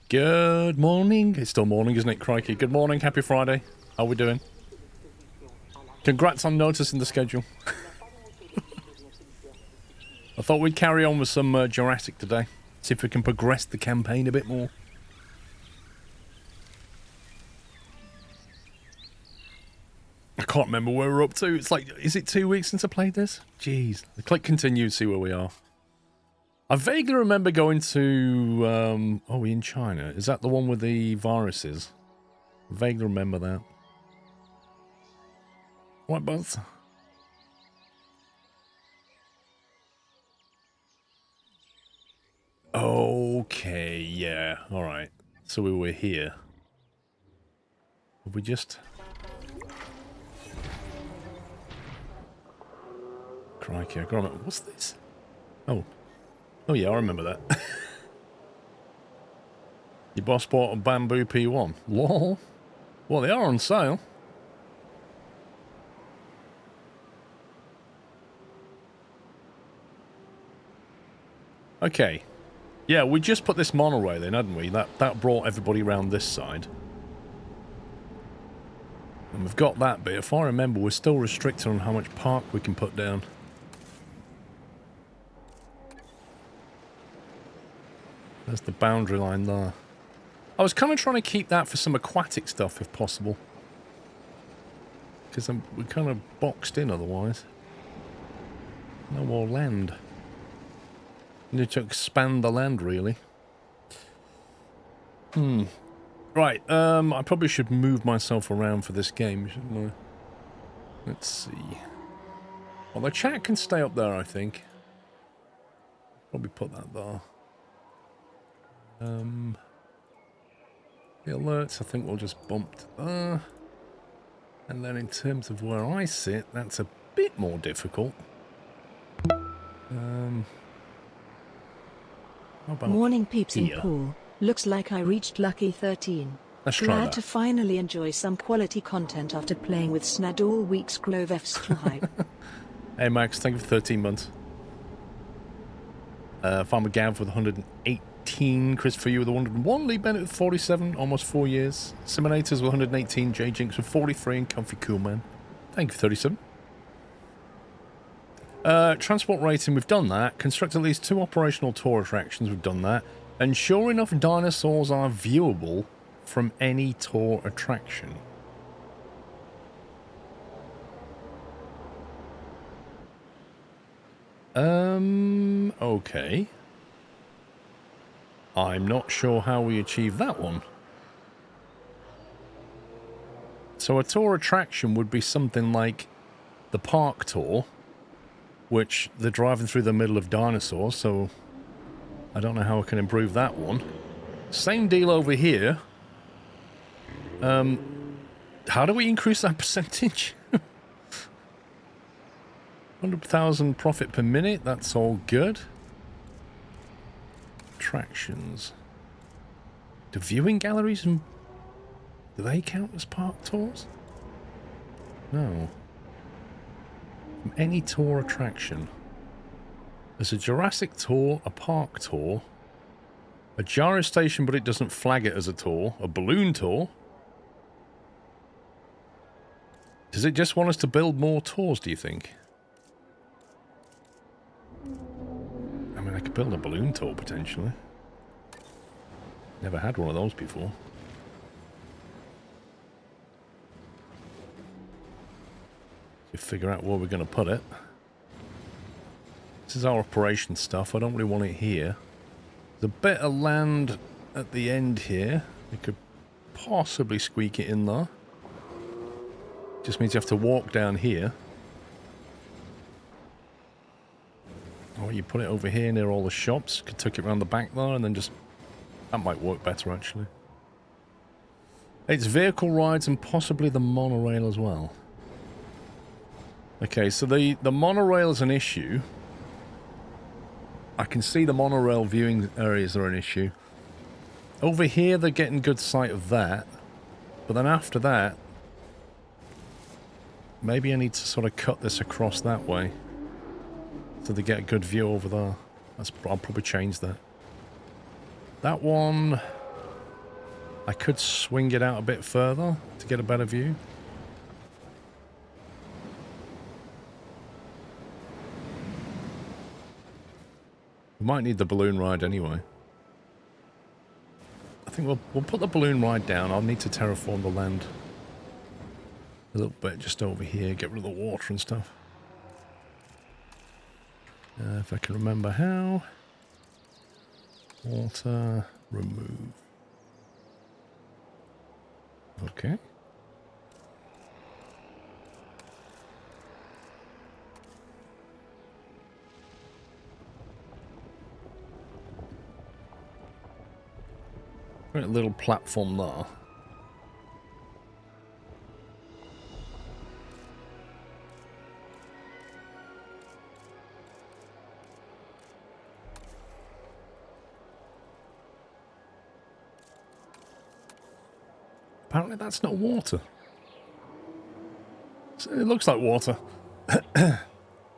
Good morning. It's still morning, isn't it, crikey? Good morning. Happy Friday. How we doing? Congrats on noticing the schedule. I thought we'd carry on with some Jurassic today. See if we can progress the campaign a bit more. I can't remember where we're up to. It's like, is it 2 weeks since I played this? Jeez. I click continue, see where we are. I vaguely remember going to, oh, we in China. Is that the one with the viruses? I vaguely remember that. What, Buzz? Okay, yeah, alright. So we were here. Have we just... Crikey, I got it. What's this? Oh. Oh yeah, I remember that. Your boss bought a bamboo P1. Lol. Well, they are on sale. Okay. Yeah, we just put this monorail in, hadn't we? That brought everybody around this side. And we've got that bit. If I remember, we're still restricted on how much park we can put down. There's the boundary line there. I was kind of trying to keep that for some aquatic stuff, if possible. Because we're kind of boxed in otherwise. No more land. Need to expand the land, really. Right, I probably should move myself around for this game, shouldn't I? Let's see. Well, the chat can stay up there, I think. Probably put that there. The alerts, I think we'll just bump to there. And then in terms of where I sit, that's a bit more difficult. Morning peeps and Paul. Looks like I reached lucky 13. Let's try that. Glad to finally enjoy some quality content after playing with Snad all week. Scrovef's too hype. Hey Max, thank you for 13 months. Farmer Gav with 118, Chris for you with 101, Lee Bennett with 47, almost 4 years. Simonators with 118, J Jinx with 43, and Comfy Cool Man. Thank you for 37. Transport rating, we've done that. Construct at least 2 operational tour attractions, we've done that. And sure enough, dinosaurs are viewable from any tour attraction. Okay. I'm not sure how we achieve that one. So a tour attraction would be something like the park tour, which they're driving through the middle of dinosaurs, so I don't know how I can improve that one. Same deal over here. How do we increase that percentage? 100,000 profit per minute, that's all good. Attractions. Do viewing galleries and... do they count as park tours? No. From any tour attraction. There's a Jurassic tour, a park tour, a gyro station but it doesn't flag it as a tour, a balloon tour. Does it just want us to build more tours, do you think? I mean, I could build a balloon tour, potentially. Never had one of those before. To figure out where we're going to put it. This is our operation stuff. I don't really want it here. There's a bit of land at the end here. We could possibly squeak it in there. Just means you have to walk down here. Or you put it over here near all the shops. Could tuck it around the back there and then just... that might work better, actually. It's vehicle rides and possibly the monorail as well. Okay, so the monorail is an issue. I can see the monorail viewing areas are an issue. Over here, they're getting good sight of that. But then after that, maybe I need to sort of cut this across that way. So they get a good view over there. I'll probably change that. That one... I could swing it out a bit further to get a better view. We might need the balloon ride anyway. I think we'll put the balloon ride down. I'll need to terraform the land a little bit just over here, get rid of the water and stuff. If I can remember how. Water, remove. Okay. Got a little platform there. Apparently that's not water. It looks like water. Get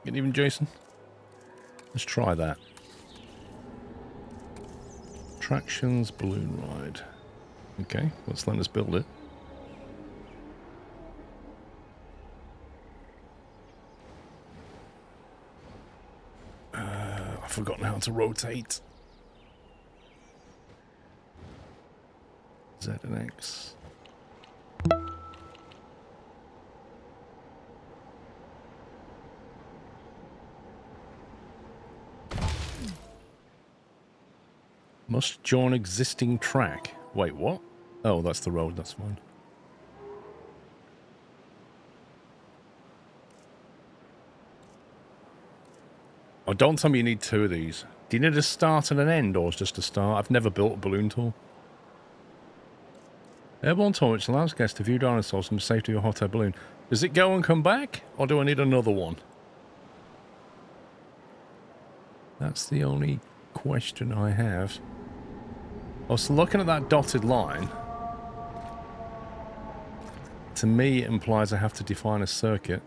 even, Jason? Let's try that. Attractions, balloon ride. Okay, let's let us build it. I've forgotten how to rotate. Z and X. Must join existing track. Wait, what? Oh, that's the road, that's fine. Oh, don't tell me you need two of these. Do you need a start and an end, or just a start? I've never built a balloon tour. Airborne tour, which allows guests to view dinosaurs from the safety of a hot air balloon. Does it go and come back, or do I need another one? That's the only question I have. I was looking at that dotted line. To me, it implies I have to define a circuit.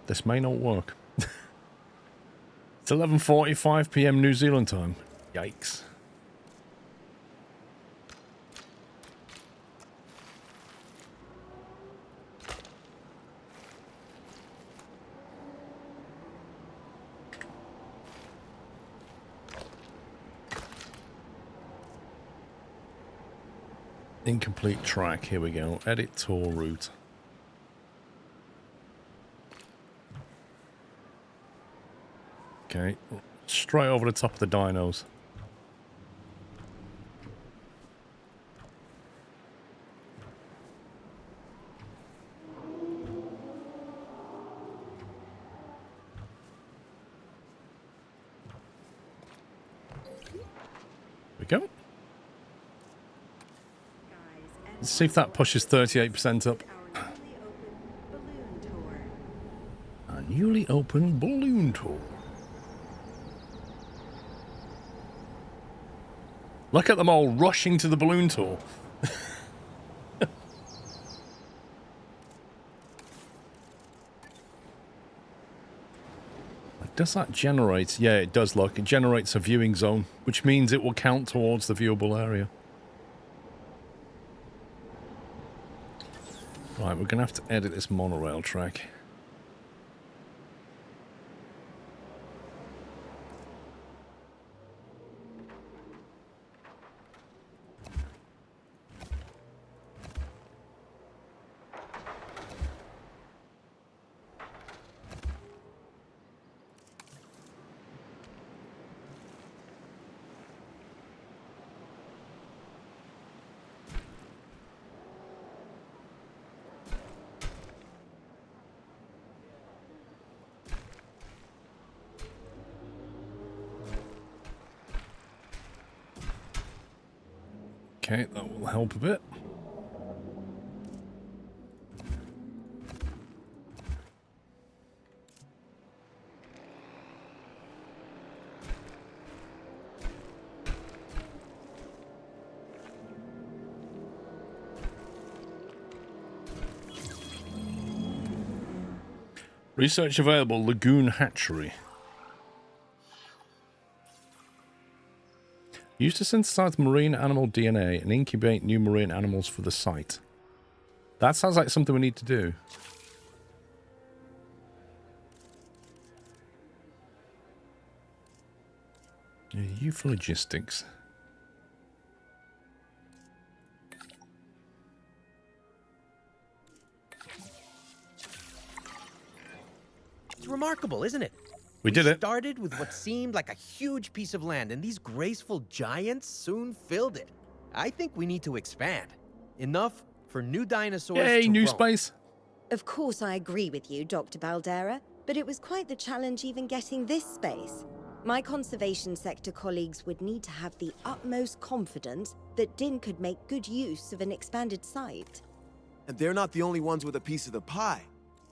This may not work. It's 11:45 PM New Zealand time. Yikes. Incomplete track. Here we go. Edit tour route. Okay. Straight over the top of the dinos. Here we go. Let's see if that pushes 38% up. A newly opened balloon tour. Look at them all rushing to the balloon tour. Does that generate? Yeah, it does, look. It generates a viewing zone, which means it will count towards the viewable area. Right, we're going to have to edit this monorail track. Okay, that will help a bit. Research available, Lagoon Hatchery. Used to synthesize marine animal DNA and incubate new marine animals for the site. That sounds like something we need to do. Logistics. It's remarkable, isn't it? We did it. Started with what seemed like a huge piece of land, and these graceful giants soon filled it. I think we need to expand. Enough for new dinosaurs Yay, to new roam. space. Of course I agree with you, Dr. Baldera, but it was quite the challenge even getting this space. My conservation sector colleagues would need to have the utmost confidence that Din could make good use of an expanded site. And they're not the only ones with a piece of the pie.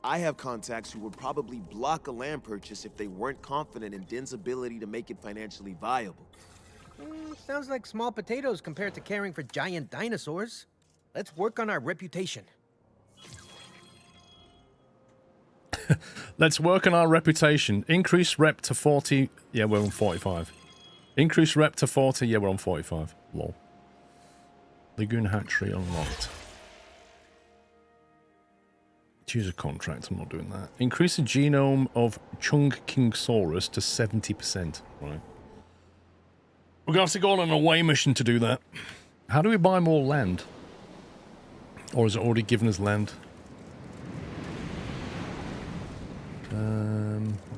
I have contacts who would probably block a land purchase if they weren't confident in Din's ability to make it financially viable. Sounds like small potatoes compared to caring for giant dinosaurs. Let's work on our reputation. Let's work on our reputation. Increase rep to 40. Yeah, we're on 45. Increase rep to 40. Yeah, we're on 45. Lol. Lagoon hatchery unlocked. Choose a contract. I'm not doing that. Increase the genome of Chungkingsaurus to 70%. Right. We're going to have to go on an away mission to do that. How do we buy more land? Or is it already given us land?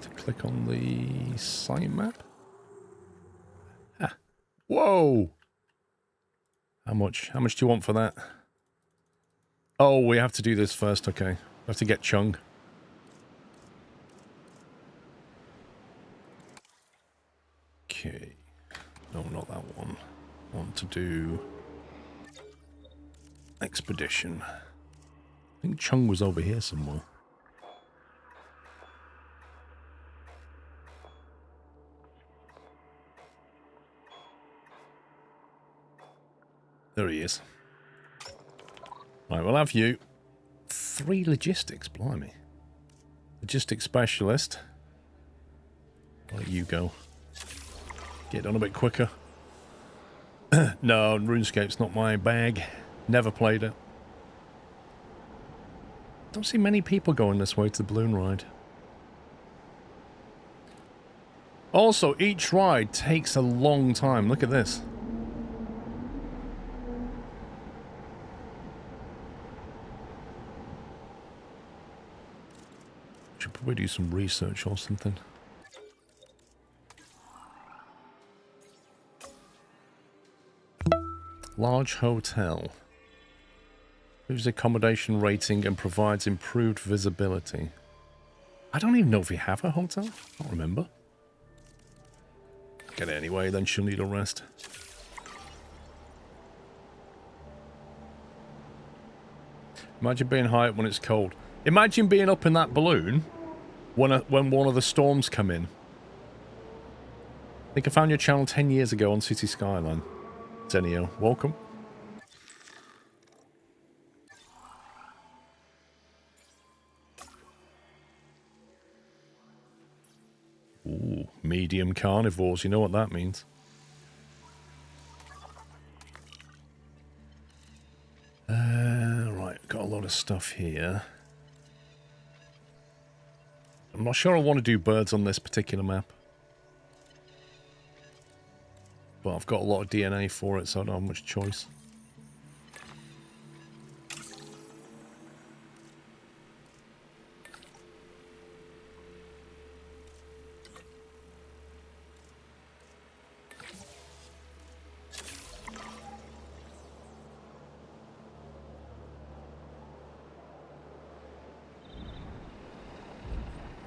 To click on the site map. Ah. Whoa! How much? How much do you want for that? Oh, we have to do this first. Okay, we have to get Chung. Okay. No, not that one. I want to do expedition. I think Chung was over here somewhere. There he is. Right, we'll have you. 3 logistics, blimey. Logistics specialist. I'll let you go. Get on a bit quicker. No, RuneScape's not my bag. Never played it. Don't see many people going this way to the balloon ride. Also, each ride takes a long time. Look at this. Should probably do some research or something. Large hotel. Moves accommodation rating and provides improved visibility. I don't even know if we have a hotel. I don't remember. Get it anyway, then she'll need a rest. Imagine being high up when it's cold. Imagine being up in that balloon when one of the storms come in. I think I found your channel 10 years ago on City Skyline. Zenio, welcome. Ooh, medium carnivores, you know what that means. Right, got a lot of stuff here. I'm not sure I want to do birds on this particular map. But I've got a lot of DNA for it, so I don't have much choice.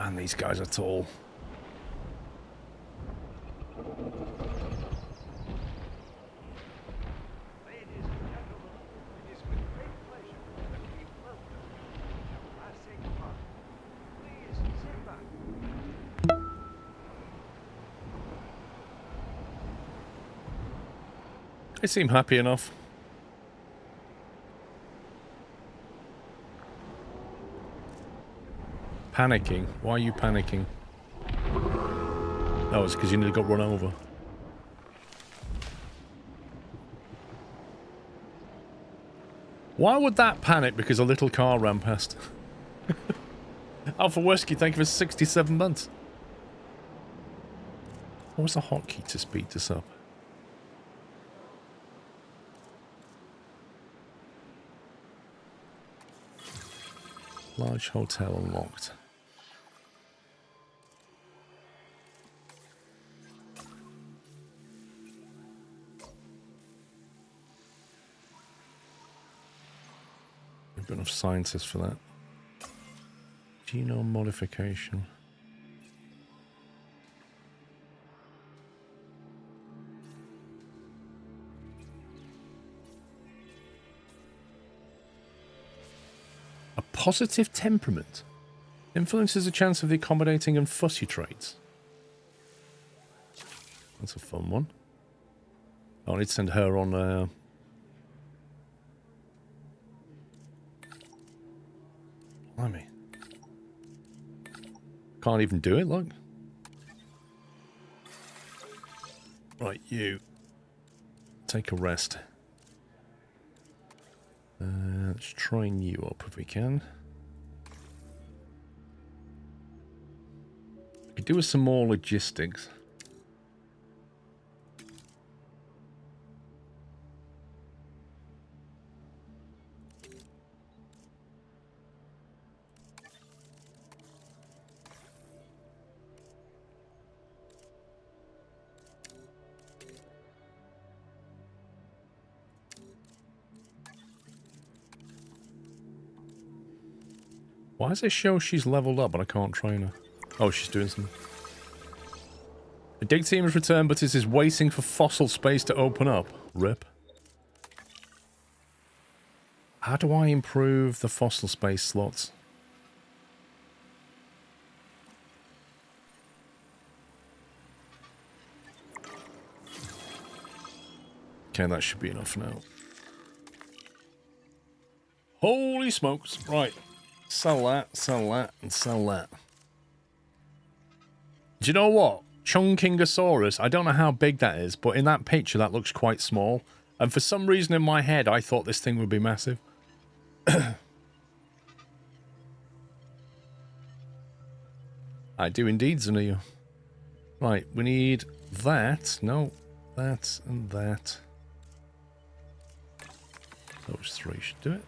And these guys are tall. They seem happy enough. Panicking? Why are you panicking? Oh, it's because you nearly got run over. Why would that panic because a little car ran past? Alpha Whiskey, thank you for 67 months. What was the hotkey to speed this up? Large hotel unlocked. We've got enough scientists for that. Genome modification. A positive temperament influences the chance of the accommodating and fussy traits. That's a fun one. Oh, I need to send her on blimey. Can't even do it, look. Right, you. Take a rest. Let's train you up if we can. We could do with some more logistics. Why does it show she's leveled up but I can't train her? Oh, she's doing something. The dig team has returned, but it is waiting for fossil space to open up. RIP. How do I improve the fossil space slots? Okay, that should be enough now. Holy smokes. Right. Sell that, and sell that. Do you know what? Chunkingosaurus, I don't know how big that is, but in that picture that looks quite small. And for some reason in my head, I thought this thing would be massive. I do indeed, Zania. Right, we need that. No, that and that. Those three should do it.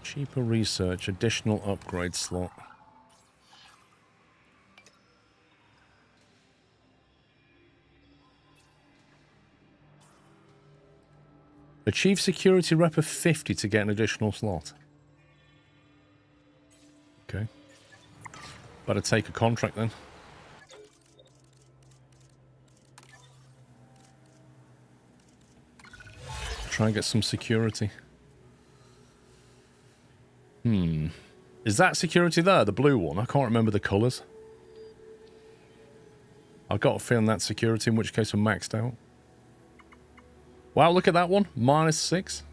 Cheaper research, additional upgrade slot. Achieve security rep of 50 to get an additional slot. Okay. Better take a contract then. Try and get some security. Is that security there, the blue one? I can't remember the colours. I've got a feeling that's security, in which case we're maxed out. Wow, look at that one. -6.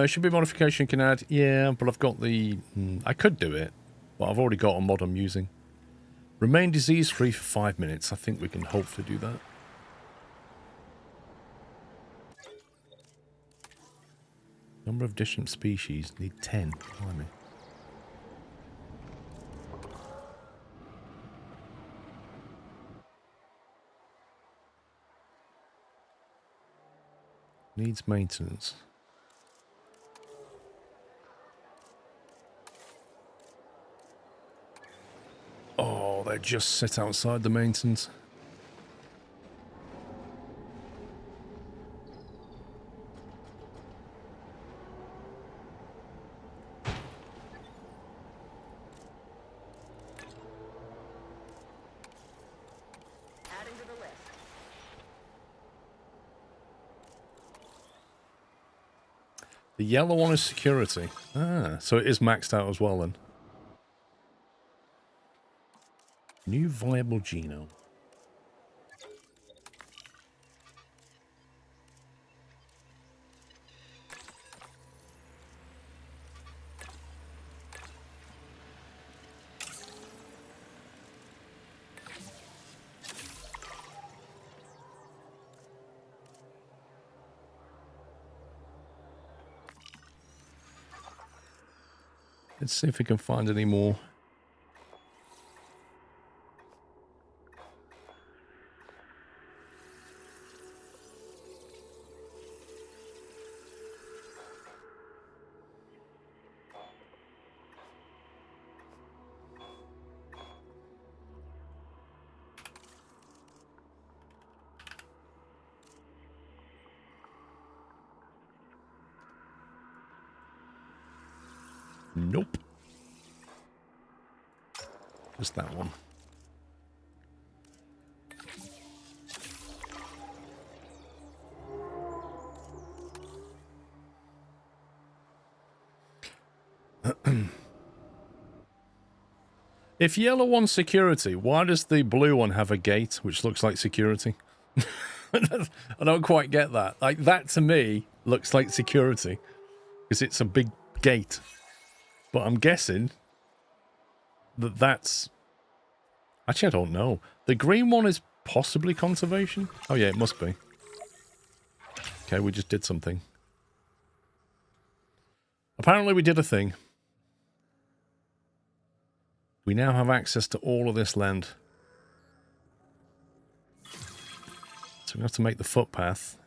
Should be a modification you can add. Yeah, but I've got the... I could do it, but I've already got a mod I'm using. Remain disease-free for 5 minutes. I think we can hopefully do that. Number of different species. Need 10. Blimey. Needs maintenance. Oh, they just sit outside the maintenance. The yellow one is security. Ah, so it is maxed out as well then. New viable genome. Let's see if we can find any more. Nope. Just that one. If yellow one's security, why does the blue one have a gate which looks like security? I don't quite get that. Like, that to me looks like security because it's a big gate. But I'm guessing that that's... Actually, I don't know. The green one is possibly conservation? Oh, yeah, it must be. Okay, we just did something. Apparently, we did a thing. We now have access to all of this land. So we have to make the footpath.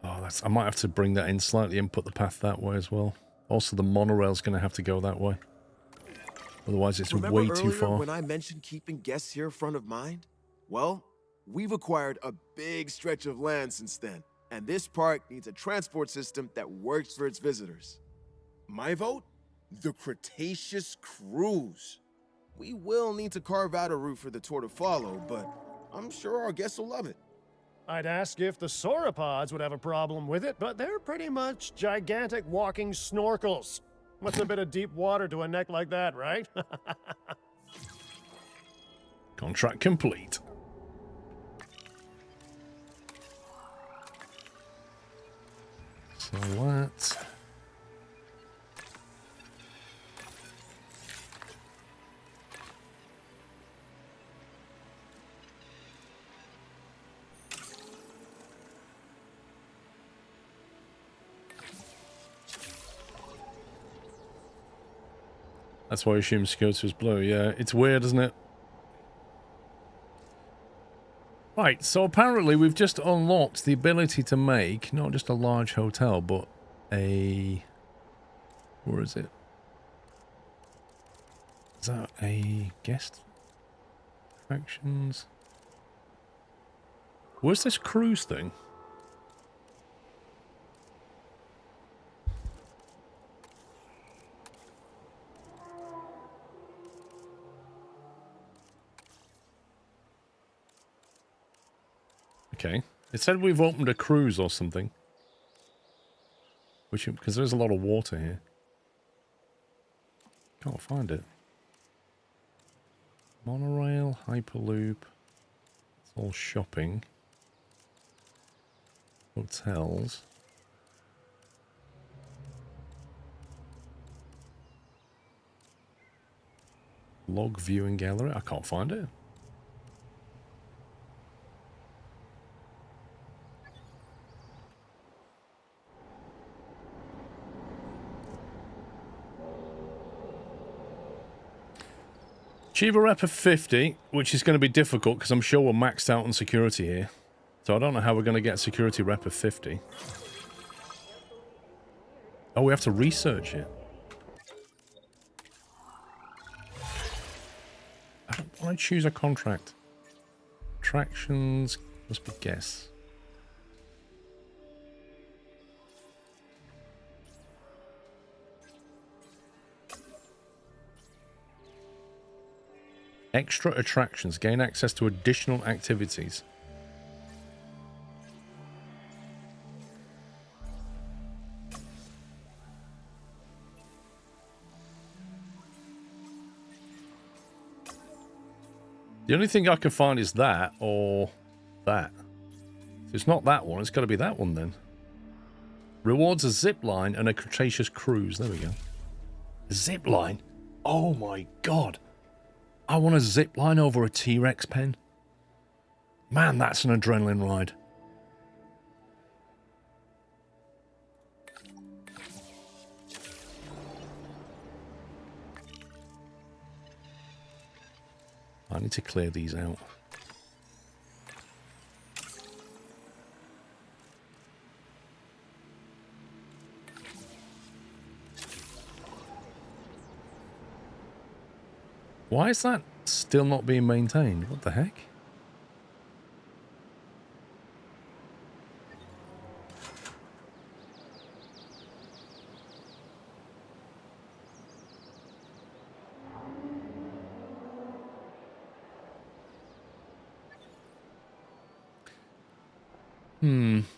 Oh, that's... I might have to bring that in slightly and put the path that way as well. Also, the monorail's going to have to go that way. Otherwise, it's Remember way too earlier far. When I mentioned keeping guests here front of mind? Well, we've acquired a big stretch of land since then. And this park needs a transport system that works for its visitors. My vote? The Cretaceous Cruise. We will need to carve out a route for the tour to follow, but I'm sure our guests will love it. I'd ask if the sauropods would have a problem with it, but they're pretty much gigantic walking snorkels. What's a bit of deep water to a neck like that, right? Contract complete. So that... That's why I assume security was blue. Yeah, it's weird, isn't it? Right, so apparently we've just unlocked the ability to make not just a large hotel, but a... Where is it? Is that a guest? Attractions? Where's this cruise thing? Okay. It said we've opened a cruise or something. Which, because there's a lot of water here. Can't find it. Monorail, Hyperloop. It's all shopping. Hotels. Log viewing gallery. I can't find it. Achieve a rep of 50, which is going to be difficult because I'm sure we're maxed out on security here. So I don't know how we're going to get a security rep of 50. Oh, we have to research it. I don't want to choose a contract. Attractions, must be guess. Extra attractions. Gain access to additional activities. The only thing I can find is that or that. If it's not that one, it's got to be that one then. Rewards a zip line and a Cretaceous cruise. There we go. A zip line? Oh my god. I want a zip line over a T-Rex pen. Man, that's an adrenaline ride. I need to clear these out. Why is that still not being maintained? What the heck?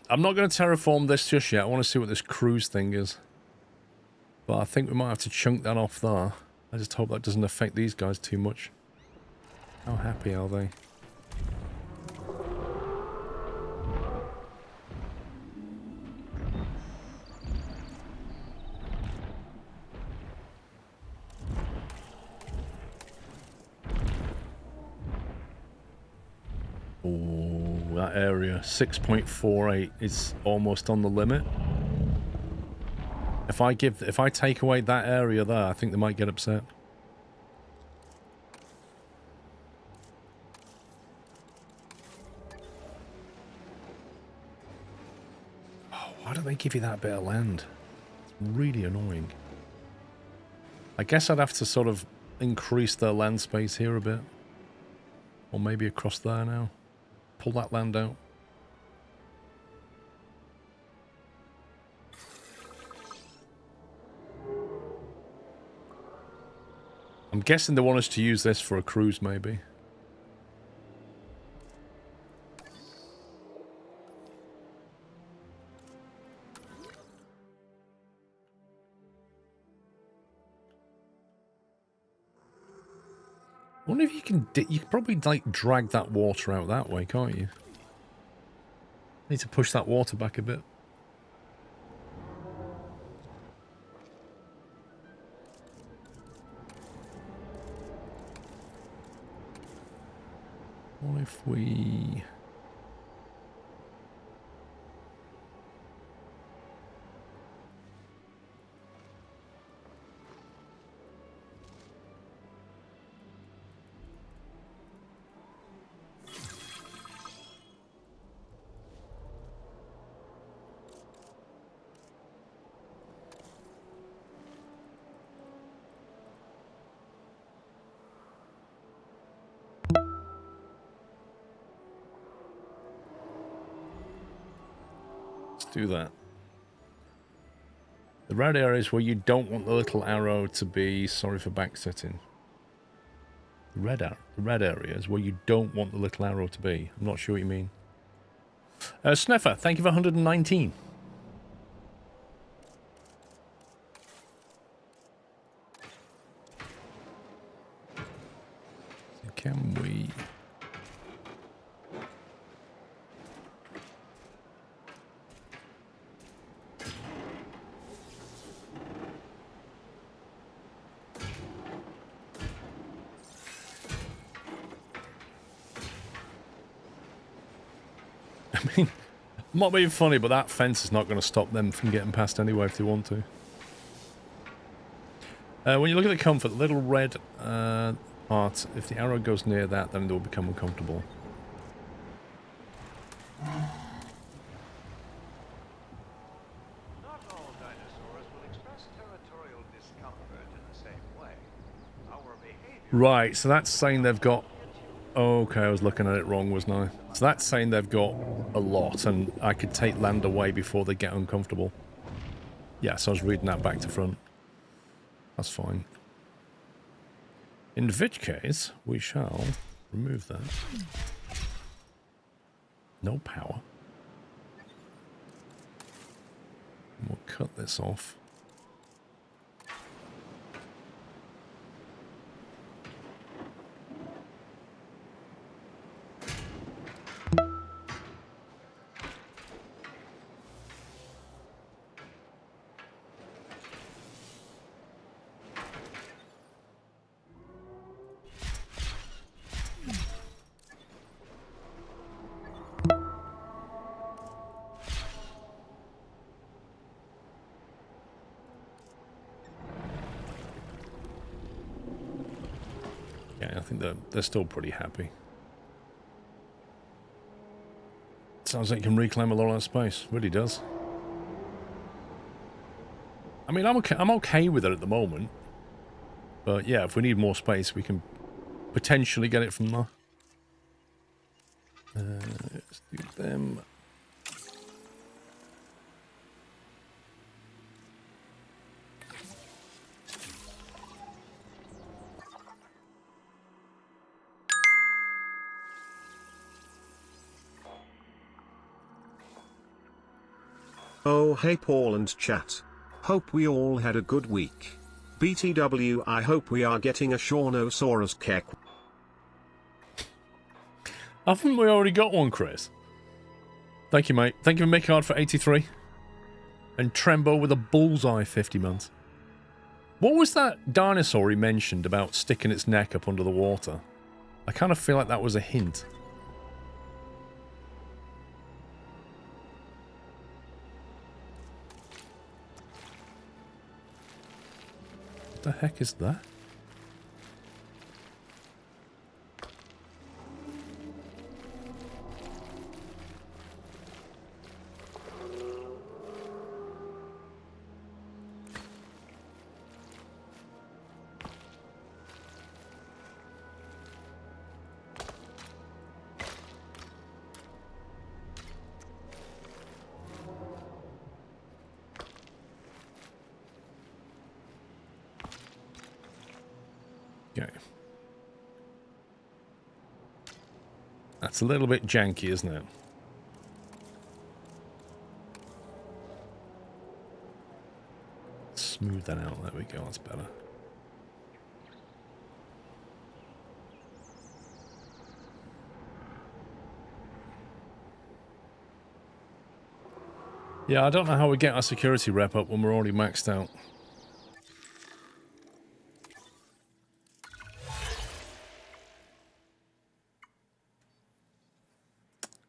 I'm not going to terraform this just yet. I want to see what this cruise thing is. But I think we might have to chunk that off there. I just hope that doesn't affect these guys too much. How happy are they? Oh, that area, 6.48 is almost on the limit. If I take away that area there, I think they might get upset. Oh, why do they give you that bit of land? It's really annoying. I guess I'd have to sort of increase their land space here a bit. Or maybe across there now. Pull that land out. I'm guessing they want us to use this for a cruise, maybe. I wonder if you can... You can probably, like, drag that water out that way, can't you? Need to push that water back a bit. What if we... do that. The red areas where you don't want the little arrow to be, sorry for backsetting. The red areas where you don't want the little arrow to be. I'm not sure what you mean. Sneffer, thank you for 119. So can we... I'm not being funny, but that fence is not going to stop them from getting past anyway if they want to. When you look at the comfort, the little red part, if the arrow goes near that, then it will become uncomfortable. Not all dinosaurs will express territorial discomfort in the same way. Our behavior... Right, so that's saying they've got... Okay, I was looking at it wrong, wasn't I? So that's saying they've got a lot, and I could take land away before they get uncomfortable. Yeah, so I was reading that back to front. That's fine. In which case, we shall remove that. No power. And we'll cut this off. Yeah, I think they're still pretty happy. Sounds like you can reclaim a lot of that space. Really does. I mean, I'm okay with it at the moment. But yeah, if we need more space, we can potentially get it from there. Let's do them. Oh hey Paul and chat. Hope we all had a good week. BTW, I hope we are getting a Shawnosaurus kek. Haven't we already got one, Chris? Thank you, mate. Thank you for Mickard for 83. And Trembo with a bullseye 50 months. What was that dinosaur he mentioned about sticking its neck up under the water? I kind of feel like that was a hint. What the heck is that? Okay. That's a little bit janky, isn't it? Smooth that out. There we go. That's better. Yeah, I don't know how we get our security rep up when we're already maxed out.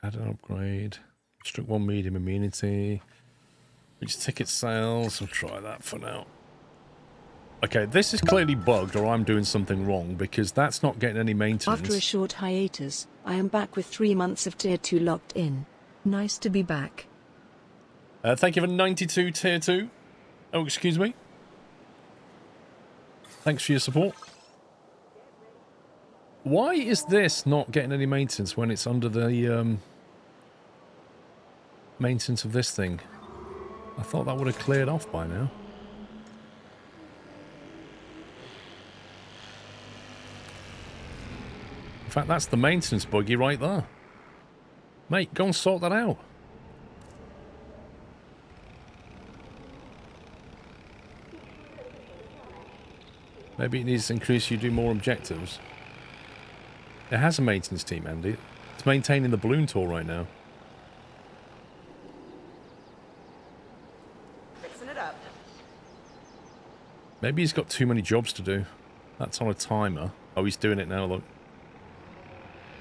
Add an upgrade. Restrict 1 medium immunity. Reach ticket sales. We'll try that for now. Okay, this is clearly bugged or I'm doing something wrong because that's not getting any maintenance. After a short hiatus, I am back with 3 months of Tier 2 locked in. Nice to be back. Thank you for 92 Tier 2. Oh, excuse me. Thanks for your support. Why is this not getting any maintenance when it's under the maintenance of this thing? I thought that would have cleared off by now. In fact, that's the maintenance buggy right there. Mate, go and sort that out. Maybe it needs to increase you do more objectives. It has a maintenance team, Andy. It's maintaining the balloon tour right now. Fixing it up. Maybe he's got too many jobs to do. That's on a timer. Oh, he's doing it now, look.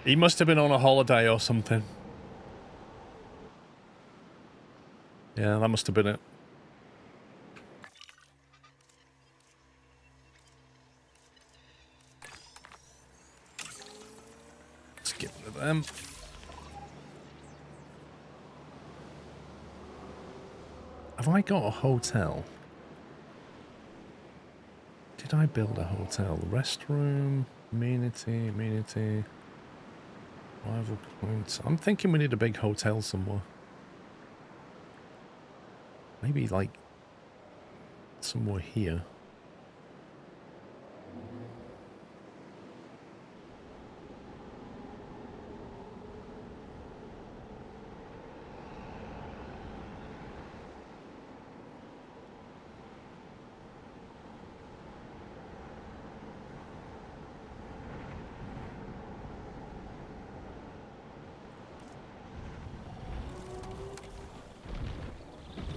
He must have been on a holiday or something. Yeah, that must have been it. Let's get rid of them. Have I got a hotel? Did I build a hotel? Restroom, amenity. Rival points. I'm thinking we need a big hotel somewhere. Maybe like somewhere here.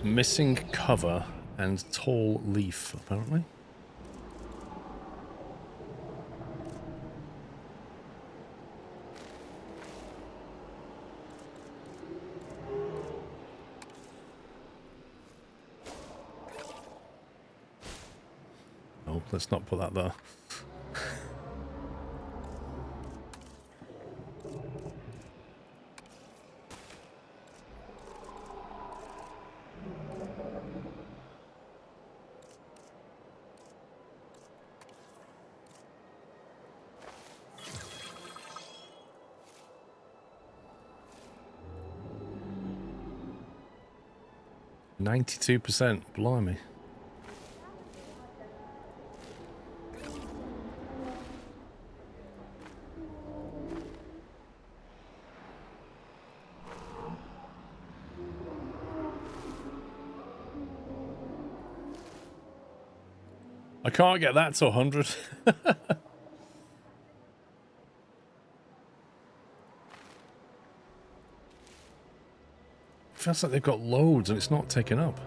Missing cover and tall leaf, apparently. Oh, let's not put that there. 92%. Blimey. I can't get that to 100. Feels like they've got loads and it's not taken up.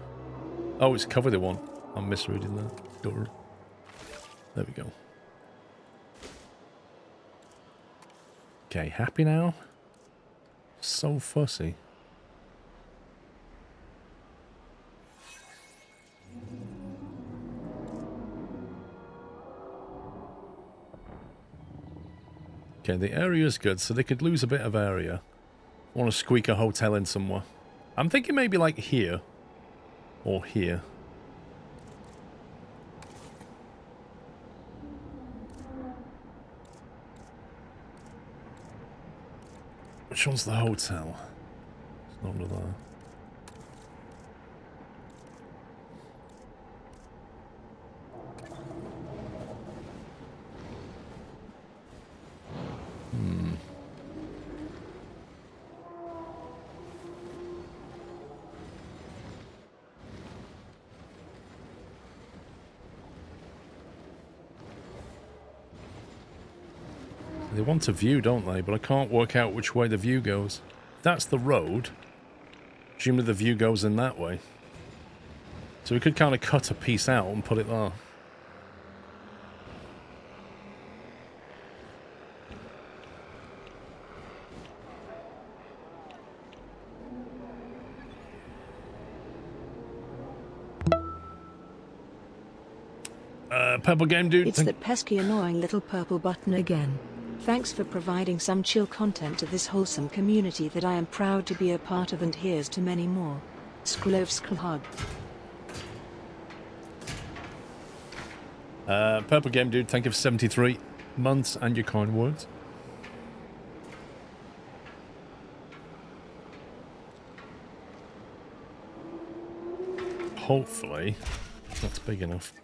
Oh, it's cover they want. I'm misreading that. There we go. Okay, happy now? So fussy. Okay, the area is good, so they could lose a bit of area. Want to squeak a hotel in somewhere. I'm thinking maybe like here. Or here. Which one's the hotel? It's not under there. They want a view, don't they? But I can't work out which way the view goes. That's the road. Presumably the view goes in that way. So we could kind of cut a piece out and put it there. Purple Game Dude. It's that pesky annoying little purple button again. Thanks for providing some chill content to this wholesome community that I am proud to be a part of, and here's to many more. SquirrelPlus. Purple Game Dude, thank you for 73 months and your kind words. Hopefully, that's big enough.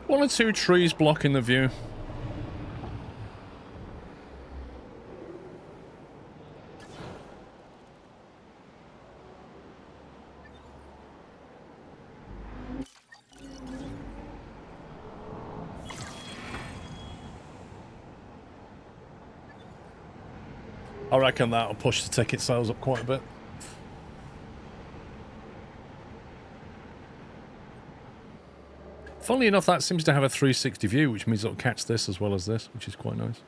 One or two trees blocking the view. I reckon that'll push the ticket sales up quite a bit. Funnily enough, that seems to have a 360 view, which means it'll catch this as well as this, which is quite nice.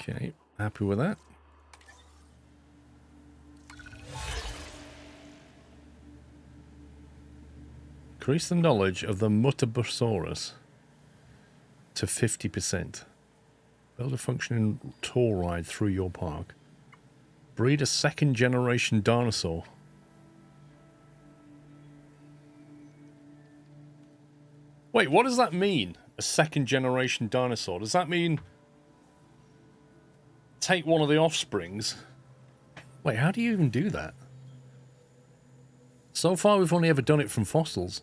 Okay, happy with that. Increase the knowledge of the Mutabosaurus to 50%. Build a functioning tour ride through your park. Breed a second generation dinosaur. Wait, what does that mean? A second generation dinosaur? Does that mean take one of the offsprings? Wait, how do you even do that? So far we've only ever done it from fossils.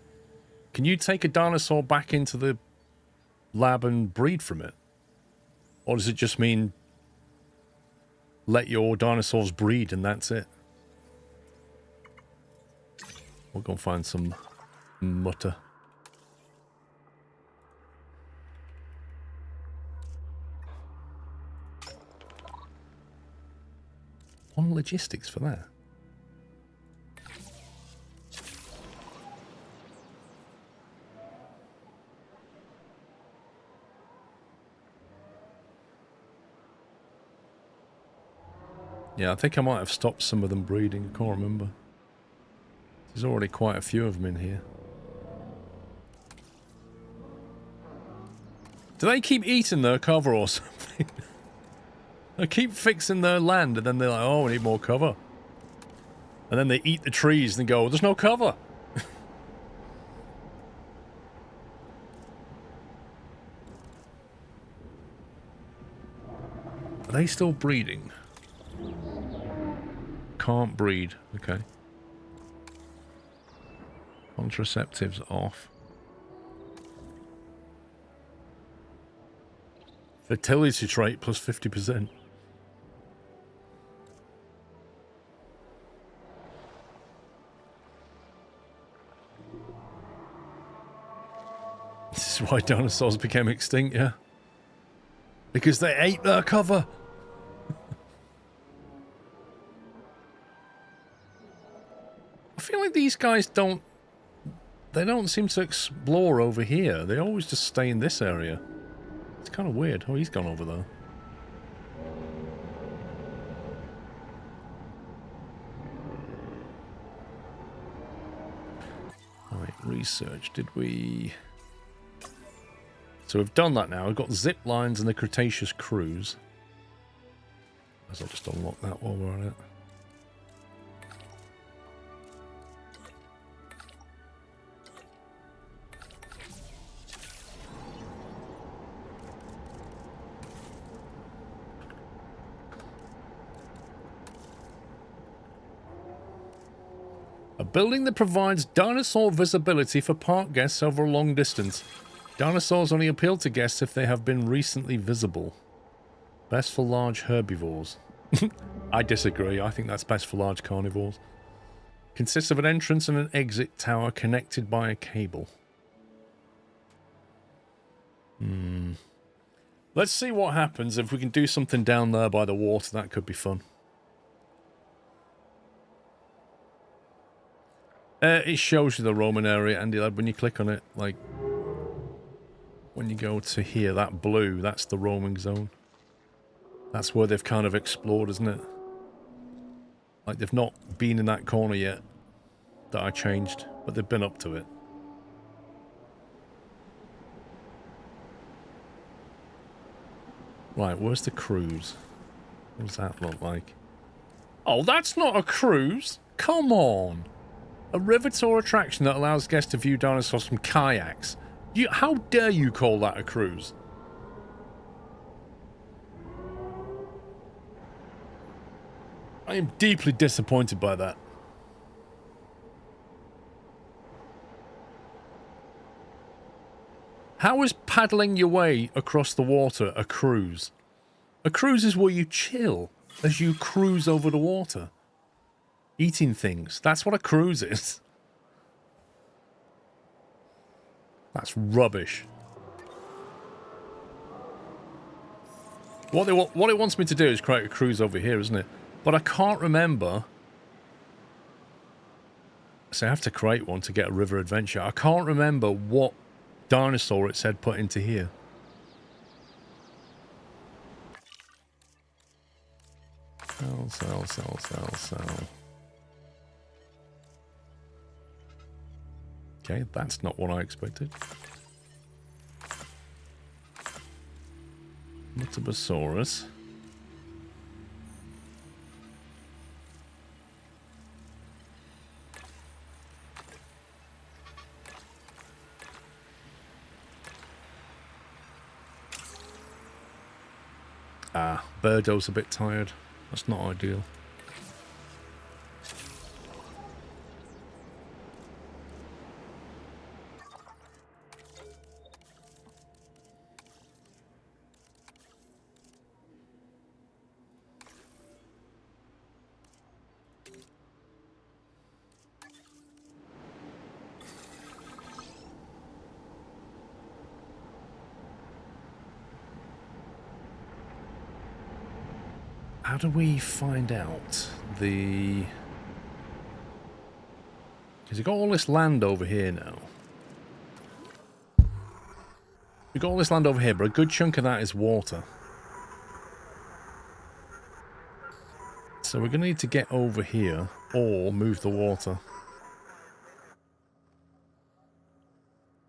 Can you take a dinosaur back into the lab and breed from it? Or does it just mean let your dinosaurs breed and that's it? We'll go find some mutter. One logistics for that. Yeah, I think I might have stopped some of them breeding. I can't remember. There's already quite a few of them in here. Do they keep eating their cover or something? They keep fixing their land and then they're like, oh, we need more cover. And then they eat the trees and go, there's no cover. Are they still breeding? Can't breed. Okay. Contraceptives off. Fertility trait plus 50%. This is why dinosaurs became extinct, yeah? Because they ate their cover. I feel like these guys don't... They don't seem to explore over here. They always just stay in this area. It's kind of weird. Oh, he's gone over there. Alright, research. Did we... So we've done that now. We've got zip lines and the Cretaceous cruise. I'll just unlock that while we're on it. A building that provides dinosaur visibility for park guests over a long distance. Dinosaurs only appeal to guests if they have been recently visible. Best for large herbivores. I disagree. I think that's best for large carnivores. Consists of an entrance and an exit tower connected by a cable. Let's see what happens. If we can do something down there by the water, that could be fun. It shows you the roaming area, Andy, when you click on it, like... When you go to here, that blue, that's the roaming zone. That's where they've kind of explored, isn't it? Like, they've not been in that corner yet that I changed, but they've been up to it. Right, where's the cruise? What does that look like? Oh, that's not a cruise! Come on! A river tour attraction that allows guests to view dinosaurs from kayaks. How dare you call that a cruise? I am deeply disappointed by that. How is paddling your way across the water a cruise? A cruise is where you chill as you cruise over the water. Eating things. That's what a cruise is. That's rubbish. What it wants me to do is create a cruise over here, isn't it? But I can't remember. So I have to create one to get a river adventure. I can't remember what dinosaur it said put into here. Sell. Okay, that's not what I expected. Metabosaurus. Ah, Birdo's a bit tired. That's not ideal. How do we find out the... Because you've got all this land over here now. We've got all this land over here, but a good chunk of that is water. so we're going to need to get over here or move the water.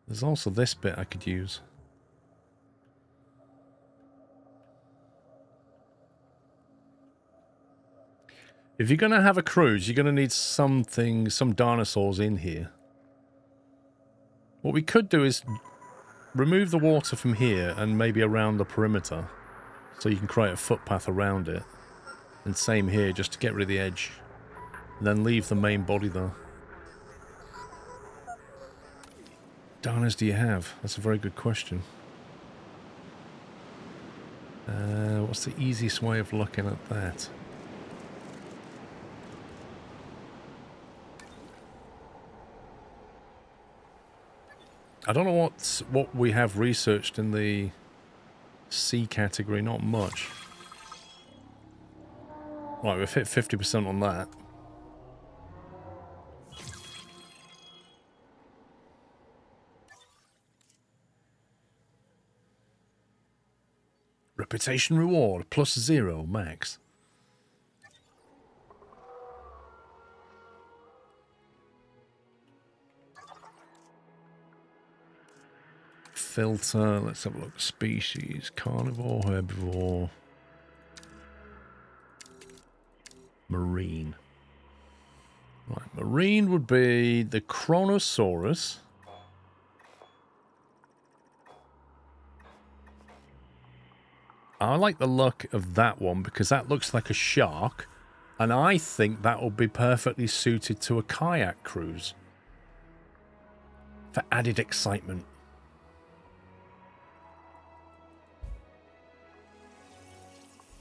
There's also this bit I could use. If you're going to have a cruise, you're going to need something, some dinosaurs in here. What we could do is remove the water from here and maybe around the perimeter, so you can create a footpath around it. And same here, just to get rid of the edge. And then leave the main body there. Dinos do you have? That's a very good question. What's the easiest way of looking at that? I don't know what we have researched in the C category, not much. Right, we've hit 50% on that. Reputation reward, +0, max. Filter, let's have a look. Species, carnivore, herbivore, marine. Right, marine would be the Chronosaurus. I like the look of that one because that looks like a shark, and I think that will be perfectly suited to a kayak cruise for added excitement.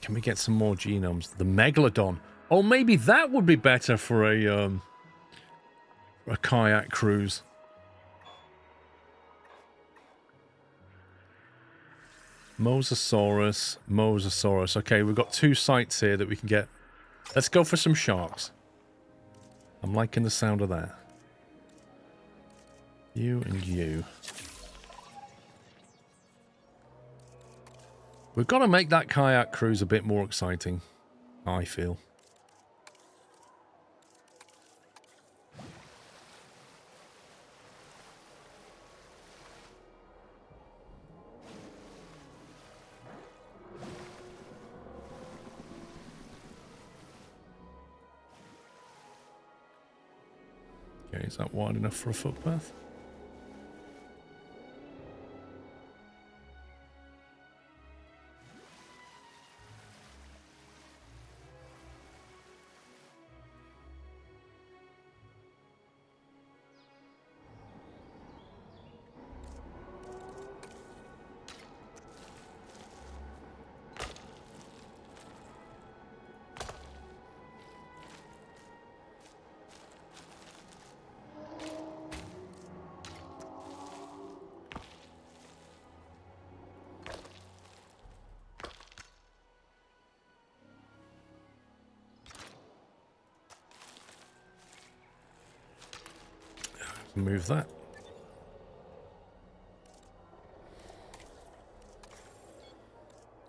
Can we get some more genomes? The Megalodon. Oh, maybe that would be better for a kayak cruise. Mosasaurus, Mosasaurus. Okay, we've got 2 sites here that we can get. Let's go for some sharks. I'm liking the sound of that. You and you. We've got to make that kayak cruise a bit more exciting, I feel. Okay, is that wide enough for a footpath? Move that.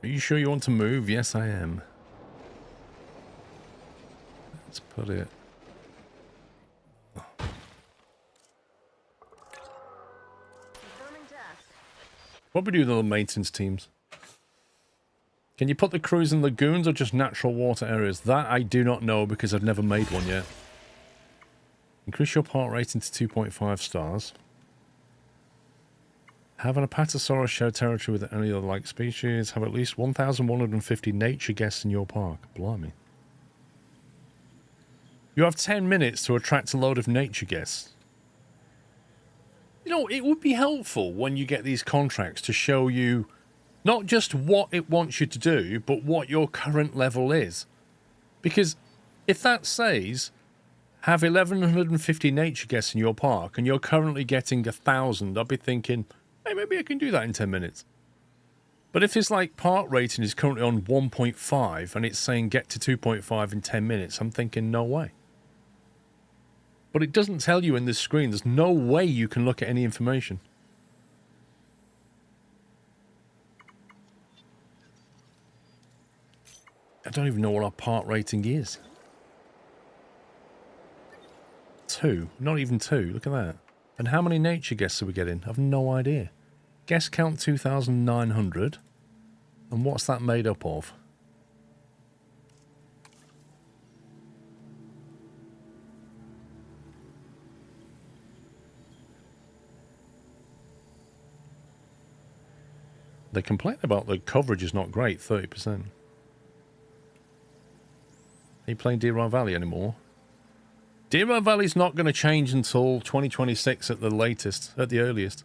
Are you sure you want to move? Yes, I am. Let's put it. What would we do with the maintenance teams? Can you put the cruise in lagoons or just natural water areas? That I do not know because I've never made one yet. Increase your part rating to 2.5 stars. Have an Apatosaurus share territory with any other like species. Have at least 1,150 nature guests in your park. Blimey. You have 10 minutes to attract a load of nature guests. You know, it would be helpful when you get these contracts to show you not just what it wants you to do, but what your current level is. Because if that says have 1,150 nature guests in your park and you're currently getting 1,000, I'd be thinking, hey, maybe I can do that in 10 minutes. But if it's like part rating is currently on 1.5 and it's saying get to 2.5 in 10 minutes, I'm thinking no way. But it doesn't tell you in this screen. There's no way you can look at any information. I don't even know what our park rating is. 2. Not even 2. Look at that. And how many nature guests are we getting? I've no idea. Guest count 2,900. And what's that made up of? They complain about the coverage is not great, 30%. Are you playing Deer Valley anymore? Deer Valley's not going to change until 2026 at the latest, at the earliest.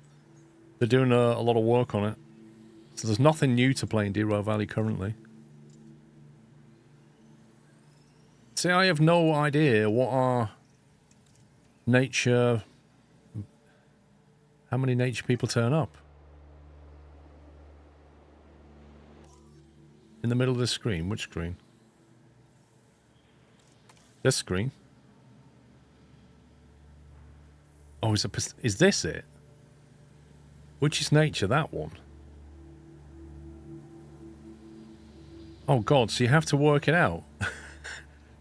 They're doing a lot of work on it. So there's nothing new to play in Deer Valley currently. See, I have no idea what our nature... How many nature people turn up? In the middle of the screen. Which screen? This screen. Oh, is this it? Which is nature? That one. Oh god, so you have to work it out.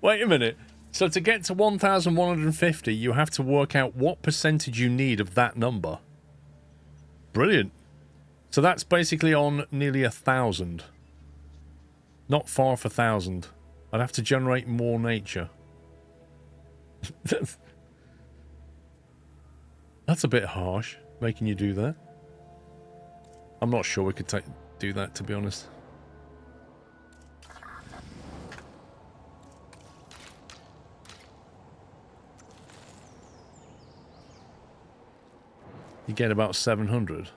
Wait a minute. So to get to 1,150, you have to work out what percentage you need of that number. Brilliant. So that's basically on nearly 1,000. Not far off 1,000. I'd have to generate more nature. That's a bit harsh, making you do that. I'm not sure we could do that, to be honest. You get about 700.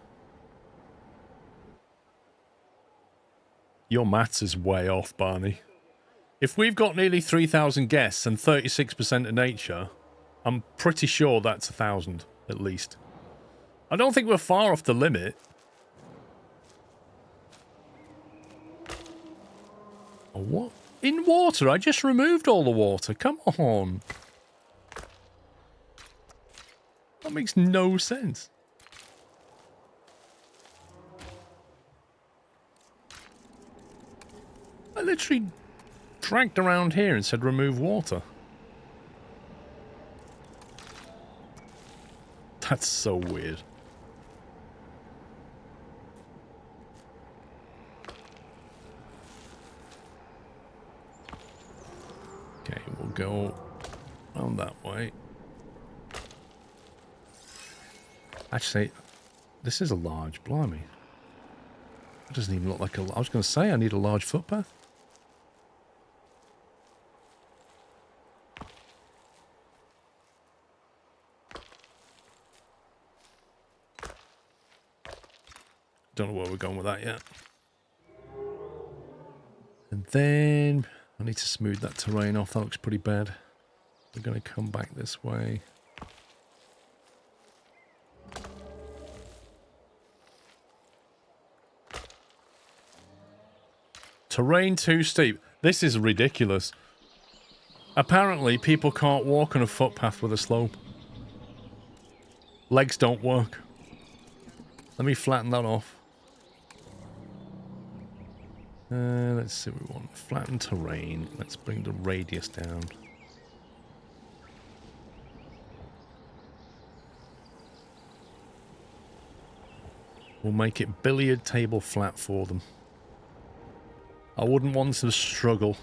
Your maths is way off, Barney. If we've got nearly 3,000 guests and 36% of nature, I'm pretty sure that's 1,000, at least. I don't think we're far off the limit. Oh, what? In water? I just removed all the water. Come on. That makes no sense. I literally dragged around here and said remove water. That's so weird. Okay, we'll go around that way. Actually, this is a large, blimey. It doesn't even look like a... I was going to say I need a large footpath. Don't know where we're going with that yet. And then I need to smooth that terrain off. That looks pretty bad. We're going to come back this way. Terrain too steep. This is ridiculous. Apparently, people can't walk on a footpath with a slope. Legs don't work. Let me flatten that off. Let's see what we want. Flatten terrain. Let's bring the radius down. We'll make it billiard table flat for them. I wouldn't want them to struggle.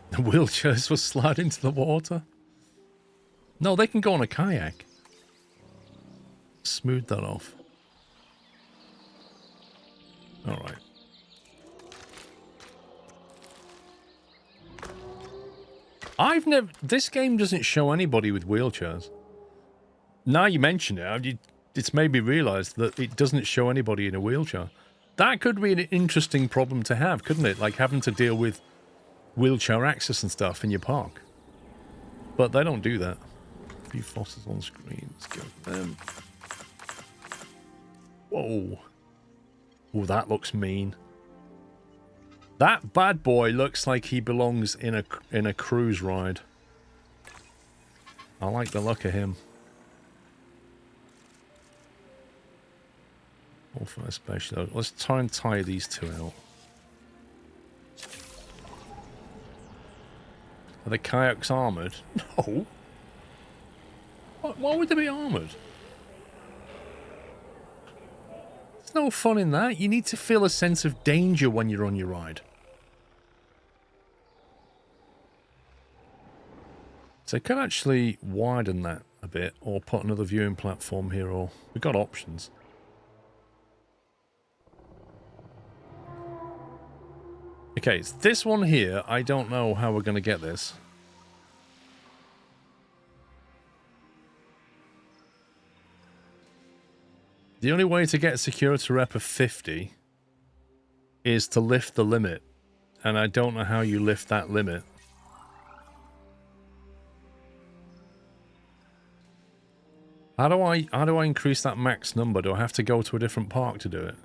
The wheelchairs will slide into the water. No, they can go on a kayak. Smooth that off. Alright. I've never... This game doesn't show anybody with wheelchairs. Now you mention it, it's made me realise that it doesn't show anybody in a wheelchair. That could be an interesting problem to have, couldn't it? Like having to deal with wheelchair access and stuff in your park. But they don't do that. A few fossils on screen. Let's go with them. Whoa. Oh, that looks mean. That bad boy looks like he belongs in a cruise ride. I like the look of him. Sulfur special load. Let's try and tie these two out. Are the kayaks armoured? No. Why would they be armoured? There's no fun in that. You need to feel a sense of danger when you're on your ride. So I could actually widen that a bit or put another viewing platform here, or we've got options. Okay, it's this one here. I don't know how we're going to get this. The only way to get a security rep of 50 is to lift the limit. And I don't know how you lift that limit. How do I increase that max number? Do I have to go to a different park to do it?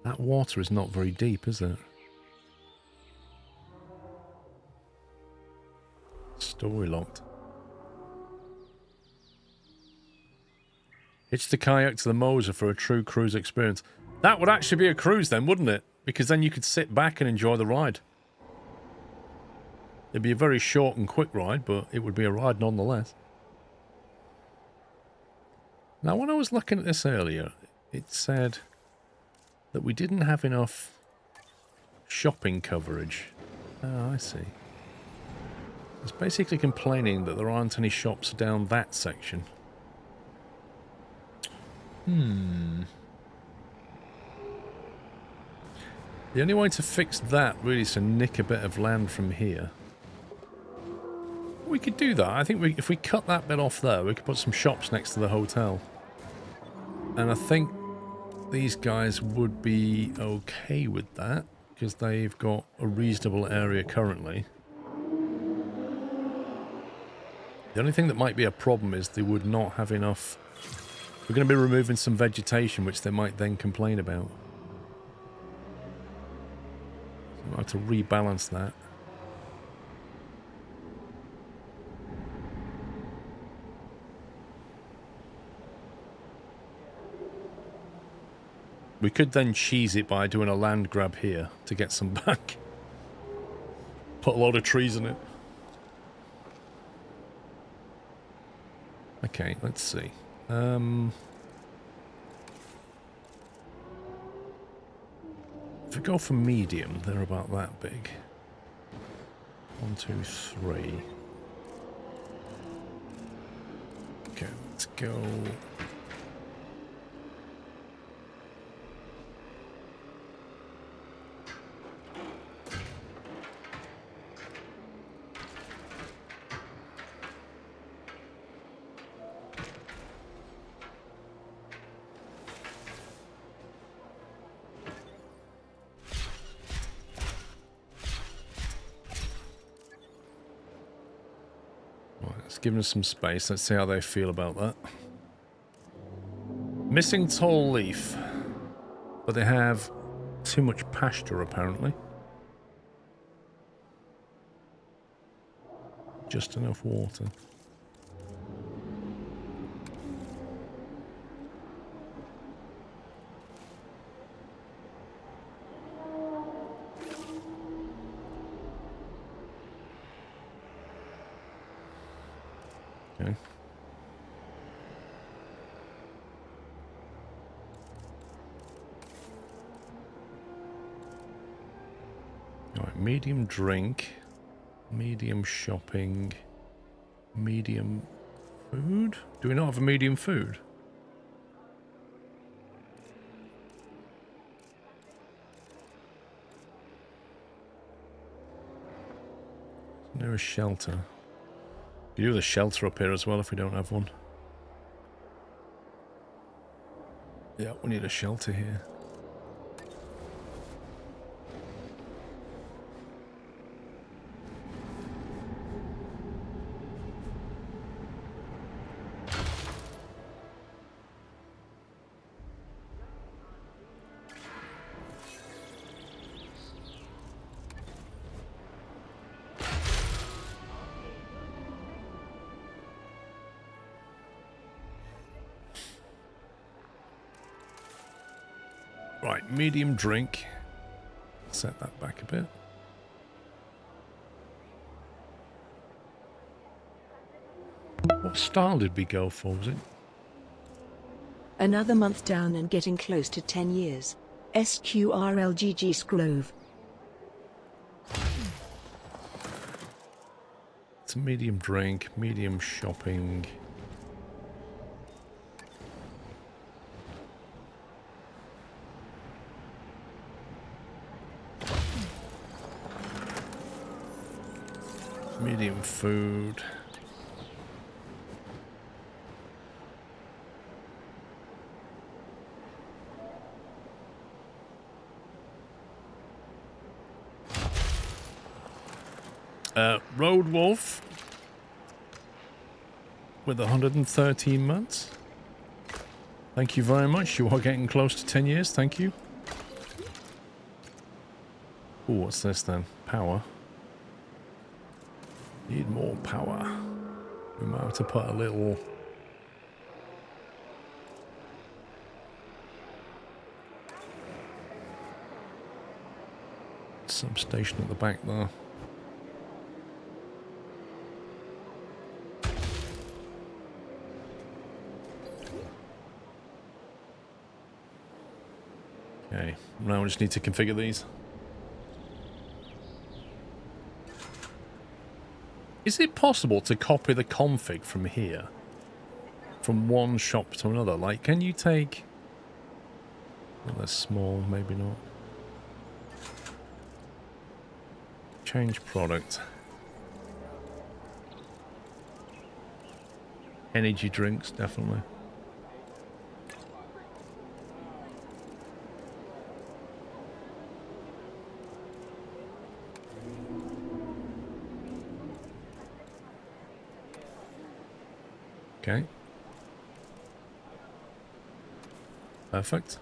That water is not very deep, is it? Story locked. Hitch the kayak to the Moser for a true cruise experience. That would actually be a cruise then, wouldn't it? Because then you could sit back and enjoy the ride. It'd be a very short and quick ride, but it would be a ride nonetheless. Now, when I was looking at this earlier, it said that we didn't have enough shopping coverage. Oh, I see. It's basically complaining that there aren't any shops down that section. The only way to fix that really is to nick a bit of land from here. We could do that. I think if we cut that bit off there, we could put some shops next to the hotel. And I think these guys would be okay with that, because they've got a reasonable area currently. The only thing that might be a problem is they would not have enough. We're going to be removing some vegetation, which they might then complain about. So we'll have to rebalance that. We could then cheese it by doing a land grab here to get some back. Put a load of trees in it. Okay, let's see. If we go for medium, they're about that big. 1, 2, 3. Okay, let's go. Giving us some space. Let's see how they feel about that. Missing tall leaf. But they have too much pasture, apparently. Just enough water. Okay. All right, medium drink, medium shopping, medium food. Do we not have a medium food? Near a shelter. You do the shelter up here as well if we don't have one. Yeah, we need a shelter here. Right, medium drink. Set that back a bit. What style did we go for? Was it? Another month down and getting close to 10 years. SQRLGG Scrove. It's a medium drink, medium shopping. Medium food. Road Wolf with 113 months. Thank you very much. You are getting close to 10 years. Thank you. Oh, what's this then? Power. Need more power. We might have to put a little substation at the back there. Okay, now we just need to configure these. Is it possible to copy the config from here? From one shop to another? Like, can you take... Well, they're small, maybe not. Change product. Energy drinks, definitely. Okay. Perfect.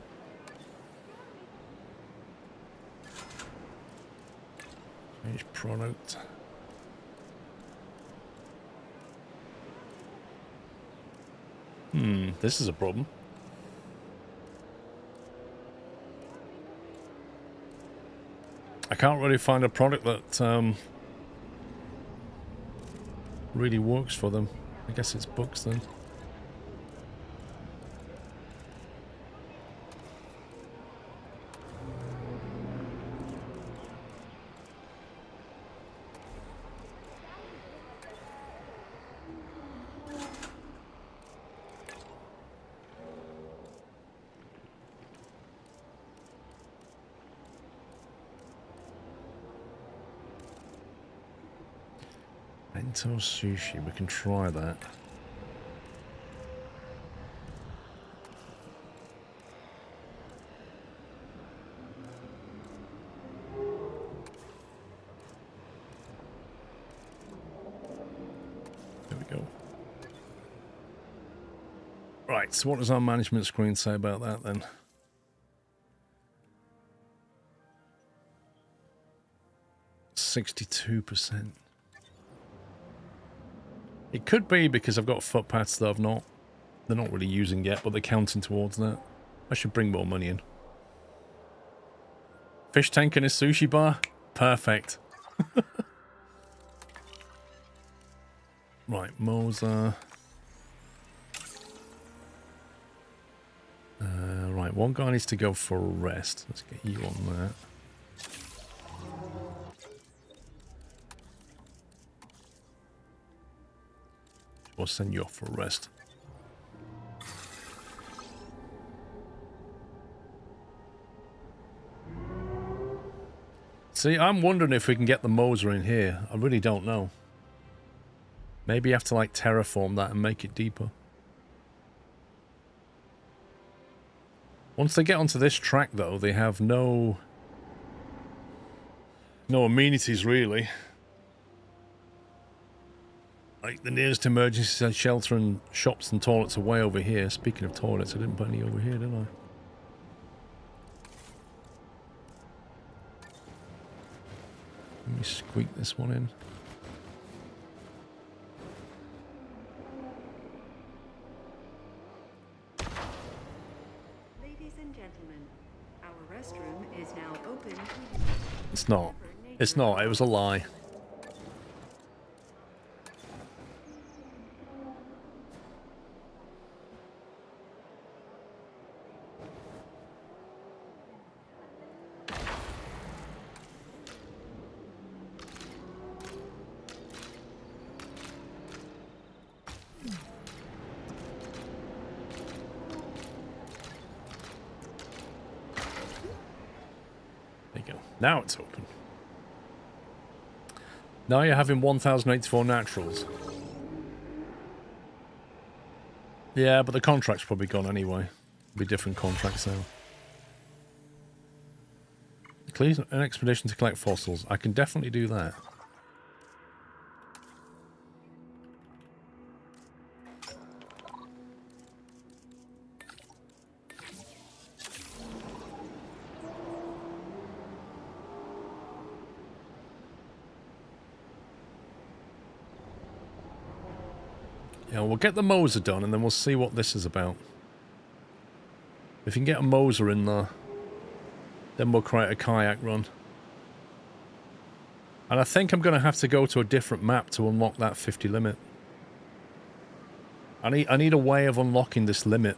Change product. This is a problem. I can't really find a product that really works for them. I guess it's books then. Bento sushi, we can try that. There we go. Right, so what does our management screen say about that then? %. It could be because I've got footpaths that they're not really using yet, but they're counting towards that. I should bring more money in. Fish tank and a sushi bar? Perfect. Right, Moza. Right, one guy needs to go for a rest. Let's get you on that. We'll send you off for a rest. See, I'm wondering if we can get the Moser in here. I really don't know. Maybe you have to like terraform that and make it deeper. Once they get onto this track though, they have no amenities really. Like the nearest emergency shelter and shops and toilets are way over here. Speaking of toilets, I didn't put any over here, did I? Let me squeak this one in. Ladies and gentlemen, Our restroom is now open. It's not. It's not. It was a lie. There you go. Now it's open. Now you're having 1,084 naturals. Yeah, but the contract's probably gone anyway. It'll be different contracts now. Complete an expedition to collect fossils. I can definitely do that. Yeah, we'll get the Moser done and then we'll see what this is about. If you can get a Moser in there, then we'll create a kayak run. And I think I'm going to have to go to a different map to unlock that 50 limit. I need a way of unlocking this limit.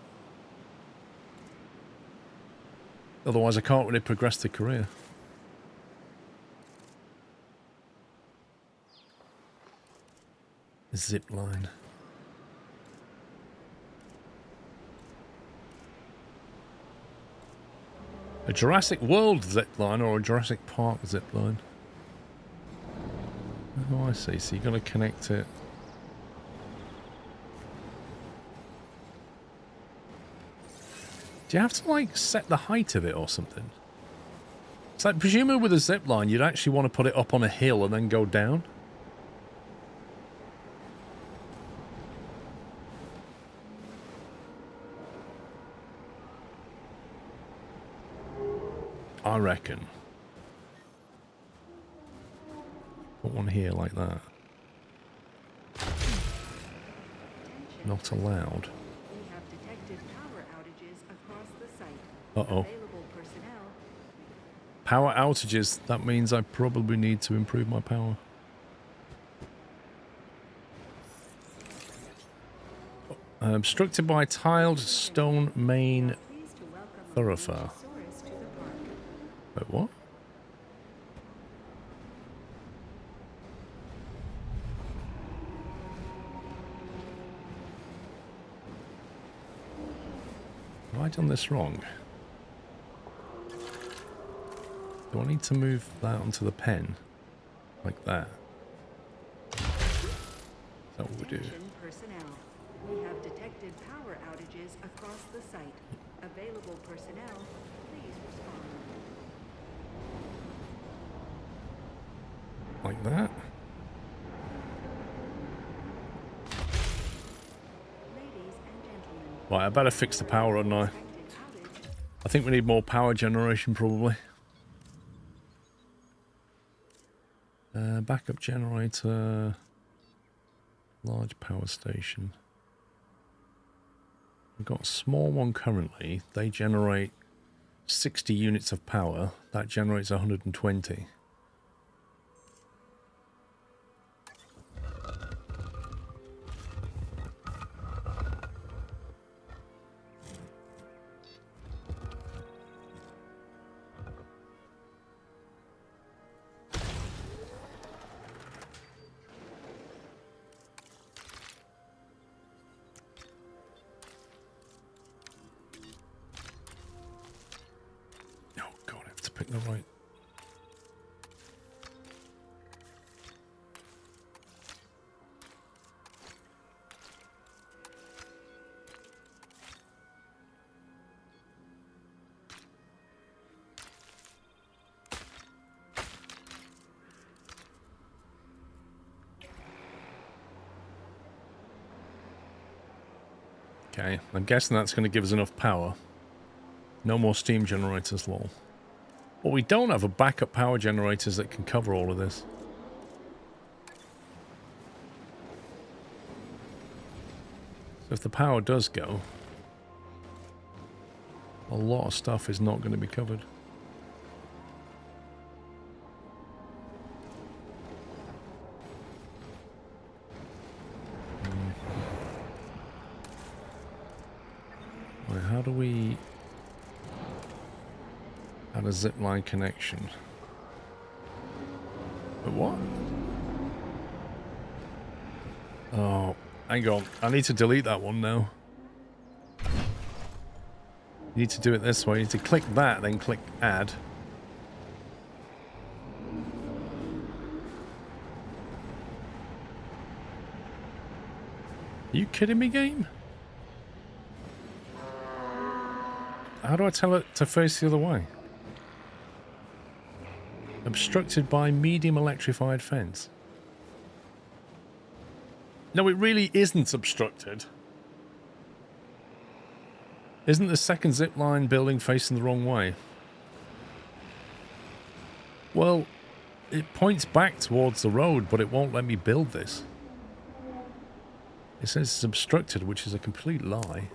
Otherwise I can't really progress the career. Zip line. A Jurassic World zipline or a Jurassic Park zipline? Oh, I see. So you're going to connect it. Do you have to, like, set the height of it or something? It's like, presumably with a zipline, you'd actually want to put it up on a hill and then go down. I reckon. Put one here like that. Not allowed. We have detected power outages across the site. Uh-oh. Available personnel. Power outages. That means I probably need to improve my power. Obstructed by tiled stone main Pleased to welcome thoroughfare. Saurus to the park. Wait, what? Have I done this wrong? Do I need to move that onto the pen? Like that? Is that what we do? Attention personnel. We have detected power outages across the site. Available personnel, please respond. Like that? Ladies and gentlemen. Right, I better fix the power on now. Expected outage. I think we need more power generation, probably. Backup generator. Large power station. We've got a small one currently. They generate 60 units of power. That generates 120. The right. Okay, I'm guessing that's going to give us enough power. No more steam generators, lol. But we don't have a backup power generators that can cover all of this. So if the power does go, A lot of stuff is not going to be covered. Right, how do we add a zipline connection? But what? Oh, hang on. I need to delete that one now. You need to do it this way. You need to click that, then click add. Are you kidding me, game? How do I tell it to face the other way? Obstructed by medium electrified fence. No, it really isn't obstructed. Isn't the second zipline building facing the wrong way? Well, it points back towards the road, but it won't let me build this. It says it's obstructed, which is a complete lie.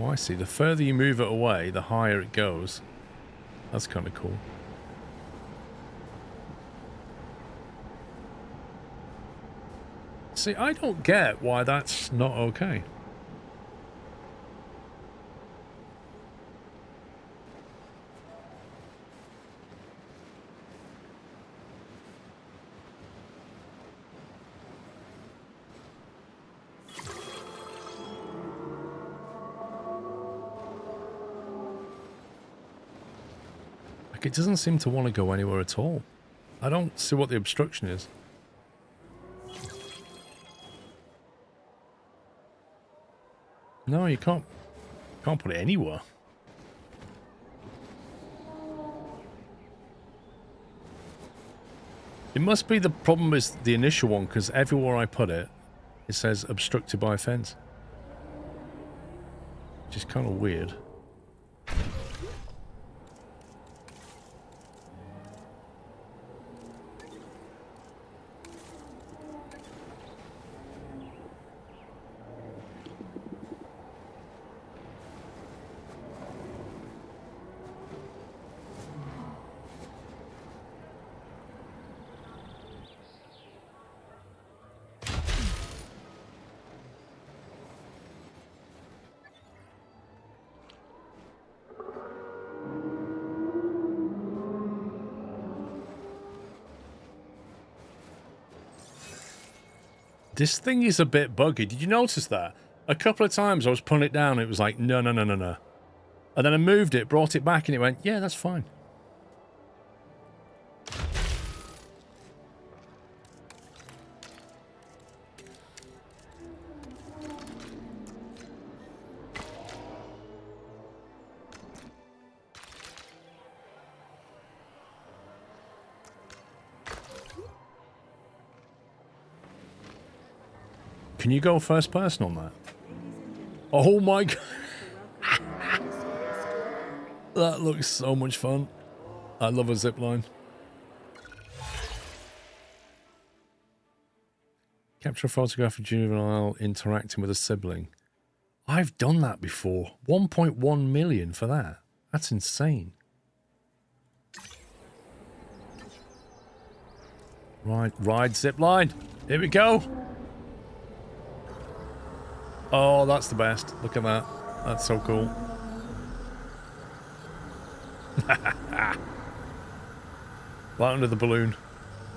Oh, I see. The further you move it away, the higher it goes. That's kind of cool. See, I don't get why that's not okay. It doesn't seem to want to go anywhere at all. I don't see what the obstruction is. No, you can't put it anywhere. It must be the problem is the initial one, because everywhere I put it, it says obstructed by a fence. Which is kind of weird. This thing is a bit buggy. Did you notice that? A couple of times I was pulling it down, it was like, no, no, no, no, no. And then I moved it, brought it back, and it went, yeah, that's fine. Can you go first person on that? Oh my god. That looks so much fun. I love a zipline. Capture a photograph of juvenile interacting with a sibling. I've done that before. 1.1 million for that. That's insane. Right, ride zipline. Here we go. Oh, that's the best. Look at that. That's so cool. Right under the balloon.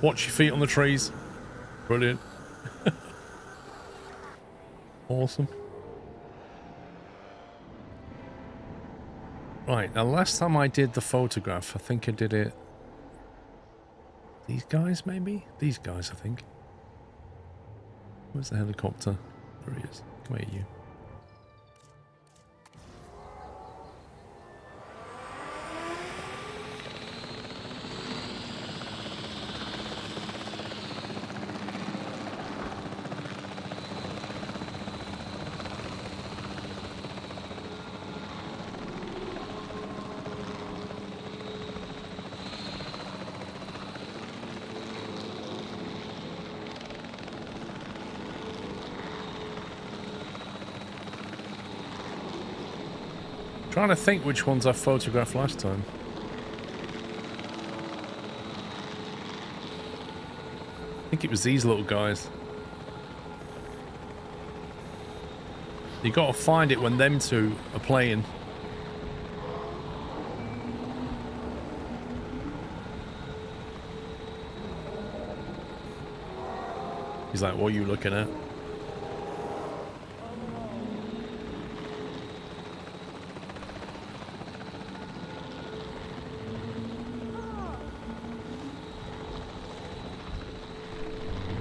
Watch your feet on the trees. Brilliant. Awesome. Right, now last time I did the photograph, I think I did it... These guys, maybe? These guys, I think. Where's the helicopter? There he is. Come here, you. Trying to think which ones I photographed last time. I think it was these little guys. You gotta find it when them two are playing. He's like, what are you looking at?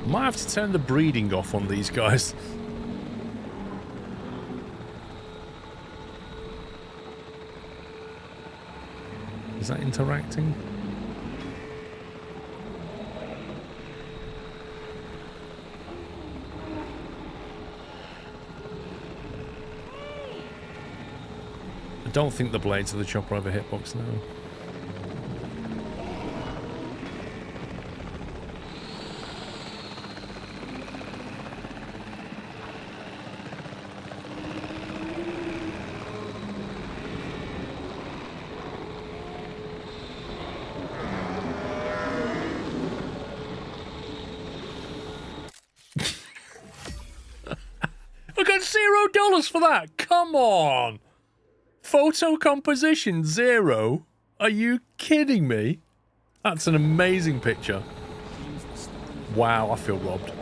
Might have to turn the breeding off on these guys. Is that interacting? I don't think the blades of the chopper have a hitbox now. I got $0 for that. Come on. Photo composition 0. Are you kidding me? That's an amazing picture. Wow, I feel robbed.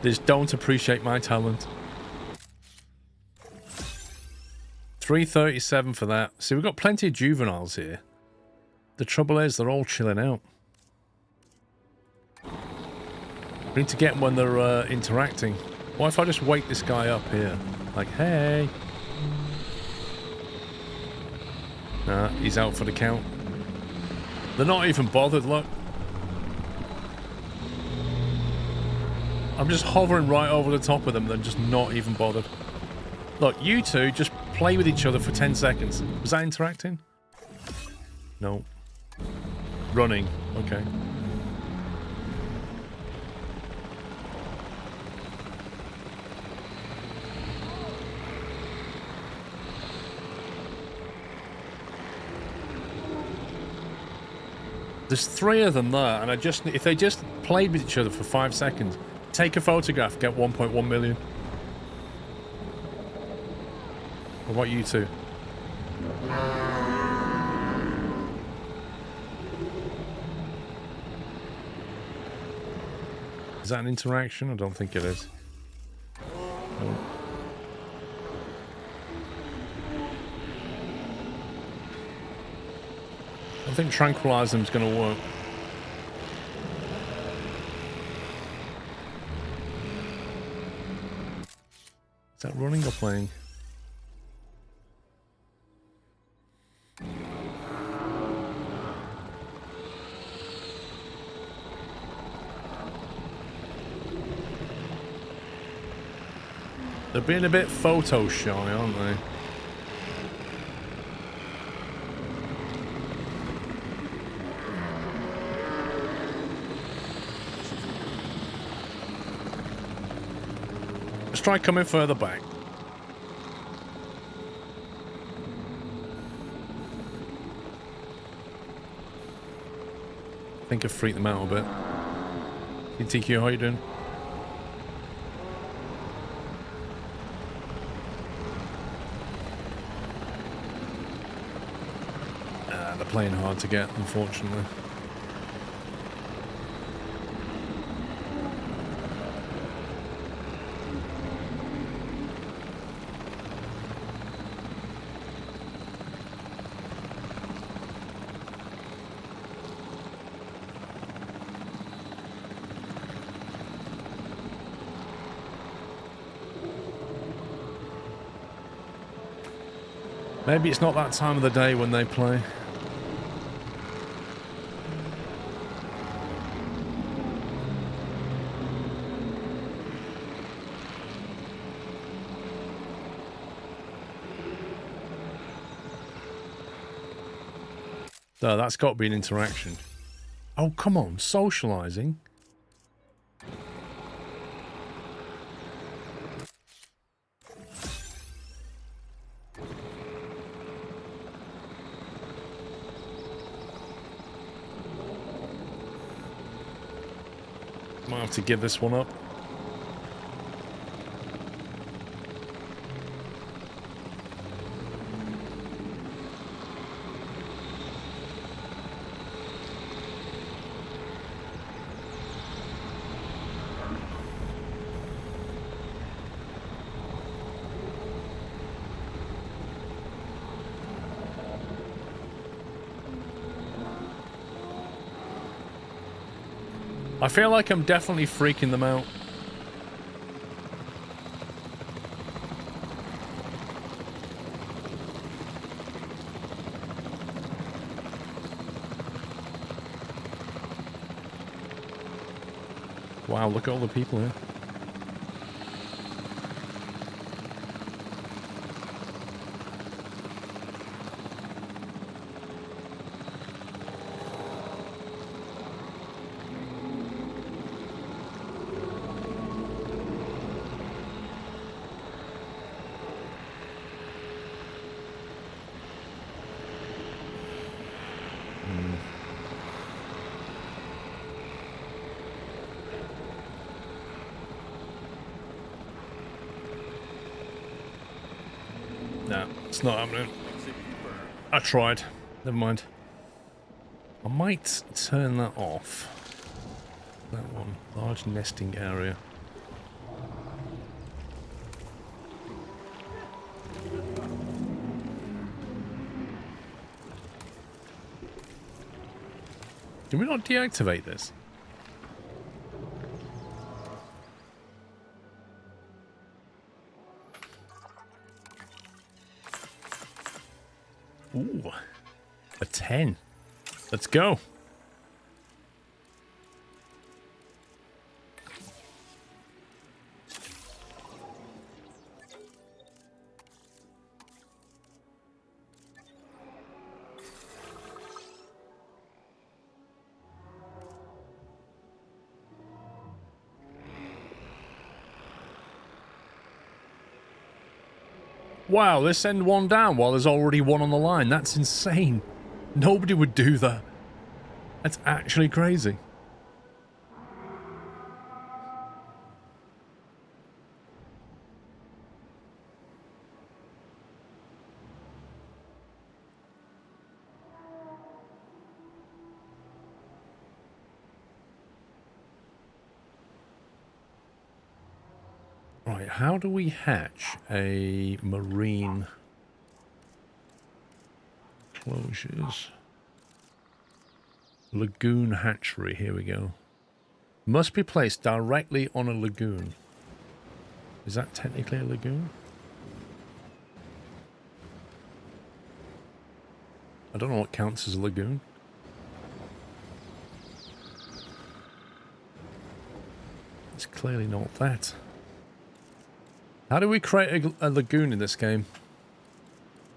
They just don't appreciate my talent. 337 for that. See, we've got plenty of juveniles here. The trouble is, they're all chilling out. We need to get them when they're interacting. What if I just wake this guy up here? Like, hey. Nah, he's out for the count. They're not even bothered, look. I'm just hovering right over the top of them. They're just not even bothered. Look, you two just play with each other for 10 seconds. Was that interacting? No. Running. Okay. There's 3 of them there, and if they just played with each other for 5 seconds, take a photograph, get 1.1 million. What about you two? Is that an interaction? I don't think it is. No. I think tranquilize them is going to work. Is that running or playing? They're being a bit photo shy, aren't they? Let's try coming further back. I think I've freaked them out a bit. TQ, how you doing? They're playing hard to get, unfortunately. Maybe it's not that time of the day when they play. So that's got to be an interaction. Oh, come on, socializing. Might have to give this one up. I feel like I'm definitely freaking them out. Wow, look at all the people here. No, it's not happening. I tried. Never mind. I might turn that off. That one. Large nesting area. Did we not deactivate this? Ooh, a 10. Let's go. Wow, let's send one down while there's already one on the line. That's insane. Nobody would do that. That's actually crazy. Right, how do we hatch a marine closures? Lagoon hatchery, here we go. Must be placed directly on a lagoon. Is that technically a lagoon? I don't know what counts as a lagoon. It's clearly not that. How do we create a lagoon in this game?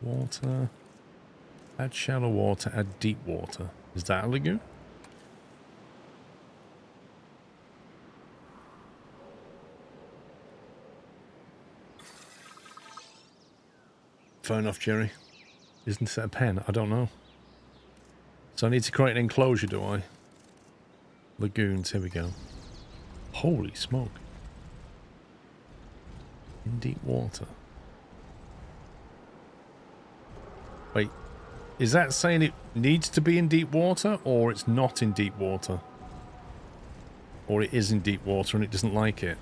Water. Add shallow water, add deep water. Is that a lagoon? Fair enough, Jerry. Isn't it a pen? I don't know. So I need to create an enclosure, do I? Lagoons, here we go. Holy smoke. In deep water. Wait, is that saying it needs to be in deep water, or it's not in deep water? Or it is in deep water and it doesn't like it?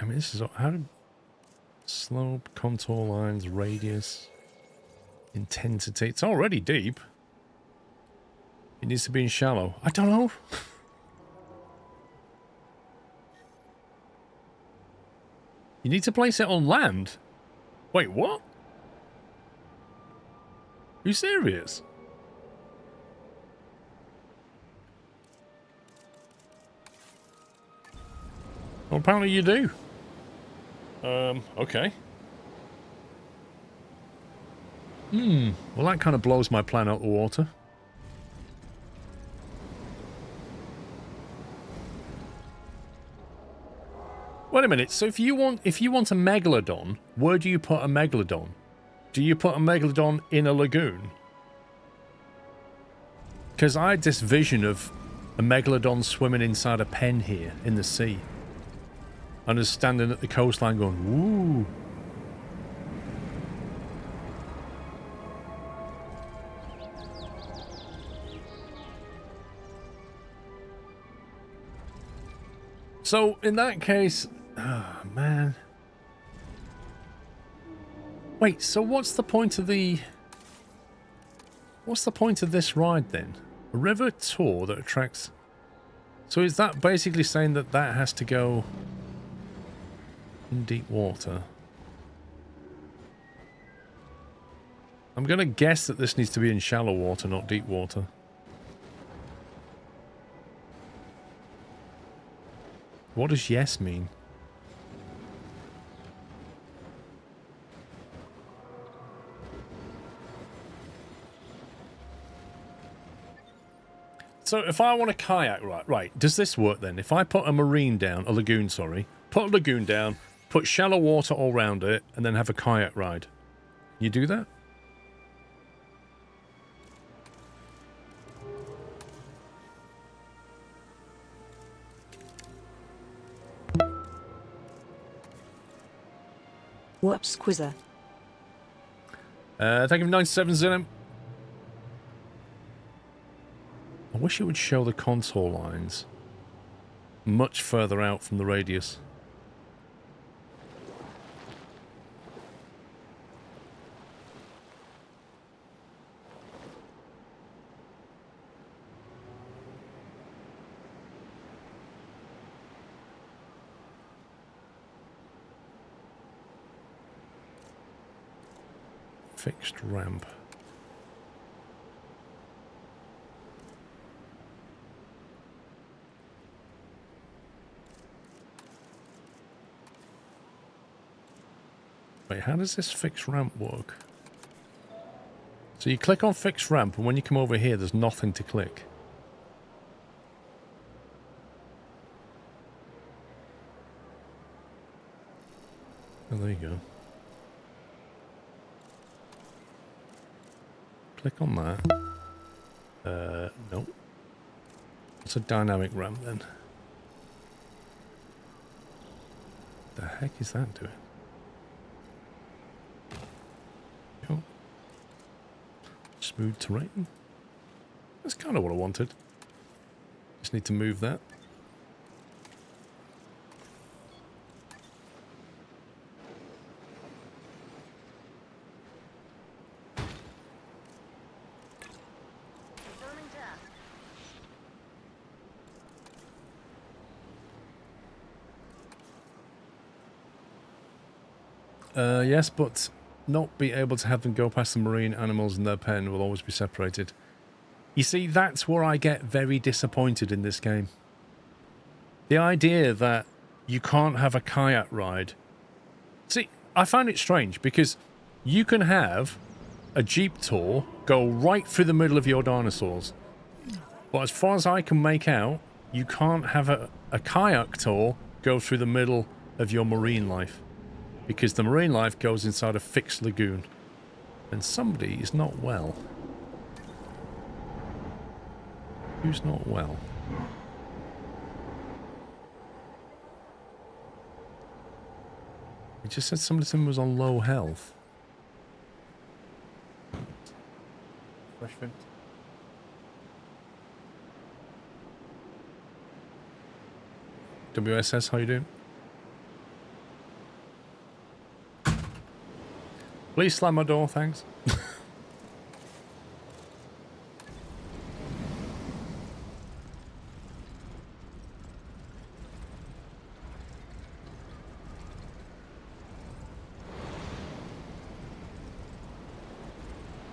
I mean, this is how do slope, contour lines, radius, intensity. It's already deep. It needs to be in shallow. I don't know. You need to place it on land. Wait, what? Are you serious? Well, apparently you do. Okay. Well, that kind of blows my plan out the water. Wait a minute. So if you want a megalodon, where do you put a megalodon? Do you put a megalodon in a lagoon? Because I had this vision of a megalodon swimming inside a pen here in the sea. And just standing at the coastline going, woo. So, in that case... Oh, man. Wait, so what's the point of the... What's the point of this ride, then? A river tour that attracts... So is that basically saying that that has to go... in deep water? I'm going to guess that this needs to be in shallow water, not deep water. What does yes mean? So if I want a kayak, right, does this work then? If I put a marine down, a lagoon, sorry, put a lagoon down, put shallow water all around it, and then have a kayak ride. You do that? Whoops, Quizzer. Thank you for 97 Zinum. I wish it would show the contour lines much further out from the radius. Fixed ramp. Wait, how does this fixed ramp work? So you click on fixed ramp, and when you come over here, there's nothing to click. Oh, there you go. Click on that. Nope. It's a dynamic ramp then. The heck is that doing? Cool. Smooth terrain. That's kind of what I wanted. Just need to move that. Yes, but not be able to have them go past the marine animals in their pen will always be separated. You see, that's where I get very disappointed in this game. The idea that you can't have a kayak ride. See, I find it strange because you can have a Jeep tour go right through the middle of your dinosaurs. But as far as I can make out, you can't have a kayak tour go through the middle of your marine life. Because the marine life goes inside a fixed lagoon. And somebody is not well. Who's not well? He just said somebody was on low health. Fresh fit. WSS, how you doing? Please slam my door, thanks.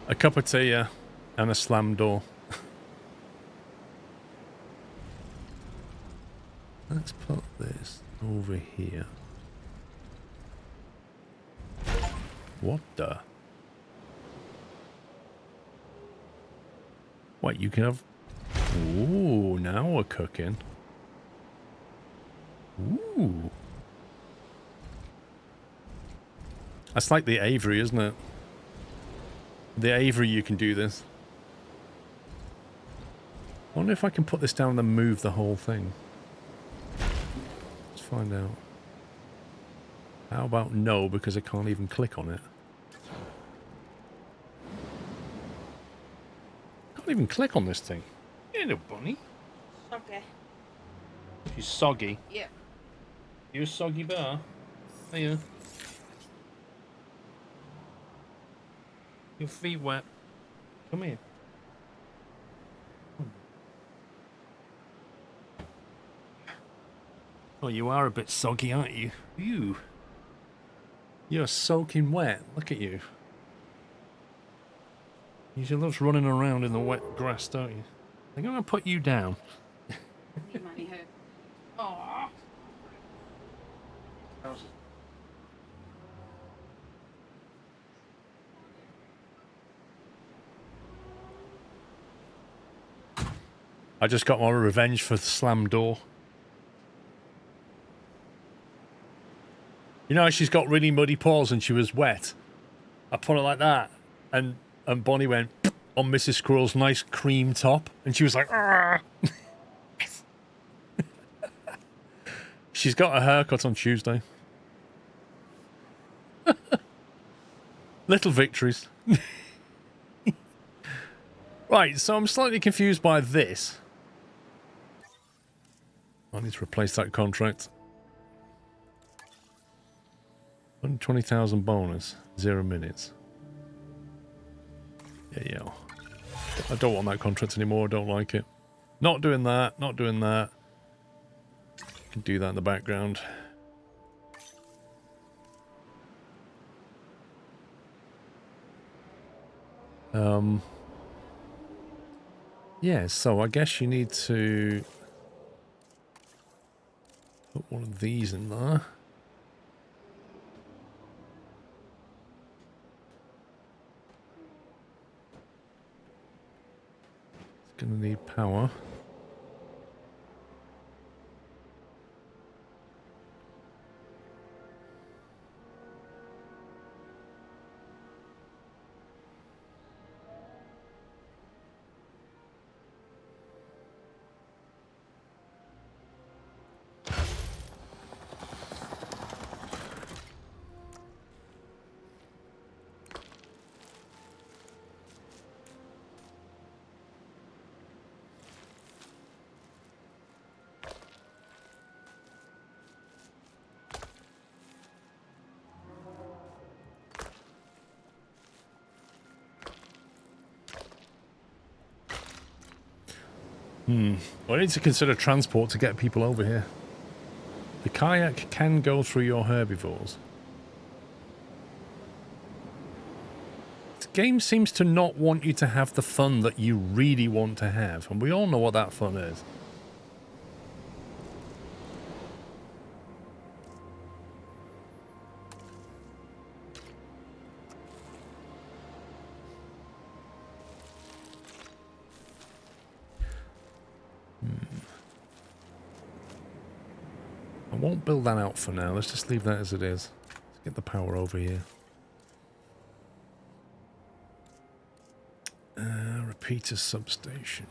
A cup of tea, yeah, and a slam door. Let's put this over here. What the? What, you can have... Ooh, now we're cooking. Ooh. That's like the Avery, isn't it? The Avery, you can do this. I wonder if I can put this down and then move the whole thing. Let's find out. How about no, because I can't even click on it. Can't even click on this thing. Hello, bunny. Okay. She's soggy. Yeah. You a soggy bar? Hiya. Your feet wet. Come here. Oh, you are a bit soggy, aren't you? Ew. You're soaking wet. Look at you. You just loves running around in the wet grass, don't you? I think I'm going to put you down. Need money who? Aww. I just got my revenge for the slam door. You know, she's got really muddy paws and she was wet. I put it like that, and Bonnie went on Mrs. Squirrel's nice cream top, and she was like, "Argh." She's got a haircut on Tuesday. Little victories. Right, so I'm slightly confused by this. I need to replace that contract. 120,000 bonus, 0 minutes. Yeah. I don't want that contract anymore, I don't like it. Not doing that, not doing that. Can do that in the background. Yeah, so I guess you need to put one of these in there. It's gonna need power. I need to consider transport to get people over here. The kayak can go through your herbivores. The game seems to not want you to have the fun that you really want to have, and we all know what that fun is. I won't build that out for now. Let's just leave that as it is. Let's get the power over here. Repeater substation.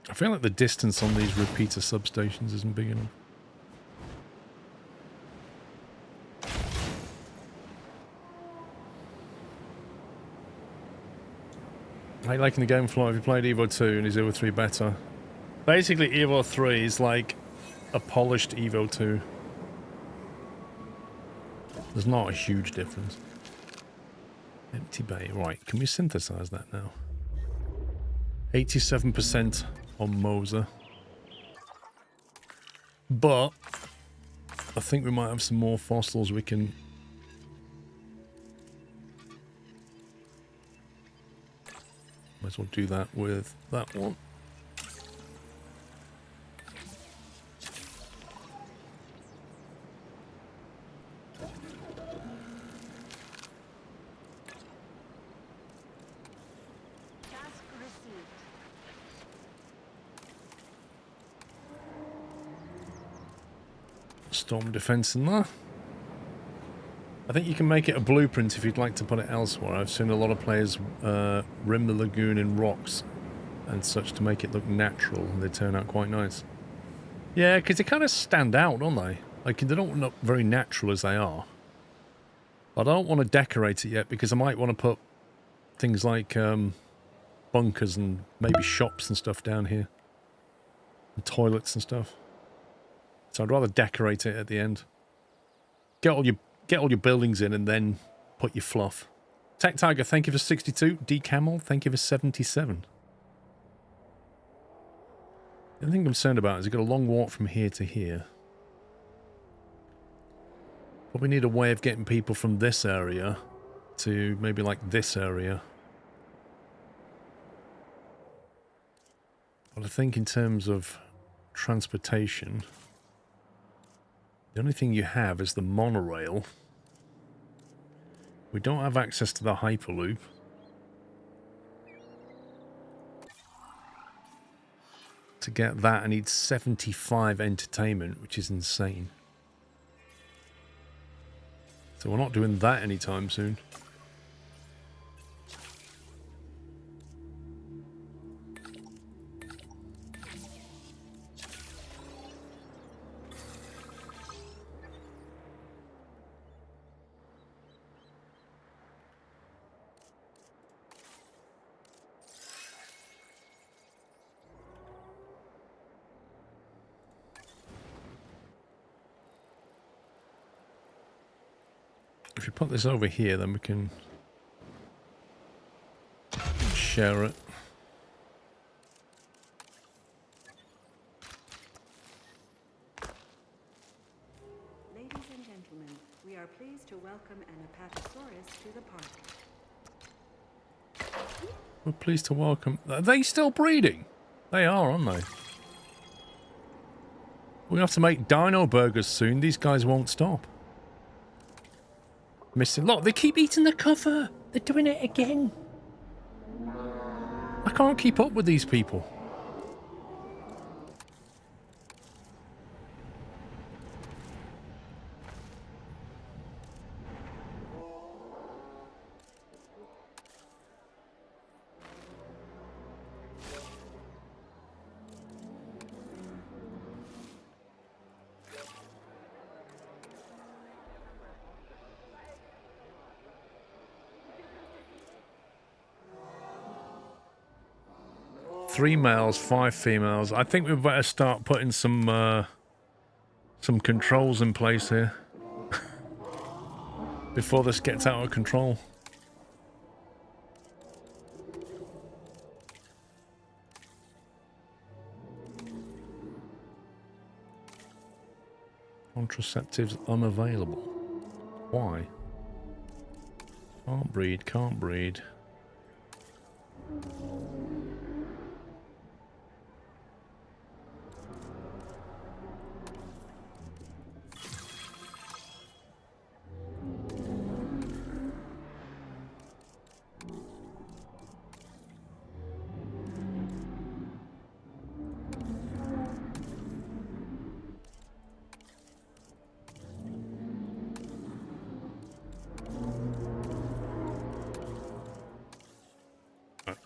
I feel like the distance on these repeater substations isn't big enough. I like in the game flow, if you played Evo 2 and is Evo 3 better? Basically, Evo 3 is like a polished Evo 2. There's not a huge difference. Empty bay. Right, can we synthesize that now? 87% on Moser. But I think we might have some more fossils we can... Might as well do that with that one. Storm defense in there. I think you can make it a blueprint if you'd like to put it elsewhere. I've seen a lot of players rim the lagoon in rocks and such to make it look natural, and they turn out quite nice. Yeah, because they kind of stand out, don't they? Like, they don't look very natural as they are. But I don't want to decorate it yet because I might want to put things like bunkers and maybe shops and stuff down here. And toilets and stuff. So I'd rather decorate it at the end. Get all your buildings in and then put your fluff. Tech Tiger, thank you for 62. D Camel, thank you for 77. The only thing I'm concerned about is you've got a long walk from here to here. Probably need a way of getting people from this area to maybe like this area. But I think in terms of transportation, the only thing you have is the monorail. We don't have access to the Hyperloop. To get that, I need 75 entertainment, which is insane. So we're not doing that anytime soon. If you put this over here, then we can share it. Ladies and gentlemen, we are pleased to welcome an Apatosaurus to the park. We're pleased to welcome... Are they still breeding? They are, aren't they? We're going to have to make dino burgers soon. These guys won't stop. Missing. Look, they keep eating the cover. They're doing it again. I can't keep up with these people. Three males, 5 females. I think we better start putting some controls in place here before this gets out of control. Contraceptives unavailable. Why? Can't breed, can't breed.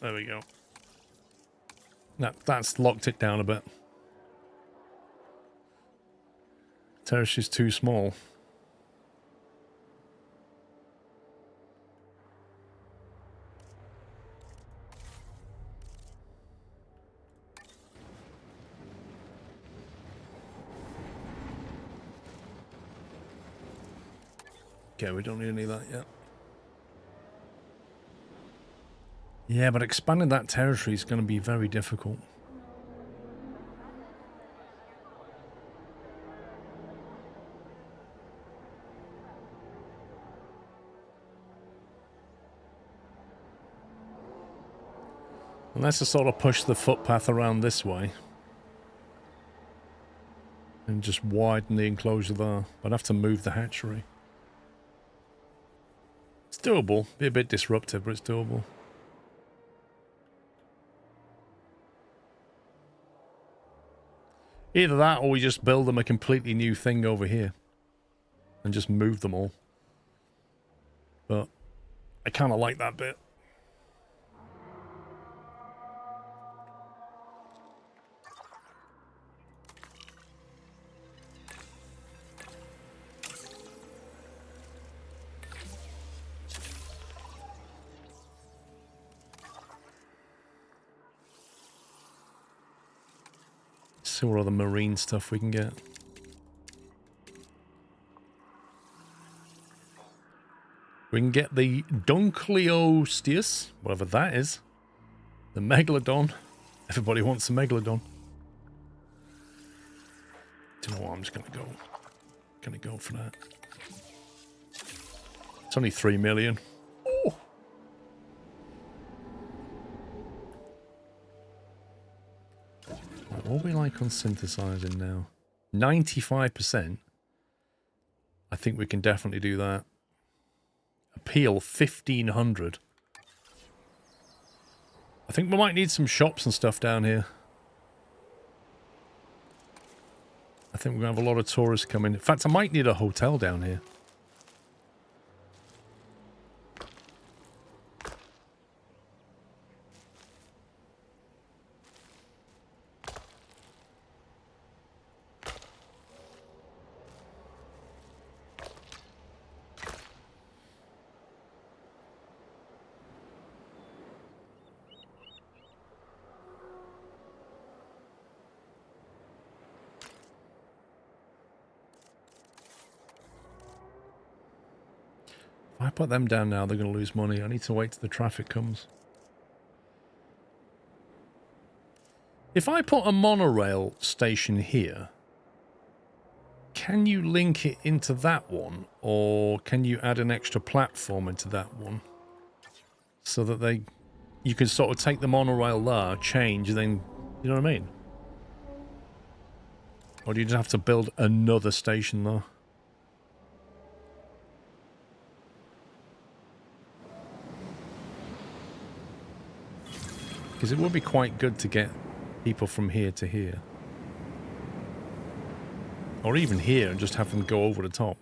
There we go. That's locked it down a bit. Terrace is too small. Okay, we don't need any of that yet. Yeah, but expanding that territory is going to be very difficult. Unless I sort of push the footpath around this way. And just widen the enclosure there. But I'd have to move the hatchery. It's doable. Be a bit disruptive, but it's doable. Either that or we just build them a completely new thing over here. And just move them all. But I kind of like that bit. See what other marine stuff we can get. We can get the Dunkleosteus, whatever that is. The Megalodon. Everybody wants a Megalodon. Do you know what? I'm just gonna go for that. It's only 3 million. Oh. What are we like on synthesizing now? 95%. I think we can definitely do that. Appeal 1500. I think we might need some shops and stuff down here. I think we're going to have a lot of tourists coming. In fact, I might need a hotel down here. If I put them down now, they're going to lose money. I need to wait till the traffic comes. If I put a monorail station here, can you link it into that one? Or can you add an extra platform into that one? So that you can sort of take the monorail there, change, and then, you know what I mean? Or do you just have to build another station there? Because it would be quite good to get people from here to here. Or even here and just have them go over the top.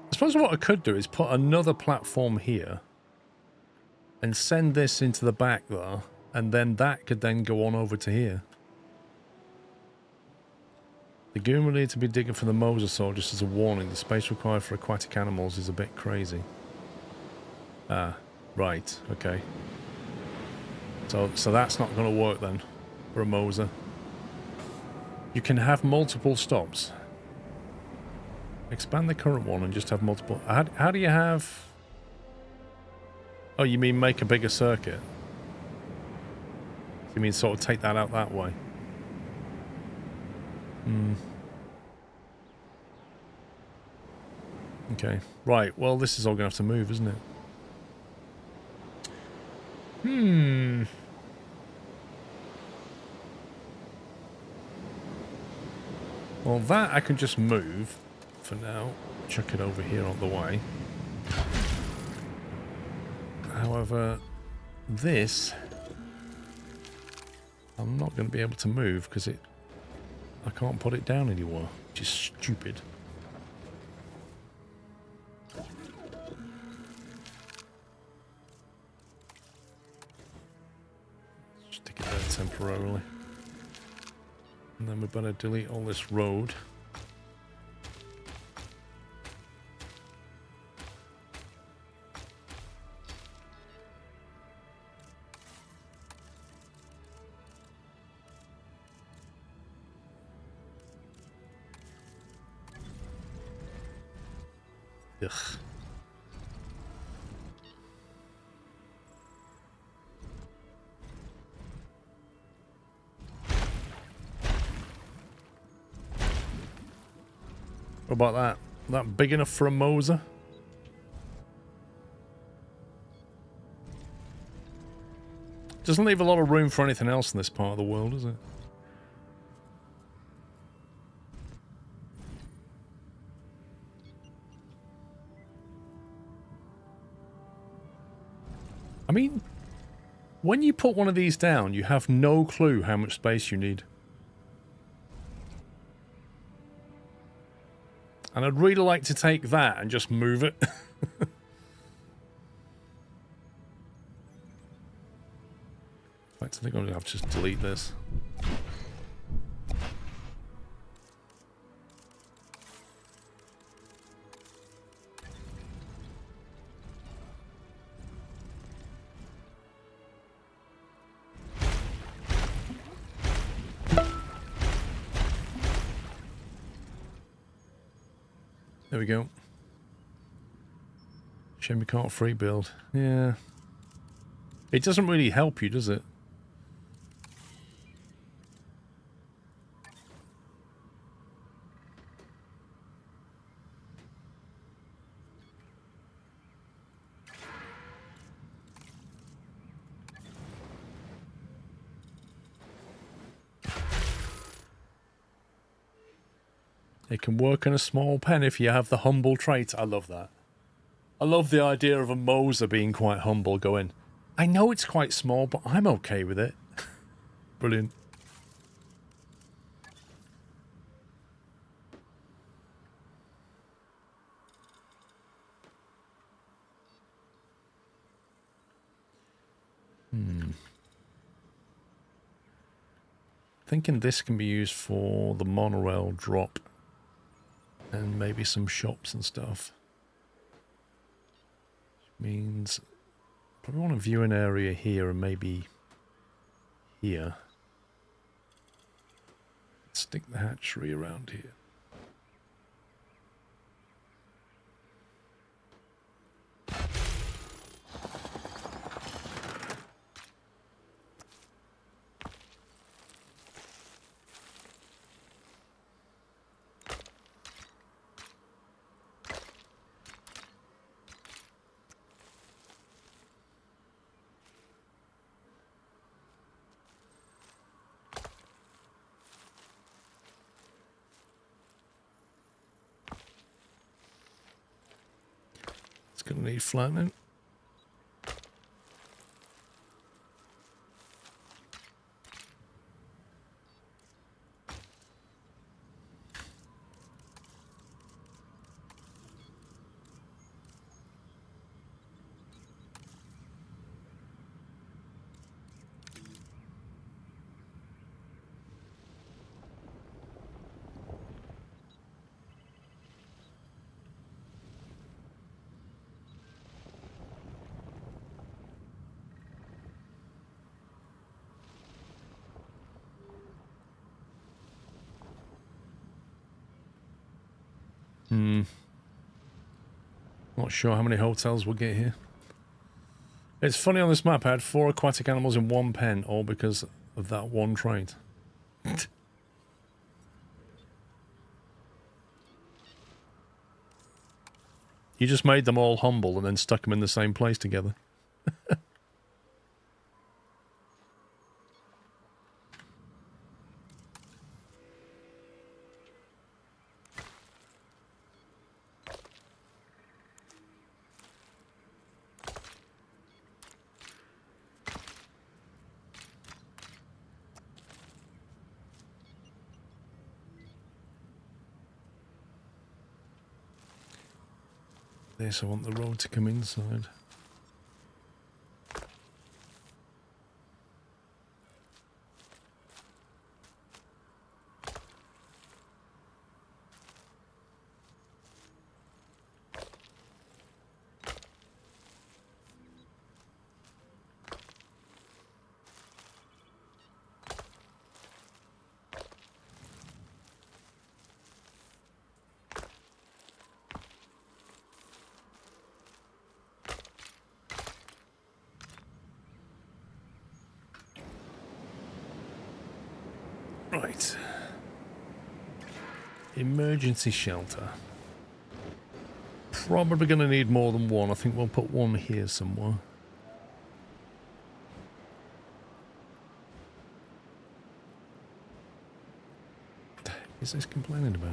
I suppose what I could do is put another platform here and send this into the back there, and then that could then go on over to here. The goon will need to be digging for the mosasaur just as a warning. The space required for aquatic animals is a bit crazy. Ah. Right, okay. So that's not going to work then for a Mosa. You can have multiple stops. Expand the current one and just have multiple. How do you have... Oh, you mean make a bigger circuit? You mean sort of take that out that way? Hmm. Okay. Right, well this is all going to have to move, isn't it? Hmm. Well, that I can just move for now. Chuck it over here on the way. However, this I'm not going to be able to move because I can't put it down anymore, which is stupid. Stick it there temporarily. And then we better delete all this road. Ugh. What about that? That big enough for a Moser? Doesn't leave a lot of room for anything else in this part of the world, does it? I mean, when you put one of these down, you have no clue how much space you need. And I'd really like to take that and just move it. In fact, I think I'm going to have to just delete this. There we go. Shame we can't free build. Yeah. It doesn't really help you, does it? It can work in a small pen if you have the humble trait. I love that. I love the idea of a Moser being quite humble, going, I know it's quite small, but I'm okay with it. Brilliant. Thinking this can be used for the monorail drop. And maybe some shops and stuff. Which means probably want to view an area here and maybe here. Stick the hatchery around here. Gonna need flattening. Not sure how many hotels we'll get here. It's funny, on this map I had 4 aquatic animals in one pen, all because of that one trait. You just made them all humble and then stuck them in the same place together. This, I want the road to come inside. Right. Emergency shelter. Probably going to need more than one. I think we'll put one here somewhere. What the heck is this complaining about?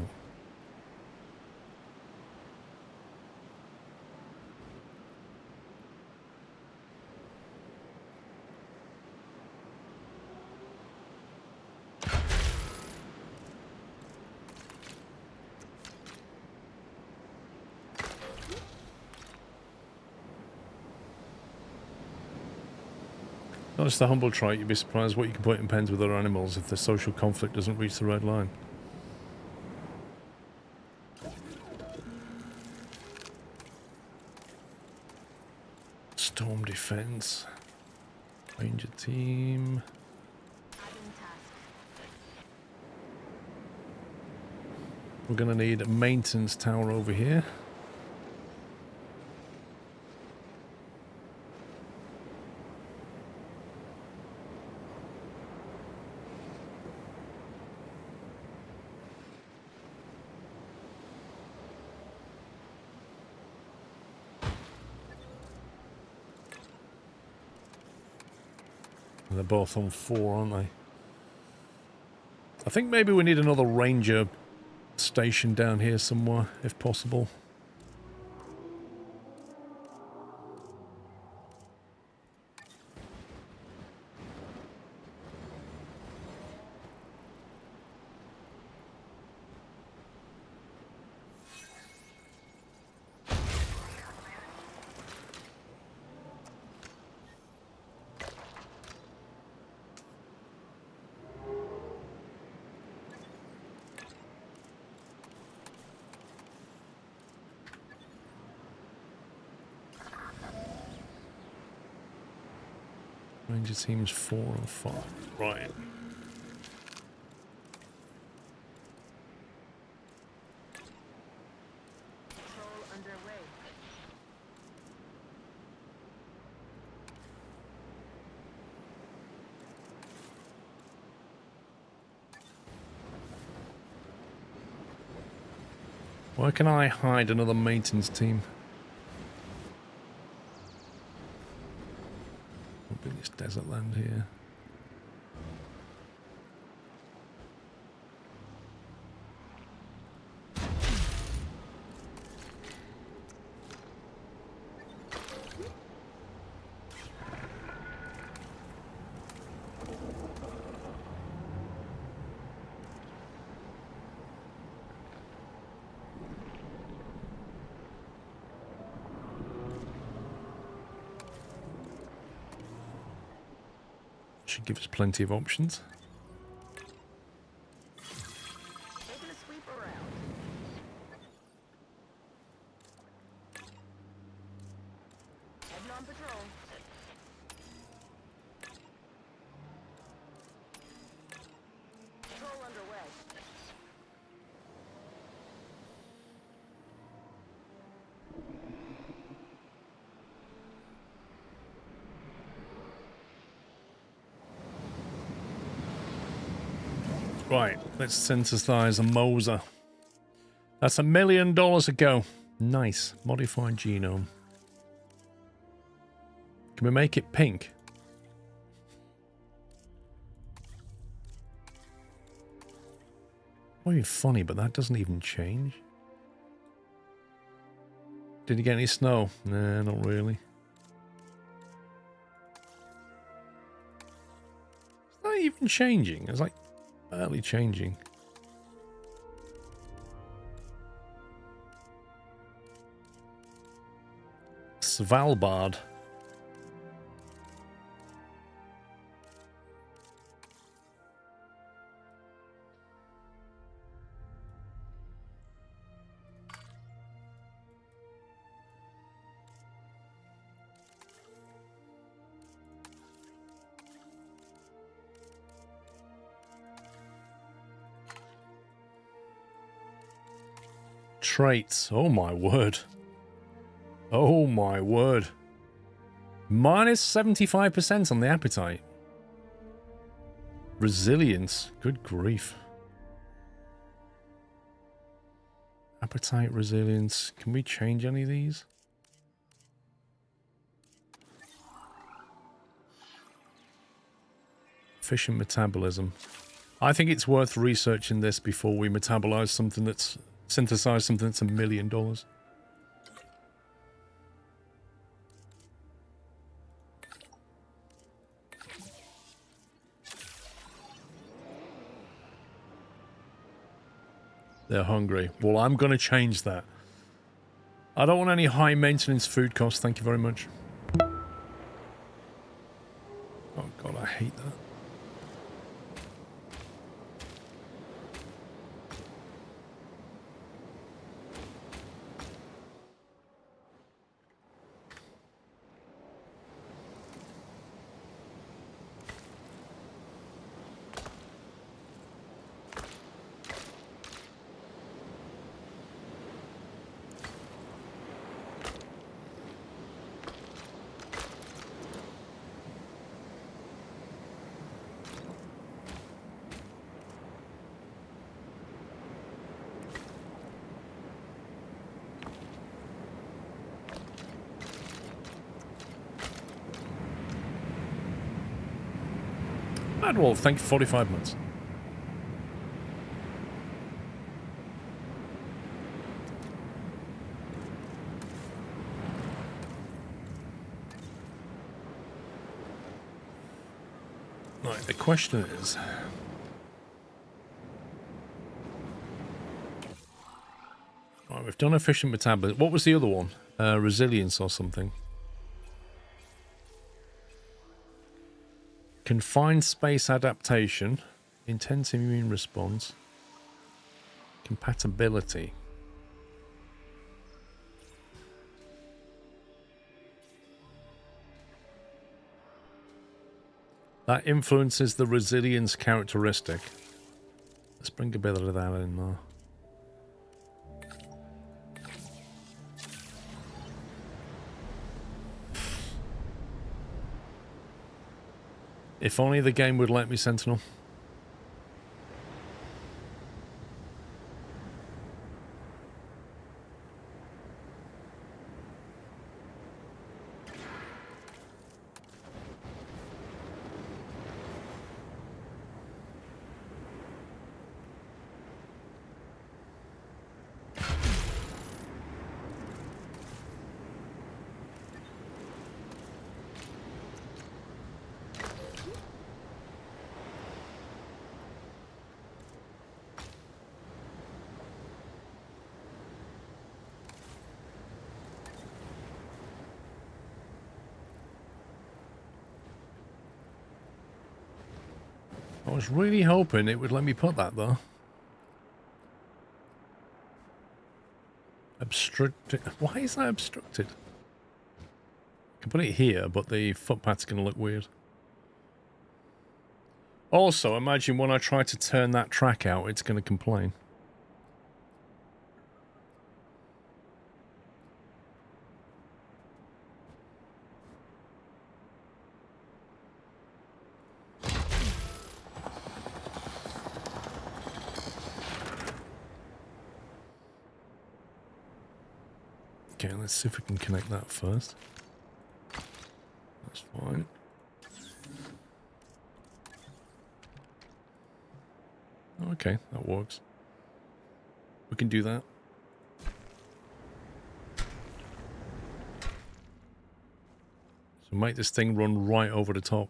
Not just a humble trait, you'd be surprised what you can put in pens with other animals if the social conflict doesn't reach the red line. Storm defense. Ranger team. We're going to need a maintenance tower over here. They're both on 4, aren't they? I think maybe we need another ranger station down here somewhere, if possible. Ranger teams 4 and 5. Right. Patrol underway. Where can I hide another maintenance team? This desert land here. Should give us plenty of options. Taking a sweep around. Heading on patrol. Patrol underway. Right, let's synthesize a Moser. That's $1 million ago. Nice. Modified genome. Can we make it pink? Not even funny, but that doesn't even change. Did you get any snow? Nah, not really. It's not even changing. It's like barely changing. Svalbard. Traits. Oh my word. Oh my word. Minus 75% on the appetite. Resilience. Good grief. Appetite, resilience. Can we change any of these? Efficient metabolism. I think it's worth researching this before we metabolize something that's... synthesize something that's $1 million. They're hungry. Well, I'm going to change that. I don't want any high maintenance food costs. Thank you very much. Oh God, I hate that. Well, thank you, 45 months. Right, the question is... Right, we've done efficient metabolism. What was the other one? Resilience or something. Confined space adaptation, intense immune response, compatibility. That influences the resilience characteristic. Let's bring a bit of that in there. If only the game would let me, Sentinel. I was really hoping it would let me put that, though. Obstructed. Why is that obstructed? I can put it here, but the footpath's going to look weird. Also, imagine when I try to turn that track out, it's going to complain. Okay, let's see if we can connect that first. That's fine. Okay, that works. We can do that. So make this thing run right over the top.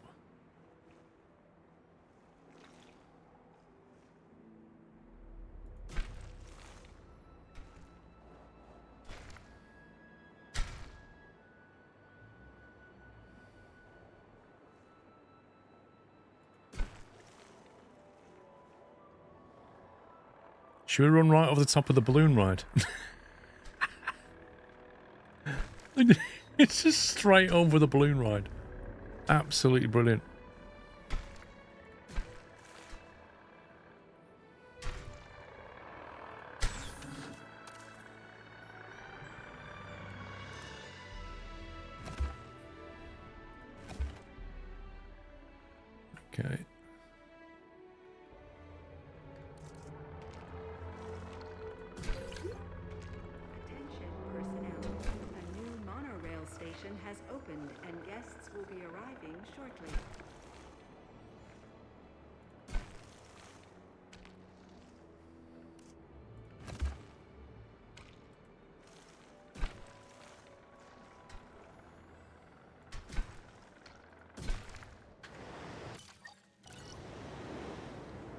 Should we run right over the top of the balloon ride? It's just straight over the balloon ride. Absolutely brilliant. Okay. opened and guests will be arriving shortly.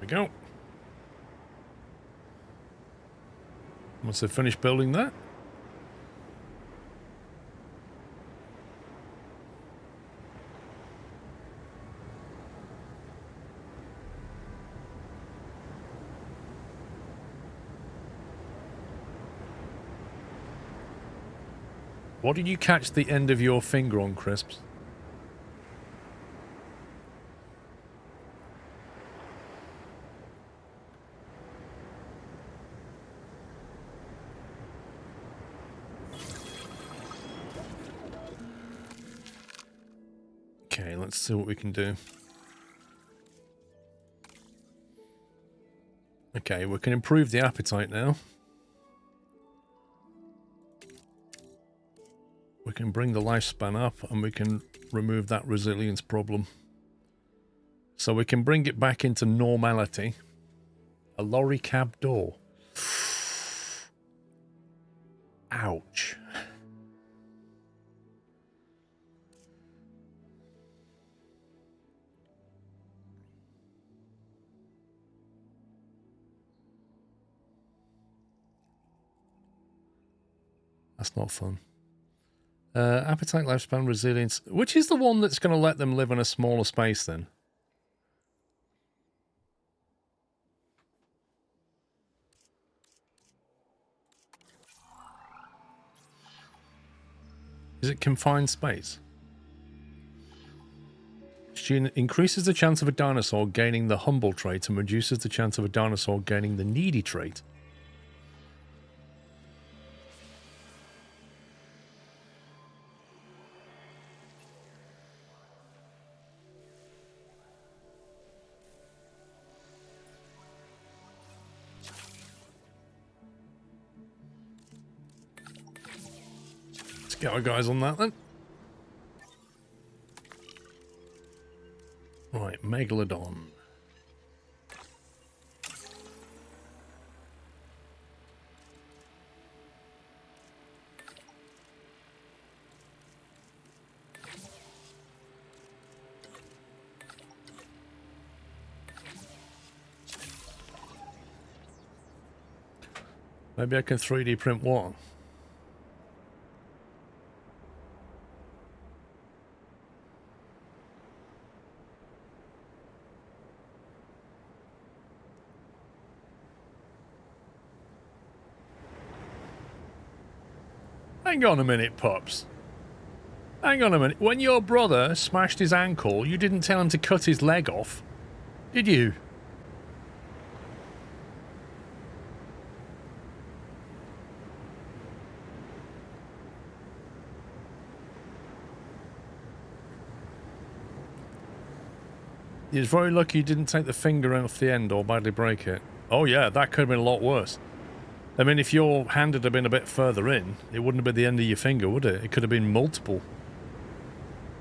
There we go. Once they've finished building that. What did you catch the end of your finger on, Crisps? Okay, let's see what we can do. Okay, we can improve the appetite now. We can bring the lifespan up and we can remove that resilience problem. So we can bring it back into normality. A lorry cab door. Ouch. That's not fun. Appetite, lifespan, resilience. Which is the one that's going to let them live in a smaller space then? Is it confined space? She increases the chance of a dinosaur gaining the humble trait and reduces the chance of a dinosaur gaining the needy trait. Get our guys on that then. Right, Megalodon. Maybe I can 3D print one. Hang on a minute, Pops. Hang on a minute. When your brother smashed his ankle, you didn't tell him to cut his leg off, did you? You're very lucky you didn't take the finger off the end or badly break it. Oh yeah, that could have been a lot worse. I mean, if your hand had been a bit further in, it wouldn't have been the end of your finger, would it? It could have been multiple.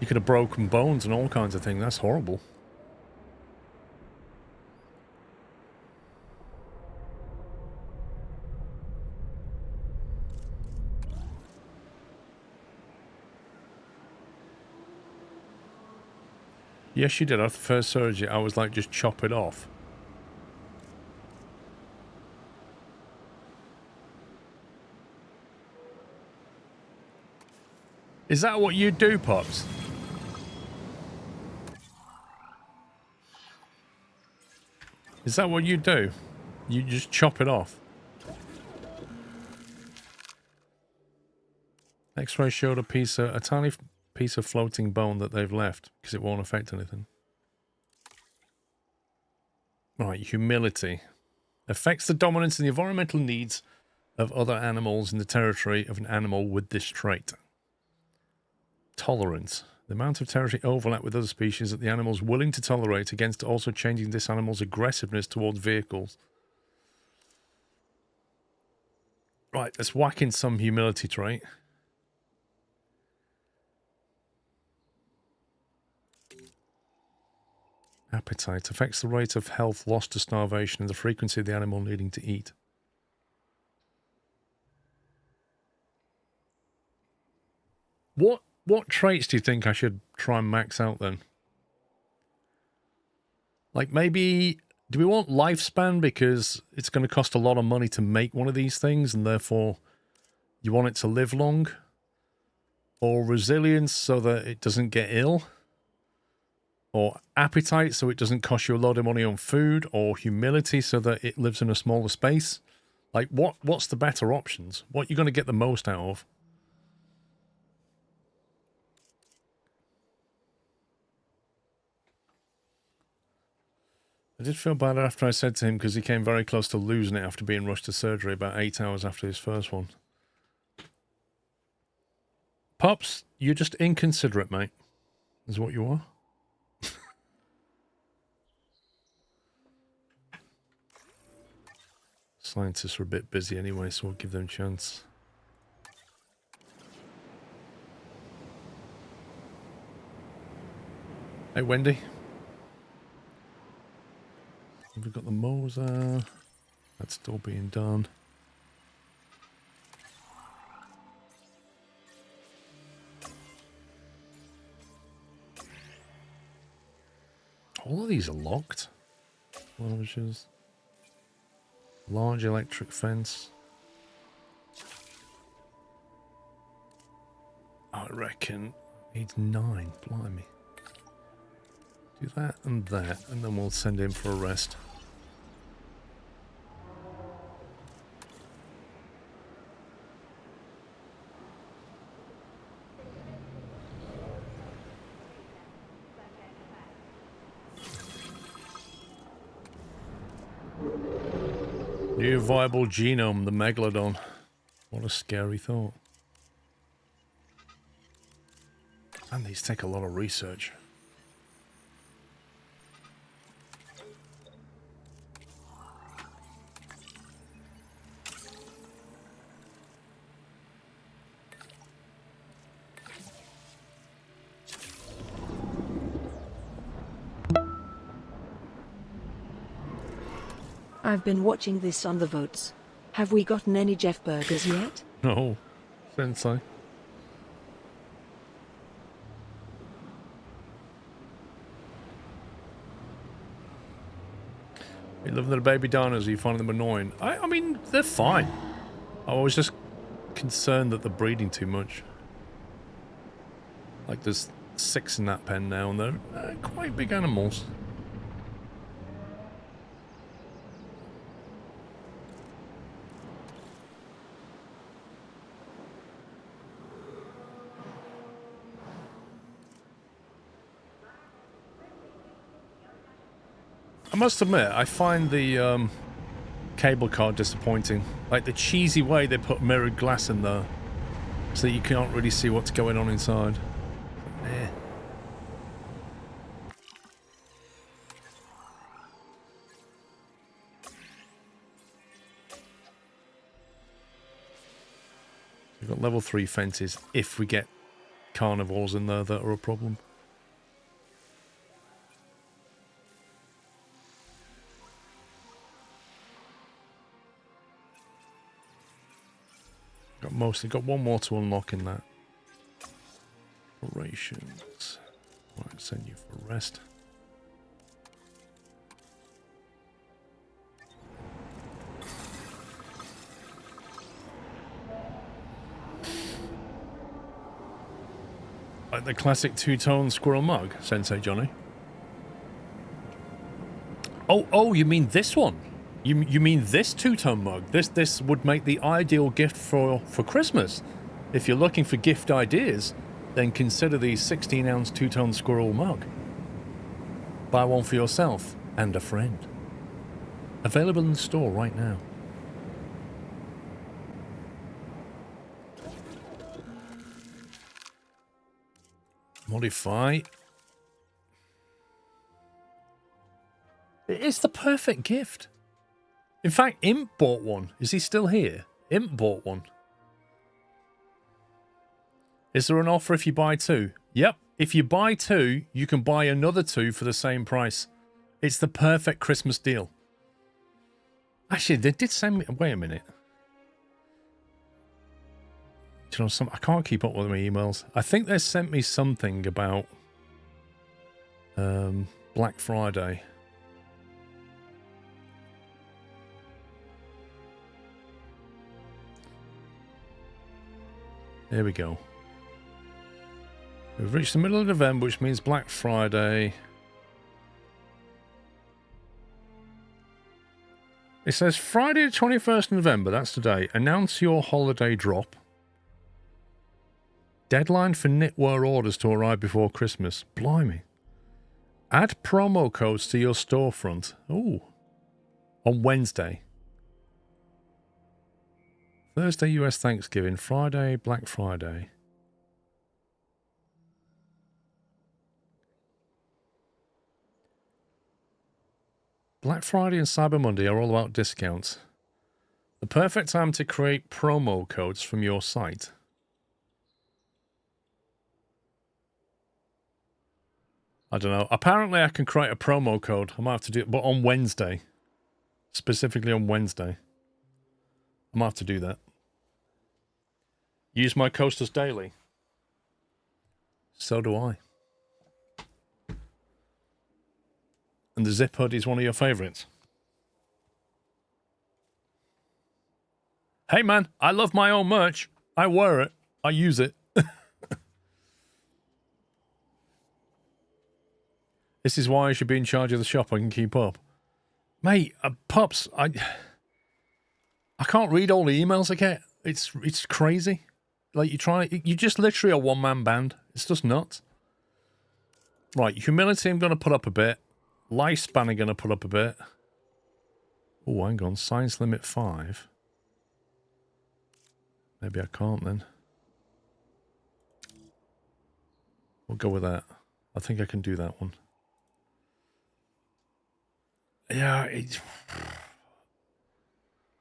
You could have broken bones and all kinds of things. That's horrible. Yes, you did. After the first surgery, I was like, just chop it off. Is that what you do, Pops? Is that what you do? You just chop it off? X-ray showed a tiny piece of floating bone that they've left because it won't affect anything. Right, humility. Affects the dominance and the environmental needs of other animals in the territory of an animal with this trait. Tolerance. The amount of territory overlap with other species that the animal is willing to tolerate against also changing this animal's aggressiveness towards vehicles. Right, let's whack in some humility trait. Appetite affects the rate of health lost to starvation and the frequency of the animal needing to eat. What traits do you think I should try and max out then? Like maybe, do we want lifespan because it's going to cost a lot of money to make one of these things and therefore you want it to live long? Or resilience so that it doesn't get ill? Or appetite so it doesn't cost you a lot of money on food? Or humility so that it lives in a smaller space? Like what's the better options? What you're going to get the most out of? I did feel bad after I said to him because he came very close to losing it after being rushed to surgery about 8 hours after his first one. Pops, you're just inconsiderate, mate. Is what you are. Scientists are a bit busy anyway, so we'll give them a chance. Hey, Wendy. Have we got the Moser? That's still being done. All of these are locked. Large electric fence. I reckon needs 9. Blimey. Do that, and then we'll send him for a rest. New viable genome, the Megalodon. What a scary thought. And these take a lot of research. I've been watching this on the votes. Have we gotten any Jeff burgers yet? No, Sensei. You love the baby diners, you find them annoying? I mean, they're fine. I was just concerned that they're breeding too much. Like there's 6 in that pen now and they're quite big animals. I must admit, I find the cable car disappointing. Like the cheesy way they put mirrored glass in there, so you can't really see what's going on inside. Eh. We've got level 3 fences if we get carnivores in there that are a problem. Got one more to unlock in that. Operations. Right, send you for rest. Like the classic two-tone squirrel mug, Sensei Johnny. Oh, you mean this one? You mean this two-tone mug? This would make the ideal gift for Christmas. If you're looking for gift ideas, then consider the 16-ounce two-tone squirrel mug. Buy one for yourself and a friend. Available in the store right now. Modify. It's the perfect gift. In fact, Imp bought one. Is he still here? Imp bought one. Is there an offer if you buy 2? Yep. If you buy 2, you can buy another 2 for the same price. It's the perfect Christmas deal. Actually, they did send me... Wait a minute. Do you know, I can't keep up with my emails. I think they sent me something about Black Friday. There we go. We've reached the middle of November, which means Black Friday. It says Friday the 21st of November, that's today. Announce your holiday drop. Deadline for knitwear orders to arrive before Christmas. Blimey. Add promo codes to your storefront. Ooh. On Wednesday. Thursday, US Thanksgiving. Friday, Black Friday. Black Friday and Cyber Monday are all about discounts. The perfect time to create promo codes from your site. I don't know. Apparently I can create a promo code. I might have to do it, but on Wednesday. Specifically on Wednesday. I might have to do that. Use my coasters daily. So do I. And the zip hoodie is one of your favourites. Hey man, I love my own merch. I wear it. I use it. This is why I should be in charge of the shop. I can keep up. Mate, Pops, I can't read all the emails I get. It's crazy. Like, you just literally a one-man band. It's just nuts. Right, humility I'm going to put up a bit. Lifespan I'm going to put up a bit. Oh, hang on. Science limit 5. Maybe I can't then. We'll go with that. I think I can do that one. Yeah,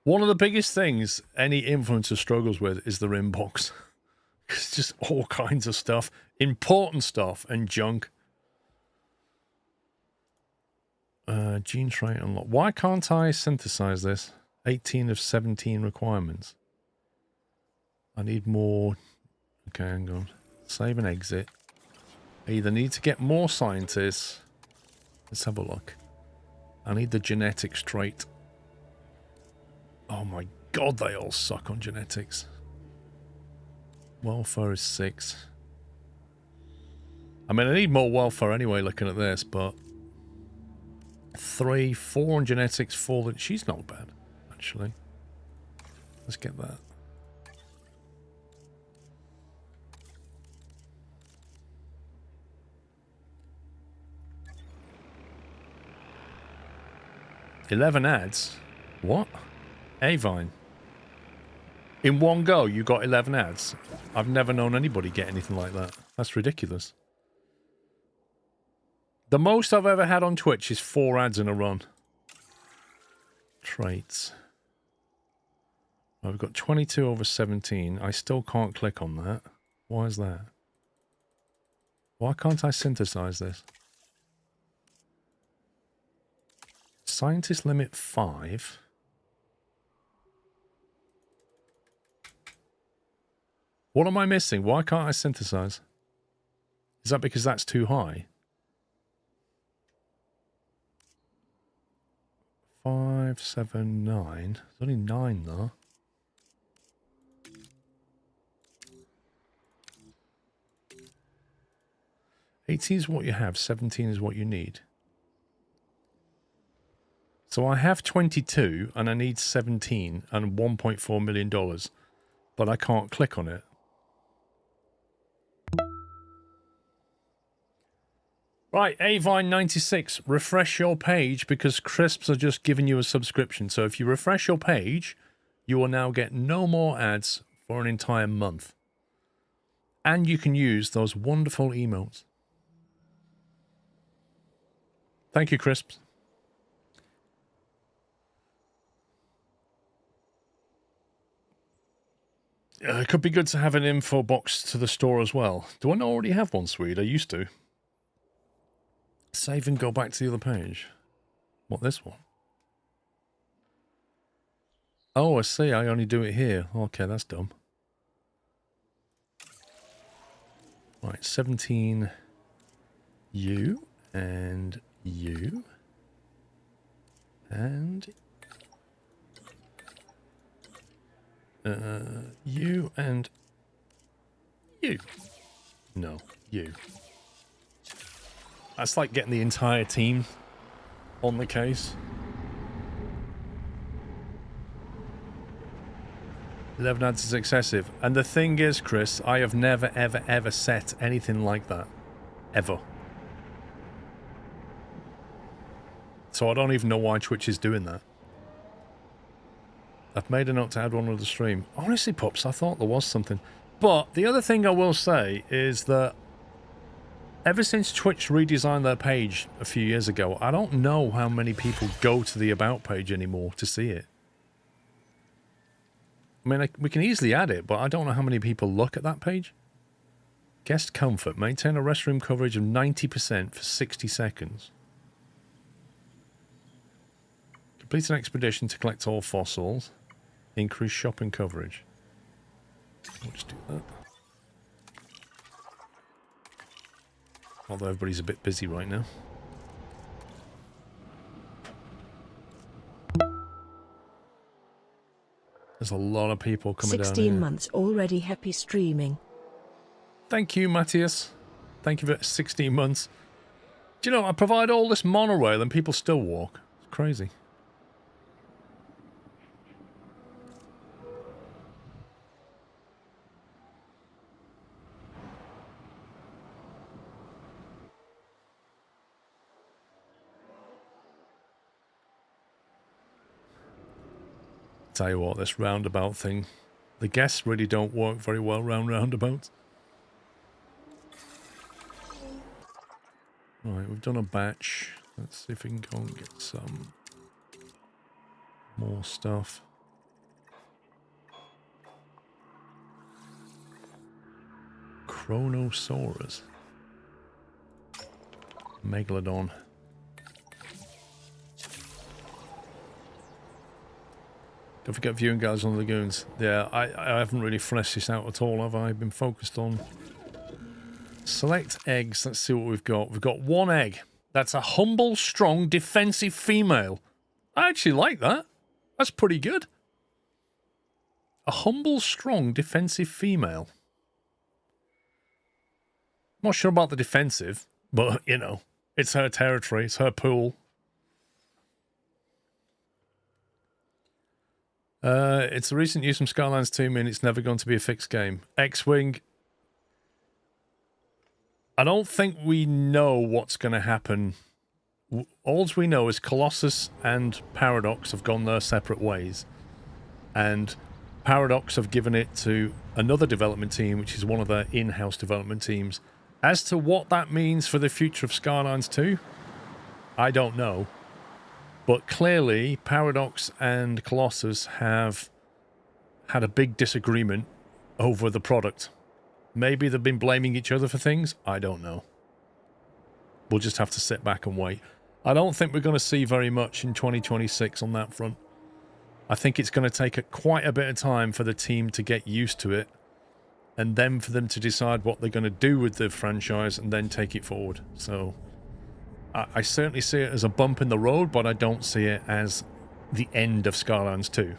one of the biggest things any influencer struggles with is their inbox. It's just all kinds of stuff. Important stuff and junk. Gene trait unlock. Why can't I synthesize this? 18 of 17 requirements. I need more. Okay, hang on. Save and exit. I either need to get more scientists. Let's have a look. I need the genetics trait. Oh my god, they all suck on genetics. Welfare is 6. I mean, I need more welfare anyway looking at this, but 3, 4 on genetics, 4... She's not bad, actually. Let's get that. $11 ads? What? Avine. In one go, you got 11 ads? I've never known anybody get anything like that. That's ridiculous. The most I've ever had on Twitch is 4 ads in a run. Traits. I've got 22 over 17. I still can't click on that. Why is that? Why can't I synthesize this? Scientist limit 5. What am I missing? Why can't I synthesize? Is that because that's too high? 5, 7, 9. There's only 9 though. $18 is what you have. 17 is what you need. So I have 22 and I need 17 and $1.4 million, but I can't click on it. Right, Avine96, refresh your page because Crisps are just giving you a subscription. So if you refresh your page, you will now get no more ads for an entire month. And you can use those wonderful emotes. Thank you, Crisps. It could be good to have an info box to the store as well. Do I not already have one, Swede? I used to. Save and go back to the other page. What, this one? Oh, I see. I only do it here. Okay, that's dumb. Right, 17 you and you and you and you. No, you. That's like getting the entire team on the case. 11 ads is excessive. And the thing is, Chris, I have never, ever, ever set anything like that. Ever. So I don't even know why Twitch is doing that. I've made a note to add one to the stream. Honestly, Pups, I thought there was something. But the other thing I will say is that ever since Twitch redesigned their page a few years ago, I don't know how many people go to the About page anymore to see it. I mean, we can easily add it, but I don't know how many people look at that page. Guest comfort. Maintain a restroom coverage of 90% for 60 seconds. Complete an expedition to collect all fossils. Increase shopping coverage. We'll just do that. Although everybody's a bit busy right now. There's a lot of people coming down here. 16 months already, happy streaming. Thank you, Matthias. Thank you for 16 months. Do you know, I provide all this monorail and people still walk. It's crazy. Tell you what, this roundabout thing, the guests really don't work very well round roundabouts. Right, we've done a batch. Let's see if we can go and get some more stuff. Chronosaurus. Megalodon. Don't forget viewing guys on the lagoons. Yeah, I haven't really fleshed this out at all, have I? I've been focused on select eggs. Let's see what we've got. We've got one egg. That's a humble, strong, defensive female. I actually like that. That's pretty good. A humble, strong, defensive female. Not sure about the defensive, but, you know, it's her territory. It's her pool. It's a recent use from Skylines 2, mean it's never going to be a fixed game. X-Wing. I don't think we know what's going to happen. All we know is Colossus and Paradox have gone their separate ways. And Paradox have given it to another development team, which is one of their in-house development teams. As to what that means for the future of Skylines 2, I don't know. But clearly, Paradox and Colossus have had a big disagreement over the product. Maybe they've been blaming each other for things. I don't know. We'll just have to sit back and wait. I don't think we're going to see very much in 2026 on that front. I think it's going to take quite a bit of time for the team to get used to it, and then for them to decide what they're going to do with the franchise and then take it forward. So I certainly see it as a bump in the road, but I don't see it as the end of Skylines 2.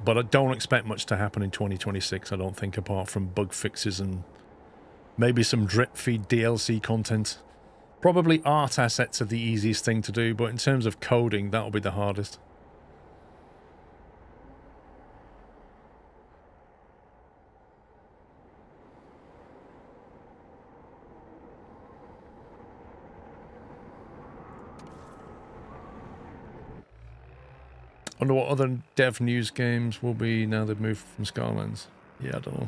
But I don't expect much to happen in 2026, I don't think, apart from bug fixes and maybe some drip feed DLC content. Probably art assets are the easiest thing to do, but in terms of coding, that'll be the hardest. I wonder what other dev news games will be now they've moved from Skylines. Yeah, I don't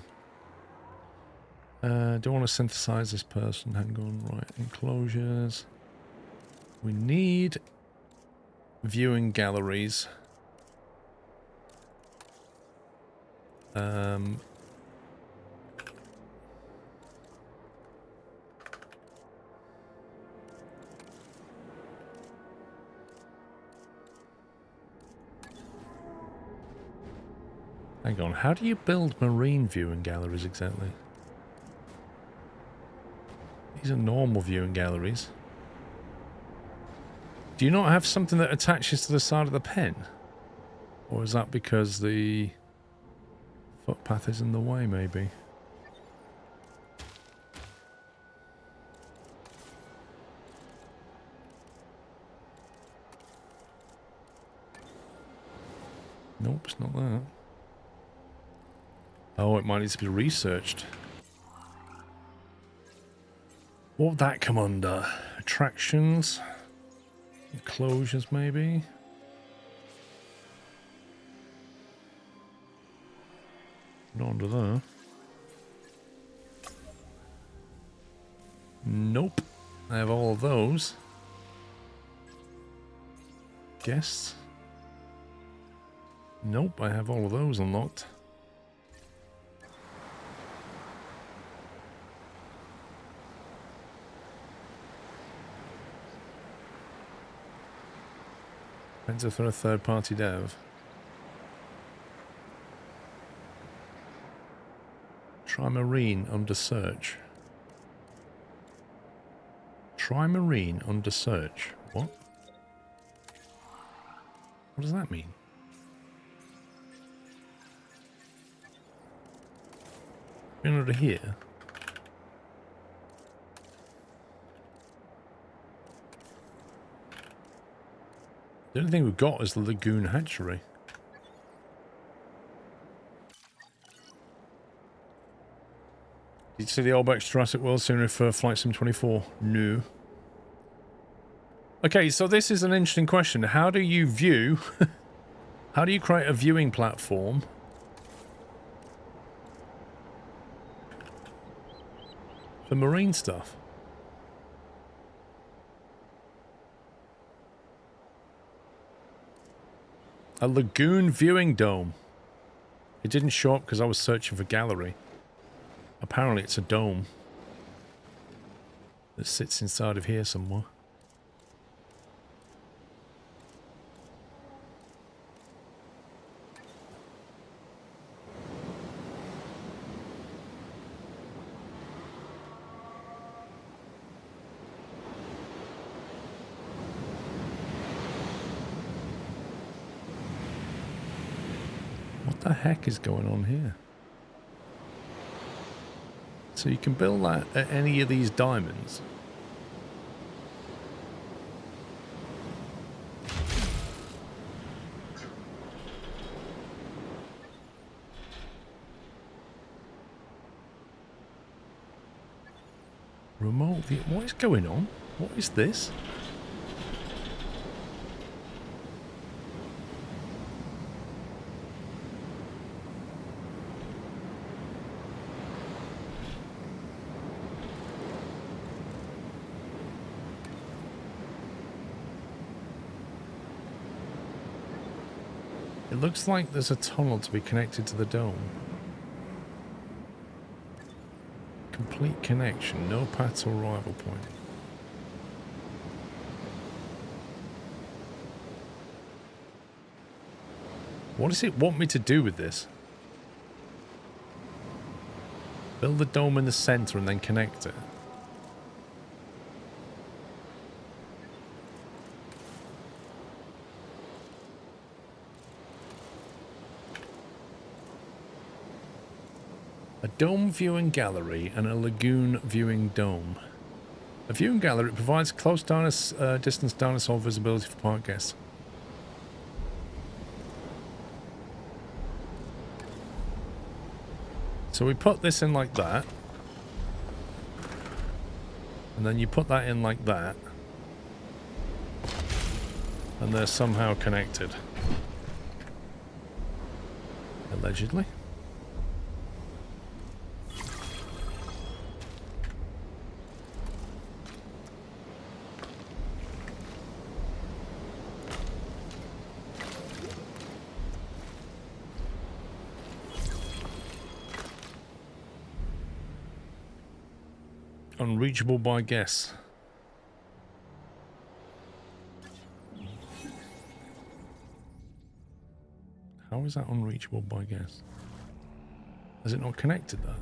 know. Do I want to synthesize this person? Hang on, right. Enclosures. We need viewing galleries. Hang on, how do you build marine viewing galleries exactly? These are normal viewing galleries. Do you not have something that attaches to the side of the pen? Or is that because the footpath is in the way, maybe? Nope, it's not that. Oh, it might need to be researched. What would that come under? Attractions? Enclosures, maybe? Not under there. Nope. I have all of those. Guests? Nope, I have all of those unlocked. Depends if they're a third-party dev. Try marine under search. Try marine under search. What? What does that mean? Been under here. The only thing we've got is the lagoon hatchery. Did you see the Mailbox Jurassic World scenery for Flight Sim 24? No. Okay, so this is an interesting question. How do you view... how do you create a viewing platform for marine stuff? A lagoon viewing dome. It didn't show up because I was searching for gallery. Apparently it's a dome that sits inside of here somewhere. What the heck is going on here? So you can build that at any of these diamonds. Remote view. What is going on? What is this? It looks like there's a tunnel to be connected to the dome. Complete connection, no path to arrival point. What does it want me to do with this? Build the dome in the center and then connect it. A dome viewing gallery and a lagoon viewing dome. A viewing gallery provides close distance dinosaur visibility for park guests. So we put this in like that. And then you put that in like that. And they're somehow connected. Allegedly. Unreachable by guess. How is that unreachable by gas? Has it not connected that?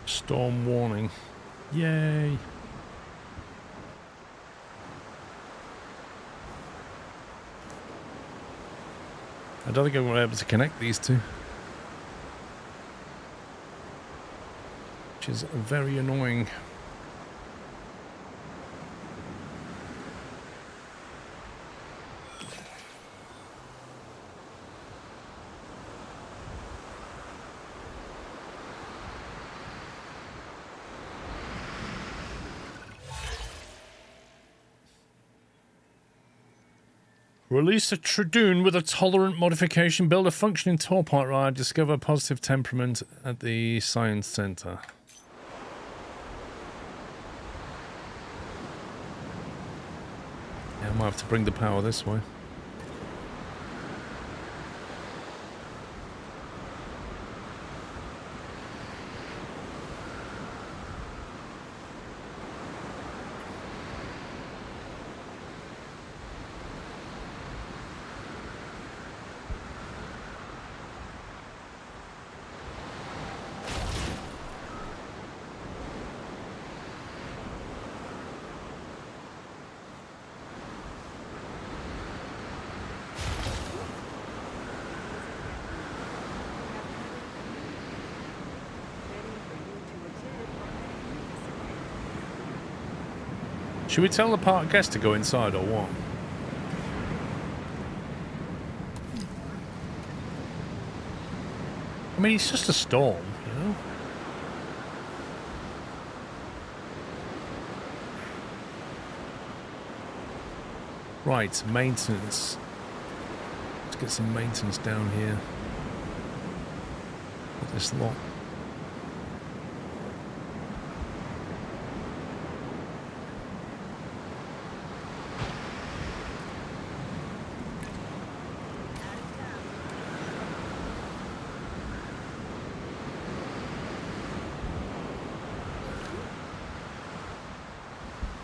Storm warning. Yay. I don't think I'm going to be able to connect these two. Which is very annoying. Release a Tradoon with a tolerant modification. Build a functioning tour part ride. Discover positive temperament at the Science Center. Yeah, I might have to bring the power this way. Should we tell the park guest to go inside or what? I mean, it's just a storm, you know? Right, maintenance. Let's get some maintenance down here. At this lot.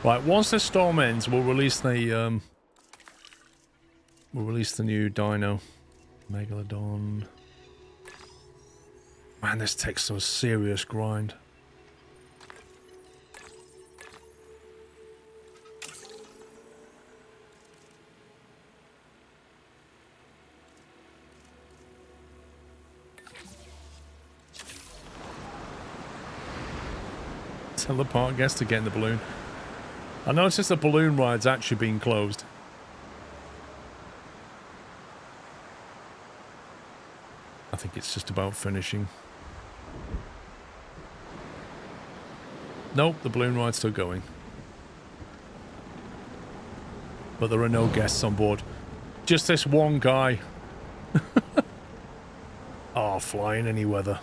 Right, once the storm ends, we'll release the new dino, Megalodon. Man, this takes some serious grind. Tell the park guest to get in the balloon. I noticed the balloon ride's actually been closed. I think it's just about finishing. Nope, the balloon ride's still going. But there are no guests on board. Just this one guy. Oh, flying any weather.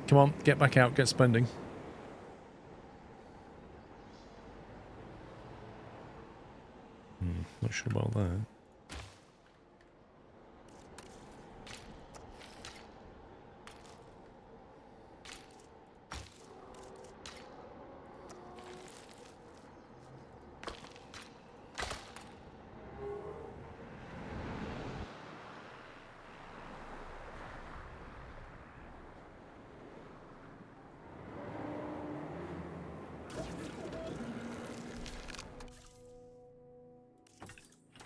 Come on, get back out, get spending. Not sure about that.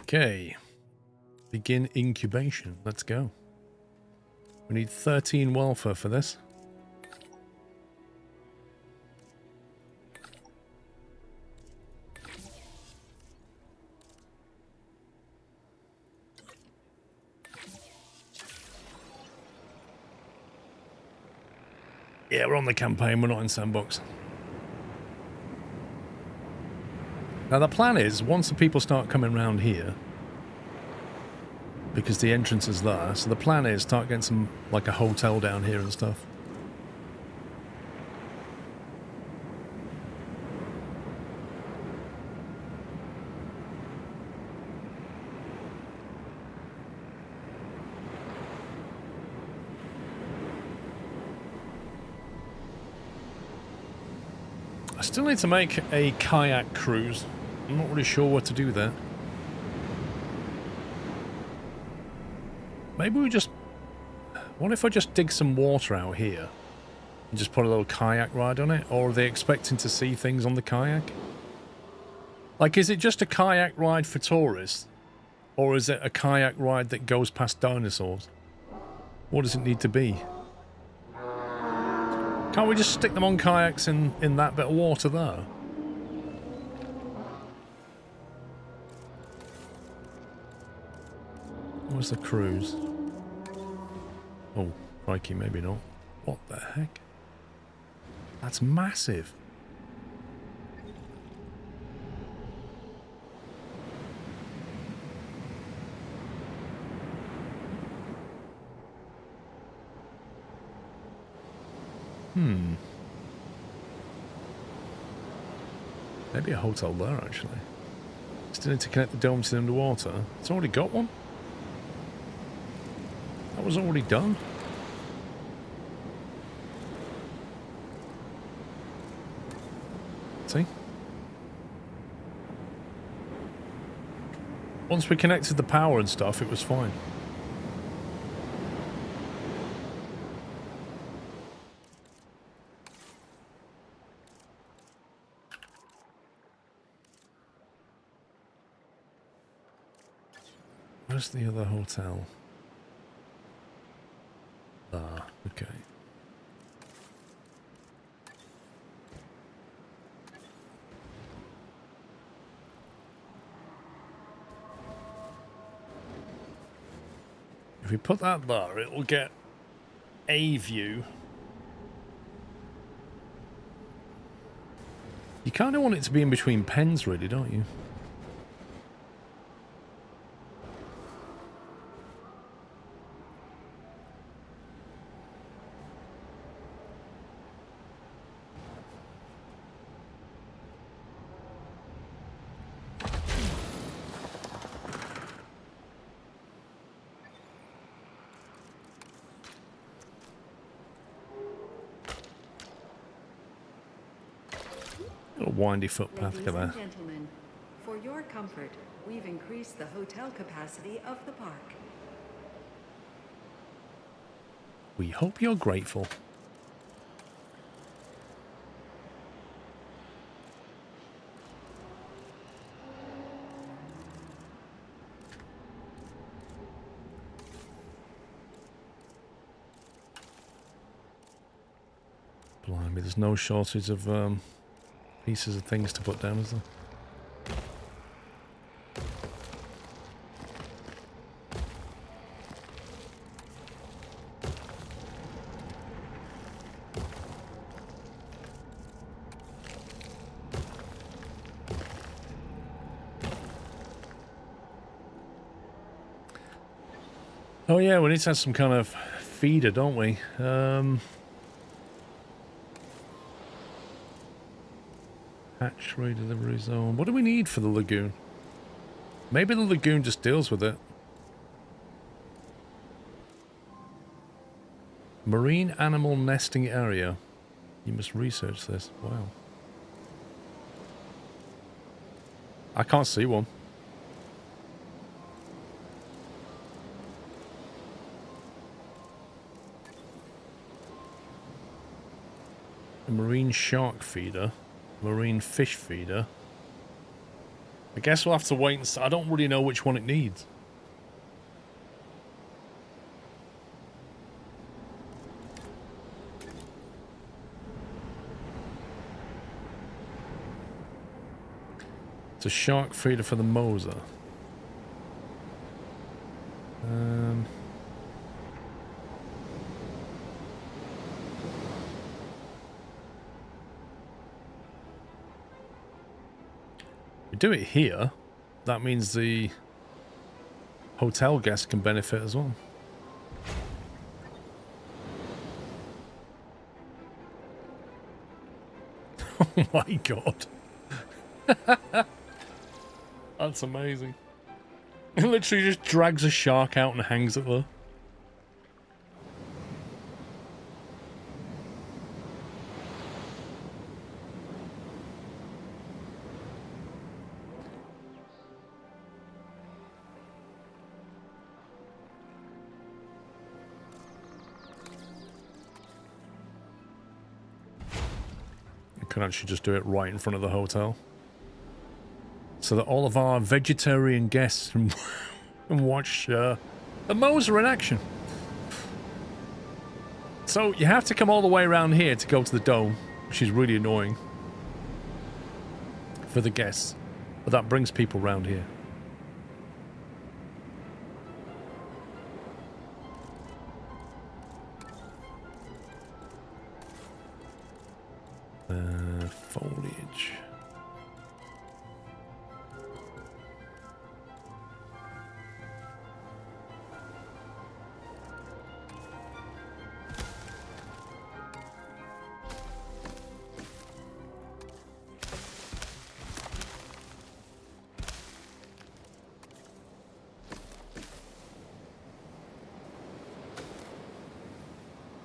Okay, begin incubation. Let's go. We need 13 welfare for this. Yeah, we're on the campaign. We're not in Sandbox. Now, the plan is, once the people start coming around here, because the entrance is there, so the plan is start getting some, like a hotel down here and stuff. I still need to make a kayak cruise. I'm not really sure what to do there. Maybe we just... What if I just dig some water out here and just put a little kayak ride on it? Or are they expecting to see things on the kayak? Like, is it just a kayak ride for tourists? Or is it a kayak ride that goes past dinosaurs? What does it need to be? Can't we just stick them on kayaks in that bit of water there? Where's the cruise? Oh, crikey, maybe not. What the heck? That's massive. Maybe a hotel there, actually. Still need to connect the dome to the underwater. It's already got one. That was already done. See? Once we connected the power and stuff, it was fine. Where's the other hotel? Ah, okay. If we put that there, it will get a view. You kind of want it to be in between pens, really, don't you? Windy footpath. Ladies and gentlemen, for your comfort, we've increased the hotel capacity of the park. We hope you're grateful. Blimey, there's no shortage of pieces of things to put down, is there? Oh yeah, we need to have some kind of feeder, don't we? Hatchery delivery zone. What do we need for the lagoon? Maybe the lagoon just deals with it. Marine animal nesting area. You must research this. Wow. I can't see one. A marine shark feeder. Marine fish feeder. I guess we'll have to wait and see. I don't really know which one it needs. It's a shark feeder for the Moser. do it here, that means the hotel guests can benefit as well. Oh my god. That's amazing. It literally just drags a shark out and hangs it there. Can actually just do it right in front of the hotel, so that all of our vegetarian guests can watch the Moser in action. So you have to come all the way around here to go to the dome, which is really annoying for the guests, but that brings people round here. Foliage.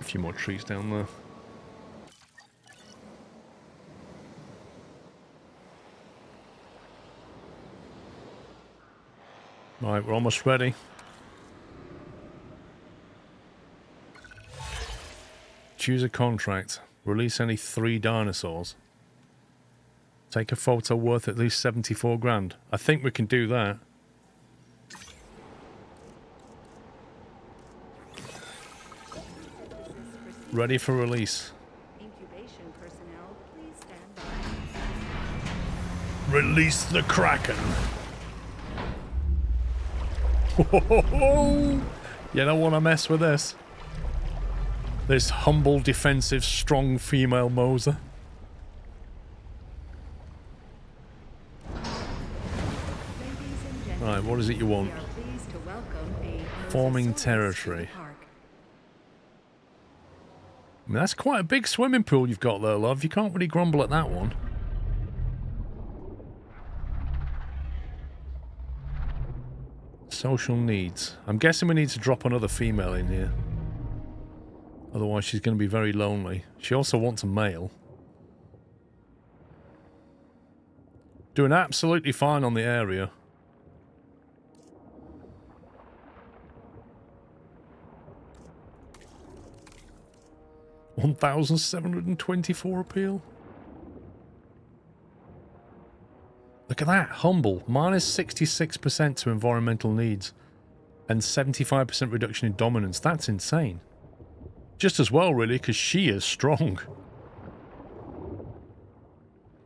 A few more trees down there. Right, we're almost ready. Choose a contract. Release any 3 dinosaurs. Take a photo worth at least 74 grand. I think we can do that. Ready for release. Incubation personnel, please stand by. Release the Kraken. You don't want to mess with this. This humble, defensive, strong female Moser. Right, what is it you want? Forming territory. I mean, that's quite a big swimming pool you've got there, love. You can't really grumble at that one. Social needs. I'm guessing we need to drop another female in here. Otherwise she's going to be very lonely. She also wants a male. Doing absolutely fine on the area. $1,724 appeal. Look at that, humble. Minus 66% to environmental needs. And 75% reduction in dominance. That's insane. Just as well, really, because she is strong.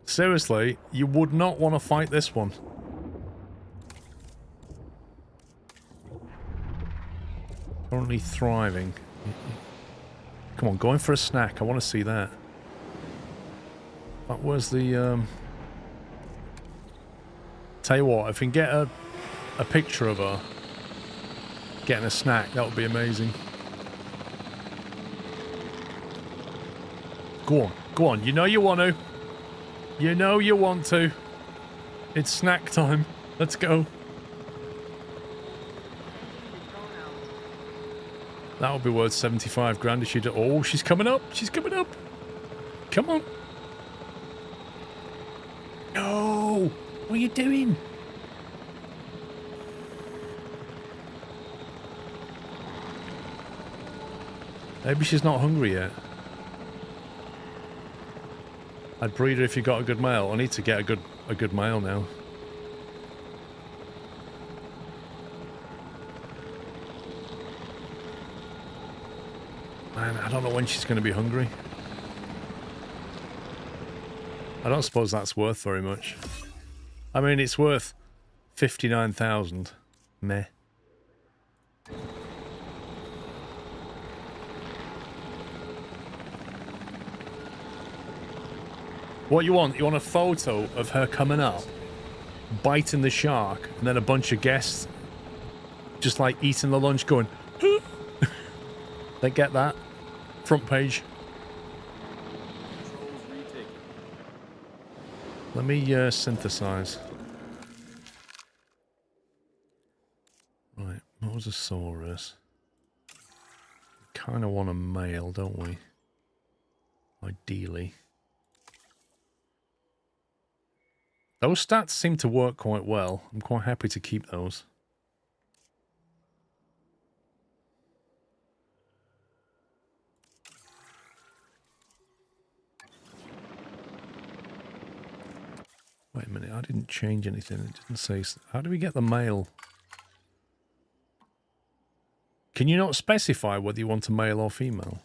Seriously, you would not want to fight this one. Currently thriving. Come on, go in for a snack. I want to see that. But where's the... Tell you what, if we can get a picture of her getting a snack, that would be amazing. Go on, you know you want to. You know you want to. It's snack time. Let's go. That would be worth 75 grand if she'd... Oh, she's coming up. She's coming up. Come on. No. What are you doing? Maybe she's not hungry yet. I'd breed her if you got a good male. I need to get a good male now. Man, I don't know when she's going to be hungry. I don't suppose that's worth very much. I mean, it's worth 59,000. Meh. What you want? You want a photo of her coming up? biting the shark, and then a bunch of guests just like eating the lunch going, they get that? Front page. Let me synthesize. Right, Mosasaurus. Kind of want a male, don't we? Ideally. Those stats seem to work quite well. I'm quite happy to keep those. Wait a minute, I didn't change anything. It didn't say... How do we get the male? Can you not specify whether you want a male or female?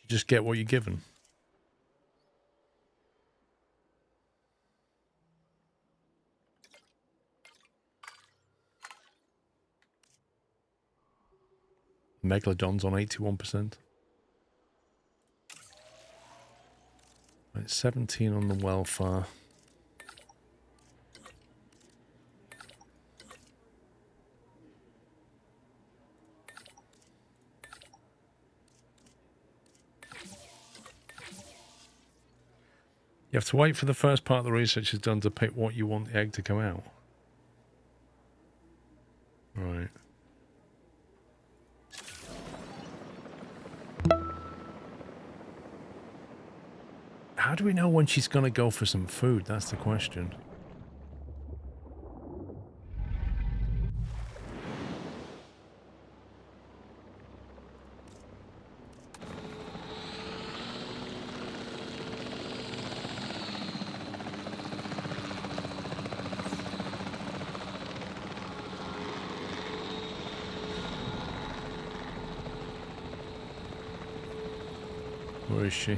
You just get what you're given. Megalodon's on 81%. Right, 17 on the welfare. You have to wait for the first part of the research is done to pick what you want the egg to come out. Right. How do we know when she's going to go for some food? That's the question. Where is she?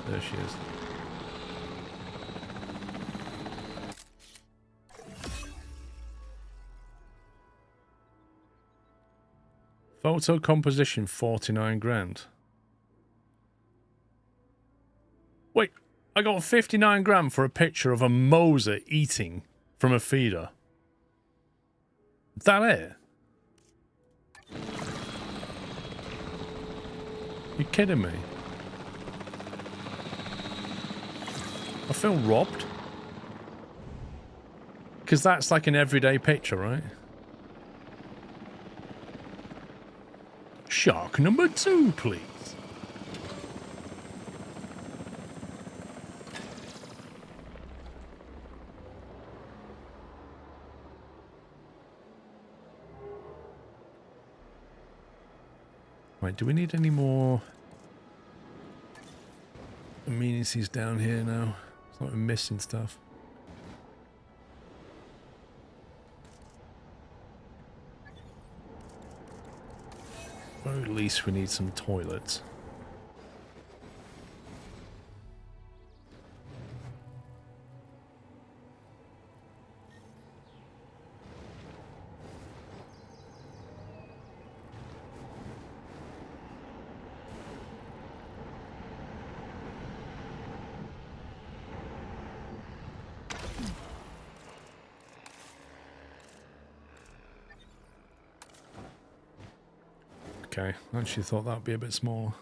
There she is. Photo composition, 49 grand. Wait, I got 59 grand for a picture of a moser eating from a feeder. Is that it? You kidding me? I feel robbed. Because that's like an everyday picture, right? Shark number 2, please. Right, do we need any more amenities down here now? It's like we're missing stuff. Or at least we need some toilets. Okay, I actually thought that'd be a bit smaller.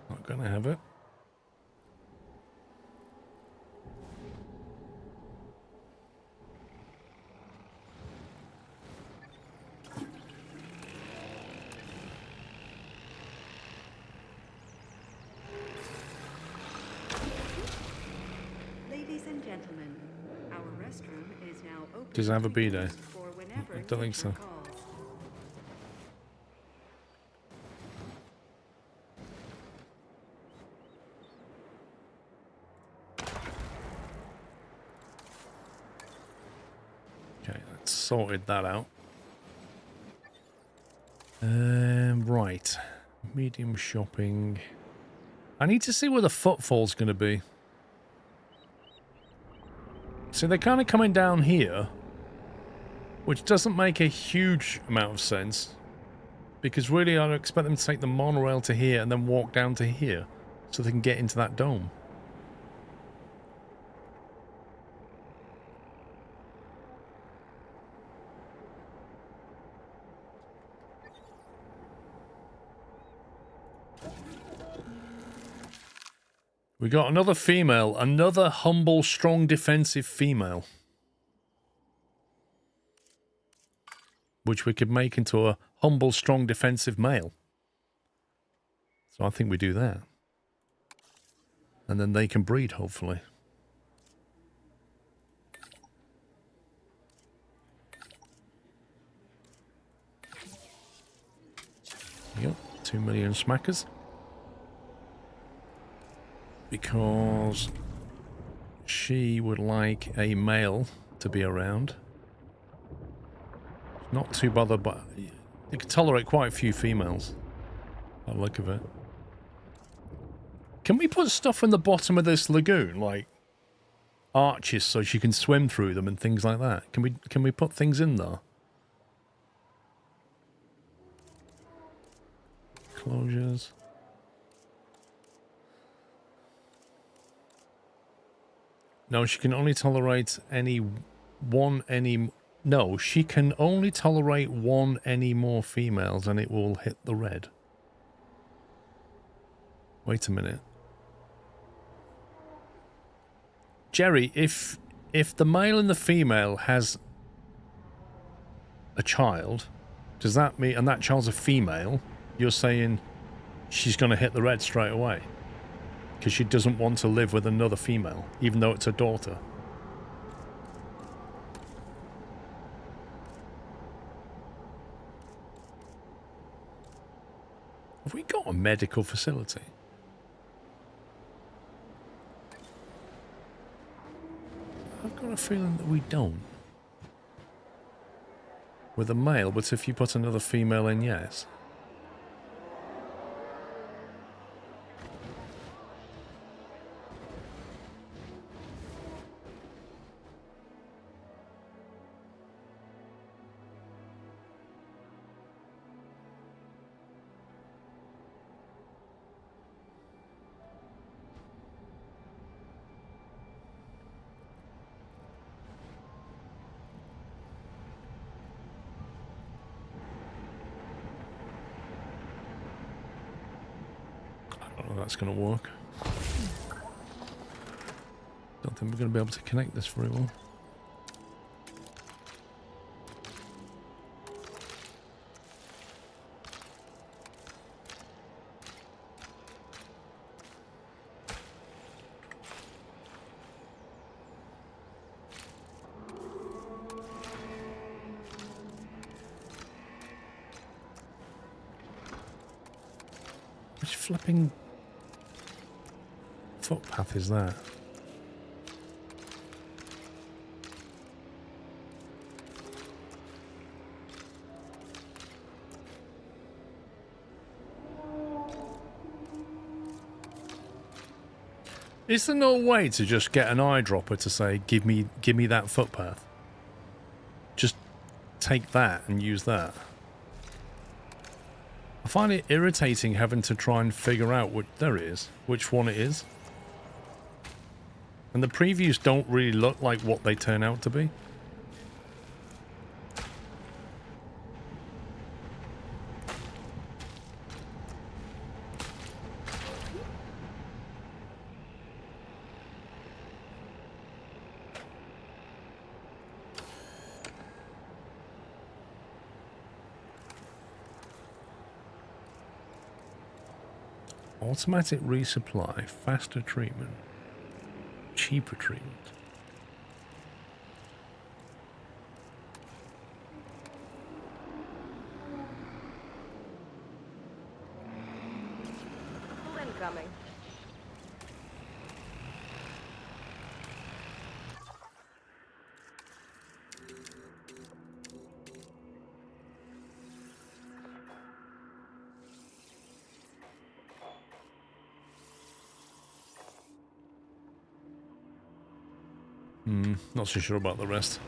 Not gonna have it. Ladies and gentlemen, our restroom is now open. Does it have a to bidet? use for whenever I don't think nature so. calls. sorted that out. Right. Medium shopping. I need to see where the footfall's going to be. So they're kind of coming down here, which doesn't make a huge amount of sense. Because really, I'd expect them to take the monorail to here and then walk down to here so they can get into that dome. We got another female, another humble, strong, defensive female. Which we could make into a humble, strong, defensive male. So I think we do that. And then they can breed, hopefully. Yep, 2 million smackers. Because she would like a male to be around. Not too bothered, but you can tolerate quite a few females. By the look of it. Can we put stuff in the bottom of this lagoon, like arches, so she can swim through them and things like that? Can we put things in there? Closures. No, she can only tolerate No, she can only tolerate any more females and it will hit the red. Wait a minute. Jerry, if the male and the female has a child, does that mean, and that child's a female, you're saying she's going to hit the red straight away? Because she doesn't want to live with another female, even though it's her daughter. Have we got a medical facility? I've got a feeling that we don't. With a male, but if you put another female in, yes. That's going to work. Don't think we're going to be able to connect this very well. Which flipping footpath is that? Is there no way to just get an eyedropper to say, give me that footpath? Just take that and use that. I find it irritating having to try and figure out which one it is. And the previews don't really look like what they turn out to be. Automatic resupply, faster treatment, cheaper treatment. Incoming. Not so sure about the rest.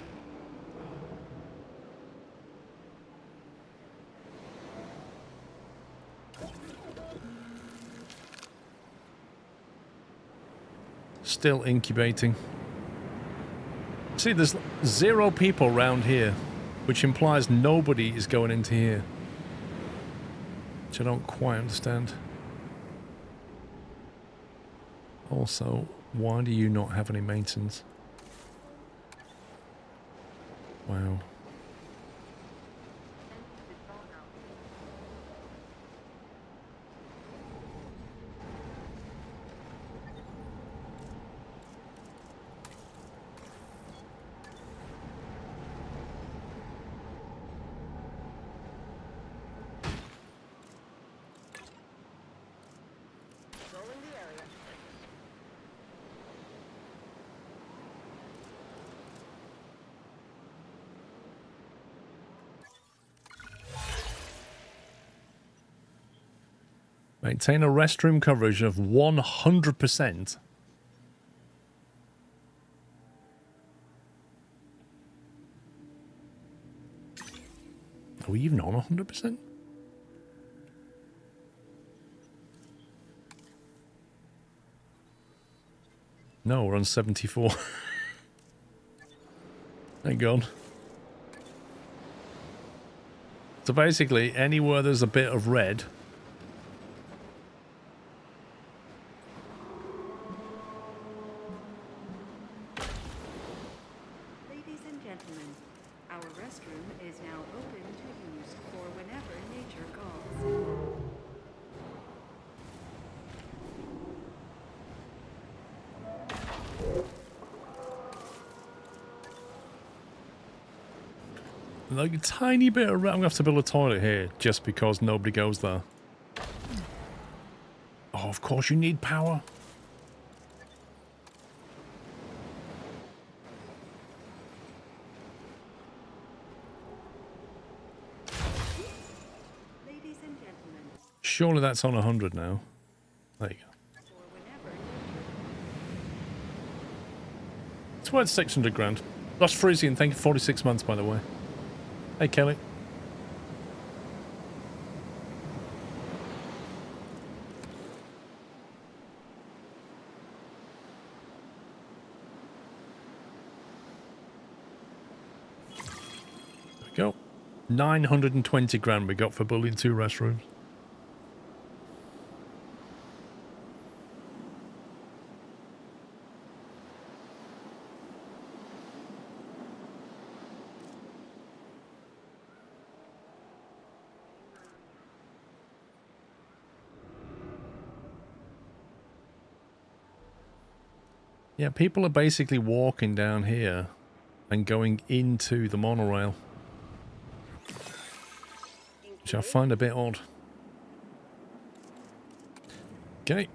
Still incubating. See, there's 0 people around here, which implies nobody is going into here. Which I don't quite understand. Also, why do you not have any maintenance? Wow. Maintain a restroom coverage of 100%. Are we even on 100%? No, we're on 74. Hang on. So basically, anywhere there's a bit of red, Ladies and gentlemen, our restroom is now open to use for whenever nature calls. like a tiny bit of red. I'm gonna have to build a toilet here just because nobody goes there. Oh, of course you need power. Ladies and gentlemen, Surely that's on 100 now. There you go. for whenever It's worth 600 grand. Lost Frisian, thank you for 46 months, by the way. Hey, Kelly. There we go. 920 grand we got for building 2 restrooms. Yeah, people are basically walking down here and going into the monorail, which I find a bit odd. Okay.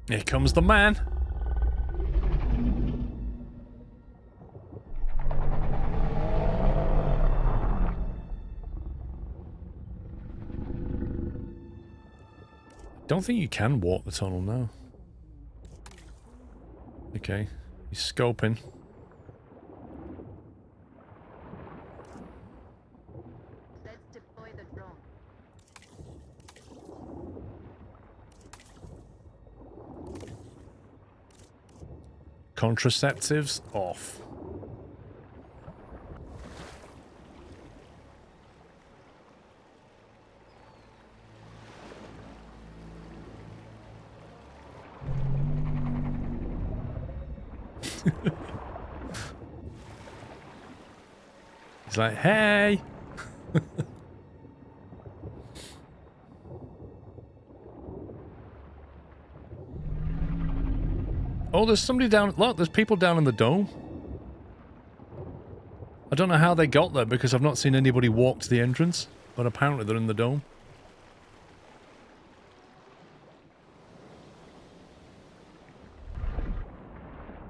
Here comes the man. Don't think you can walk the tunnel now. Okay, he's scoping. Let's deploy the drone. Contraceptives off. He's like, hey! Oh, there's somebody down... Look, there's people down in the dome. I don't know how they got there because I've not seen anybody walk to the entrance, but apparently they're in the dome.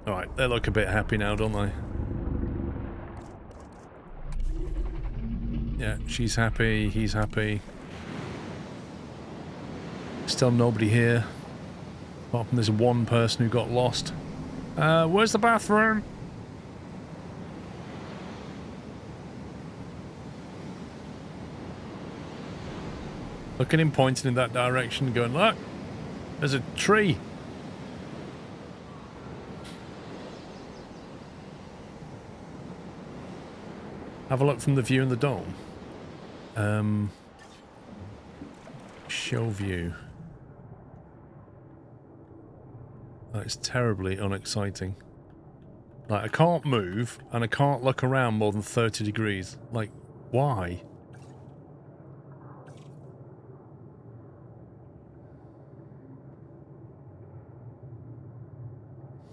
Alright, they look a bit happy now, don't they? Yeah, she's happy, he's happy. Still nobody here. Apart from this one person who got lost. Where's the bathroom? Look at him pointing in that direction, going, look, there's a tree. Have a look from the view in the dome. Show view. That is terribly unexciting. Like, I can't move, and I can't look around more than 30 degrees. Like, why?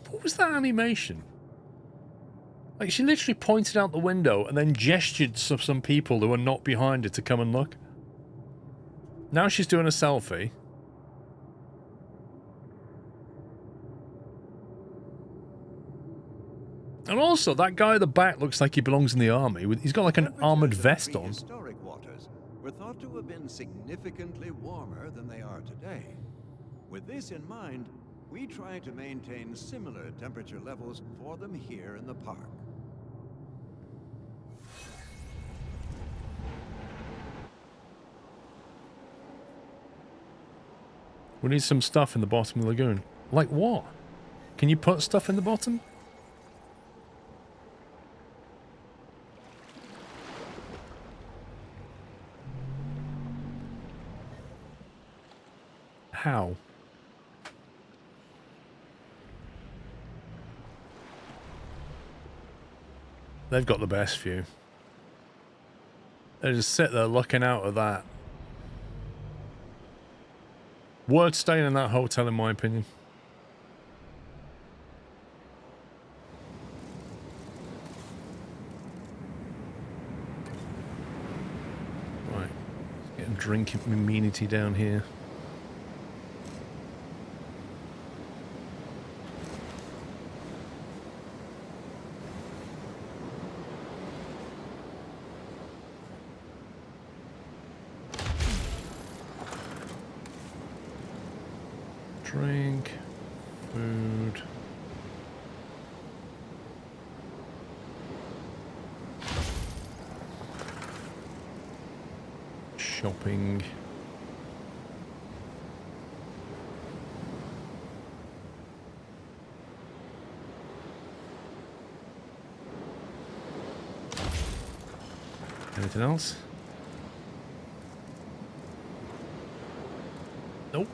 What was that animation? Like, she literally pointed out the window and then gestured to some people who were not behind her to come and look. Now she's doing a selfie. And also, that guy at the back looks like he belongs in the army. He's got like an armored vest on. Historic waters were thought to have been significantly warmer than they are today. With this in mind, we try to maintain similar temperature levels for them here in the park. We need some stuff in the bottom of the lagoon. Like what? Can you put stuff in the bottom? How? They've got the best view. They just sit there looking out of that. Worth staying in that hotel, in my opinion. Right. Let's get a drinking amenity down here. Drink, food. Shopping. Anything else? Nope.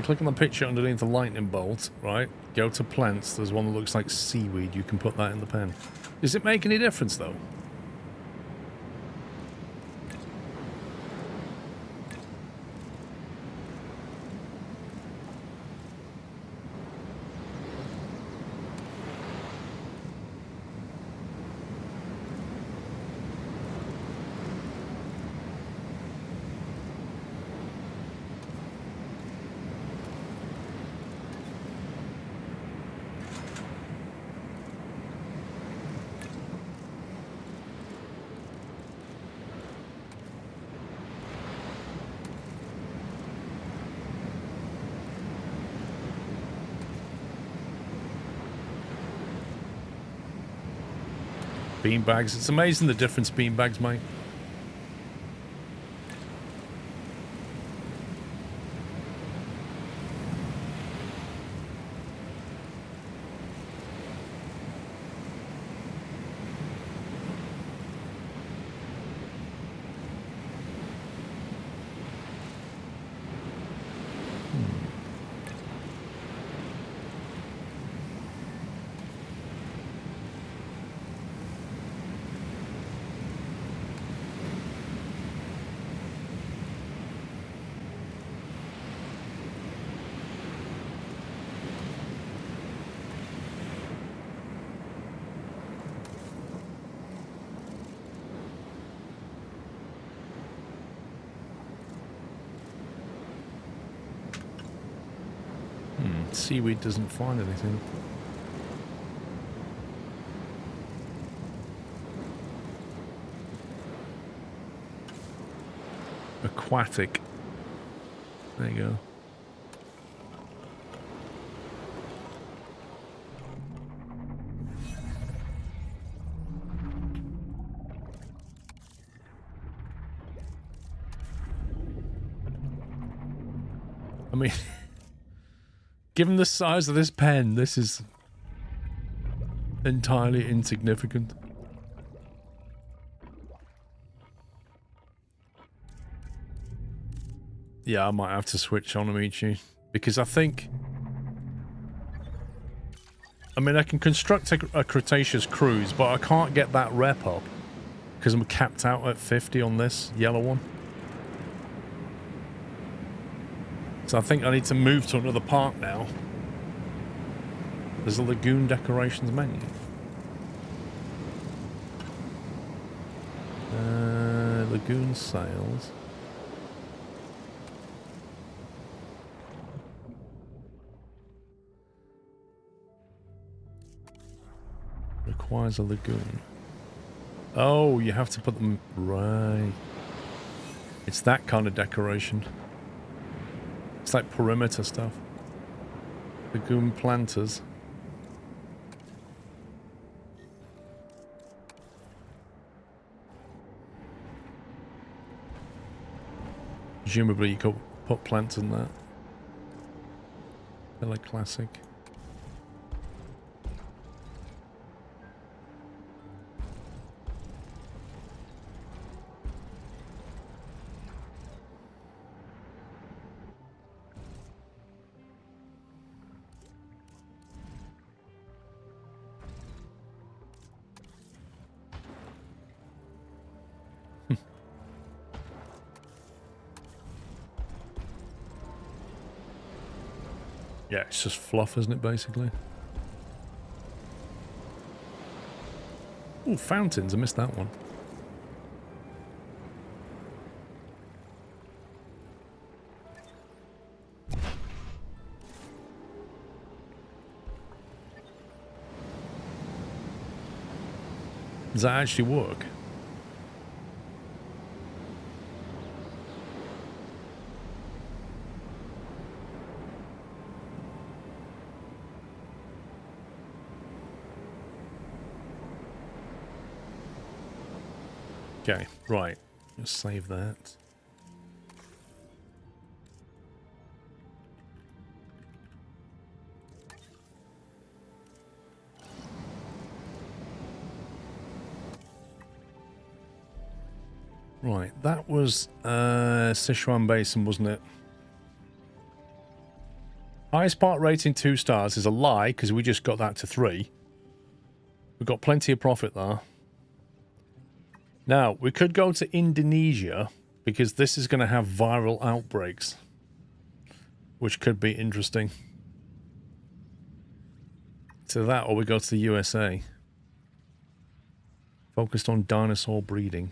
Click on the picture underneath the lightning bolt, right? Go to plants. There's one that looks like seaweed. You can put that in the pen. Does it make any difference, though? Beanbags. It's amazing the difference beanbags make. seaweed doesn't find anything. Aquatic. There you go. I mean, given the size of this pen, this is entirely insignificant. Yeah, I might have to switch on Amici, because I think... I mean, I can construct a Cretaceous cruise, but I can't get that rep up, because I'm capped out at 50 on this yellow one. So I think I need to move to another park now. There's a lagoon decorations menu. Lagoon sales. Requires a lagoon. Oh, you have to put them... Right. It's that kind of decoration. It's like perimeter stuff. Lagoon planters. Presumably you could put plants in that. They're like classic. Yeah, it's just fluff, isn't it, basically? Ooh, fountains. I missed that one. Does that actually work? Okay, right. Let's save that. Right, that was Sichuan Basin, wasn't it? Highest part rating 2 stars is a lie, because we just got that to 3. We've got plenty of profit there. Now, we could go to Indonesia, because this is going to have viral outbreaks, which could be interesting. To that, or we go to the USA. Focused on dinosaur breeding.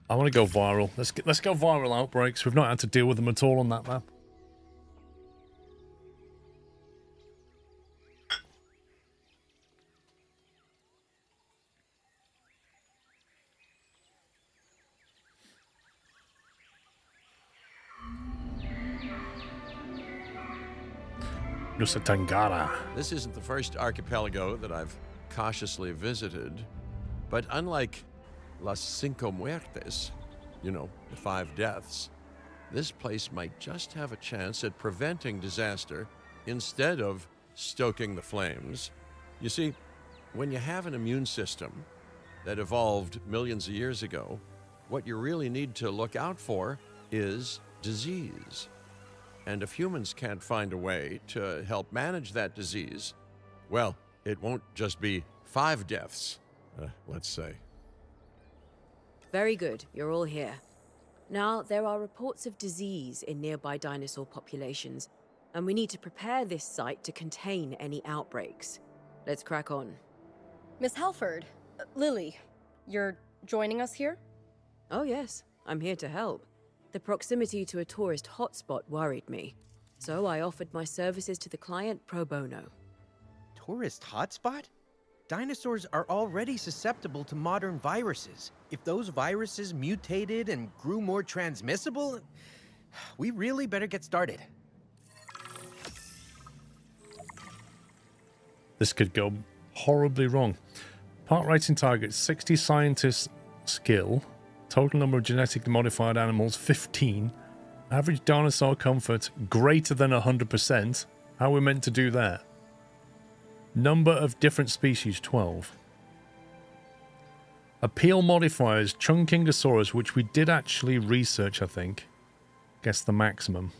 I want to go viral. Let's go viral outbreaks. We've not had to deal with them at all on that map. Nusa Tenggara. This isn't the first archipelago that I've cautiously visited, but unlike Las Cinco Muertes, you know, the 5 deaths, this place might just have a chance at preventing disaster instead of stoking the flames. You see, when you have an immune system that evolved millions of years ago, what you really need to look out for is disease. And if humans can't find a way to help manage that disease, well, it won't just be 5 deaths, let's say. Very good, you're all here. Now, there are reports of disease in nearby dinosaur populations, and we need to prepare this site to contain any outbreaks. Let's crack on. Miss Halford, Lily, you're joining us here? Oh yes, I'm here to help. The proximity to a tourist hotspot worried me. So I offered my services to the client pro bono. Tourist hotspot? Dinosaurs are already susceptible to modern viruses. If those viruses mutated and grew more transmissible, we really better get started. This could go horribly wrong. Park rating target 60 scientists skill. Total number of genetically modified animals 15. Average dinosaur comfort greater than 100%. How are we meant to do that? Number of different species 12. Appeal modifiers Chungkingosaurus, which we did actually research, I think. Guess the maximum.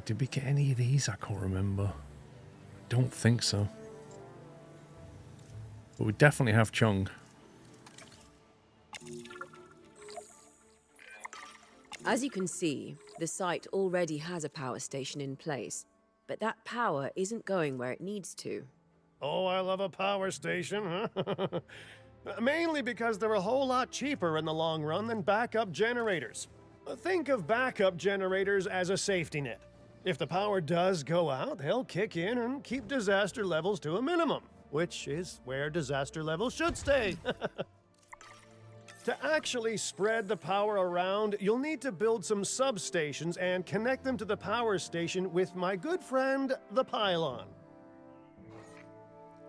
Did we get any of these? I can't remember. Don't think so. But we definitely have Chung. As you can see, the site already has a power station in place, but that power isn't going where it needs to. Oh, I love a power station, huh? Mainly because they're a whole lot cheaper in the long run than backup generators. Think of backup generators as a safety net. If the power does go out, they'll kick in and keep disaster levels to a minimum, which is where disaster levels should stay. To actually spread the power around, you'll need to build some substations and connect them to the power station with my good friend, the pylon.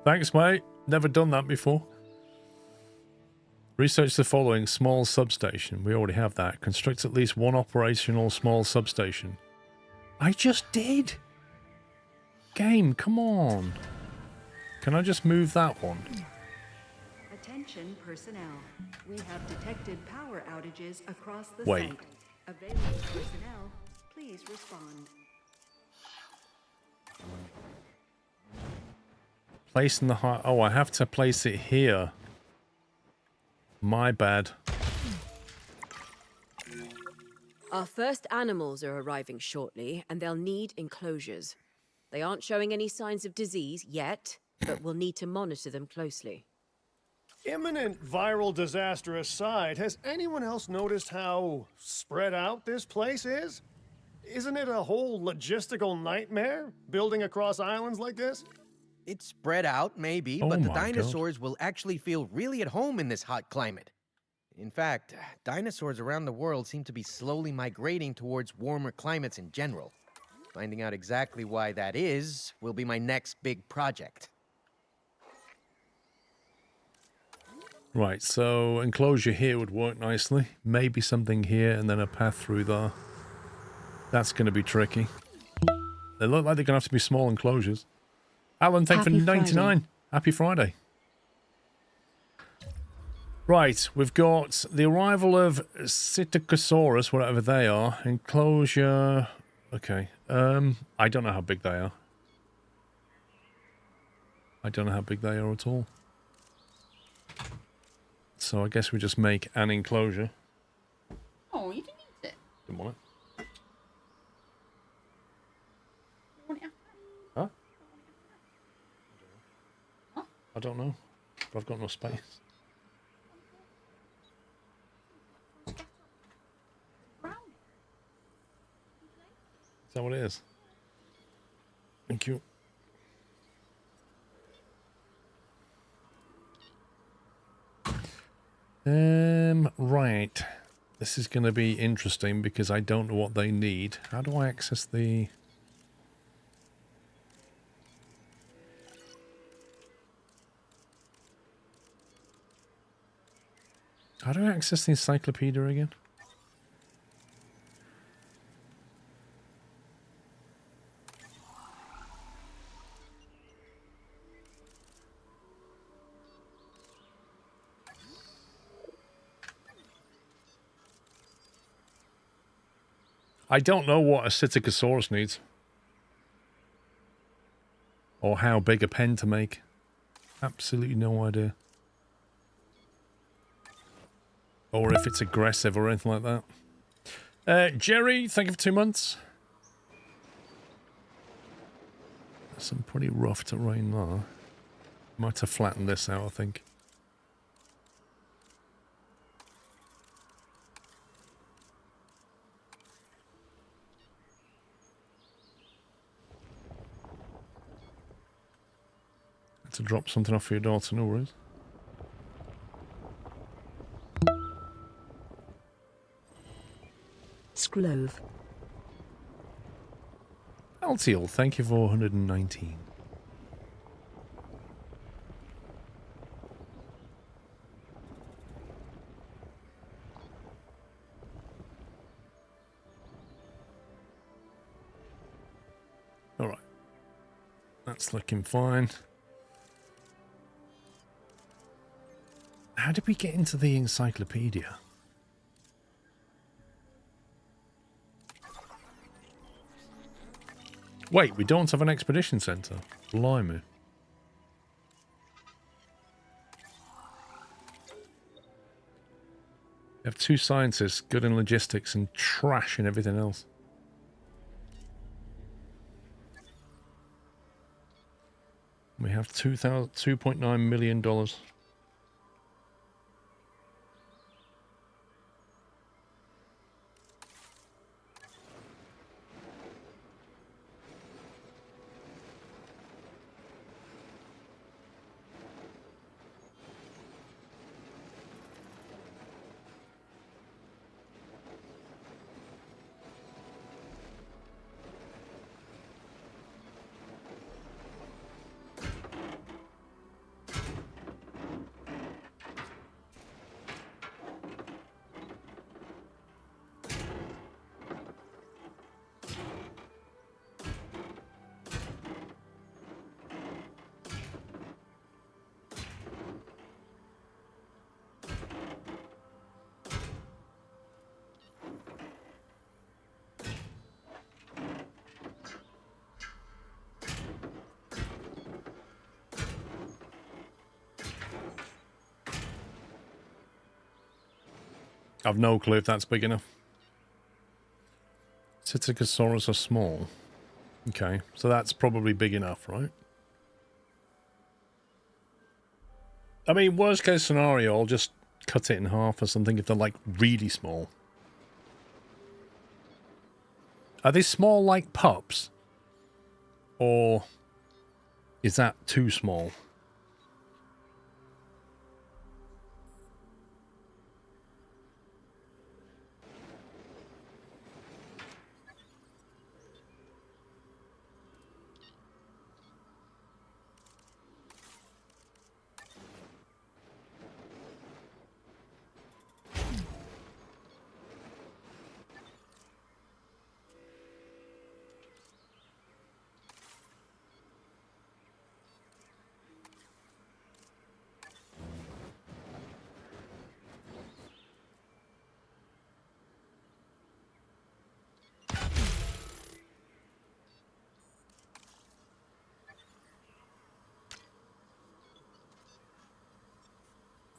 Thanks, mate. Never done that before. Research the following small substation. We already have that. Construct at least one operational small substation. I just did. Game, come on. Can I just move that one? Attention personnel. We have detected power outages across the Wait. site. Available personnel, please respond. Place in the high... Oh, I have to place it here. My bad. Our first animals are arriving shortly, and they'll need enclosures. They aren't showing any signs of disease yet, but we'll need to monitor them closely. Imminent viral disaster aside, has anyone else noticed how spread out this place is? Isn't it a whole logistical nightmare, building across islands like this? It's spread out, maybe, Oh but the my God. dinosaurs will actually feel really at home in this hot climate. In fact, dinosaurs around the world seem to be slowly migrating towards warmer climates in general. Finding out exactly why that is will be my next big project. Right, so enclosure here would work nicely. Maybe something here and then a path through there. That's going to be tricky. They look like they're going to have to be small enclosures. Alan, thank you for 99. Friday. Happy Friday. Right, we've got the arrival of Psittacosaurus, whatever they are. Enclosure... Okay. I don't know how big they are. I don't know how big they are at all. So I guess we just make an enclosure. Oh, you didn't eat it. Didn't want it. You want it after? Huh? Huh? I don't know. But I've got no space. Is that what it is? Thank you. Right. This is going to be interesting because I don't know what they need. How do I access the... How do I access the encyclopedia again? I don't know what a Psittacosaurus needs. Or how big a pen to make. Absolutely no idea. Or if it's aggressive or anything like that. Jerry, thank you for 2 months. Some pretty rough terrain there. Might have flattened this out, I think. To drop something off for your daughter, no worries. Sklove. Altiel, thank you for 119. Alright. That's looking fine. How did we get into the encyclopedia? Wait, we don't have an expedition centre. Blimey. We have 2 scientists, good in logistics and trash in everything else. We have $2.9 million. I've no clue if that's big enough. Psittacosaurus are small. Okay, so that's probably big enough, right? I mean, worst case scenario, I'll just cut it in half or something if they're like really small. Are they small like pups? Or is that too small?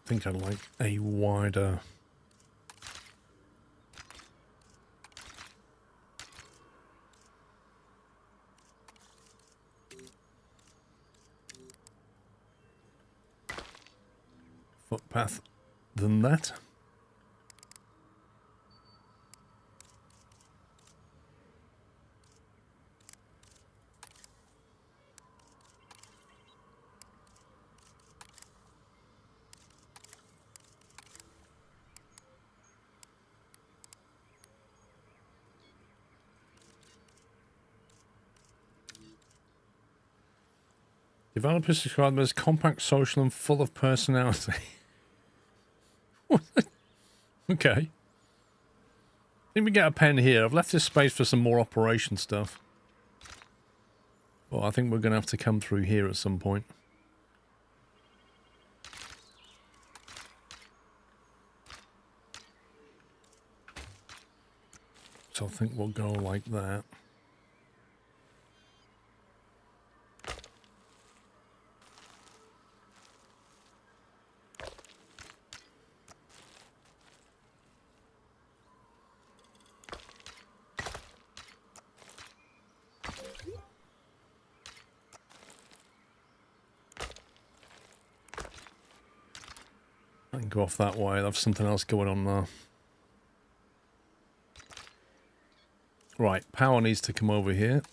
I think I'd like a wider... footpath than that. Developers describe them as compact, social, and full of personality. Okay. I think we get a pen here. I've left this space for some more operation stuff. Well, I think we're going to have to come through here at some point. So I think we'll go like that. I can go off that way. I have something else going on there. Right, power needs to come over here.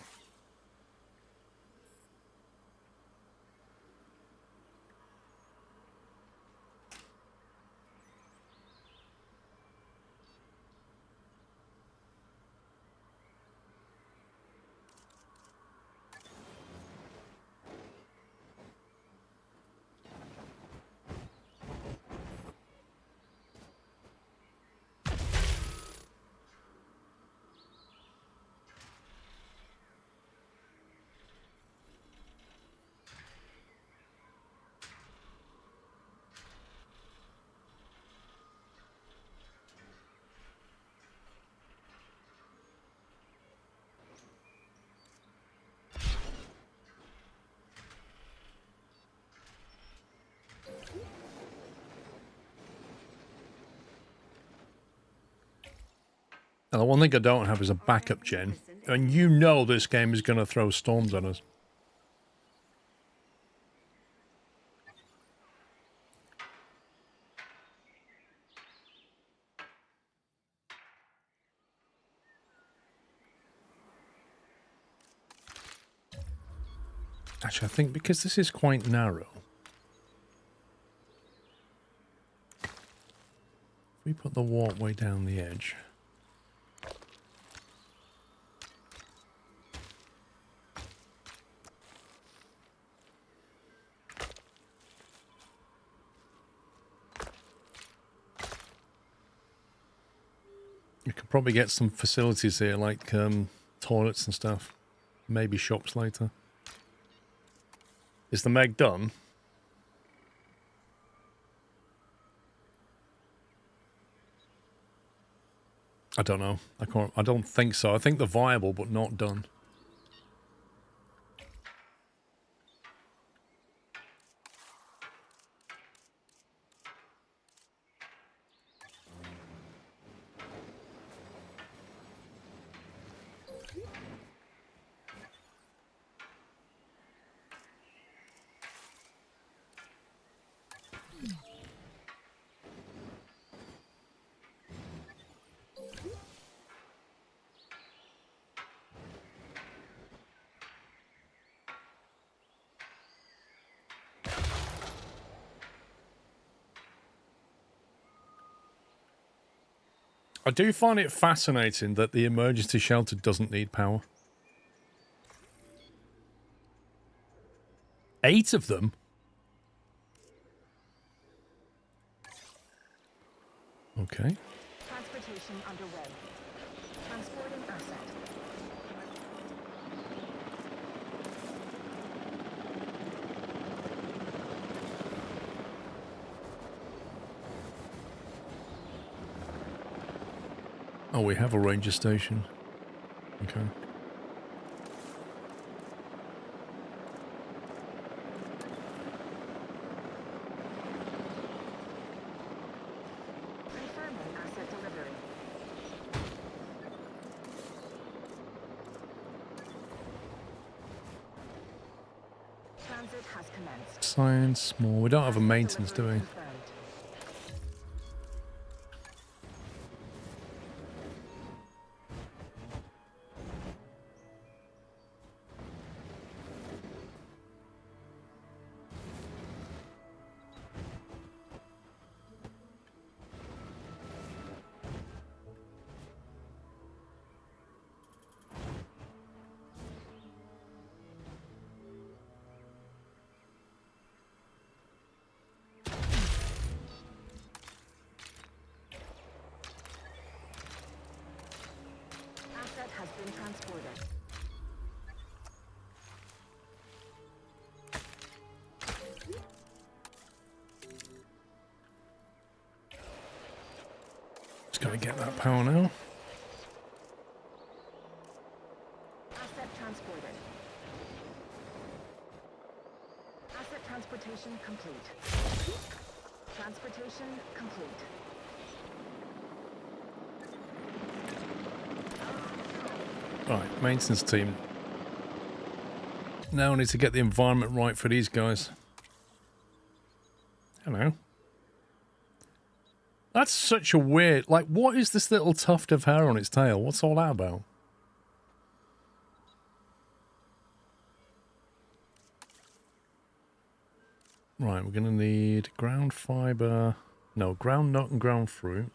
Now, the one thing I don't have is a backup gen. And you know this game is going to throw storms at us. Actually, I think because this is quite narrow, if we put the walkway down the edge. You could probably get some facilities here, like toilets and stuff. Maybe shops later. Is the Meg done? I don't know. I don't think so. I think they're viable, but not done. I do find it fascinating that the emergency shelter doesn't need power. 8 of them? Okay. Transportation underway. Transporting asset. Oh, we have a ranger station. Okay. Confirming asset delivery. Transit has commenced. Science, more. We don't have a maintenance, do we? Confirmed. Asset has been transported. Just gotta get that power now. Asset transported. Asset transportation complete. Transportation complete. Right, maintenance team. Now I need to get the environment right for these guys. Hello. That's such a weird... Like, what is this little tuft of hair on its tail? What's all that about? Right, we're going to need ground fibre... No, ground nut and ground fruit.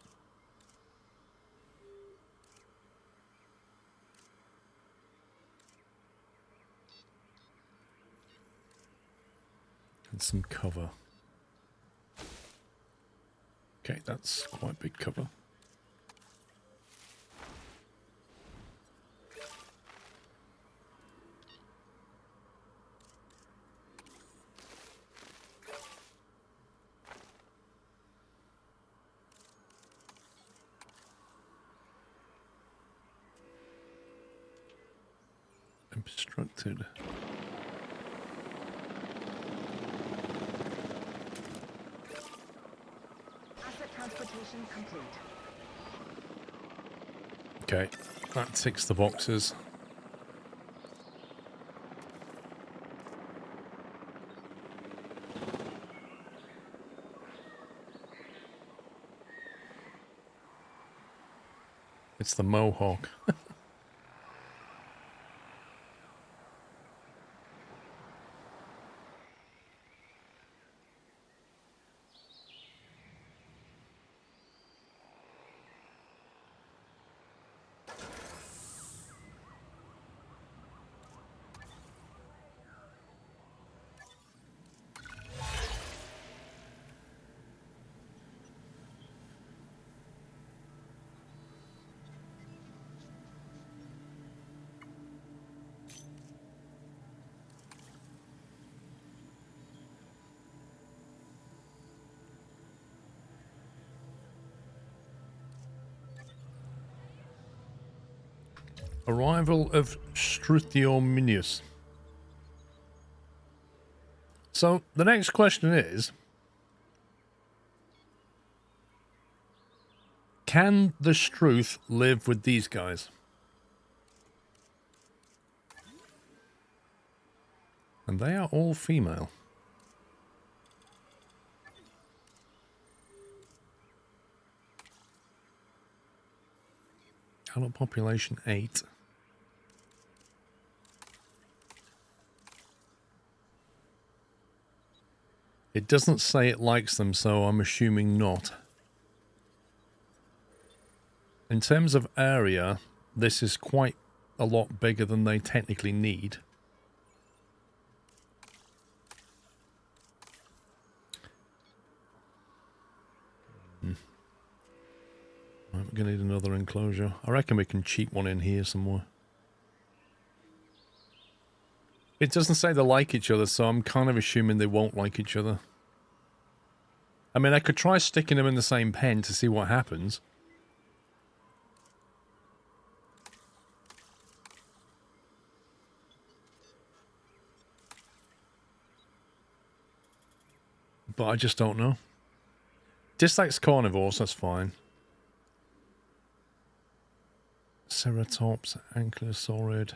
And some cover. Okay, that's quite big cover. Obstructed. Asset transportation complete. Okay, that ticks the boxes. It's the Mohawk. Arrival of Struthiominus. So the next question is, can the Struth live with these guys? And they are all female. Adult population 8. It doesn't say it likes them, so I'm assuming not. In terms of area, this is quite a lot bigger than they technically need. Right, we're going to need another enclosure. I reckon we can cheat one in here somewhere. It doesn't say they like each other, so I'm kind of assuming they won't like each other. I mean, I could try sticking them in the same pen to see what happens. But I just don't know. Dislikes carnivores, that's fine. Ceratops, Ankylosaurid.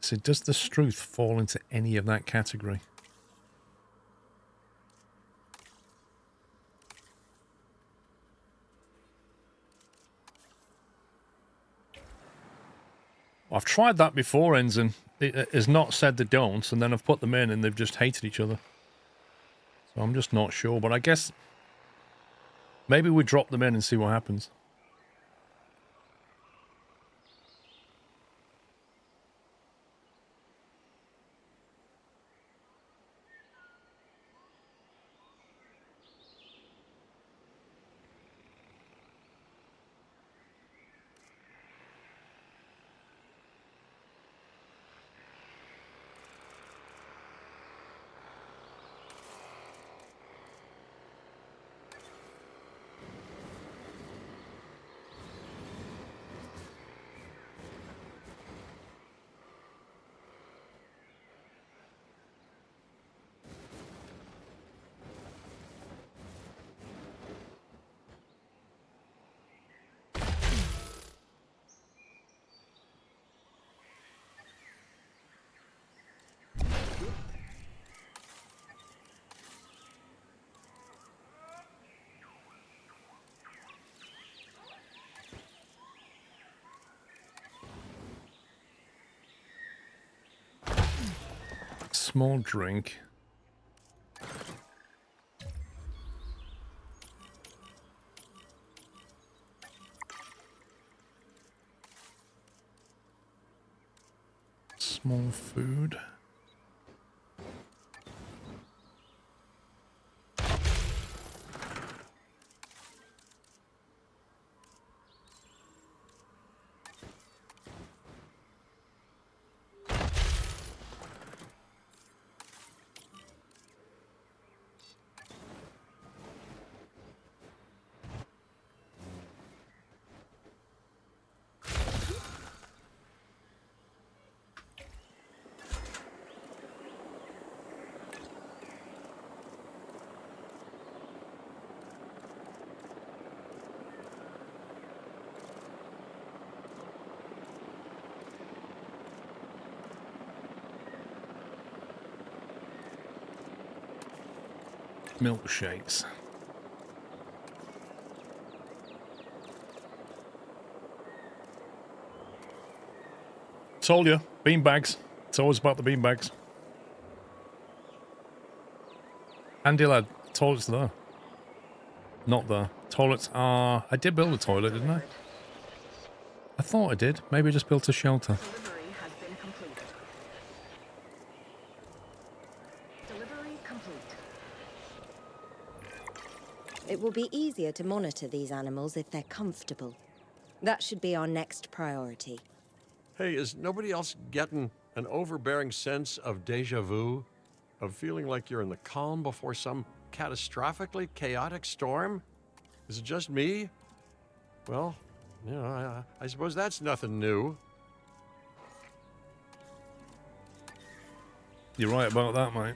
So does the Struth fall into any of that category? I've tried that before, Ensign. It has not said they don't, and then I've put them in and they've just hated each other. So I'm just not sure, but I guess maybe we drop them in and see what happens. Small drink. Small food. Milkshakes. Told you, beanbags. It's always about the beanbags. Handy lad, toilets there. Not there. Toilets are... I did build a toilet, didn't I? I thought I did. Maybe I just built a shelter. Delivery has been completed. Delivery complete. It will be easier to monitor these animals if they're comfortable. That should be our next priority. Hey, is nobody else getting an overbearing sense of deja vu? Of feeling like you're in the calm before some catastrophically chaotic storm? Is it just me? Well, you know, I suppose that's nothing new. You're right about that, mate.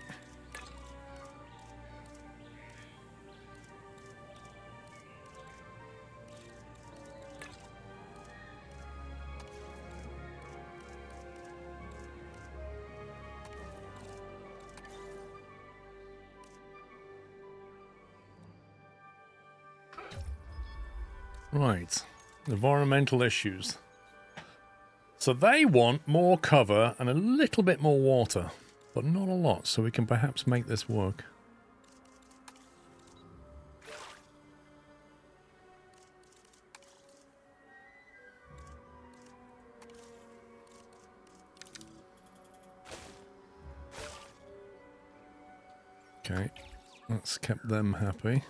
Right, environmental issues. So they want more cover and a little bit more water, but not a lot, so we can perhaps make this work. Okay, that's kept them happy.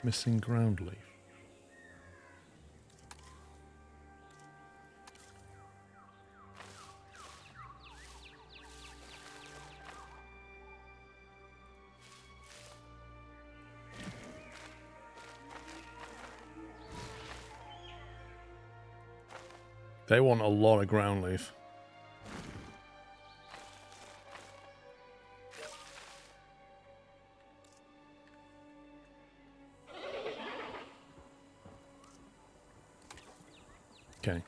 Missing ground leaf. They want a lot of ground leaf. Okay.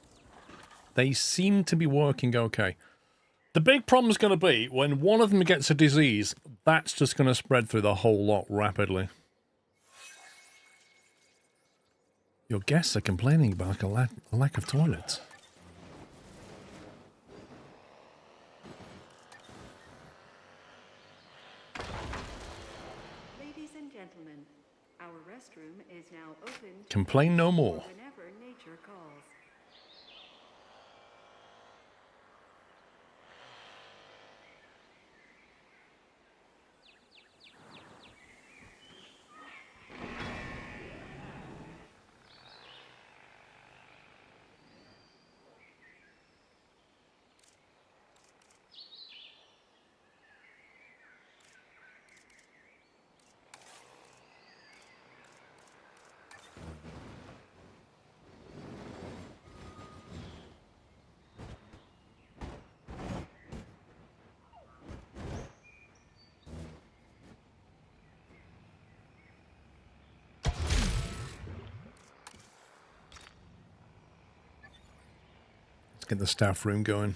They seem to be working okay. The big problem's going to be when one of them gets a disease, that's just going to spread through the whole lot rapidly. Your guests are complaining about a lack of toilets. Ladies and gentlemen, our restroom is now open. Complain no more. Whenever nature calls. Let's get the staff room going.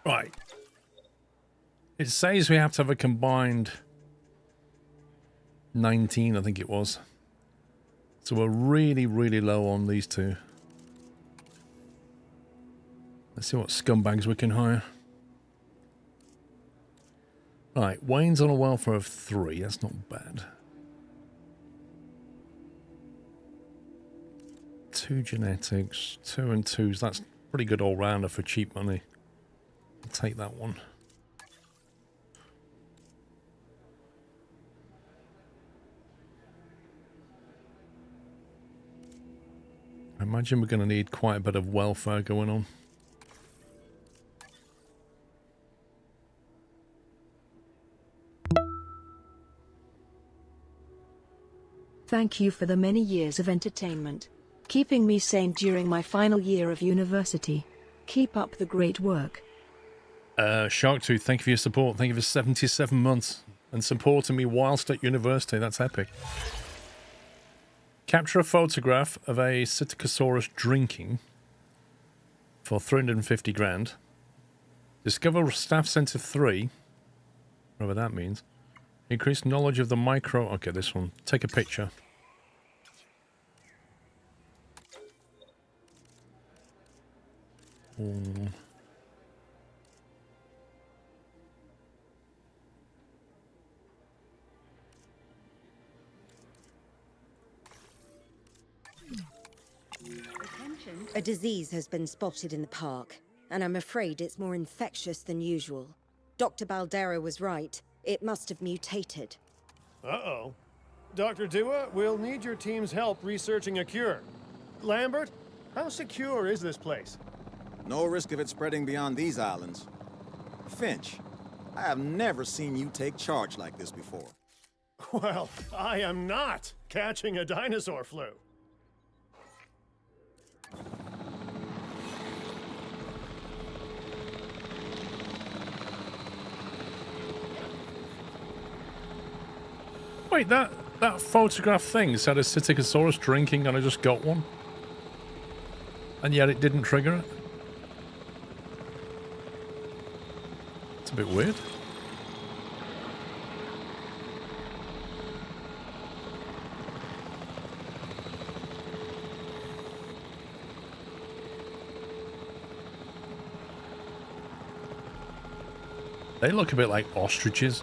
Right. It says we have to have a combined 19, I think it was. So we're really, really low on these two. Let's see what scumbags we can hire. Right, Wayne's on a welfare of 3. That's not bad. 2 genetics, 2 and 2s. That's pretty good all-rounder for cheap money. I'll take that one. imagine we're going to need quite a bit of welfare going on. Thank you for the many years of entertainment, keeping me sane during my final year of university. Keep up the great work. Sharktooth, thank you for your support. Thank you for 77 months and supporting me whilst at university. That's epic. Capture a photograph of a Psittacosaurus drinking for 350 grand. Discover Staff Center 3, whatever that means. Increase knowledge of the micro... Okay, this one. Take a picture. Oh. A disease has been spotted in the park, and I'm afraid it's more infectious than usual. Dr. Baldera was right. It must have mutated. Uh-oh. Dr. Dua, we'll need your team's help researching a cure. Lambert, how secure is this place? No risk of it spreading beyond these islands. Finch, I have never seen you take charge like this before. Well, I am not catching a dinosaur flu. Wait, that photograph thing said a Psittacosaurus drinking and I just got one? And yet it didn't trigger it? It's a bit weird. They look a bit like ostriches.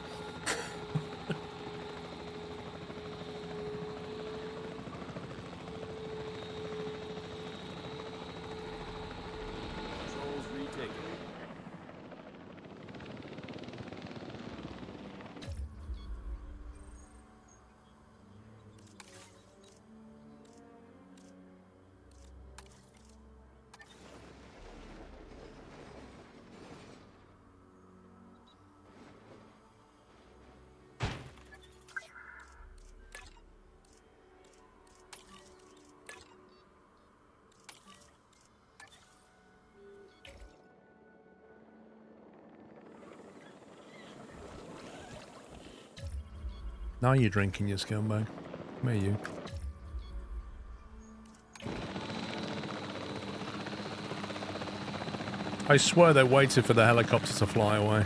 Now you're drinking, you scumbag. Come here, you. I swear they waited for the helicopter to fly away.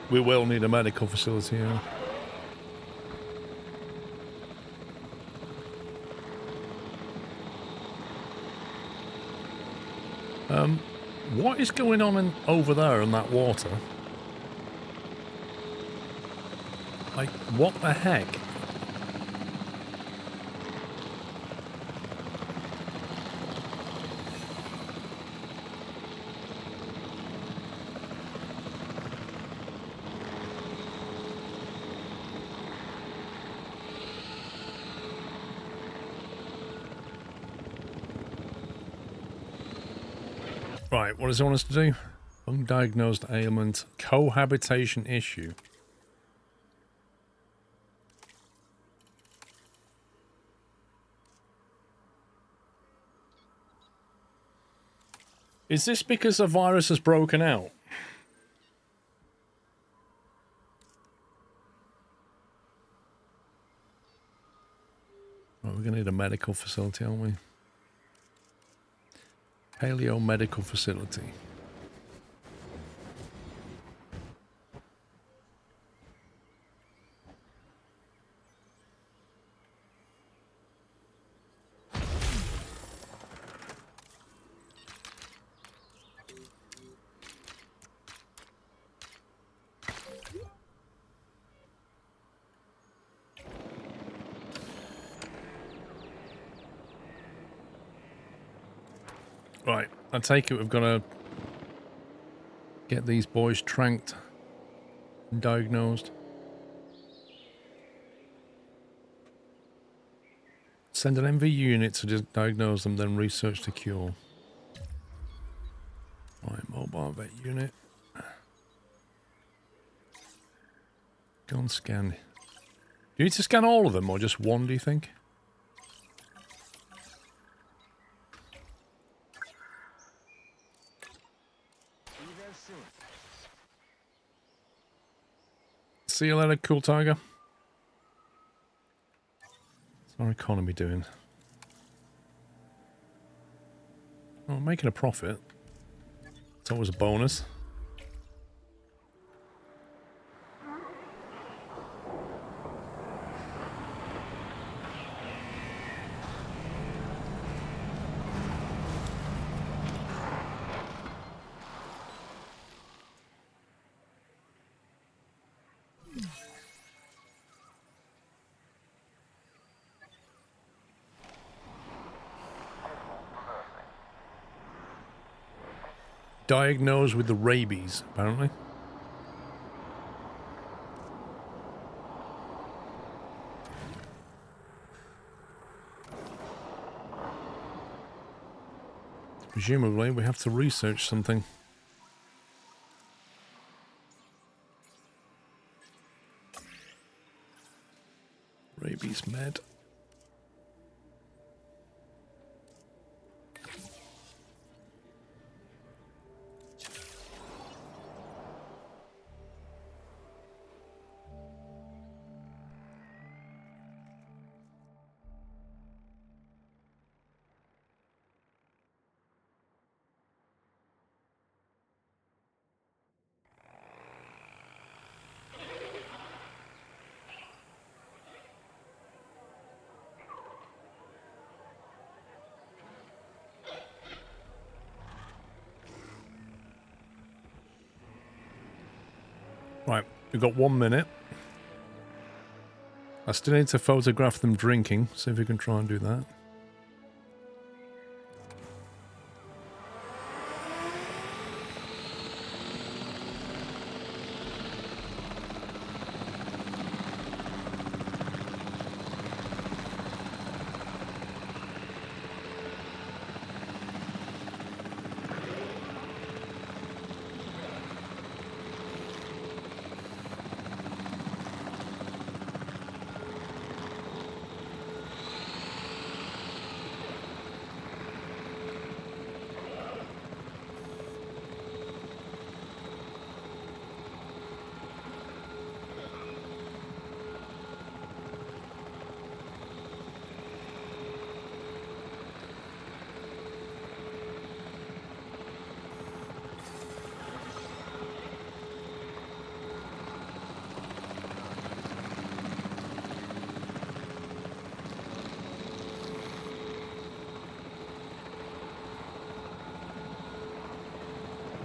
We will need a medical facility here. What is going on over there in that water? Like, what the heck? Right, what does it want us to do? Undiagnosed ailment, cohabitation issue. Is this because the virus has broken out? Well, we're going to need a medical facility, aren't we? Paleo Medical Facility. Right, I take it we've got to Get these boys tranked and diagnosed. Send an MV unit to just diagnose them, then research to cure. Right, mobile vet unit. Go and scan. Do you need to scan all of them or just one, do you think? See you later, cool tiger. What's our economy doing? Oh, making a profit. It's always a bonus. Diagnosed with the rabies, apparently. Presumably, we have to research something. Rabies med. Right, we've got 1 minute. I still need to photograph them drinking, see if we can try and do that.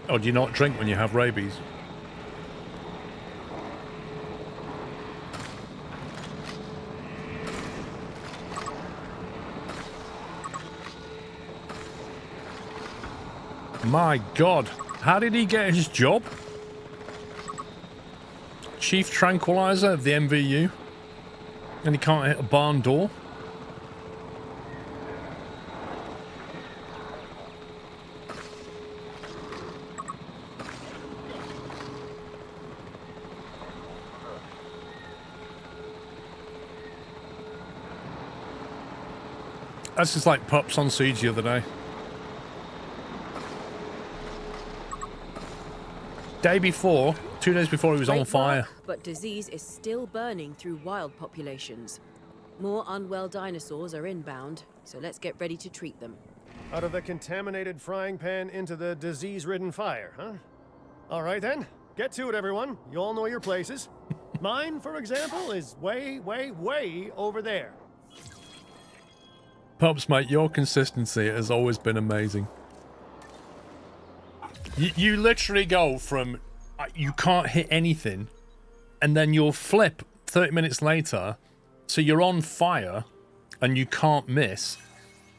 Oh, do you not drink when you have rabies? My God, how did he get his job? Chief Tranquilizer of the MVU? And he can't hit a barn door? That's just like Pups on Siege the other day. Day before, 2 days before, he was on fire. But disease is still burning through wild populations. More unwell dinosaurs are inbound, so let's get ready to treat them. Out of the contaminated frying pan into the disease-ridden fire, huh? All right then, get to it, everyone. You all know your places. Mine, for example, is way, way, way over there. Pups, mate, your consistency has always been amazing. You literally go from you can't hit anything, and then you'll flip 30 minutes later, so you're on fire and you can't miss,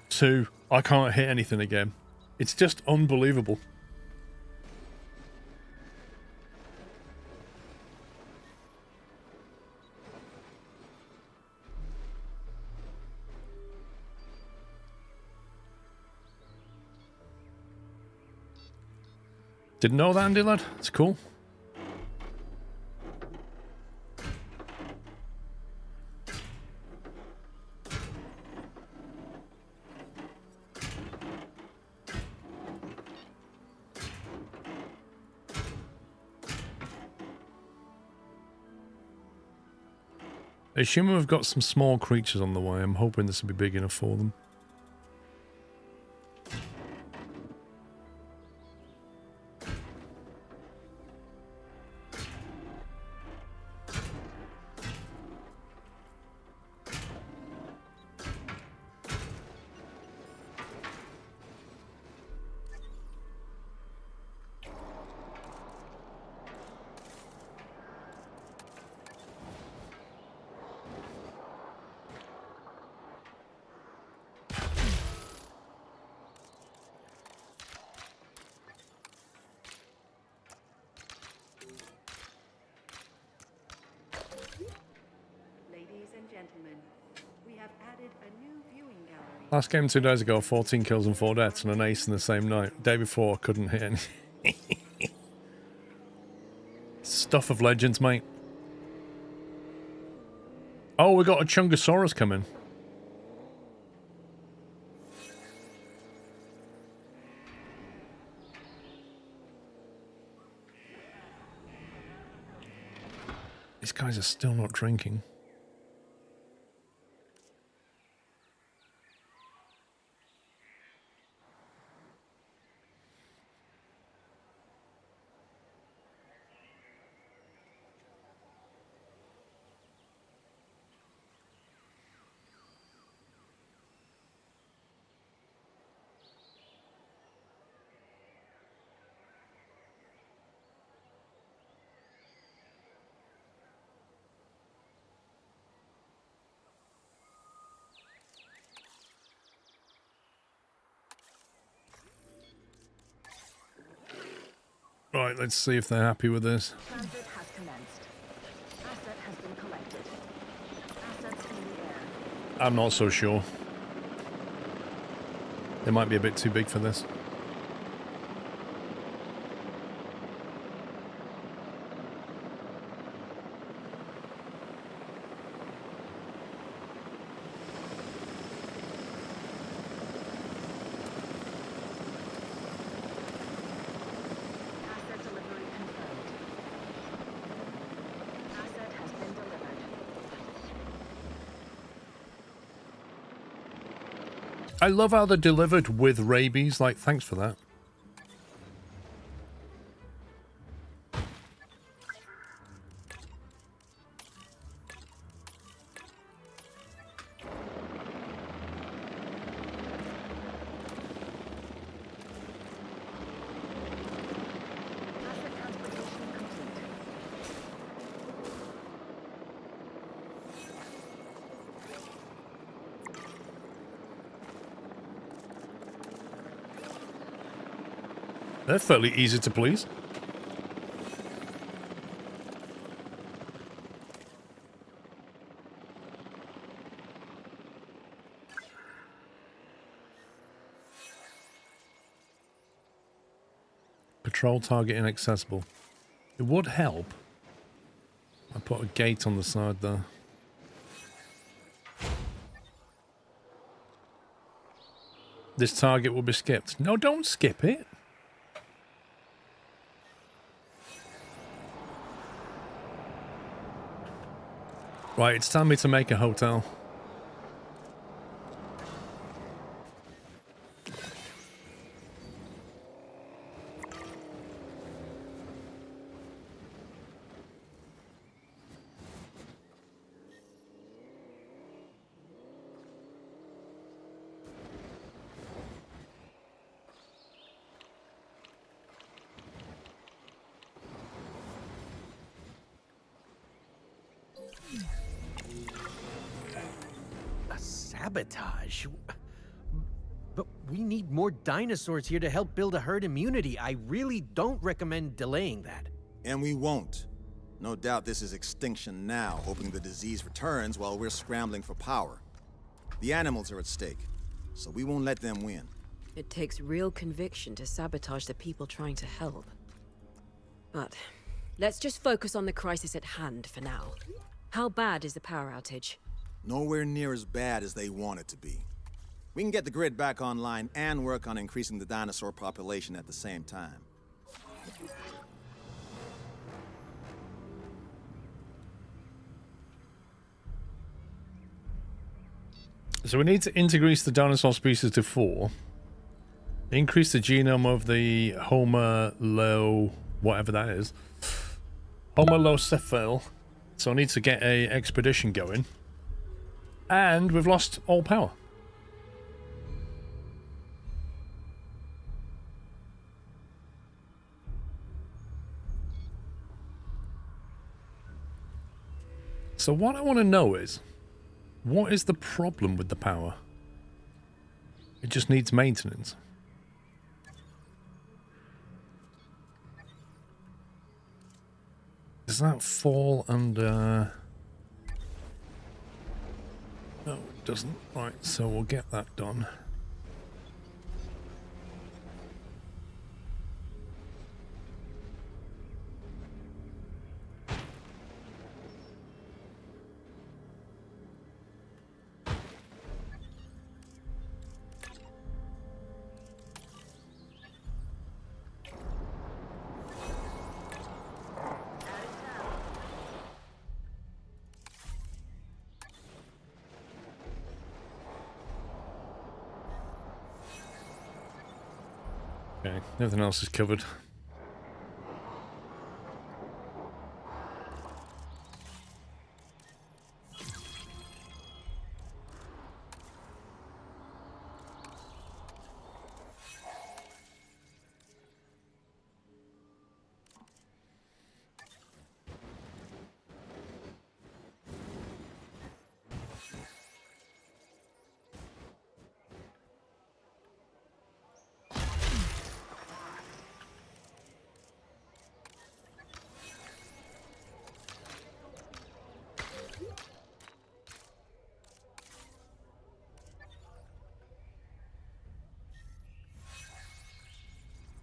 to I can't hit anything again. It's just unbelievable. Didn't know that, Andy lad. It's cool. I assume we've got some small creatures on the way. I'm hoping this will be big enough for them. Ladies and gentlemen, we have added a new viewing gallery. Last game 2 days ago, 14 kills and 4 deaths and an ace in the same night. Day before, couldn't hit any. Stuff of legends, mate. Oh, we got a Chungosaurus coming. These guys are still not drinking. Right, let's see if they're happy with this. Transit has commenced. Asset has been collected. Assets in the air. I'm not so sure. They might be a bit too big for this. Asset delivery confirmed. Asset has been delivered. I love how they're delivered with rabies. Like, thanks for that. Asset transportation complete. They're fairly easy to please. Patrol target inaccessible. It would help. I put a gate on the side there. This target will be skipped. No, don't skip it. Right, it's time me to make a hotel. A sabotage? But we need more dinosaurs here to help build a herd immunity. I really don't recommend delaying that. And we won't. No doubt this is extinction now, hoping the disease returns while we're scrambling for power. The animals are at stake, so we won't let them win. It takes real conviction to sabotage the people trying to help. But let's just focus on the crisis at hand for now. How bad is the power outage? Nowhere near as bad as they want it to be. We can get the grid back online and work on increasing the dinosaur population at the same time. So we need to increase the dinosaur species to 4. Increase the genome of the Homo whatever that is. Homolocephale. So I need to get a expedition going. And we've lost all power. So what I want to know is, what is the problem with the power? It just needs maintenance. Does that fall under... No, it doesn't. Right, so we'll get that done. Okay, everything else is covered.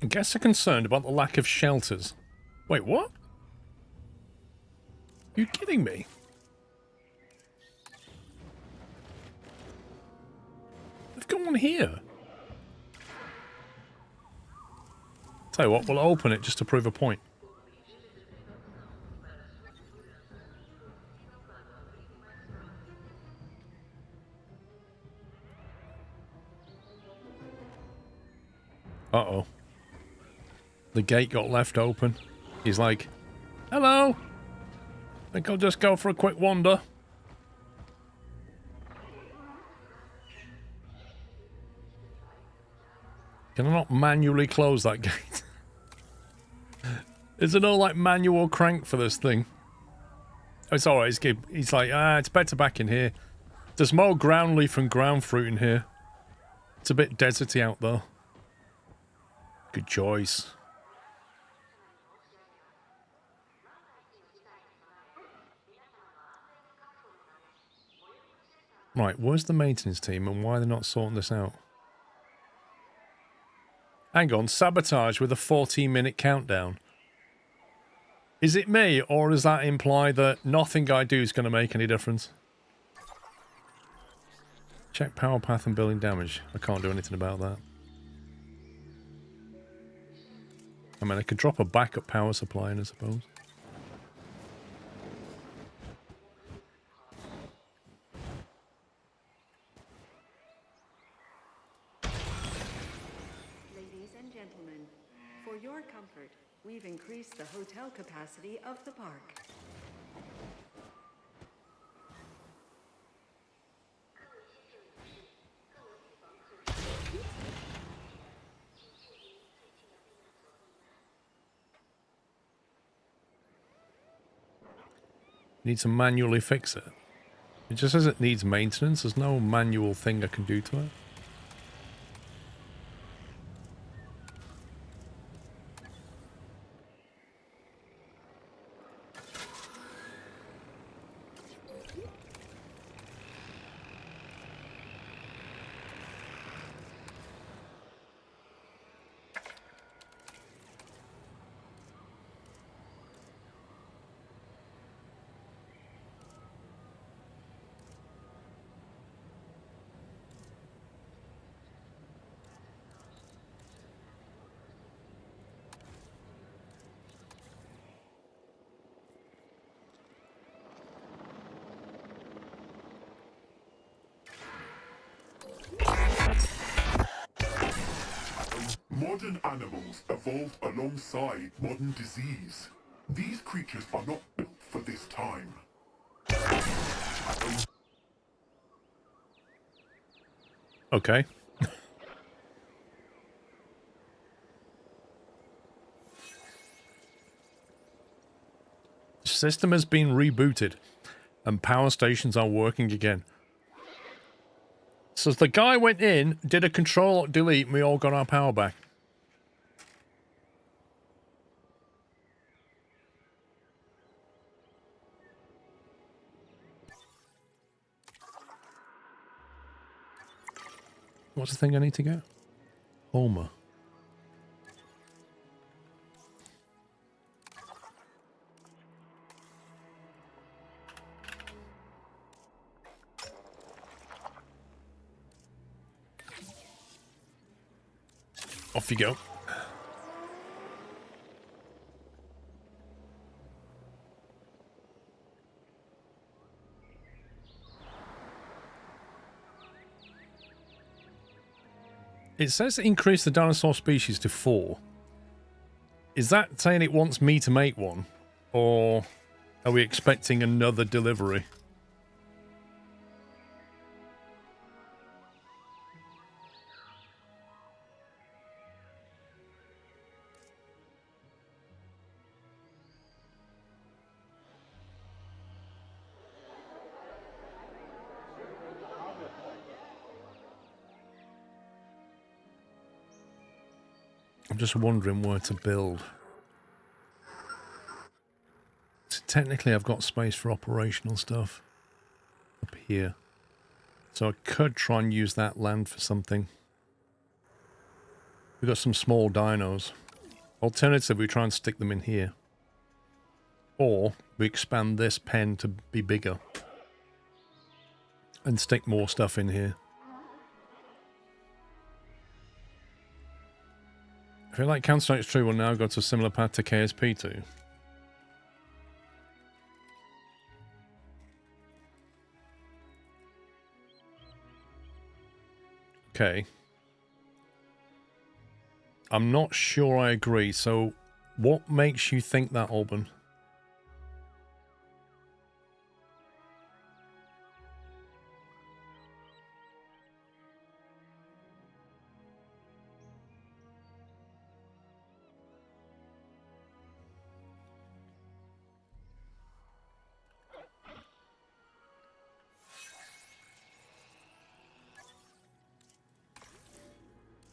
Guests are concerned about the lack of shelters. Wait, what? You kidding me? They've got one here. Tell you what, we'll open it just to prove a point. Uh-oh. The gate got left open. He's like, hello. Think I'll just go for a quick wander. Can I not manually close that gate? Is there no, like, manual crank for this thing? Oh, it's alright. He's like, it's better back in here. There's more ground leaf and ground fruit in here. It's a bit deserty out there. Good choice. Right, where's the maintenance team and why are they not sorting this out? Hang on, sabotage with a 14-minute countdown. Is it me, or does that imply that nothing I do is going to make any difference? Check power path and building damage. I can't do anything about that. I mean, I could drop a backup power supply in, I suppose. Ladies and gentlemen, for your comfort, we've increased the hotel capacity of the park. Need to manually fix it. It just says it needs maintenance. There's no manual thing I can do to it. Modern animals evolved alongside modern disease. These creatures are not built for this time. Okay. System has been rebooted and power stations are working again. So the guy went in, did a Control-Delete, and we all got our power back. What's the thing I need to get? Homer. Off you go. It says increase the dinosaur species to 4. Is that saying it wants me to make one? Or are we expecting another delivery? I'm just wondering where to build. So technically, I've got space for operational stuff up here. So I could try and use that land for something. We've got some small dinos. Alternatively, we try and stick them in here. Or we expand this pen to be bigger. And stick more stuff in here. I feel like Counter-Strike 3 will now go to a similar path to KSP 2. Okay. I'm not sure I agree, so what makes you think that, Alban?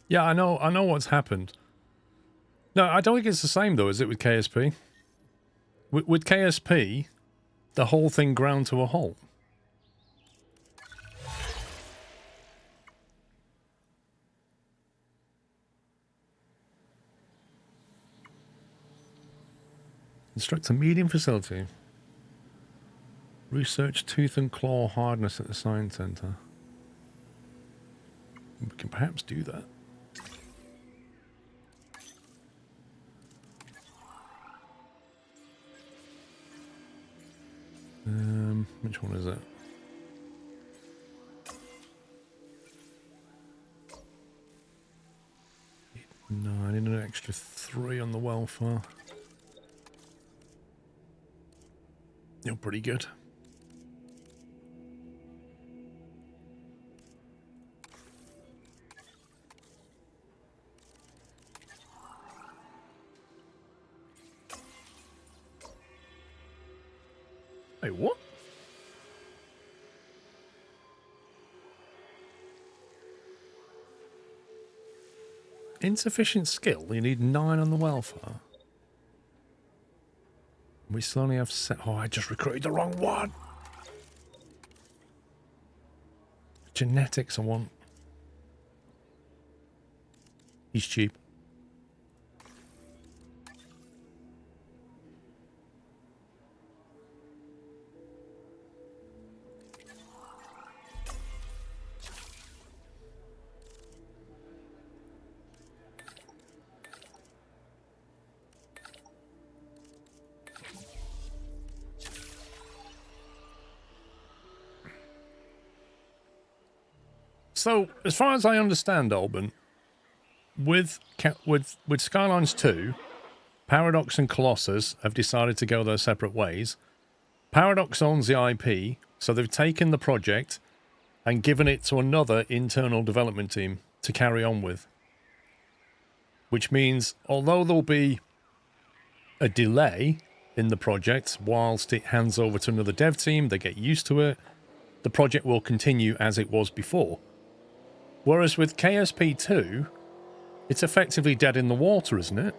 Yeah, I know what's happened. No, I don't think it's the same though, is it, with KSP? With KSP, the whole thing ground to a halt. Construct a medium facility. Research tooth and claw hardness at the science center. We can perhaps do that. Which one is it? No, I need an extra 3 on the welfare. You're pretty good. Wait, what? Insufficient skill? You need 9 on the welfare. We still only have set. Oh, I just recruited the wrong one. Genetics I want. He's cheap. So, as far as I understand, Alban, with Skylines 2, Paradox and Colossus have decided to go their separate ways. Paradox owns the IP, so they've taken the project and given it to another internal development team to carry on with. Which means, although there'll be a delay in the project whilst it hands over to another dev team, they get used to it, the project will continue as it was before. Whereas with KSP2, it's effectively dead in the water, isn't it?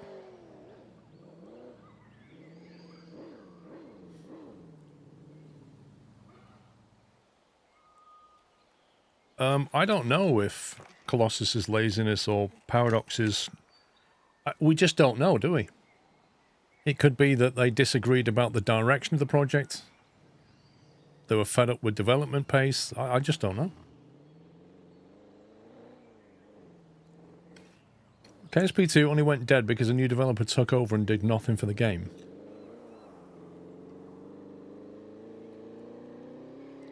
I don't know if Colossus's laziness or Paradox's... We just don't know, do we? It could be that they disagreed about the direction of the project. They were fed up with development pace. I just don't know. KSP2 only went dead because a new developer took over and did nothing for the game.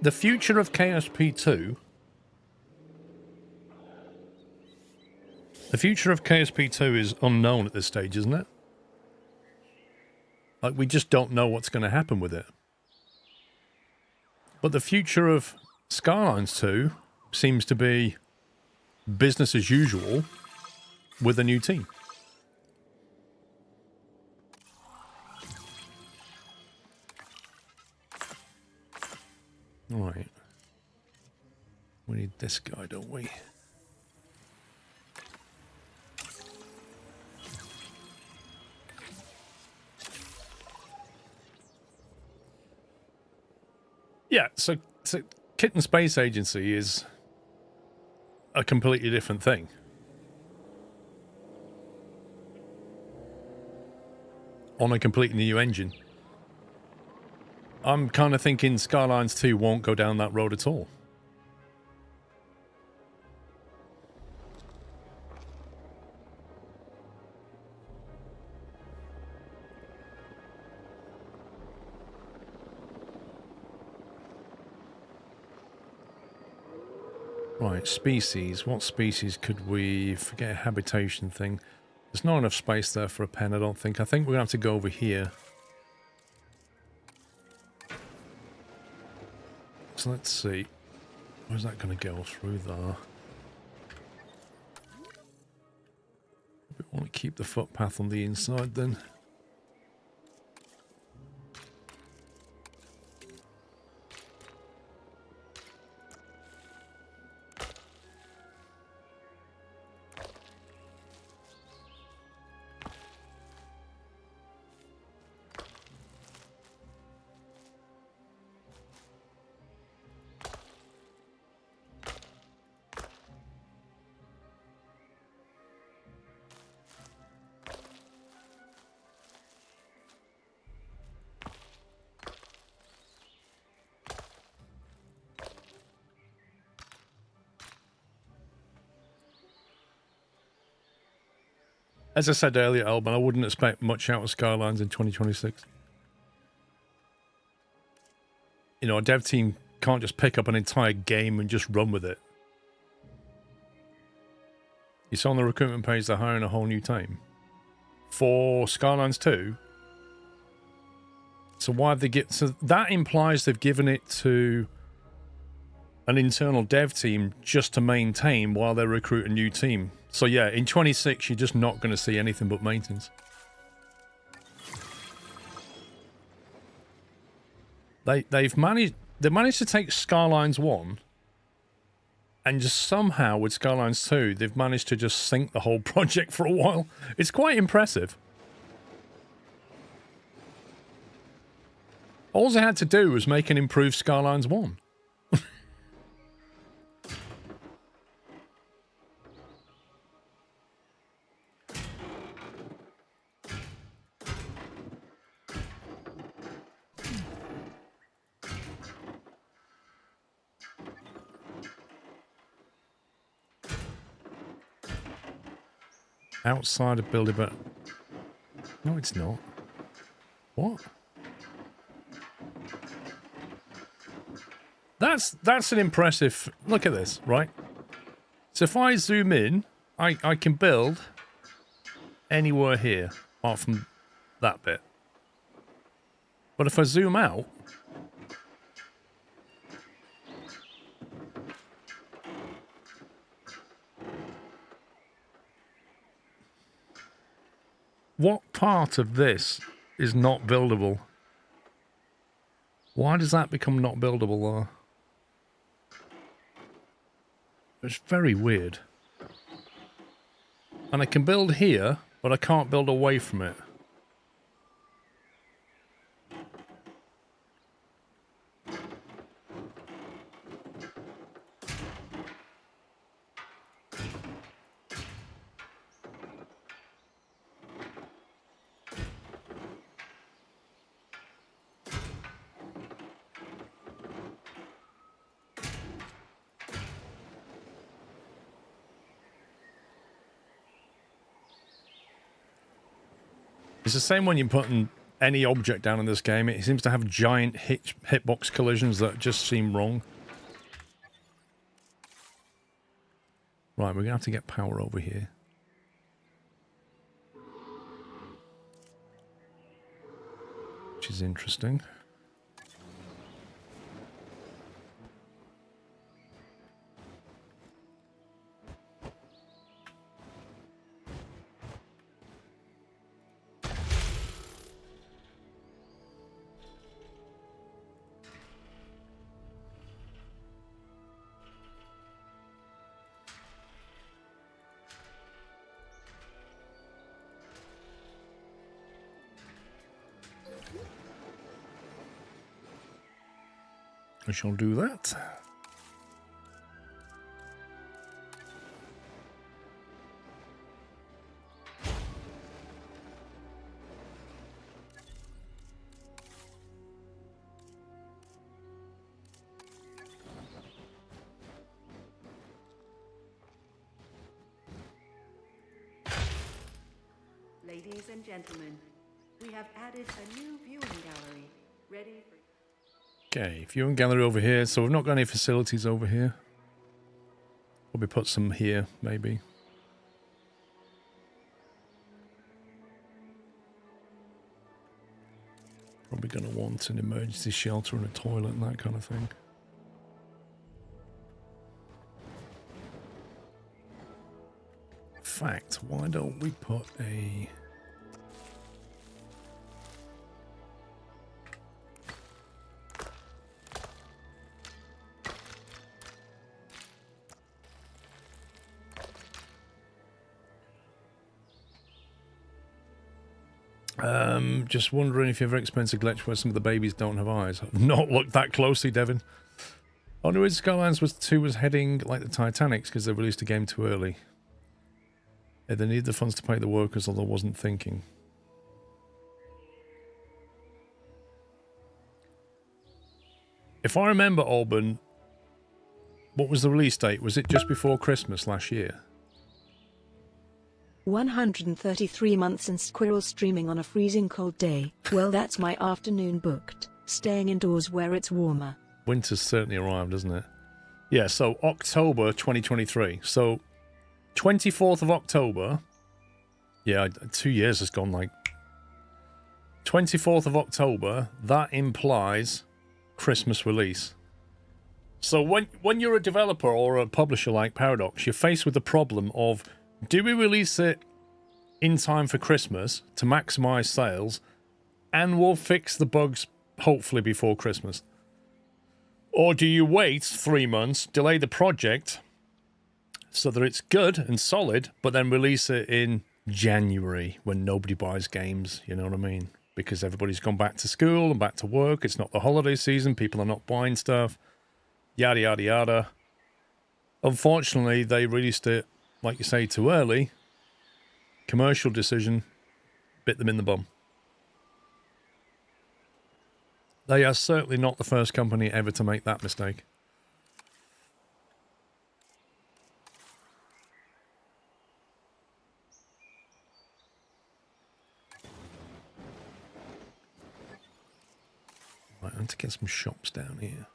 The future of KSP2... The future of KSP2 is unknown at this stage, isn't it? Like, we just don't know what's going to happen with it. But the future of Skylines 2 seems to be business as usual with a new team. All right. We need this guy, don't we? Yeah, so Kitten Space Agency is a completely different thing. On a completely new engine. I'm kind of thinking Skylines 2 won't go down that road at all. Right, species. What species could we... Forget a habitation thing. There's not enough space there for a pen, I don't think. I think we're going to have to go over here. So let's see. Where's that going to go? Through there. We want to keep the footpath on the inside then. As I said earlier, Alban, I wouldn't expect much out of Skylines in 2026. You know, a dev team can't just pick up an entire game and just run with it. You saw on the recruitment page they're hiring a whole new team. For Skylines 2. So why have they so that implies they've given it to an internal dev team just to maintain while they recruit a new team. So yeah, in 26 you're just not going to see anything but maintenance. They've managed to take Skylines 1 and just somehow with Skylines 2 they've managed to just sink the whole project for a while. It's quite impressive. All they had to do was make an improved Skylines 1. Outside of building, but no, it's not. What? That's an impressive. Look at this, right? So if I zoom in I can build anywhere here, apart from that bit. But if I zoom out, what part of this is not buildable? Why does that become not buildable, though? It's very weird. And I can build here, but I can't build away from it. It's the same when you're putting any object down in this game. It seems to have giant hitbox collisions that just seem wrong. Right, we're going to have to get power over here. Which is interesting. I shall do that. Ladies and gentlemen, we have added a new viewing gallery, ready for... Okay, viewing gallery over here. So we've not got any facilities over here. Probably put some here, maybe. Probably going to want an emergency shelter and a toilet and that kind of thing. In fact, why don't we put a... just wondering if you've ever experienced a glitch where some of the babies don't have eyes. I've not looked that closely, Devin. On the original Skylines 2 was heading like the Titanics because they released a game too early. Yeah, they needed the funds to pay the workers, although I wasn't thinking. If I remember, Alban, what was the release date? Was it just before Christmas last year? 133 months and squirrel streaming on a freezing cold day. Well, that's my afternoon booked. Staying indoors where it's warmer. Winter's certainly arrived, hasn't it? Yeah, so October 2023. So 24th of October. Yeah, 2 years has gone like... 24th of October, that implies Christmas release. So when you're a developer or a publisher like Paradox, you're faced with the problem of, do we release it in time for Christmas to maximize sales and we'll fix the bugs hopefully before Christmas? Or do you wait 3 months, delay the project so that it's good and solid, but then release it in January when nobody buys games, you know what I mean? Because everybody's gone back to school and back to work. It's not the holiday season. People are not buying stuff. Yada, yada, yada. Unfortunately, they released it, like you say, too early. Commercial decision bit them in the bum. They are certainly not the first company ever to make that mistake. Right, I need to get some shops down here.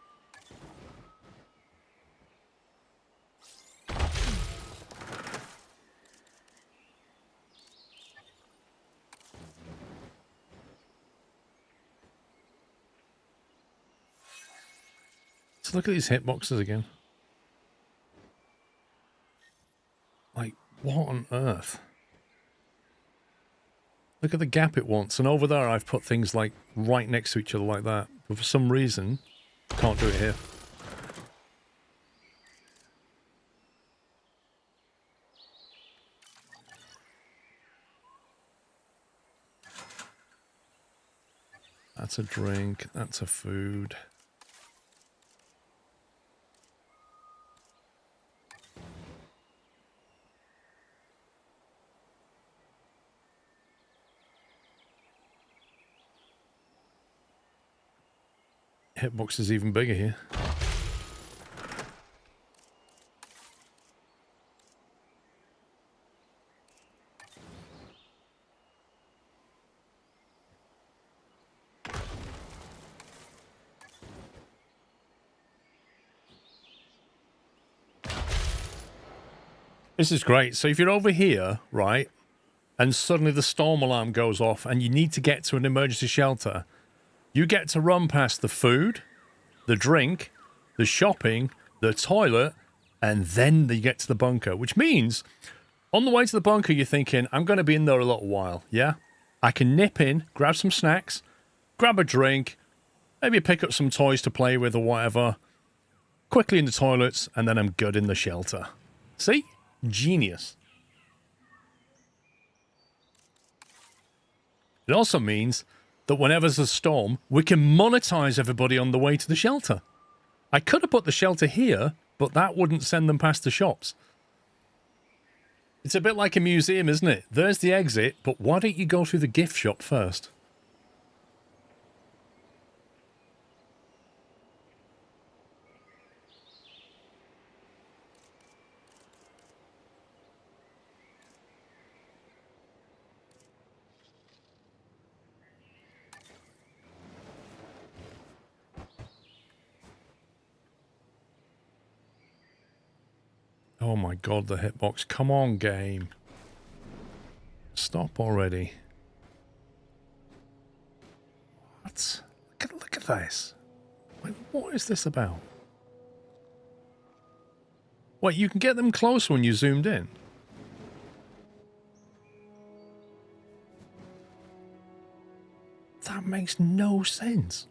Let's look at these hitboxes again. Like, what on earth? Look at the gap it wants. And over there, I've put things like right next to each other like that. But for some reason, can't do it here. That's a drink. That's a food. Hitbox is even bigger here. This is great. So if you're over here, right, and suddenly the storm alarm goes off and you need to get to an emergency shelter, you get to run past the food, the drink, the shopping, the toilet, and then you get to the bunker, which means on the way to the bunker, you're thinking, I'm going to be in there a little while, yeah? I can nip in, grab some snacks, grab a drink, maybe pick up some toys to play with or whatever, quickly in the toilets, and then I'm good in the shelter. See? Genius. It also means that whenever there's a storm, we can monetize everybody on the way to the shelter. I could have put the shelter here, but that wouldn't send them past the shops. It's a bit like a museum, isn't it? There's the exit, but why don't you go through the gift shop first? Oh my god, the hitbox. Come on, game. Stop already. What? Look at this. Like, what is this about? Wait, you can get them closer when you zoomed in. That makes no sense.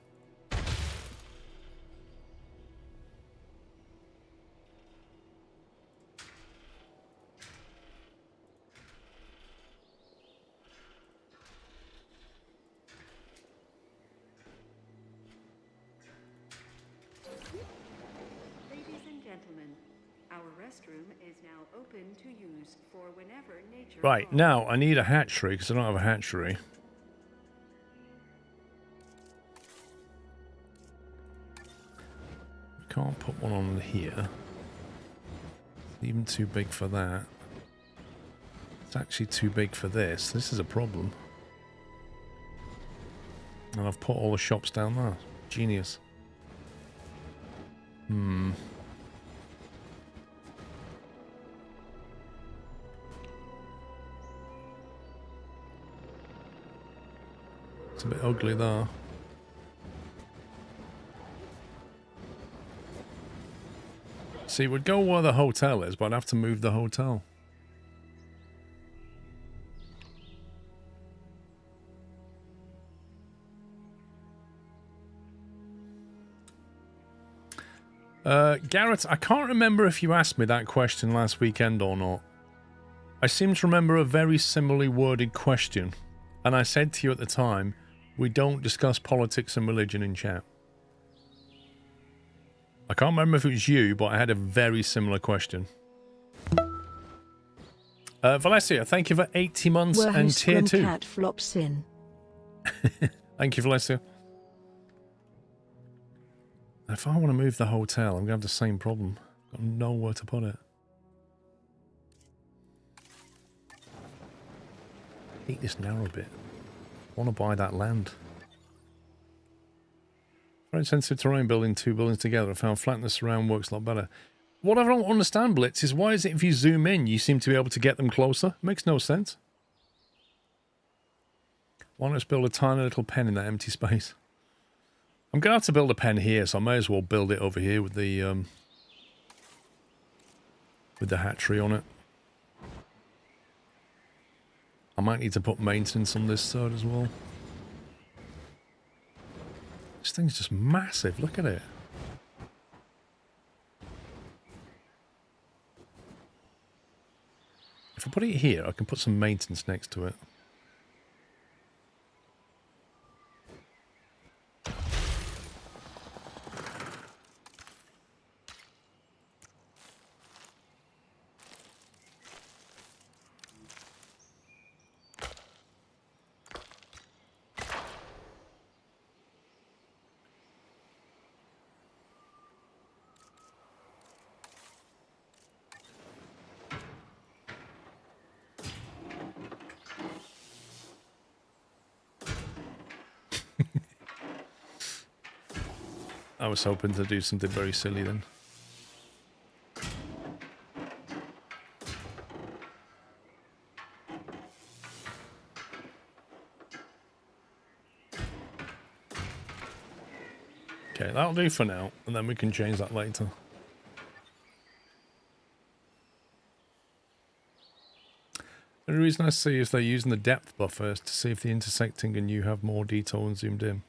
Right, now I need a hatchery because I don't have a hatchery. Can't put one on here. It's even too big for that. It's actually too big for this. This is a problem. And I've put all the shops down there. Genius. It's a bit ugly there. See, we'd go where the hotel is, but I'd have to move the hotel. Garrett, I can't remember if you asked me that question last weekend or not. I seem to remember a very similarly worded question, and I said to you at the time, we don't discuss politics and religion in chat. I can't remember if it was you, but I had a very similar question. Valencia, thank you for 80 months and tier 2. Cat flops in. Thank you, Valencia. If I want to move the hotel, I'm going to have the same problem. Got nowhere to put it. I hate this narrow bit. I want to buy that land. Very sensitive terrain building 2 buildings together. I found flatness around works a lot better. What I don't understand, Blitz, is why is it if you zoom in, you seem to be able to get them closer? Makes no sense. Why not just build a tiny little pen in that empty space? I'm going to have to build a pen here, so I may as well build it over here with the hatchery on it. I might need to put maintenance on this side as well. This thing's just massive. Look at it. If I put it here, I can put some maintenance next to it. I was hoping to do something very silly then. Okay, that'll do for now, and then we can change that later. The only reason I see is they're using the depth buffers to see if the intersecting and you have more detail and zoomed in.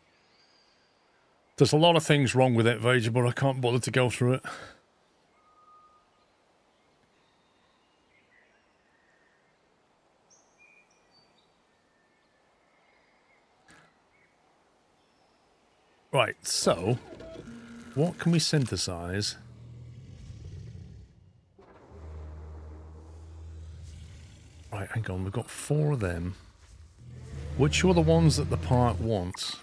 There's a lot of things wrong with it, Vager, but I can't bother to go through it. Right, so what can we synthesize? Right, hang on, we've got 4 of them. Which are the ones that the park wants?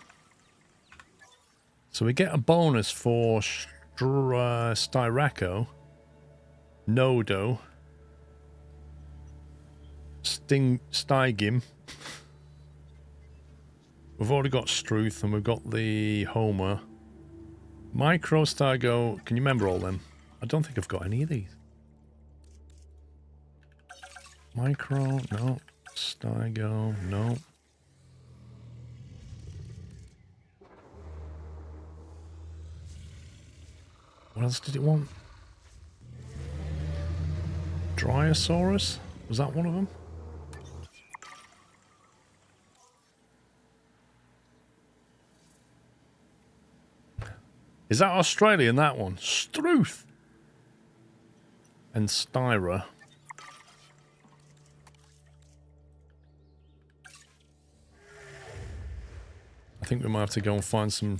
So we get a bonus for Styraco, Nodo, Stygim. We've already got Struth and we've got the Homer. Micro, Stygo, can you remember all them? I don't think I've got any of these. Micro, no. Stygo, no. What else did it want? Dryosaurus? Was that one of them? Is that Australian, that one? Struth! And Styra. I think we might have to go and find some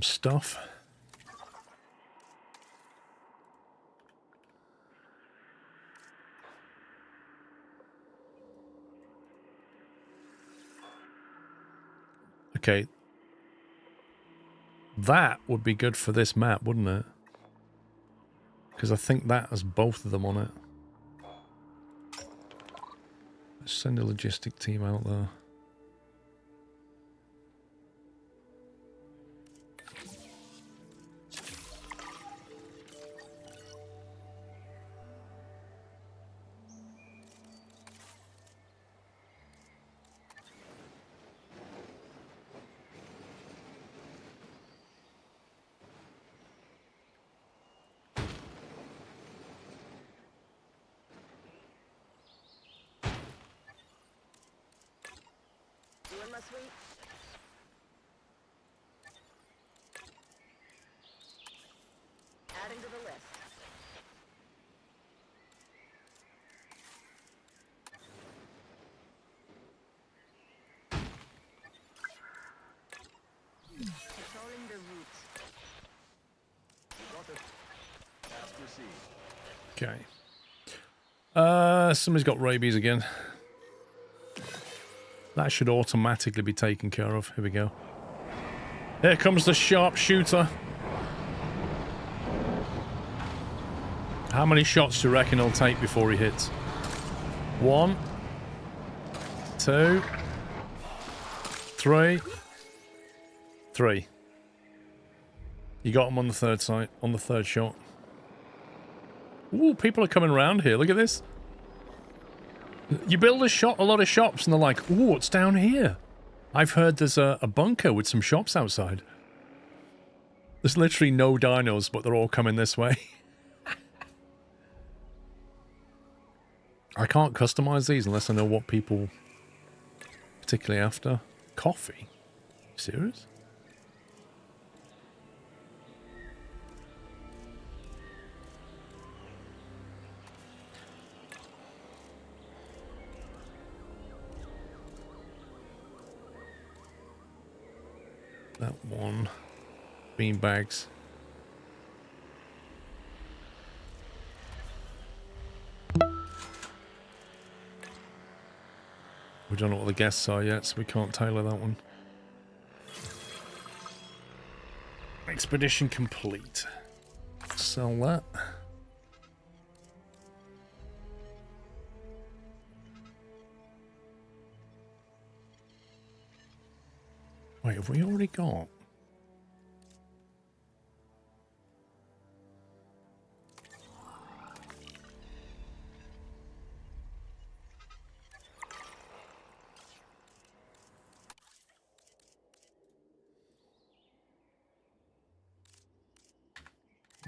stuff. Okay. That would be good for this map, wouldn't it? Because I think that has both of them on it. Let's send a logistic team out there. Adding to the list. Controlling the route. Got it. Task received. Okay. Somebody's got rabies again. That should automatically be taken care of. Here we go. Here comes the sharpshooter. How many shots do you reckon he'll take before he hits? 1, 2, 3. 3. You got him on the third site, on the third shot. Ooh, people are coming around here. Look at this. You build a lot of shops, and they're like, ooh, what's down here? I've heard there's a bunker with some shops outside. There's literally no dinos, but they're all coming this way. I can't customize these unless I know what people particularly after. Coffee? Serious? That one. Bean bags. We don't know what the guests are yet, so we can't tailor that one. Expedition complete. Sell that. Wait, have we already got?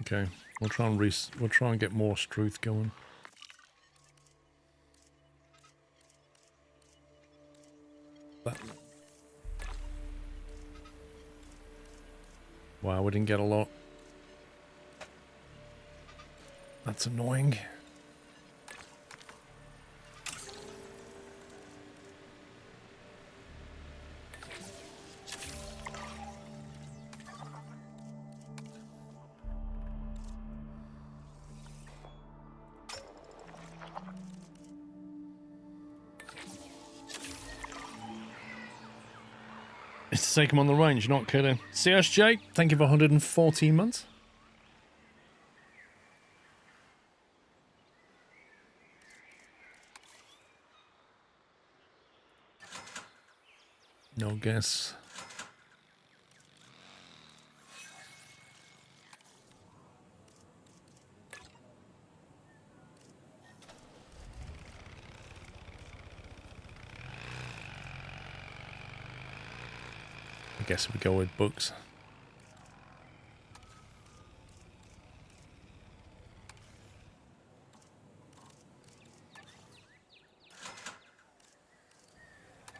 Okay, we'll try and get more Struth going. That. Wow, we didn't get a lot. That's annoying. It's to take him on the range, not kidding. CSJ, thank you for 114 months. No guess. I guess we go with books.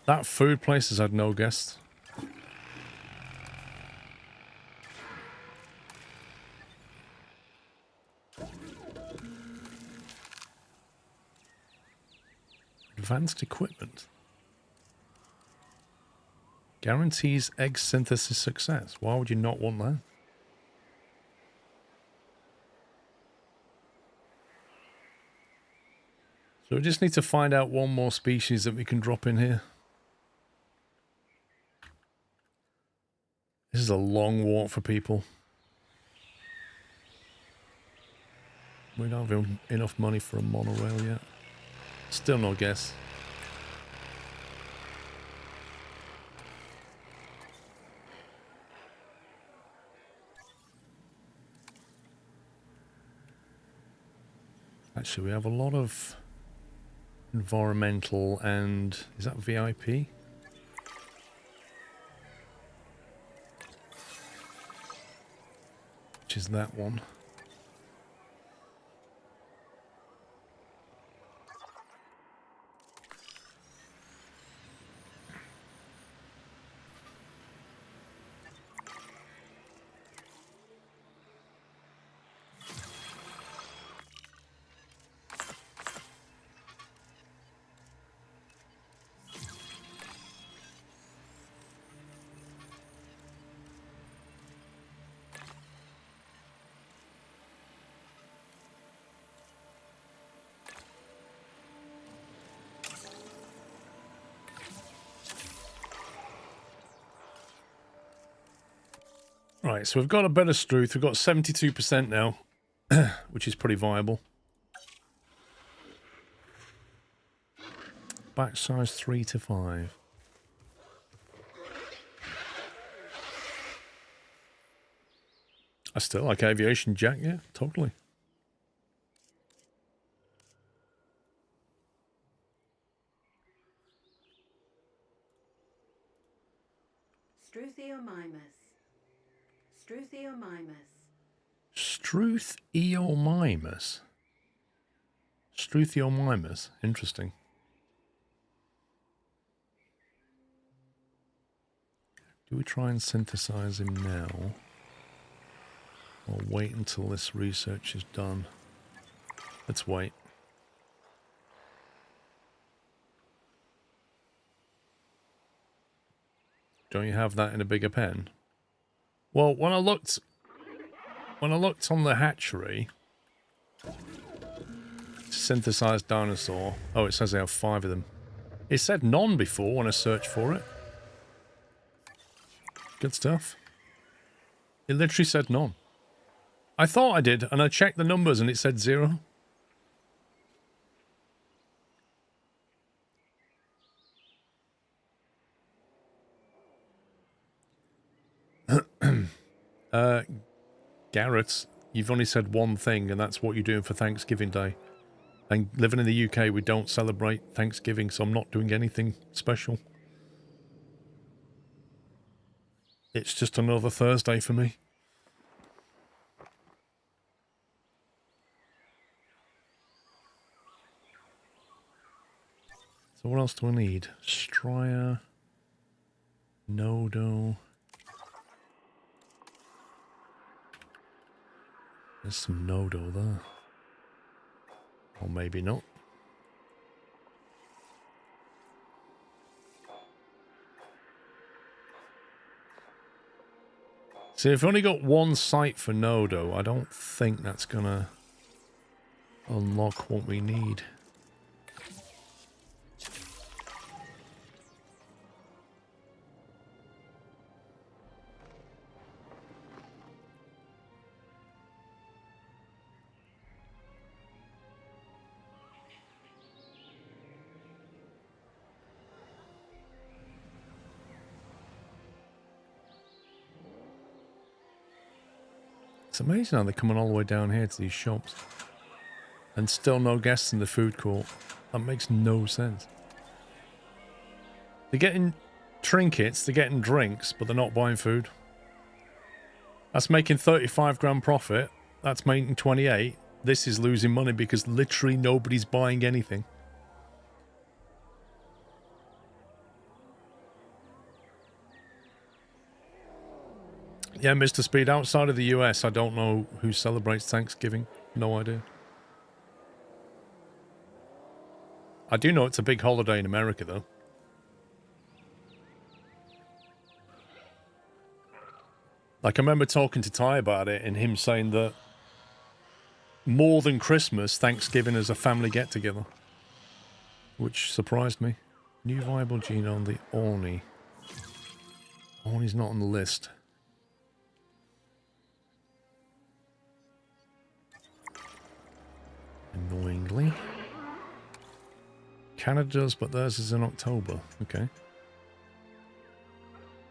That food place has had no guests. Advanced equipment. Guarantees egg synthesis success. Why would you not want that? So we just need to find out one more species that we can drop in here. This is a long walk for people. We don't have enough money for a monorail yet. Still no guess. Actually, we have a lot of environmental and... Is that VIP? Which is that one. Right, so we've got a better Struth. We've got 72% now, which is pretty viable. Batch size 3 to 5. I still like aviation, Jack. Yeah, totally. Struthiomimus. Struthiomimus. Struthiomimus. Interesting. Do we try and synthesize him now? Or wait until this research is done? Let's wait. Don't you have that in a bigger pen? Well, when I looked on the hatchery, synthesized dinosaur. Oh, it says they have 5 of them. It said none before when I searched for it. Good stuff. It literally said none. I thought I did, and I checked the numbers and it said 0. Garrett, you've only said one thing, and that's what you're doing for Thanksgiving Day. And living in the UK, we don't celebrate Thanksgiving, so I'm not doing anything special. It's just another Thursday for me. So what else do I need? Stryer, Nodo. There's some Nodo there. Or maybe not. See, if I've only got one site for Nodo, I don't think that's gonna unlock what we need. It's amazing how they're coming all the way down here to these shops. And still no guests in the food court. That makes no sense. They're getting trinkets, they're getting drinks, but they're not buying food. That's making 35 grand profit. That's making 28. This is losing money because literally nobody's buying anything. Yeah, Mr. Speed, outside of the US, I don't know who celebrates Thanksgiving. No idea. I do know it's a big holiday in America, though. Like, I remember talking to Ty about it and him saying that more than Christmas, Thanksgiving is a family get-together. Which surprised me. New viable gene on the Orny. Orny's not on the list. Annoyingly. Canada does, but theirs is in October. Okay.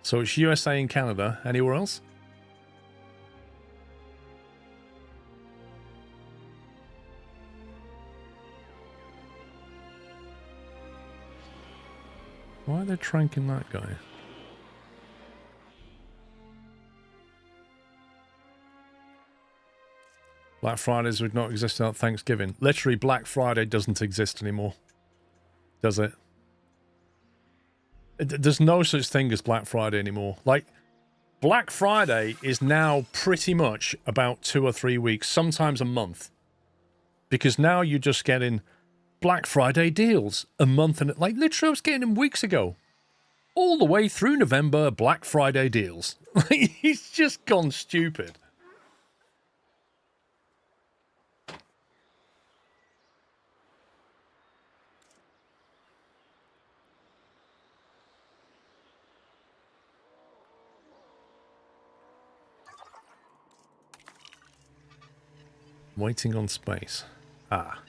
So it's USA and Canada. Anywhere else? Why are they tranking that guy? Black Fridays would not exist without Thanksgiving. Literally, Black Friday doesn't exist anymore. Does it? There's no such thing as Black Friday anymore. Like, Black Friday is now pretty much about 2 or 3 weeks, sometimes a month. Because now you're just getting Black Friday deals a month, and like literally I was getting them weeks ago. All the way through November, Black Friday deals. He's just gone stupid. Waiting on space. Ah.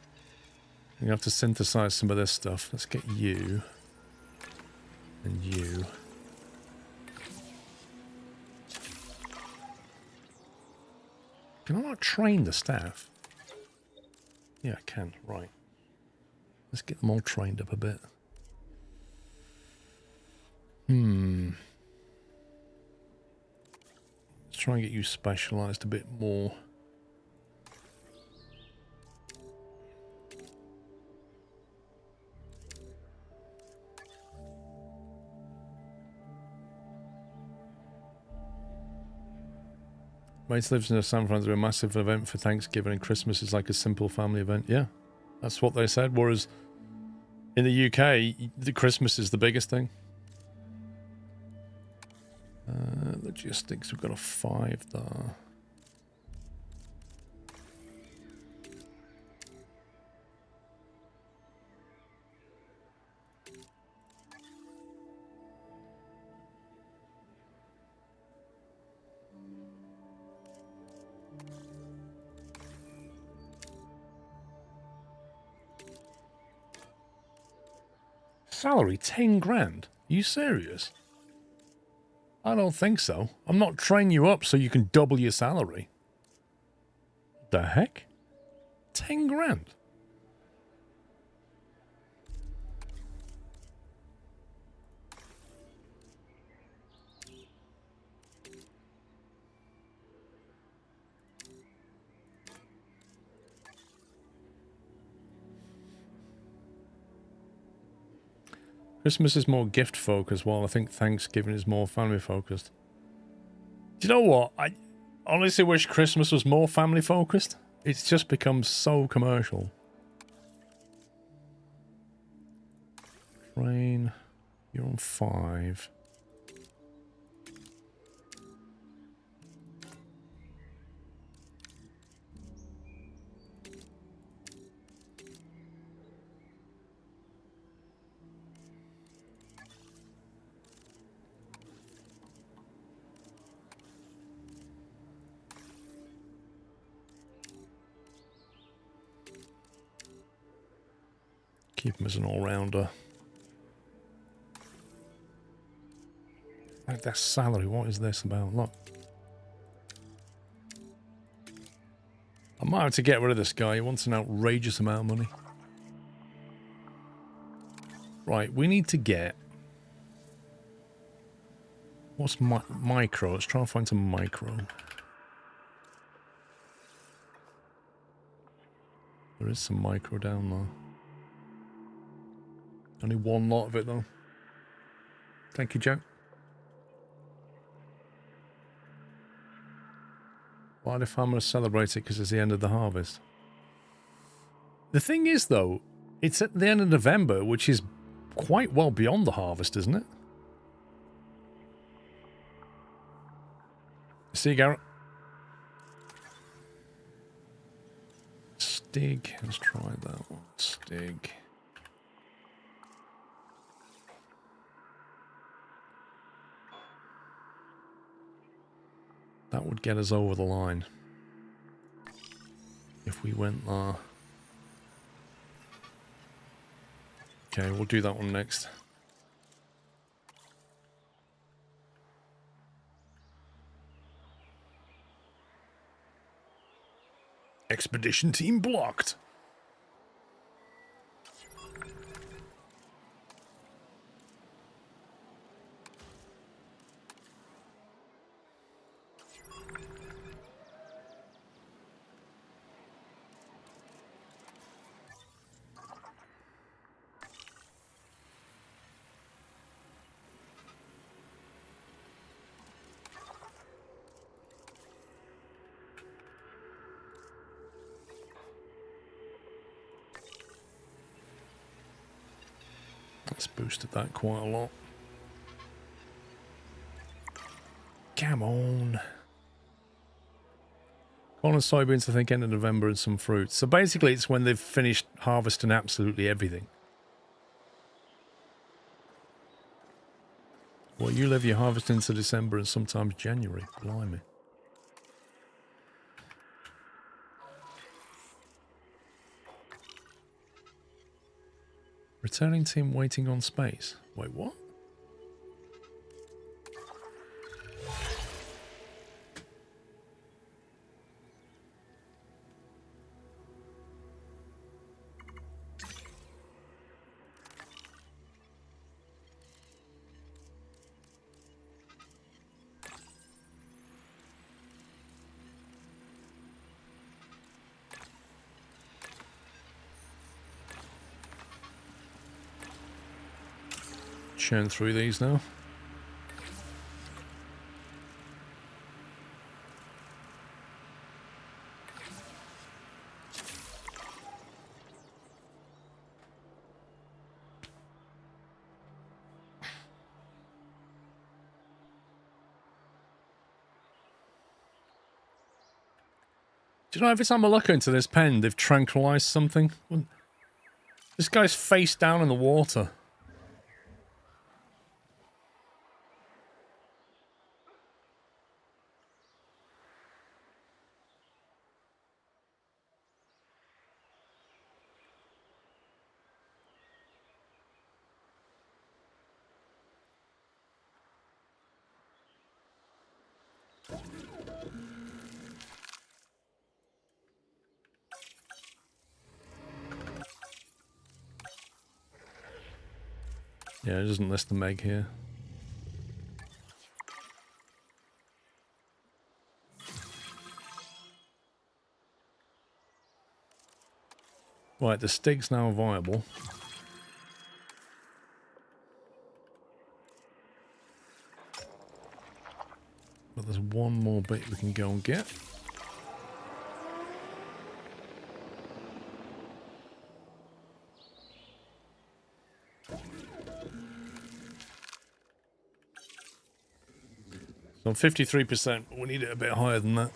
You have to synthesize some of this stuff. Let's get you. And you. Can I not train the staff? Yeah, I can. Right. Let's get them all trained up a bit. Let's try and get you specialised a bit more. Mates lives in San Francisco, a massive event for Thanksgiving and Christmas is like a simple family event. Yeah, that's what they said. Whereas in the UK, the Christmas is the biggest thing. Logistics, we've got a 5 there. Salary 10 grand? Are you serious? I don't think so. I'm not training you up so you can double your salary. The heck? 10 grand? Christmas is more gift focused, while I think Thanksgiving is more family focused. Do you know what? I honestly wish Christmas was more family focused. It's just become so commercial. Train, you're on 5. Keep him as an all-rounder. Like that salary, what is this about? Look. I might have to get rid of this guy. He wants an outrageous amount of money. Right, we need to get... What's micro? Let's try and find some micro. There is some micro down there. Only one lot of it, though. Thank you, Joe. Why do farmers celebrate it? Because it's the end of the harvest. The thing is, though, it's at the end of November, which is quite well beyond the harvest, isn't it? See you, Garrett. Stig. Let's try that one. Stig. That would get us over the line. If we went there. Okay, we'll do that one next. Expedition team blocked. That's boosted that quite a lot. Come on. Corn and soybeans, I think, end of November, and some fruits. So basically, it's when they've finished harvesting absolutely everything. Well, you live your harvest into December and sometimes January. Blimey. Returning team waiting on space. Wait, what? churn through these now. Do you know, every time I look into this pen, they've tranquilized something? This guy's face down in the water. Yeah, it doesn't list the Meg here. Right, the stig's now viable. But there's one more bit we can go and get. So 53%, but we need it a bit higher than that.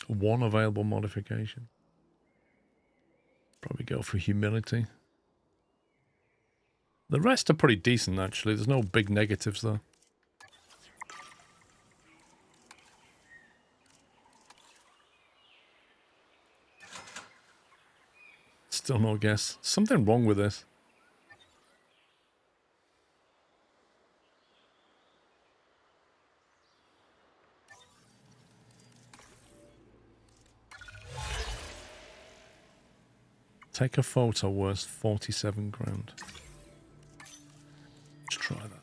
One available modification. Probably go for humility. The rest are pretty decent, actually. There's no big negatives, though. Still no guess. Something wrong with this. Take a photo worth 47 grand. Let's try that.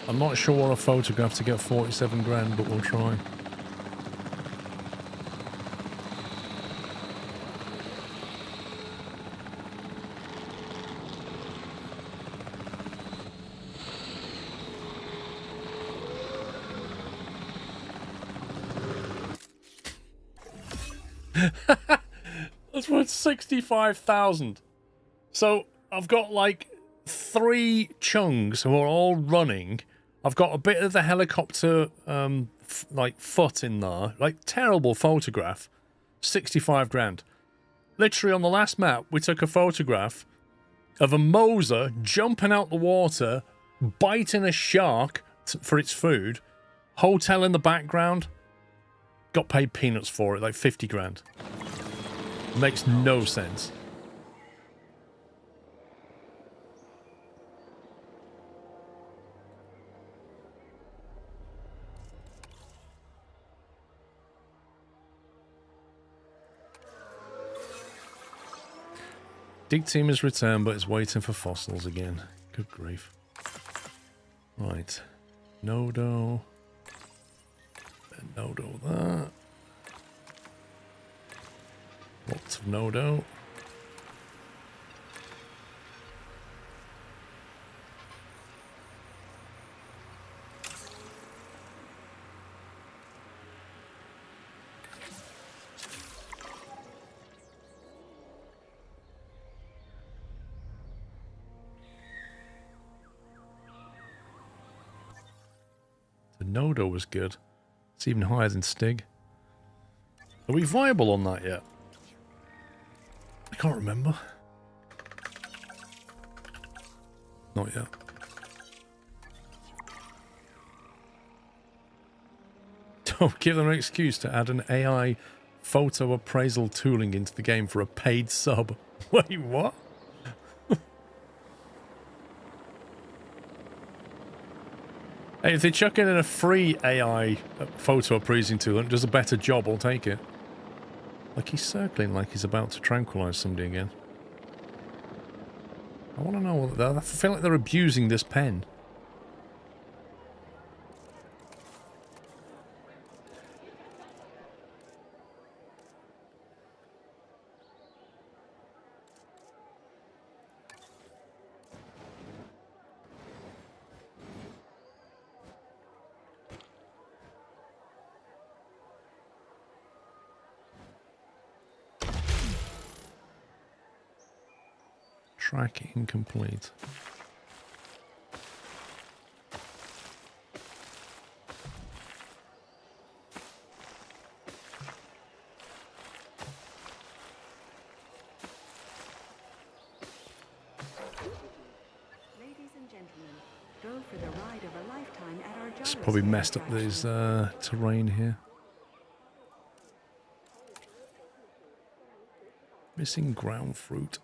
I'm not sure what a photograph to get 47 grand, but we'll try. That's worth 65,000. So I've got like 3 chunks who are all running. I've got a bit of the helicopter, like foot in there, like terrible photograph. 65 grand. Literally on the last map, we took a photograph of a Moser jumping out the water, biting a shark for its food. Hotel in the background. Got paid peanuts for it, like 50 grand. Makes no sense. Dig team has returned, but it's waiting for fossils again. Good grief. Right. Nodo. And Nodo that. Lots of Nodo. The Nodo was good. It's even higher than Stig. Are we viable on that yet? I can't remember. Not yet. Don't give them an excuse to add an AI photo appraisal tooling into the game for a paid sub. Wait, what? Hey, if they chuck in a free AI photo appraising tool and does a better job, I'll take it. Like he's circling like he's about to tranquilize somebody again. I want to know what I feel like they're abusing this pen. Track incomplete. Ladies and gentlemen, go for the ride of a lifetime at our It's Jurassic probably messed up attraction. these terrain here. Missing ground fruit.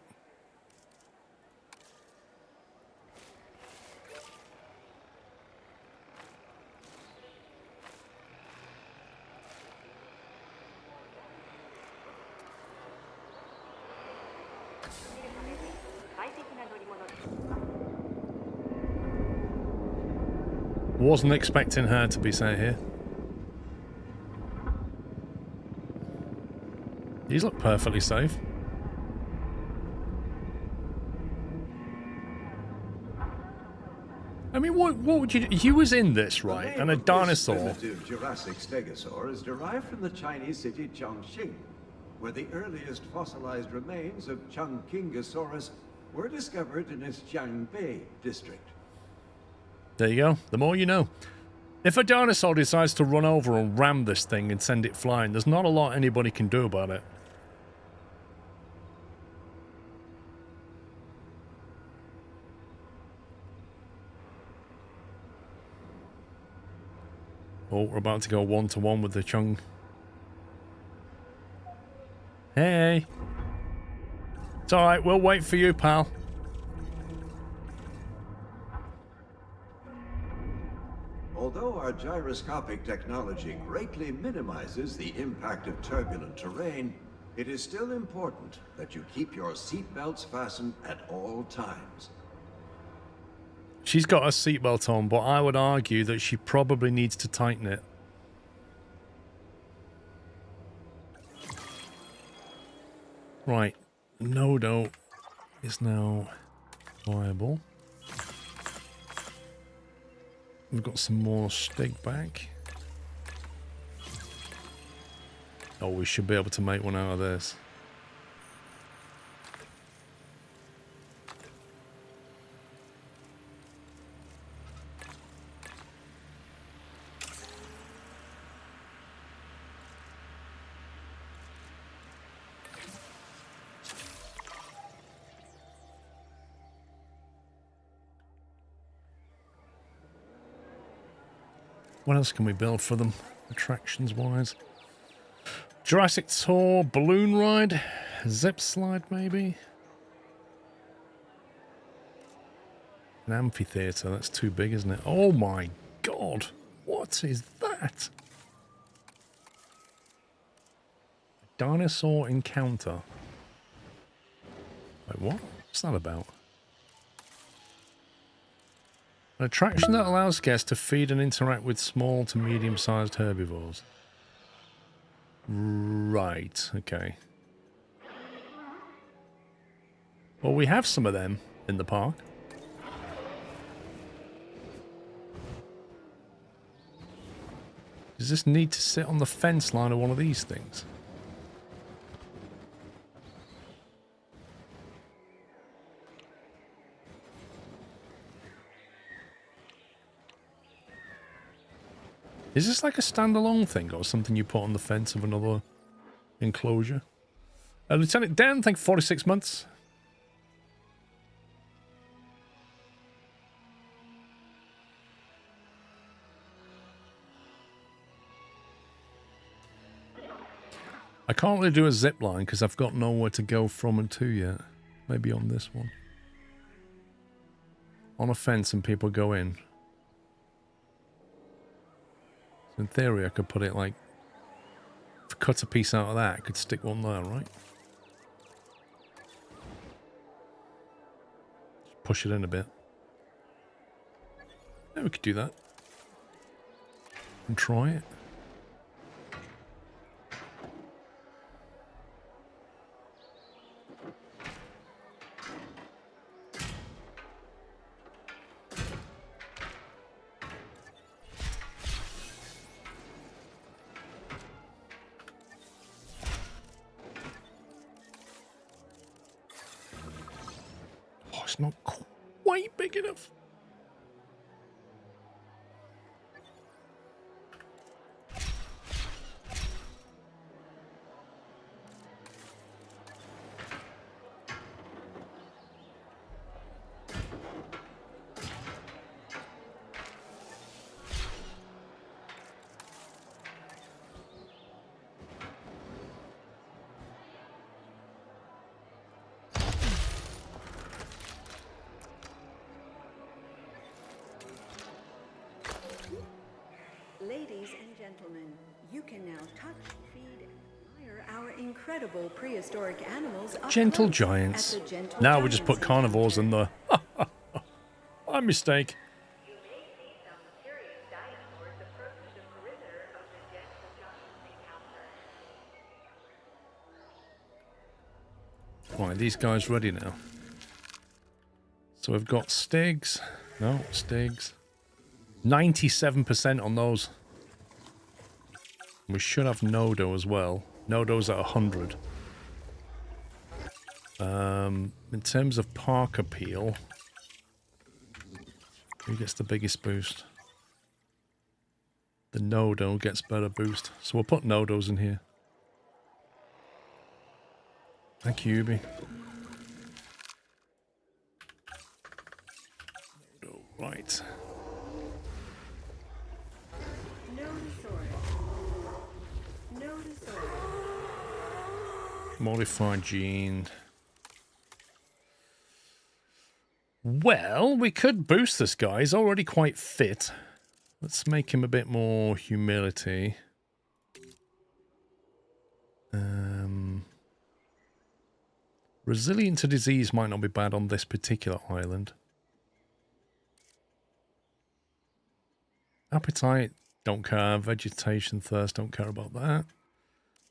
Wasn't expecting her to be sat here. These look perfectly safe. I mean, what would you do? You was in this, right? And a dinosaur. This primitive Jurassic stegosaur is derived from the Chinese city Chongqing, where the earliest fossilized remains of Chongqingosaurus were discovered in its Jiangbei district. There you go. The more you know. If a dinosaur decides to run over and ram this thing and send it flying, there's not a lot anybody can do about it. Oh, we're about to go one-to-one with the Chung. Hey. It's alright, we'll wait for you, pal. Although our gyroscopic technology greatly minimizes the impact of turbulent terrain, it is still important that you keep your seatbelts fastened at all times. She's got her seatbelt on, but I would argue that she probably needs to tighten it. Right. Nodo is now viable. We've got some more steak back. Oh, we should be able to make one out of this. What else can we build for them, attractions-wise? Jurassic Tour, balloon ride, zip slide maybe? An amphitheater, that's too big, isn't it? Oh my god, what is that? Dinosaur encounter. Wait, what? What's that about? An attraction that allows guests to feed and interact with small to medium-sized herbivores. Right, okay. Well, we have some of them in the park. Does this need to sit on the fence line of one of these things? Is this like a standalone thing or something you put on the fence of another enclosure? Lieutenant Dan, thank you for 46 months. I can't really do a zip line because I've got nowhere to go from and to yet. Maybe on this one. On a fence and people go in. In theory, I could put it like, cut a piece out of that, I could stick one there, right? push it in a bit. Yeah, we could do that. And try it. Oh, it's not quite big enough. Ladies and gentlemen, you can now touch, feed, and admire our incredible prehistoric animals up Gentle close giants. at the Gentle Now we just Giants put carnivores in the... My mistake. Right, these guys ready now. So we've got Stigs. No, Stigs. 97% on those. We should have Nodo as well. Nodo's at 100. In terms of park appeal, who gets the biggest boost? The Nodo gets better boost. So we'll put Nodos in here. Thank you, Ubi. Nodo, right. Modified gene. Well, we could boost this guy. He's already quite fit. Let's make him a bit more humility. Resilient to disease might not be bad on this particular island. Appetite, don't care. Vegetation, thirst, don't care about that.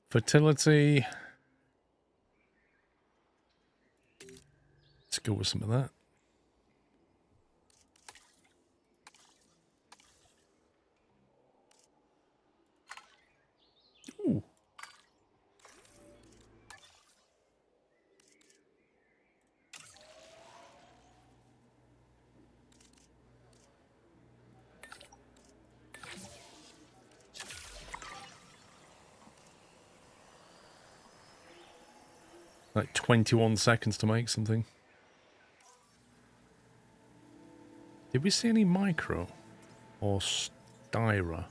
Fertility. Let's go with some of that. Ooh. Like 21 seconds to make something. Did we see any micro or styra?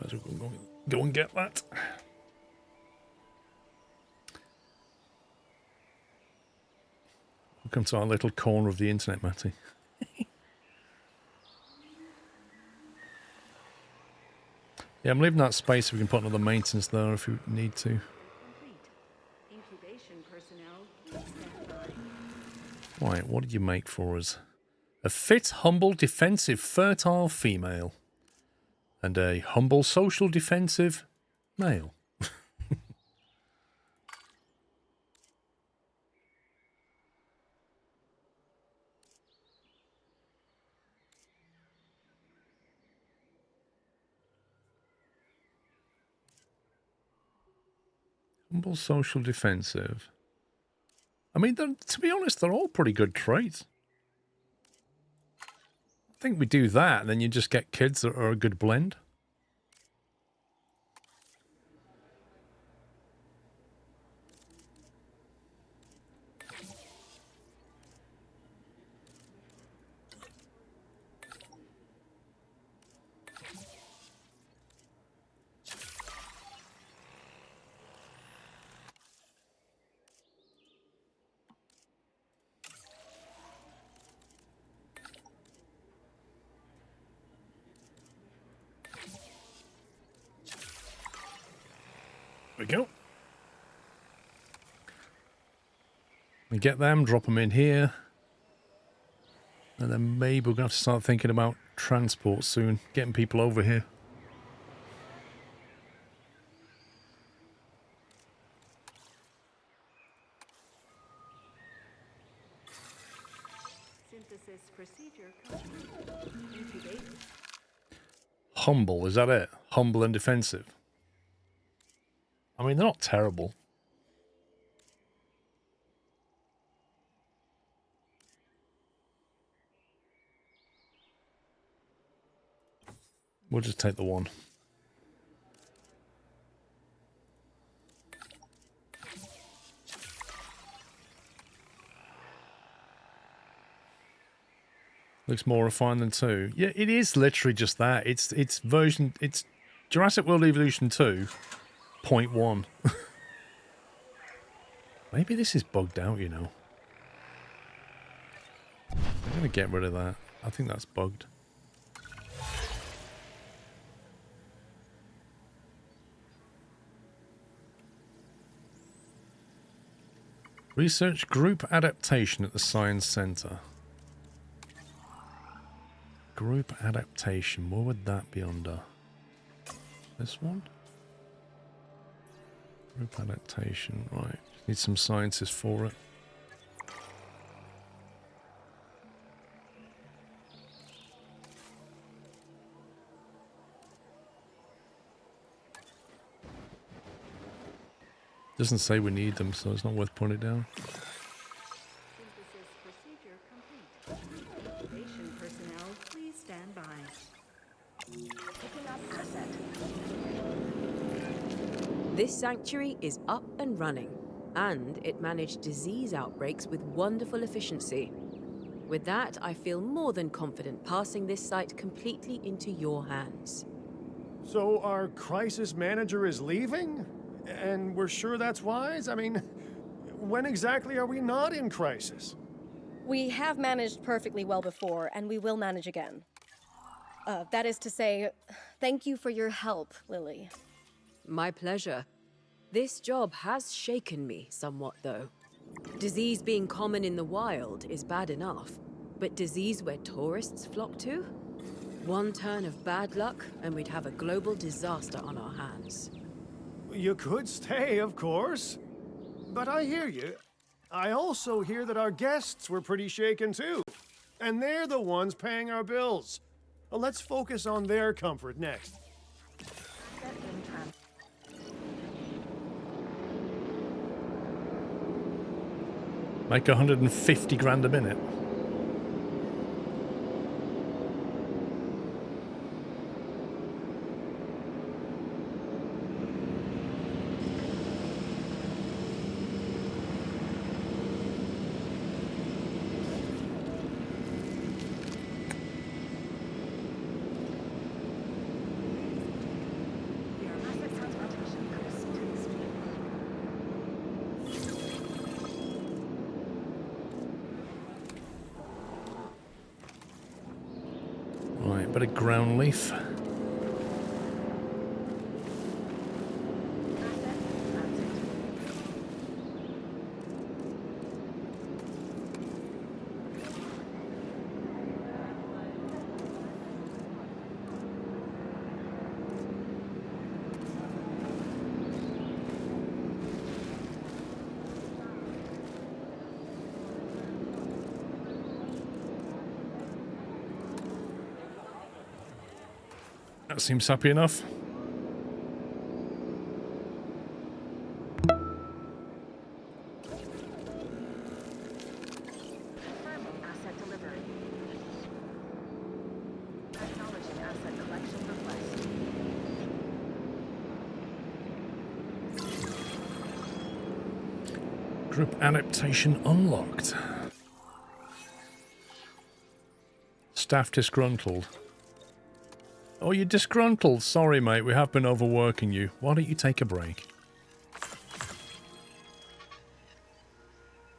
Might as well go and get that. Welcome to our little corner of the internet, Matty. Yeah, I'm leaving that space so we can put another maintenance there if we need to. Incubation personnel, stand by. Right, what did you make for us? A fit, humble, defensive, fertile female. And a humble, social, defensive male. Humble, social, defensive. I mean, to be honest, they're all pretty good traits. I think we do that, and then you just get kids that are a good blend. There we go. We get them, drop them in here. And then maybe we're going to have to start thinking about transport soon. Getting people over here. Synthesis procedure complete. Incubate. Humble, is that it? Humble and defensive. I mean, they're not terrible. We'll just take the one. Looks more refined than 2. Yeah, it is literally just that. It's Jurassic World Evolution 2.1. Maybe this is bugged out, you know. I'm going to get rid of that. I think that's bugged. Research group adaptation at the Science Center. Group adaptation. What would that be under? This one? Group adaptation. Right. Need some scientists for it. Doesn't say we need them, so it's not worth putting it down. Synthesis procedure complete. Incubation personnel, please stand by. Picking up asset. This sanctuary is up and running, and it managed disease outbreaks with wonderful efficiency. With that, I feel more than confident passing this site completely into your hands. So our crisis manager is leaving? And we're sure that's wise? I mean, when exactly are we not in crisis? We have managed perfectly well before, and we will manage again. That is to say, thank you for your help, Lily. My pleasure. This job has shaken me somewhat, though. Disease being common in the wild is bad enough, but disease where tourists flock to? One turn of bad luck, and we'd have a global disaster on our hands. You could stay, of course. But I hear you. I also hear that our guests were pretty shaken too. And they're the ones paying our bills. Well, let's focus on their comfort next. Asset in trans. Like 150 grand a minute. Asset transportation proceed to the stream. Right, bit of ground leaf. Asset in transit. That seems happy enough. Confirming asset delivery. Acknowledging asset collection request. Group adaptation unlocked. Staff disgruntled. Oh, you're disgruntled. Sorry, mate. We have been overworking you. Why don't you take a break?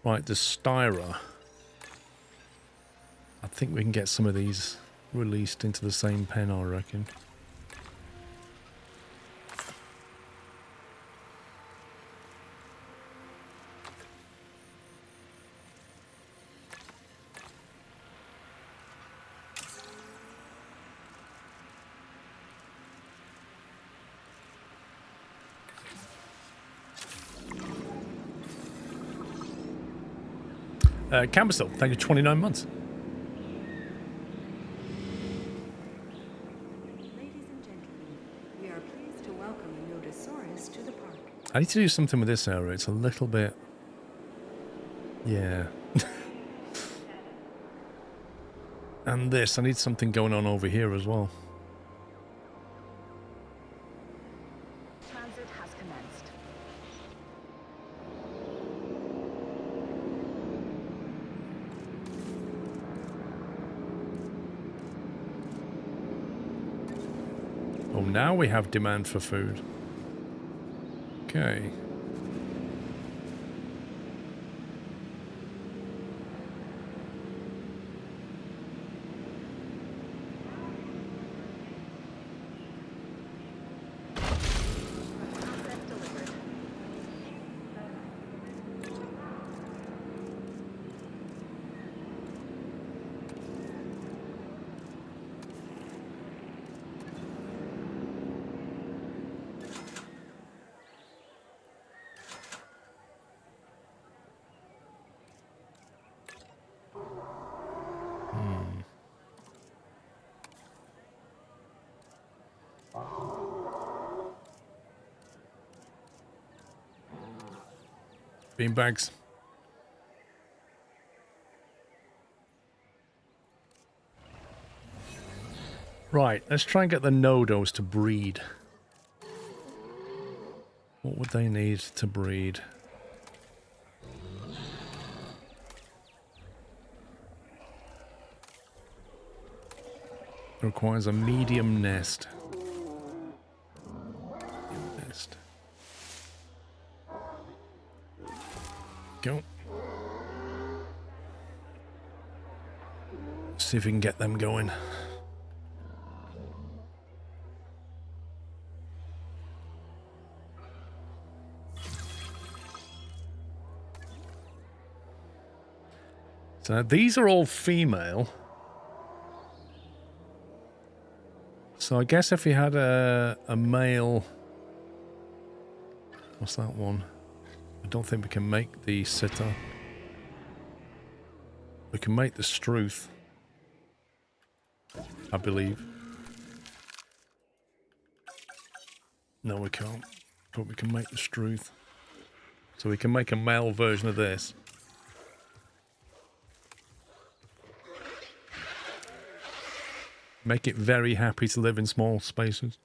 Right, the Styra. I think we can get some of these released into the same pen, I reckon. Cambersell, thank you, 29 months. Ladies and gentlemen, we are pleased to welcome Nodosaurus to the park. I need to do something with this area. It's a little bit... Yeah. And this, I need something going on over here as well. Transit has commenced. Oh, now we have demand for food. Okay. Beanbags. Right, let's try and get the Nodos to breed. What would they need to breed? It requires a medium nest. Medium nest. Go. See if we can get them going. So these are all female. So I guess if we had a male... What's that one? I don't think we can make the sitter. We can make the struth, I believe. No, we can't. But we can make the struth. So we can make a male version of this. Make it very happy to live in small spaces.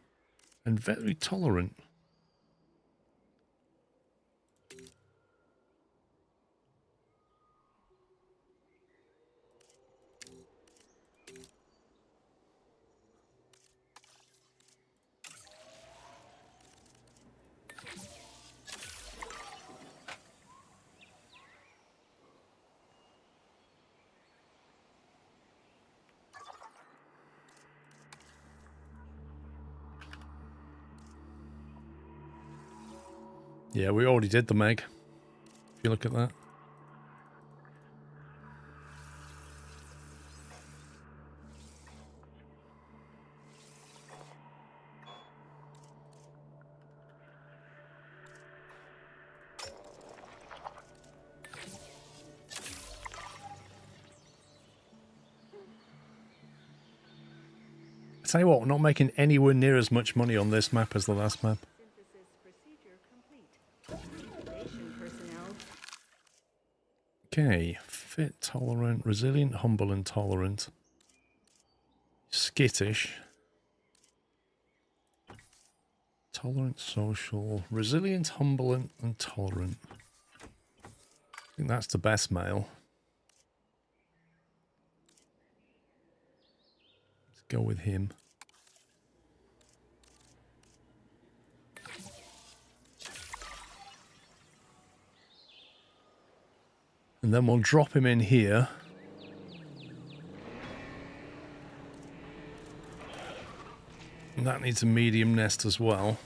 And very tolerant. Yeah, we already did the Meg. If you look at that. I tell you what, we're not making anywhere near as much money on this map as the last map. Okay, fit, tolerant, resilient, humble, and tolerant. Skittish. Tolerant, social, resilient, humble, and tolerant. I think that's the best male. Let's go with him. And then we'll drop him in here. And that needs a medium nest as well.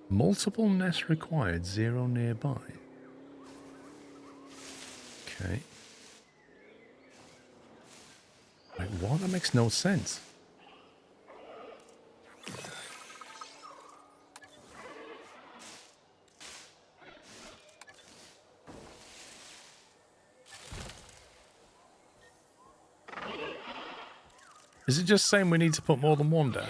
Multiple nests required, 0 nearby. Okay. Wait, what? That makes no sense. Is it just saying we need to put more than one down?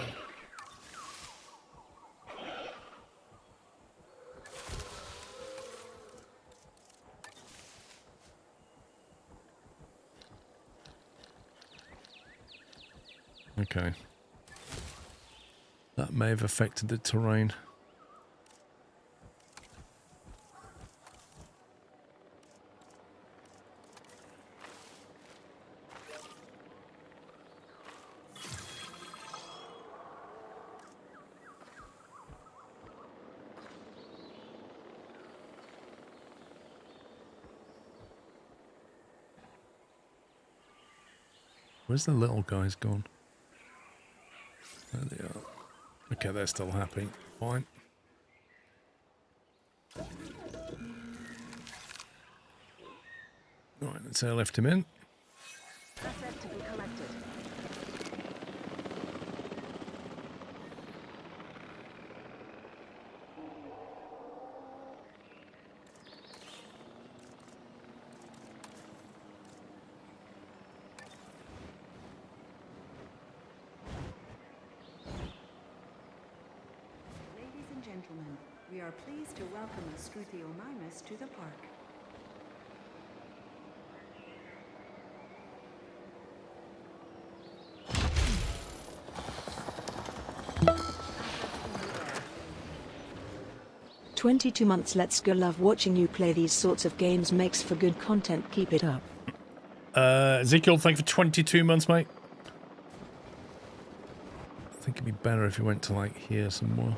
Okay. That may have affected the terrain. Where's the little guys gone? There they are. Okay, they're still happy. Fine. Alright, let's lift him in. Asset to be collected. Ladies and gentlemen, we are pleased to welcome a Struthiomimus to the park. Assets in the air. 22 months. Let's go. Love watching you play these sorts of games. Makes for good content. Keep it up. Ezekiel, thank you for 22 months, mate. I think it'd be better if you went to, like, here somewhere.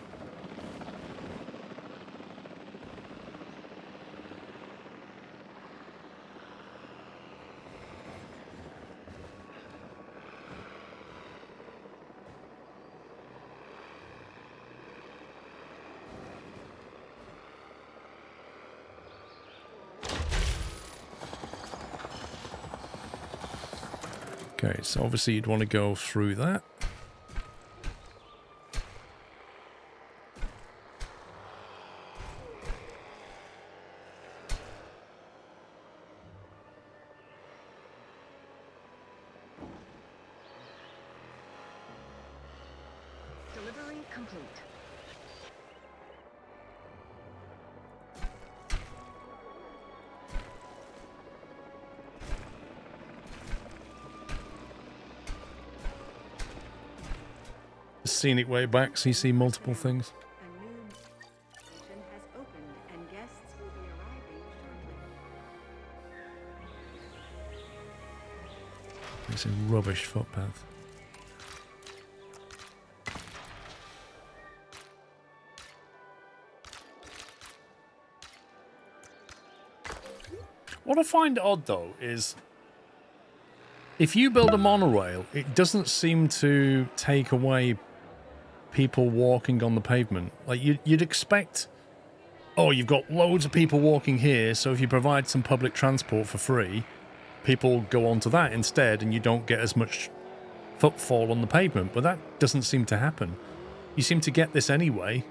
Okay, so obviously you'd want to go through that. Delivery complete. Scenic way back, so you see multiple things. A new station has opened and guests will be arriving shortly. It's a rubbish footpath. What I find odd, though, is if you build a monorail, it doesn't seem to take away people walking on the pavement. Like, you'd expect, oh, you've got loads of people walking here, so if you provide some public transport for free, people go onto that instead, and you don't get as much footfall on the pavement. But that doesn't seem to happen. You seem to get this anyway,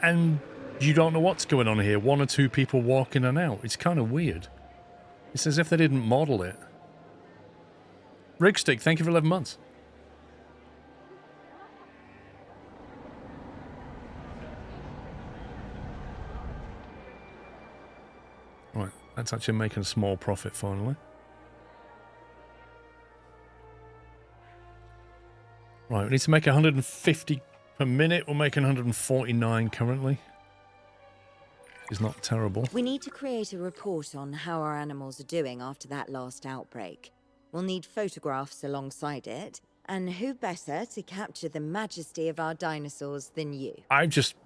and you don't know what's going on here. One or two people walk in and out. It's kind of weird. It's as if they didn't model it. Rigstick, thank you for 11 months. Right, that's actually making a small profit finally. Right, we need to make 150 per minute. We're making 149 currently. It's not terrible. We need to create a report on how our animals are doing after that last outbreak. We'll need photographs alongside it, and who better to capture the majesty of our dinosaurs than you? I've just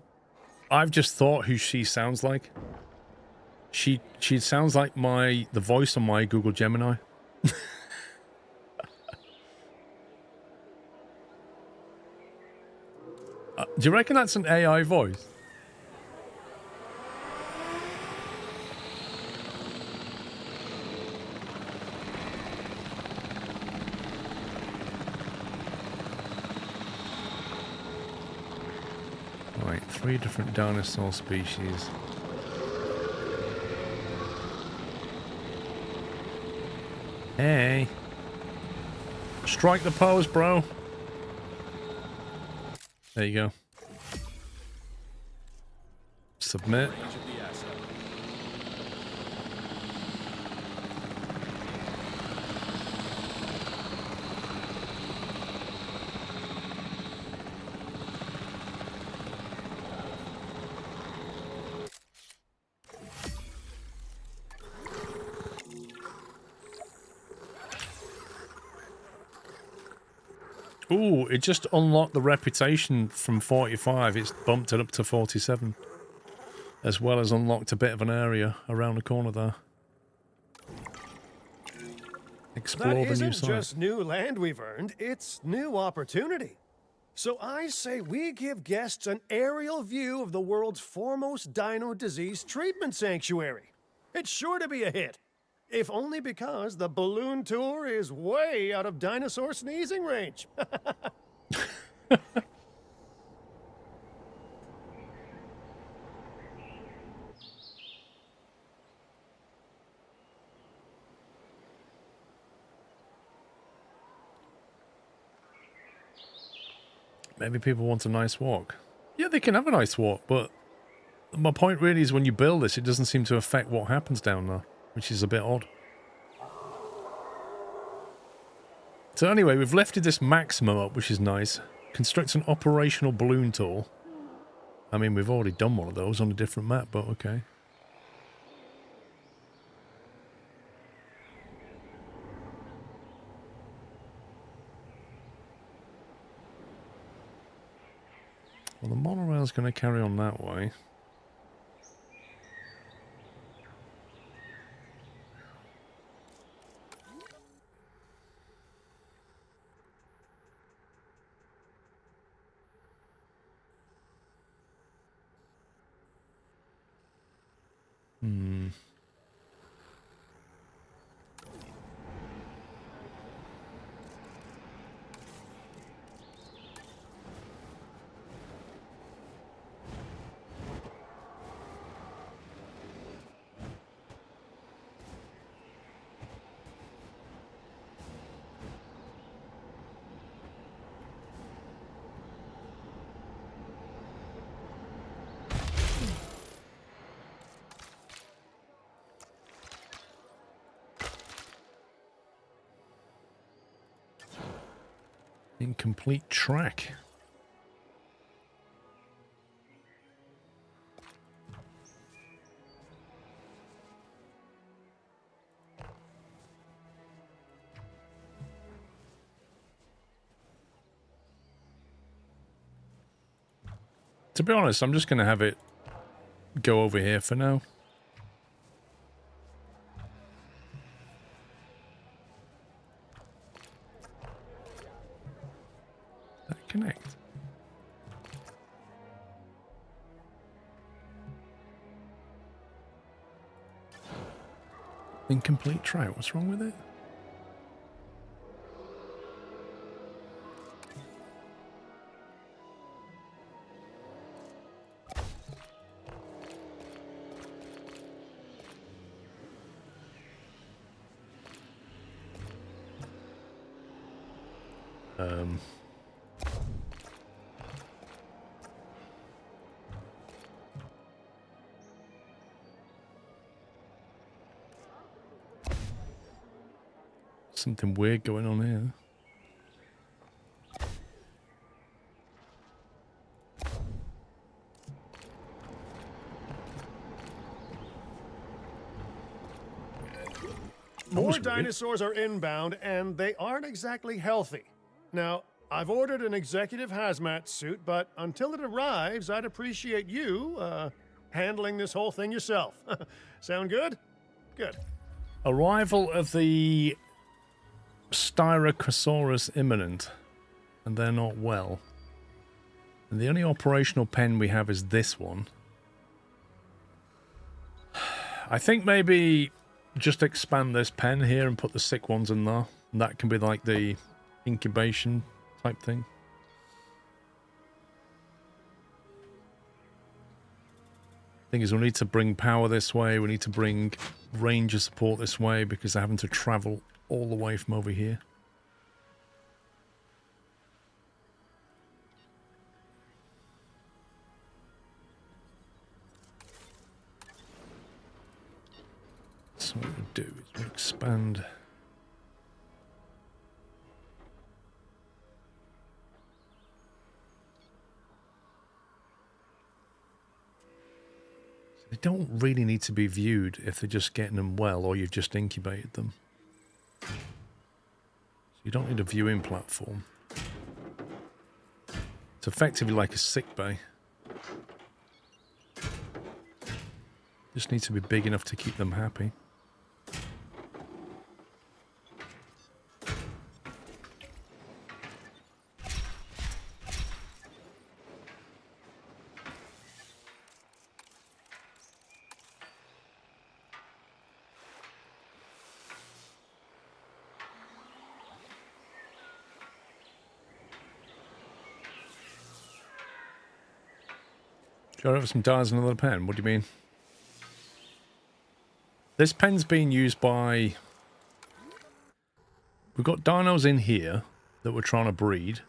thought who she sounds like. She sounds like the voice on my Google Gemini. Do you reckon that's an AI voice? Right, 3 different dinosaur species. Hey. Strike the pose, bro. There you go. Submit. Ooh, it just unlocked the reputation from 45. It's bumped it up to 47. As well as unlocked a bit of an area around the corner there. Explore That the new isn't site. just new land we've earned, it's new opportunity. So I say we give guests an aerial view of the world's foremost dino disease treatment sanctuary. It's sure to be a hit. If only because the balloon tour is way out of dinosaur sneezing range. Maybe people want a nice walk. Yeah, they can have a nice walk, but my point really is when you build this, it doesn't seem to affect what happens down there, which is a bit odd. So anyway, we've lifted this maximum up, which is nice. Construct an operational balloon tool. I mean, we've already done one of those on a different map, but okay. Well, the monorail's going to carry on that way. Hmm. Incomplete track. To be honest, I'm just going to have it go over here for now. That connect. Incomplete track. What's wrong with it? Something weird going on here. More dinosaurs are inbound, and they aren't exactly healthy. Now, I've ordered an executive hazmat suit, but until it arrives, I'd appreciate you, handling this whole thing yourself. Sound good? Good. Arrival of the Styracosaurus imminent, and they're not well. And the only operational pen we have is this one. I think maybe just expand this pen here and put the sick ones in there. And that can be like the incubation type thing. Thing is, we need to bring power this way. We need to bring ranger support this way because they're having to travel all the way from over here. expand. They don't really need to be viewed if they're just getting them well or you've just incubated them. So you don't need a viewing platform. It's effectively like a sick bay. Just needs to be big enough to keep them happy. Do you have some dials and another pen? What do you mean? This pen's being used by... We've got dinos in here that we're trying to breed,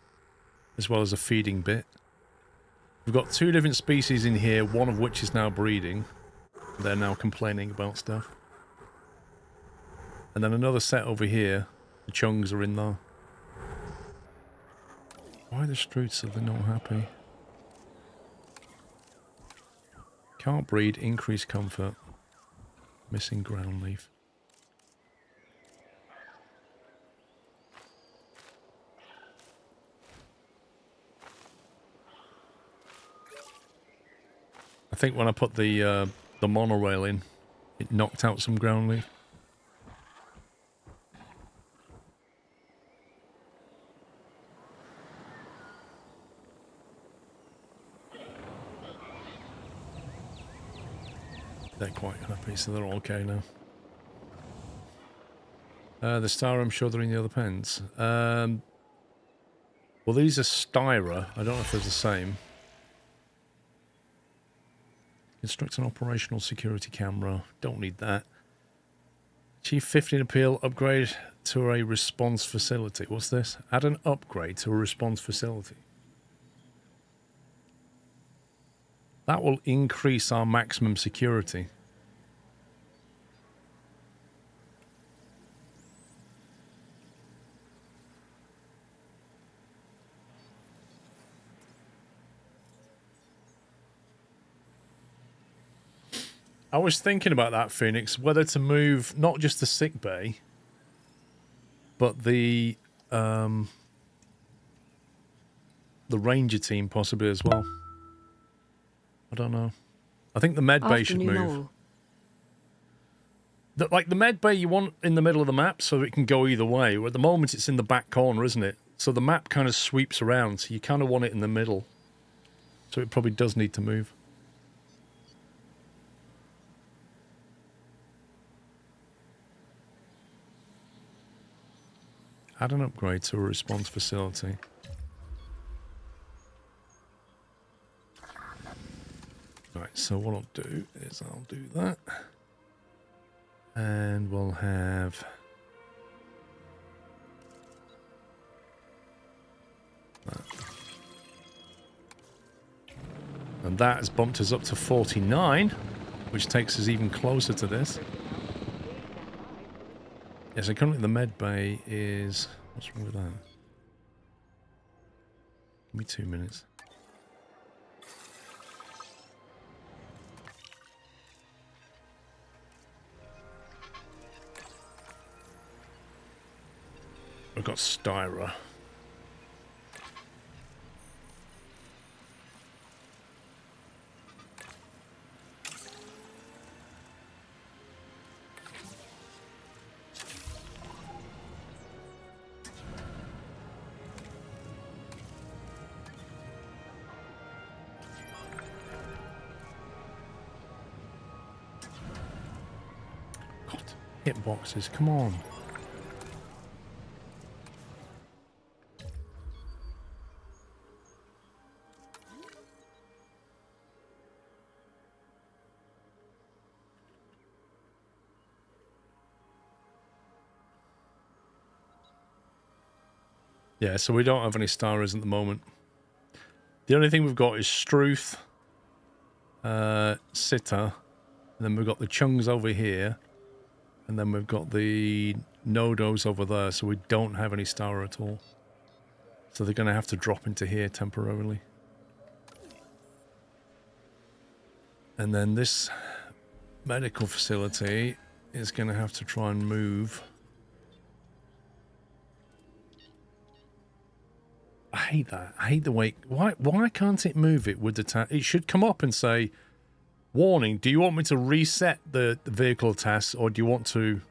as well as a feeding bit. We've got 2 different species in here, one of which is now breeding. They're now complaining about stuff. And then another set over here. The chungs are in there. Why are the Stroots are they not happy? Can't breed, increase comfort. Missing ground leaf. I think when I put the monorail in, it knocked out some ground leaf. They're quite happy, so they're all okay now. The star, I'm sure they're in the other pens. Well, these are Styra. I don't know if they're the same. Construct an operational security camera. Don't need that. Achieve 15 appeal. Upgrade to a response facility. What's this? Add an upgrade to a response facility. That will increase our maximum security. I was thinking about that, Phoenix, whether to move not just the sick bay, but the ranger team possibly as well. I don't know. I think the med bay should move. Like the med bay you want in the middle of the map so it can go either way. At the moment it's in the back corner, isn't it? So the map kind of sweeps around, so you kind of want it in the middle. So it probably does need to move. Add an upgrade to a response facility. Right, so what I'll do is I'll do that. And we'll have... that. And that has bumped us up to 49, which takes us even closer to this. Yeah, so currently the med bay is... What's wrong with that? Give me 2 minutes. I've got Styra. Hitboxes, come on. Yeah, so we don't have any Staras at the moment. The only thing we've got is Struth, Sitter, and then we've got the Chungs over here. And then we've got the Nodos over there, so we don't have any star at all. So they're going to have to drop into here temporarily. And then this medical facility is going to have to try and move. I hate that. I hate the way... Why can't it move it with the... It should come up and say, warning, do you want me to reset the vehicle tasks or do you want to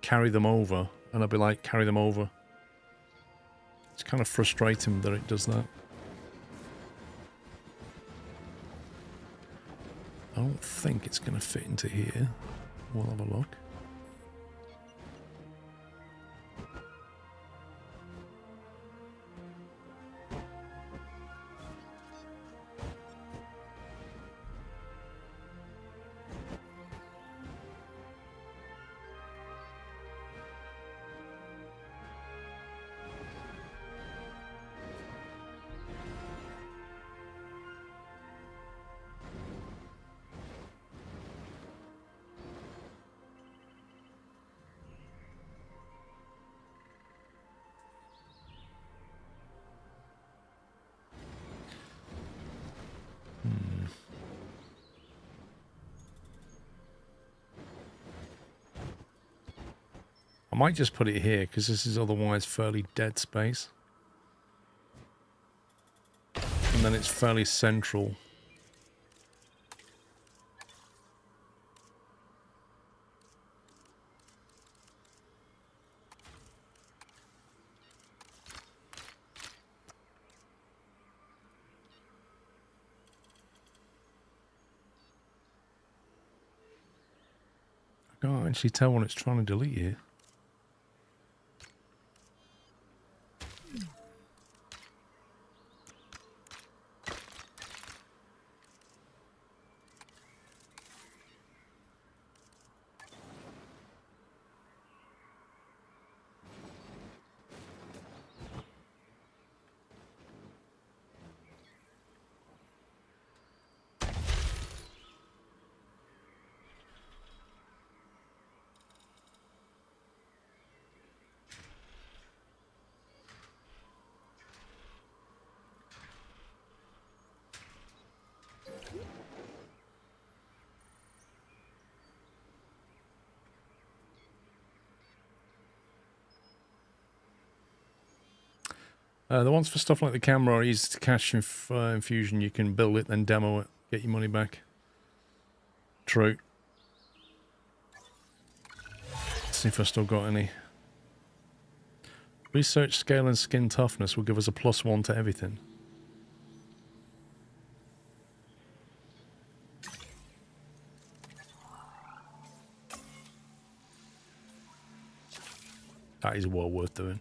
carry them over? And I'll be like, carry them over. It's kind of frustrating that it does that. I don't think it's going to fit into here. We'll have a look. I might just put it here because this is otherwise fairly dead space. And then it's fairly central. I can't actually tell when it's trying to delete here. The ones for stuff like the camera are easy to cache in Fusion. You can build it, then demo it, get your money back. True. Let's see if I've still got any. Research scale and skin toughness will give us a +1 to everything. That is well worth doing.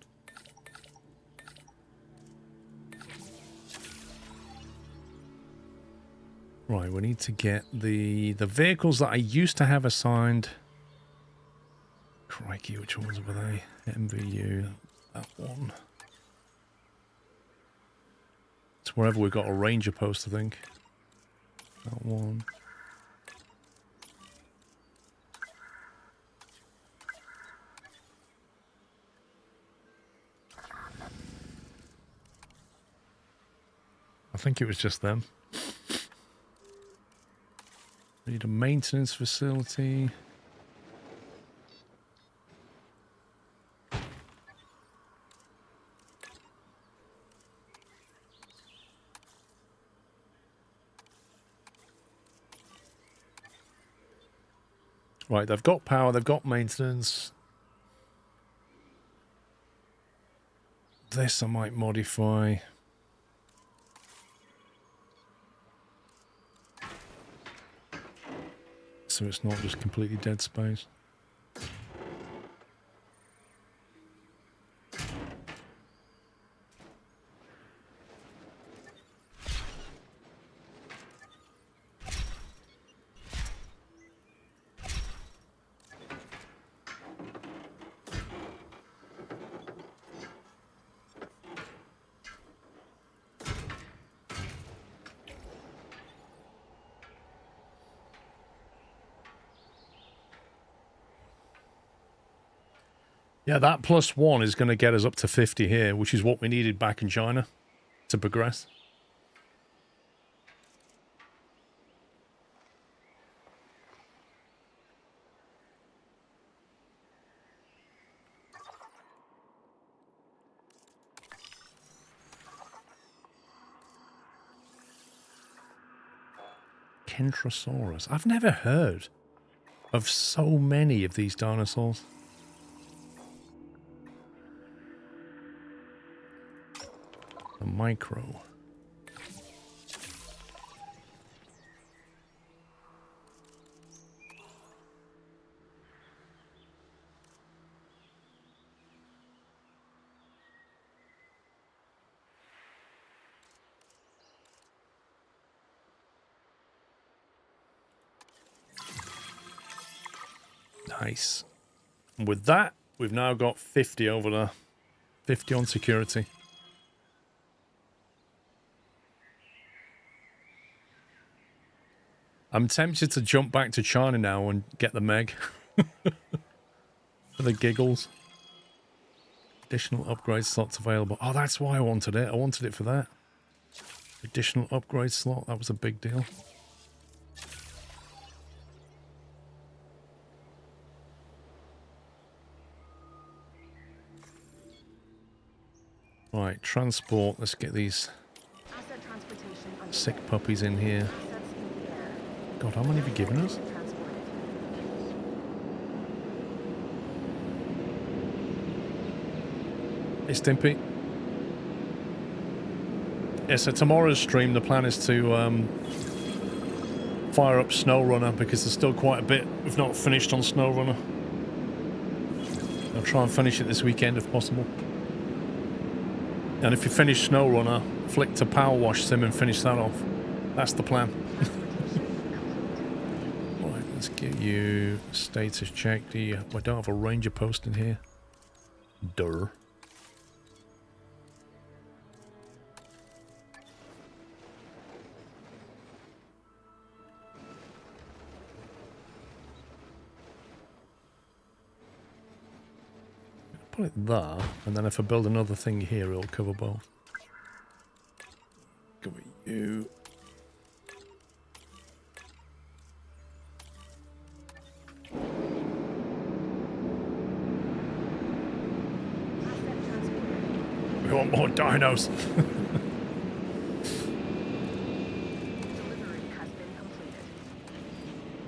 Right, we need to get the vehicles that I used to have assigned. Crikey, which ones were they? MVU, that one. It's wherever we've got a ranger post, I think. That one. I think it was just them. Need a maintenance facility. Right, they've got power, they've got maintenance. This I might modify. So it's not just completely dead space. Yeah, that +1 is going to get us up to 50 here, which is what we needed back in China to progress. Kentrosaurus. I've never heard of so many of these dinosaurs. A micro. Nice. And with that, we've now got 50 over there. 50 on security. I'm tempted to jump back to China now and get the Meg. For the giggles. Additional upgrade slots available. Oh, that's why I wanted it. I wanted it for that. Additional upgrade slot. That was a big deal. Right, transport. Let's get these sick puppies in here. God, how many have you given us? Hey, Stimpy. Yeah, so tomorrow's stream, the plan is to fire up SnowRunner because there's still quite a bit we've not finished on SnowRunner. I'll try and finish it this weekend if possible. And if you finish SnowRunner, flick to Power Wash Sim and finish that off. That's the plan. Right, let's get you status check. I don't have a ranger post in here. Durr. Put it there, and then if I build another thing here, it'll cover both. Cover you. We want more dinos.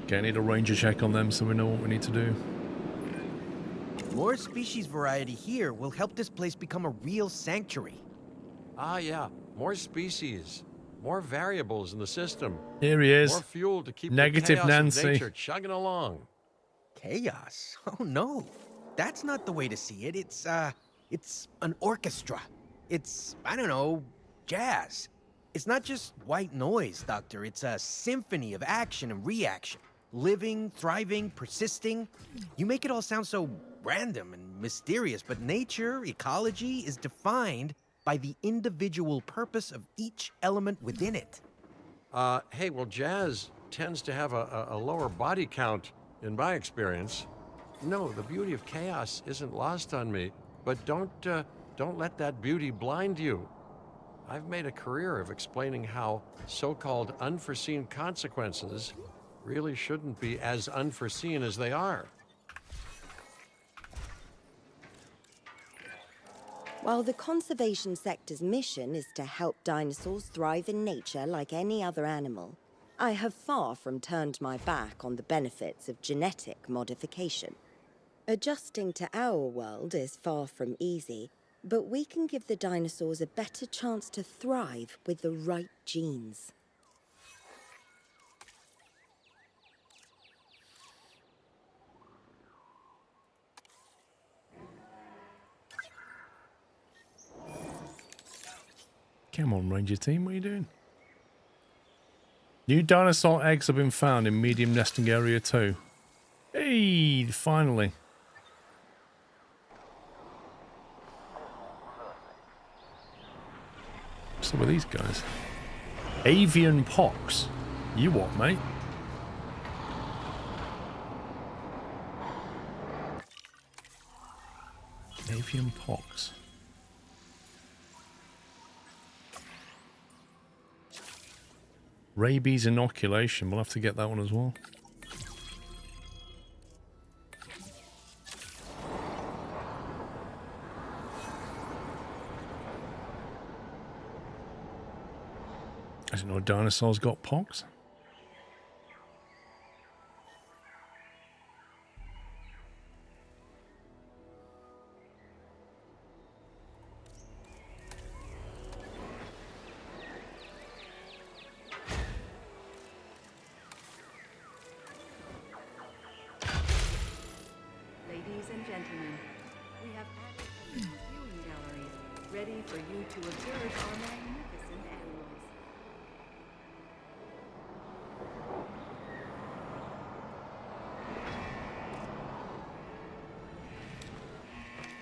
Okay, I need a ranger check on them so we know what we need to do. More species variety here will help this place become a real sanctuary. Ah, yeah. More species. More variables in the system. Here he is. More fuel to keep Negative the chaos Nancy. of nature chugging along. Chaos? Oh no. That's not the way to see it. It's an orchestra. It's, I don't know, jazz. It's not just white noise, Doctor. It's a symphony of action and reaction. Living, thriving, persisting. You make it all sound so random and mysterious, but nature, ecology, is defined by the individual purpose of each element within it. Hey, well, jazz tends to have a lower body count, in my experience. No, the beauty of chaos isn't lost on me, but don't let that beauty blind you. I've made a career of explaining how so-called unforeseen consequences really shouldn't be as unforeseen as they are. While the conservation sector's mission is to help dinosaurs thrive in nature like any other animal, I have far from turned my back on the benefits of genetic modification. Adjusting to our world is far from easy, but we can give the dinosaurs a better chance to thrive with the right genes. Come on, Ranger Team, what are you doing? New dinosaur eggs have been found in medium nesting area 2. Hey, finally. What's up with these guys? Avian pox. You what, mate? Avian pox. Rabies inoculation. We'll have to get that one as well. I didn't know dinosaurs got pox. Ladies and gentlemen, we have added a new viewing gallery, ready for you to observe our magnificent animals.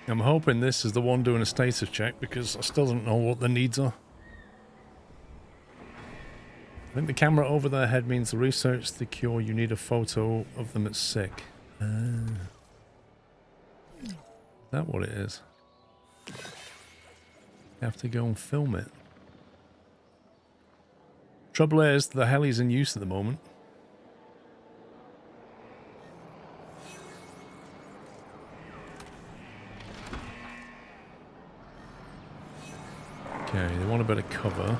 I'm hoping this is the one doing a status check because I still don't know what the needs are. I think the camera over their head means to research the cure. You need a photo of them at sick. Is that what it is? You have to go and film it. Trouble is, the heli's in use at the moment. Okay, they want a bit of cover.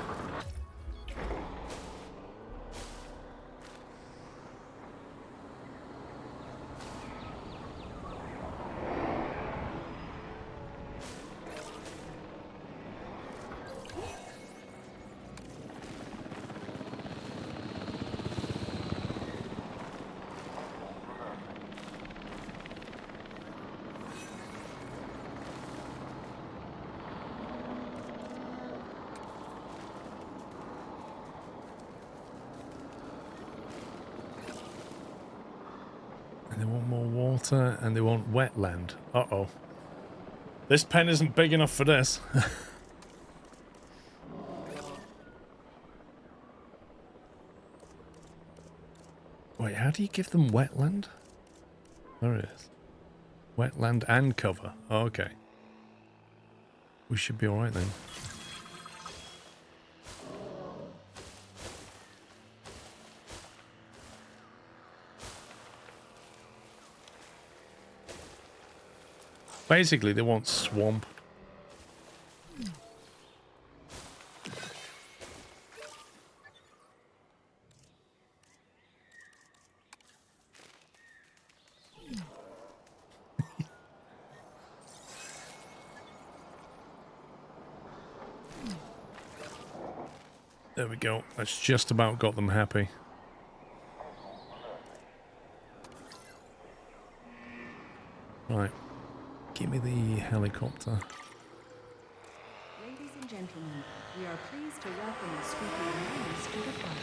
And they want more water, and they want wetland. Uh-oh. This pen isn't big enough for this. Wait, how do you give them wetland? There it is. Wetland and cover. Oh, okay. We should be alright then. Basically, they want swamp. There we go. That's just about got them happy. Right. Give me the helicopter. Ladies and gentlemen, we are pleased to welcome the Squeaky Anonymous to the park.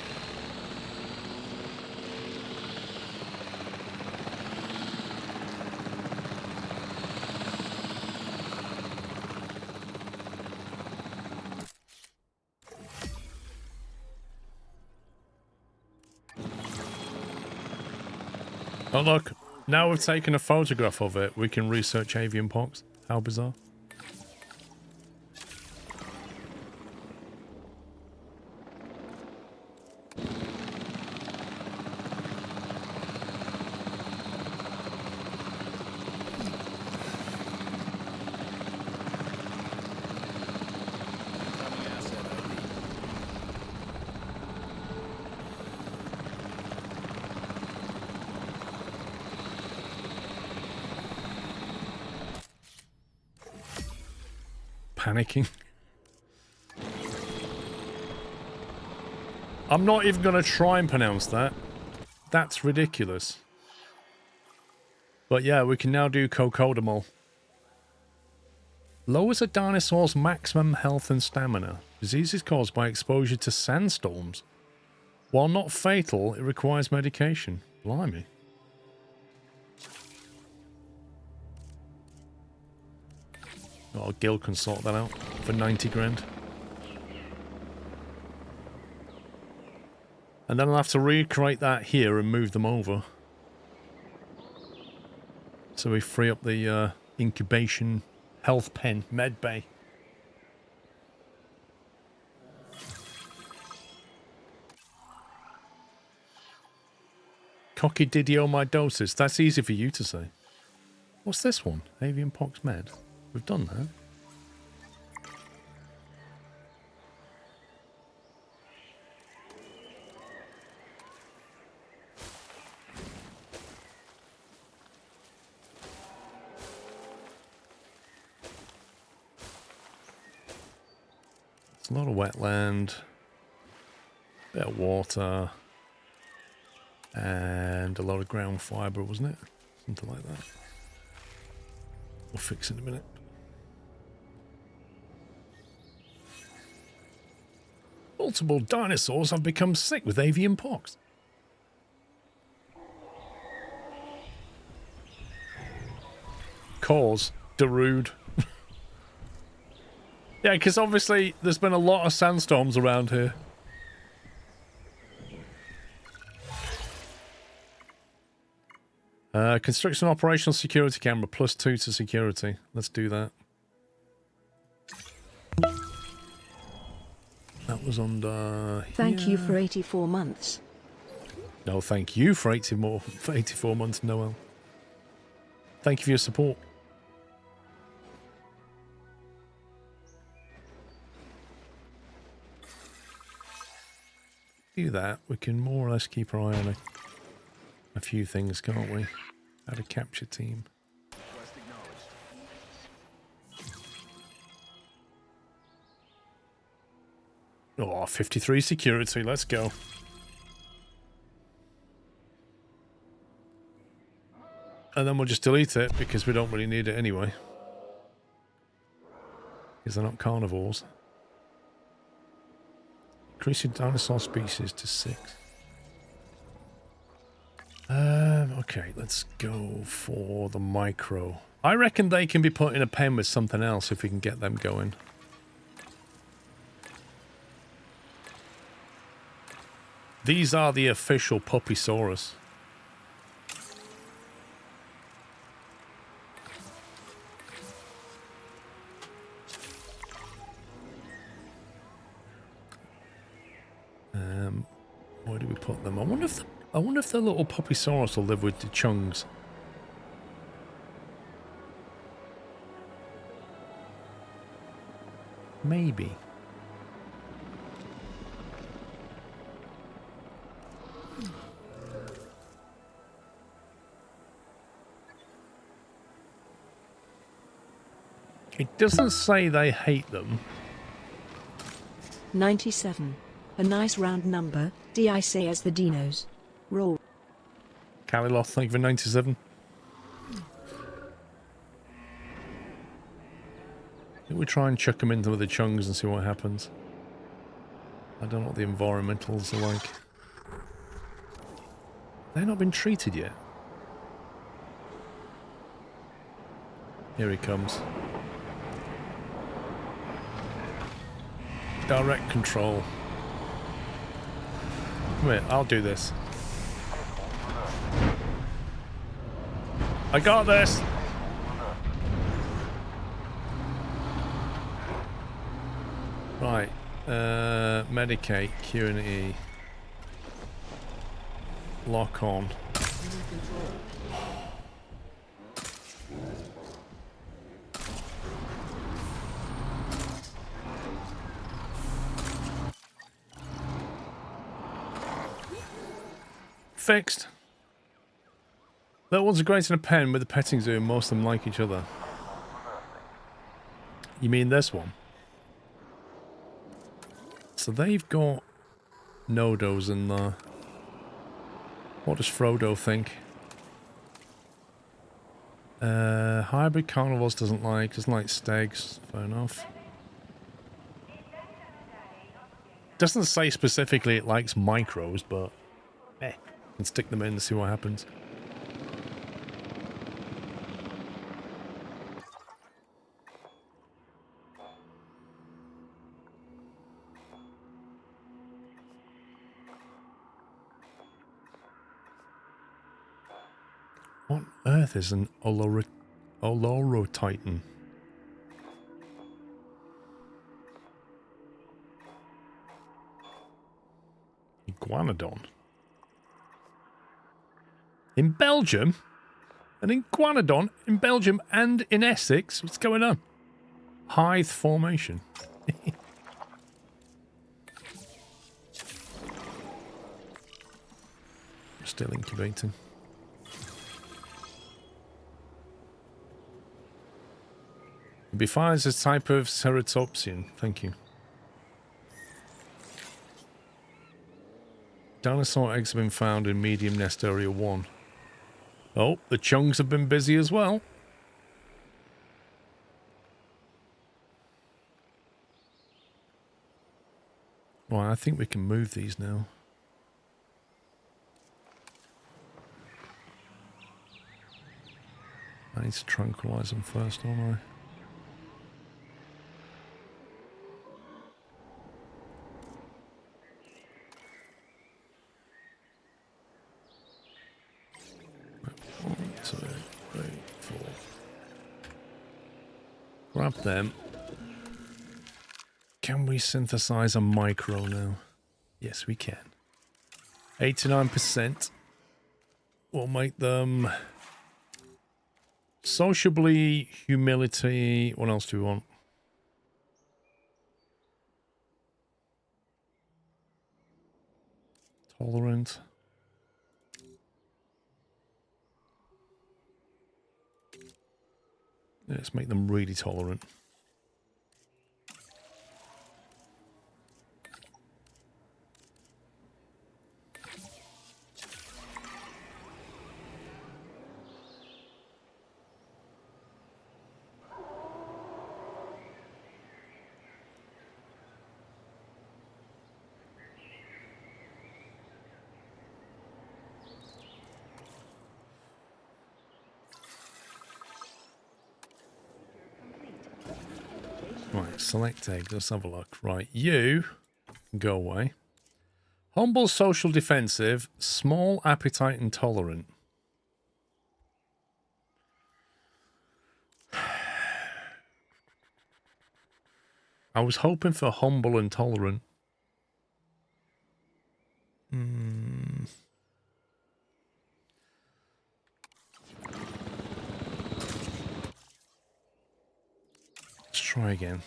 Oh look, now we've taken a photograph of it, we can research avian pox. How bizarre. Panicking. I'm not even going to try and pronounce that. That's ridiculous. But yeah, we can now do cocodamol. Lowers a dinosaur's maximum health and stamina. Disease is caused by exposure to sandstorms. While not fatal, it requires medication. Blimey. Oh, Gil can sort that out for 90 grand. And then I'll have to recreate that here and move them over. So we free up the incubation Health pen, med bay. Coccidioidosis. That's easy for you to say. What's this one? Avian pox med. We've done that. It's a lot of wetland, bit of water, and a lot of ground fibre, wasn't it? Something like that. We'll fix it in a minute. Multiple dinosaurs have become sick with avian pox. Cause Darude. Yeah, because obviously there's been a lot of sandstorms around here. Construction operational security camera +2 to security. Let's do that. That was under Thank you here. for 84 months. No, thank you for 84 months, Noel. Thank you for your support. Do that, we can more or less keep our eye on a few things, can't we? Add a capture team. Oh, 53 security, let's go. And then we'll just delete it because we don't really need it anyway. Because they're not carnivores. Increase your dinosaur species to 6. Okay, let's go for the micro. I reckon they can be put in a pen with something else if we can get them going. These are the official Puppysaurus. Where do we put them? I wonder if the little Puppysaurus will live with the Chungs. Maybe. It doesn't say they hate them. 97. A nice round number, I say as the dinos. Roll. Caliloth, thank you for 97. I think we try and chuck them into the Chungs and see what happens. I don't know what the environmentals are like. They've not been treated yet. Here he comes. Direct control. Come here, I'll do this. I got this! Right. Medicate, Q and E. Lock on. Fixed. That one's great in a pen with a petting zoo and most of them like each other. You mean this one? So they've got Nodos in there. What does Frodo think? Hybrid carnivores doesn't like stegs. Fair enough. Doesn't say specifically it likes micros, but can stick them in and see what happens. What on earth is an Olorotitan? Iguanodon. In Belgium? An iguanodon in Belgium and in Essex? What's going on? Hythe Formation. Still incubating. It defines a type of ceratopsian. Thank you. Dinosaur eggs have been found in medium nest area 1. Oh, the chungs have been busy as well. Well, I think we can move these now. I need to tranquilize them first, don't I? One, two, three, four. Grab them. Can we synthesize a micro now? Yes, we can. 89%. We'll make them sociably, humility. What else do we want? Tolerant. Let's make them really tolerant. Right, select egg. Let's have a look. Right, you go away. Humble, social, defensive, small, appetite, and tolerant. I was hoping for humble and tolerant. Let's try again.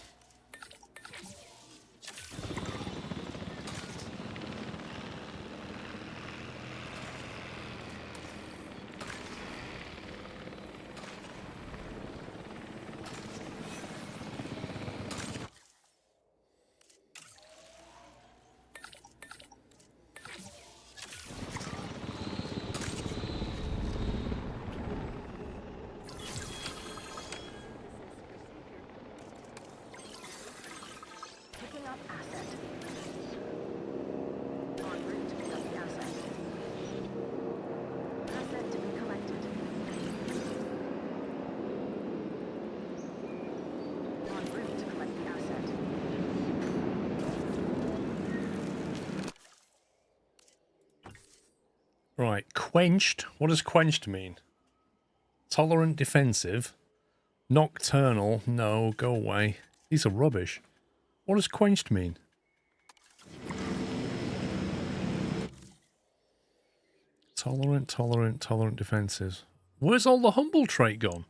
Picking up asset. En route to pick up the asset. Asset to be collected. En route to collect the asset. Right, quenched. What does quenched mean? Tolerant, defensive. Nocturnal. No, go away. These are rubbish. What does quenched mean? Tolerant, tolerant, tolerant, defensive. Where's all the humble trait gone?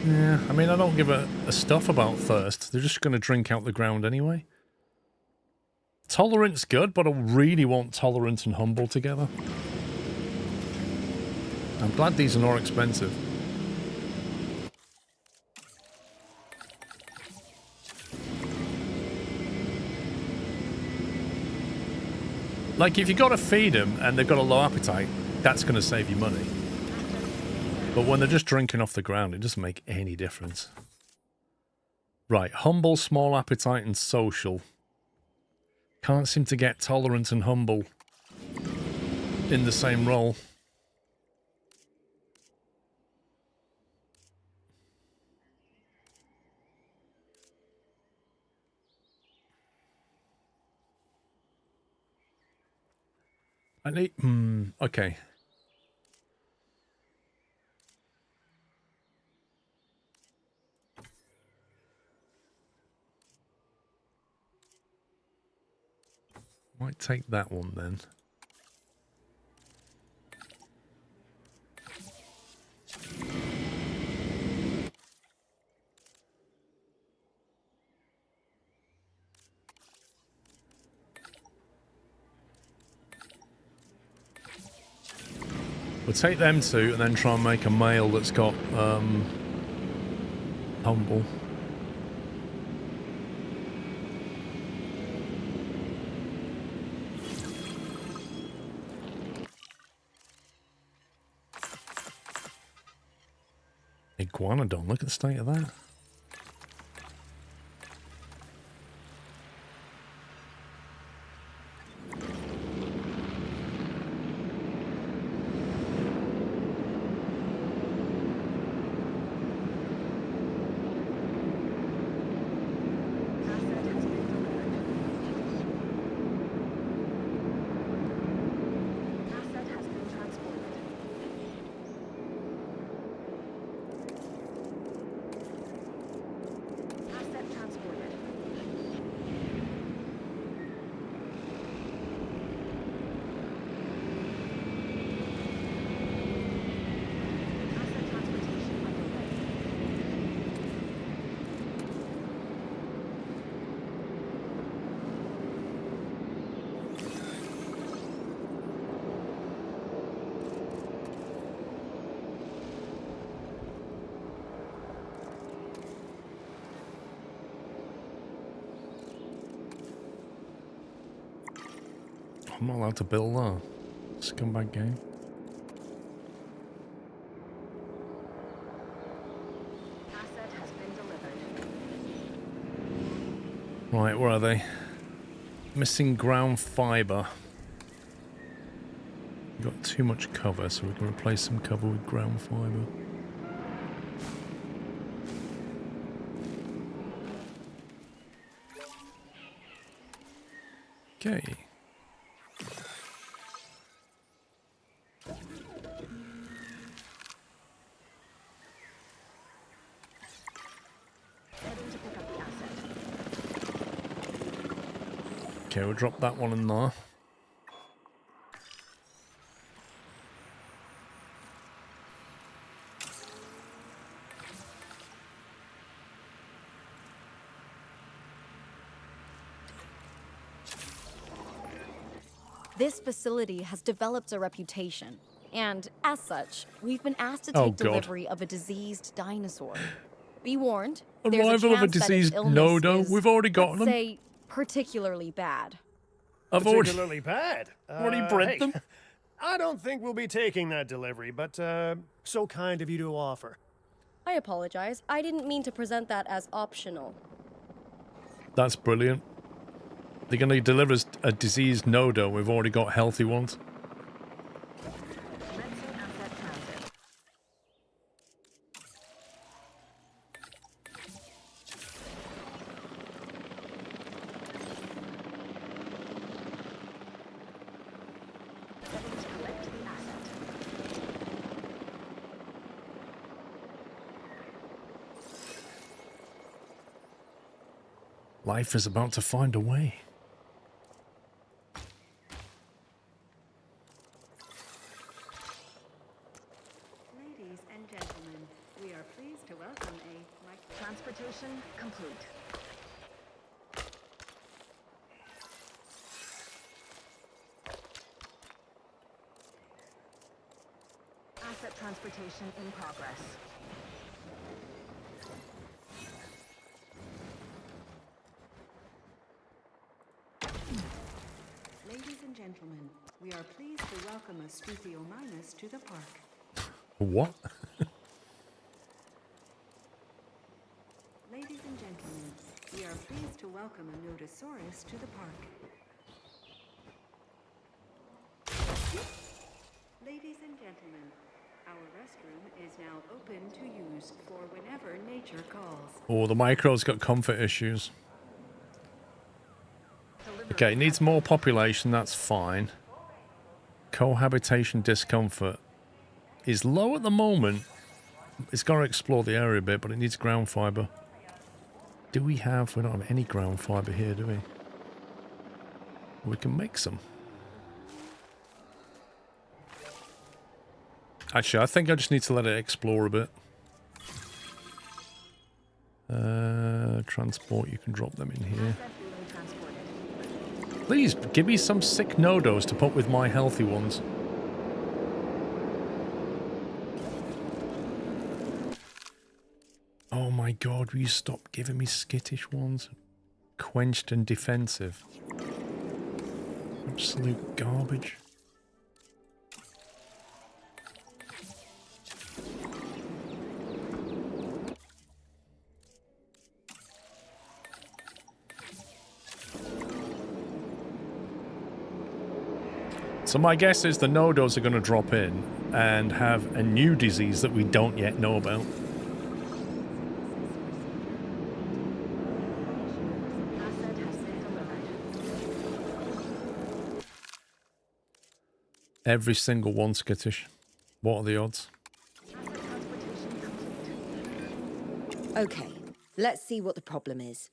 Yeah, I mean, I don't give a stuff about thirst. They're just going to drink out the ground anyway. Tolerant's good, but I really want tolerant and humble together. I'm glad these are more expensive. Like, if you've got to feed them and they've got a low appetite, that's going to save you money. But when they're just drinking off the ground, it doesn't make any difference. Right, humble, small appetite, and social. Can't seem to get tolerant and humble in the same role. I need... okay. Might take that one then. We'll take them two and then try and make a mail that's got humble. Iguanodon, look at the state of that. I'm not allowed to build that. Scumbag game. Asset has been delivered. Right, where are they? Missing ground fiber. We've got too much cover, so we can replace some cover with ground fiber. Okay. Okay, we'll drop that one in there. This facility has developed a reputation, and as such, we've been asked to Oh, take God. delivery of a diseased dinosaur. Be warned, there's Arrival a of a chance that its diseased illness Nodo. is, We've already got let's them. say, particularly bad. I've already Particularly bad. bred Hey, them. I don't think we'll be taking that delivery, but so kind of you to offer. I apologize. I didn't mean to present that as optional. That's brilliant. They're going to deliver us a diseased Nodo. We've already got healthy ones. Commencing asset transit. Setting to collect the asset. Life is about to find a way. Ladies and gentlemen, we are pleased to welcome Transportation complete. Asset transportation in progress. Ladies and gentlemen, we are pleased to welcome a Struthiomimus to the park. What? Ladies and gentlemen, we are pleased to welcome a Nodosaurus to the park. Ladies and gentlemen, our restroom is now open to use for whenever nature calls. Oh, the micro's got comfort issues. Okay, it needs more population, that's fine. Cohabitation discomfort is low at the moment. It's got to explore the area a bit, but it needs ground fiber. We don't have any ground fiber here, do we? We can make some. Actually, I think I just need to let it explore a bit. Transport, you can drop them in here. Please, give me some sick Nodos to put with my healthy ones. Oh my god, will you stop giving me skittish ones? Quenched and defensive. Absolute garbage. So my guess is the Nodos are going to drop in and have a new disease that we don't yet know about. Every single one skittish. What are the odds? Okay, let's see what the problem is.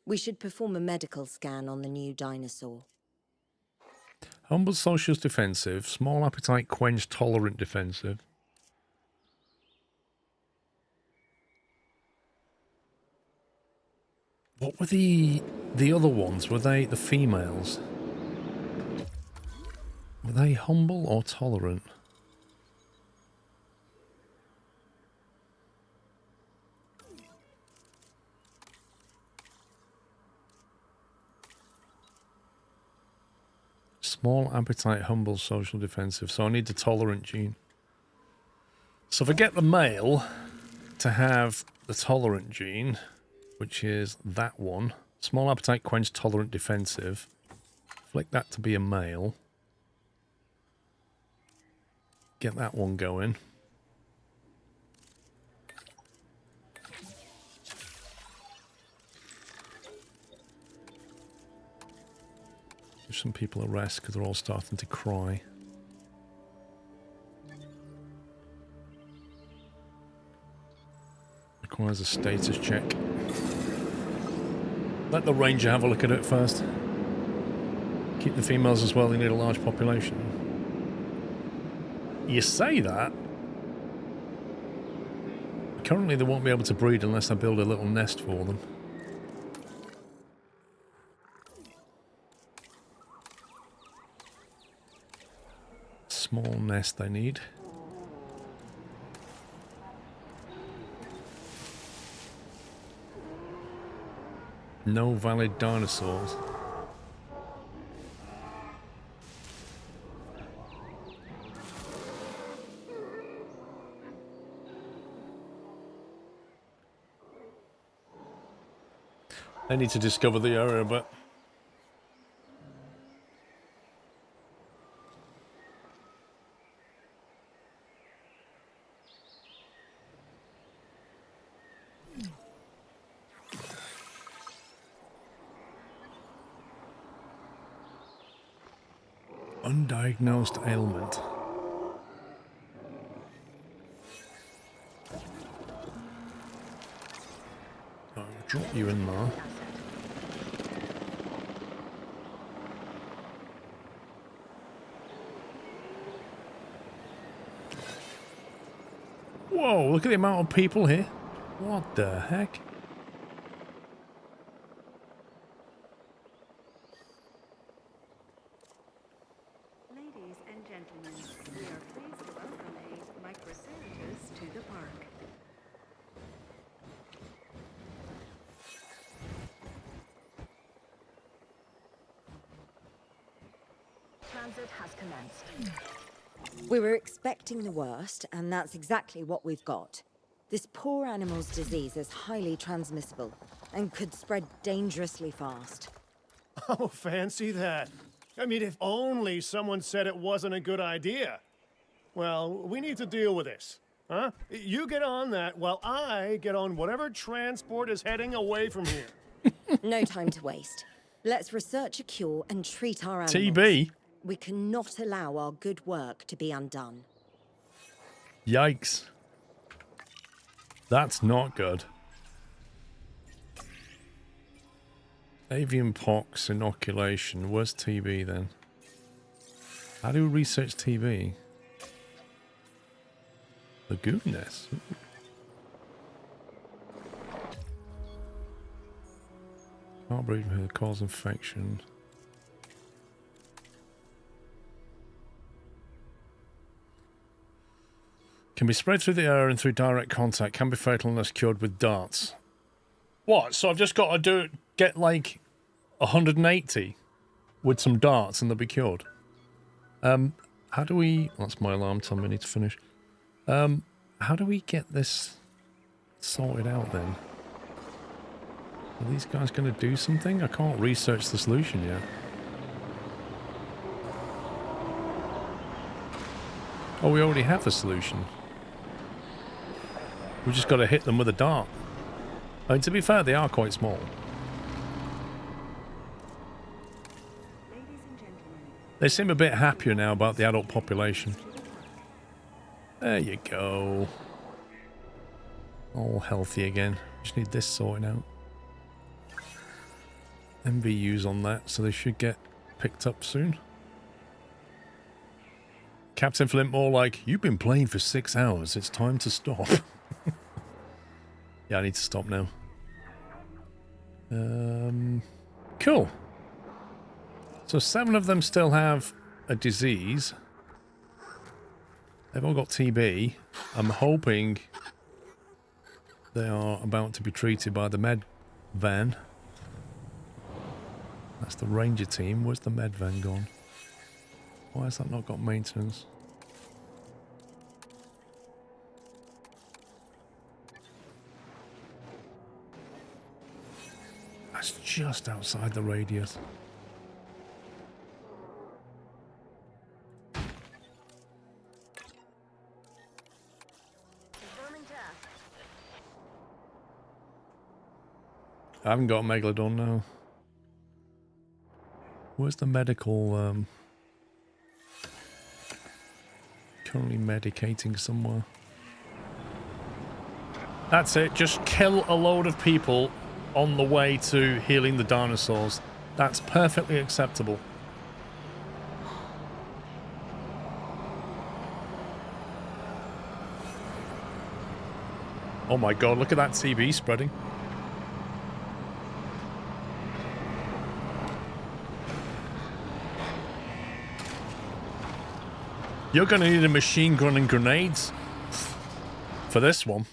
We should perform a medical scan on the new dinosaur. Humble socials defensive, small appetite quenched tolerant defensive. What were the other ones? Were they the females? Were they humble or tolerant? Small appetite, humble, social defensive. So I need the tolerant gene. So if I get the male to have the tolerant gene, which is that one, small appetite, quench, tolerant, defensive, flick that to be a male. Get that one going. Give some people a rest because they're all starting to cry. Requires a status check. Let the ranger have a look at it first. Keep the females as well, they need a large population. You say that. Currently they won't be able to breed unless I build a little nest for them. Small nest they need. No valid dinosaurs. I need to discover the area, but undiagnosed ailment. I'll drop you in there. Whoa, look at the amount of people here. What the heck? Ladies and gentlemen, we are pleased to welcome a Microceratops to the park. Transit has commenced. We were expecting the worst, and that's exactly what we've got. This poor animal's disease is highly transmissible and could spread dangerously fast. Oh, fancy that. I mean, if only someone said it wasn't a good idea. Well, we need to deal with this, huh? You get on that while I get on whatever transport is heading away from here. No time to waste. Let's research a cure and treat our animals. TB? We cannot allow our good work to be undone. Yikes. That's not good. Avian pox inoculation. Where's TB then? How do we research TB? Lagoon nest. Can't breed here, cause infection. Can be spread through the air and through direct contact. Can be fatal unless cured with darts. What? So I've just got to get like 180 with some darts and they'll be cured. How do we... That's my alarm telling me I need to finish. How do we get this sorted out then? Are these guys going to do something? I can't research the solution yet. Oh, we already have the solution. We just got to hit them with a dart. I mean, to be fair, they are quite small. They seem a bit happier now about the adult population. There you go. All healthy again. Just need this sorting out. MVUs on that, so they should get picked up soon. Captain Flint more like, you've been playing for 6 hours. It's time to stop. Yeah, I need to stop now. Cool. So 7 of them still have a disease. They've all got TB. I'm hoping they are about to be treated by the med van. That's the ranger team. Where's the med van gone? Why has that not got maintenance? That's just outside the radius. I haven't got a Megalodon now. Where's the medical, currently medicating somewhere. That's it. Just kill a load of people on the way to healing the dinosaurs. That's perfectly acceptable. Oh my god, look at that TB spreading. You're going to need a machine gun and grenades for this one.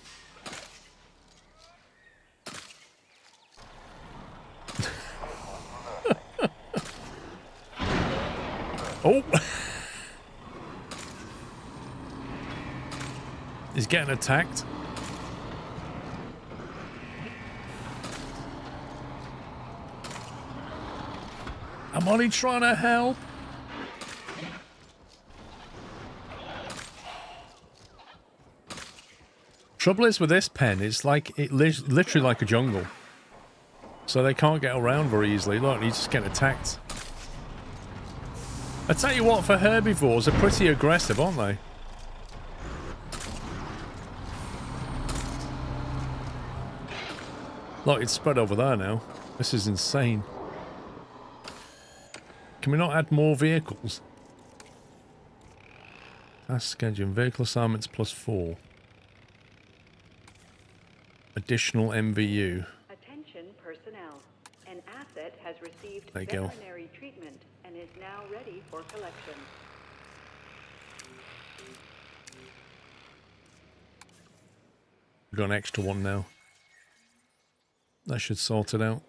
Oh! He's getting attacked. I'm only trying to help. Trouble is with this pen, it's like literally like a jungle. So they can't get around very easily. Look, you just get attacked. I tell you what, for herbivores, they're pretty aggressive, aren't they? Look, it's spread over there now. This is insane. Can we not add more vehicles? Task schedule. Vehicle assignments +4. Additional MVU. Attention personnel. An asset has received There you go. veterinary treatment and is now ready for collection. We've got an extra one now. That should sort it out.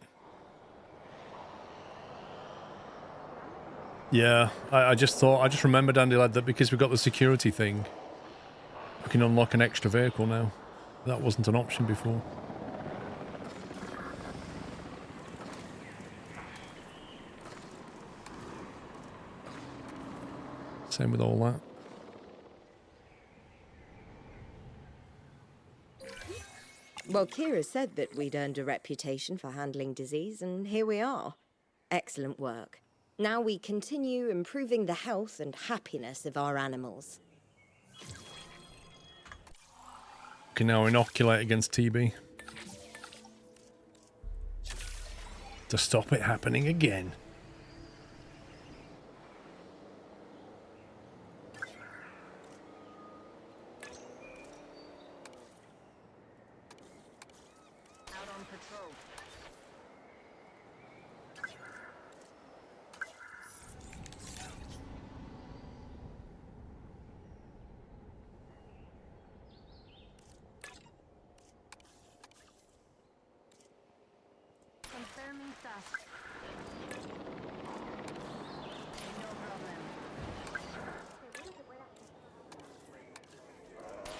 Yeah, I just remembered, Andy Lad, that because we've got the security thing, we can unlock an extra vehicle now. That wasn't an option before. Same with all that. Well, Kira said that we'd earned a reputation for handling disease, and here we are. Excellent work. Now we continue improving the health and happiness of our animals. Can now inoculate against TB. To stop it happening again. Out on patrol. Confirming task. No problem.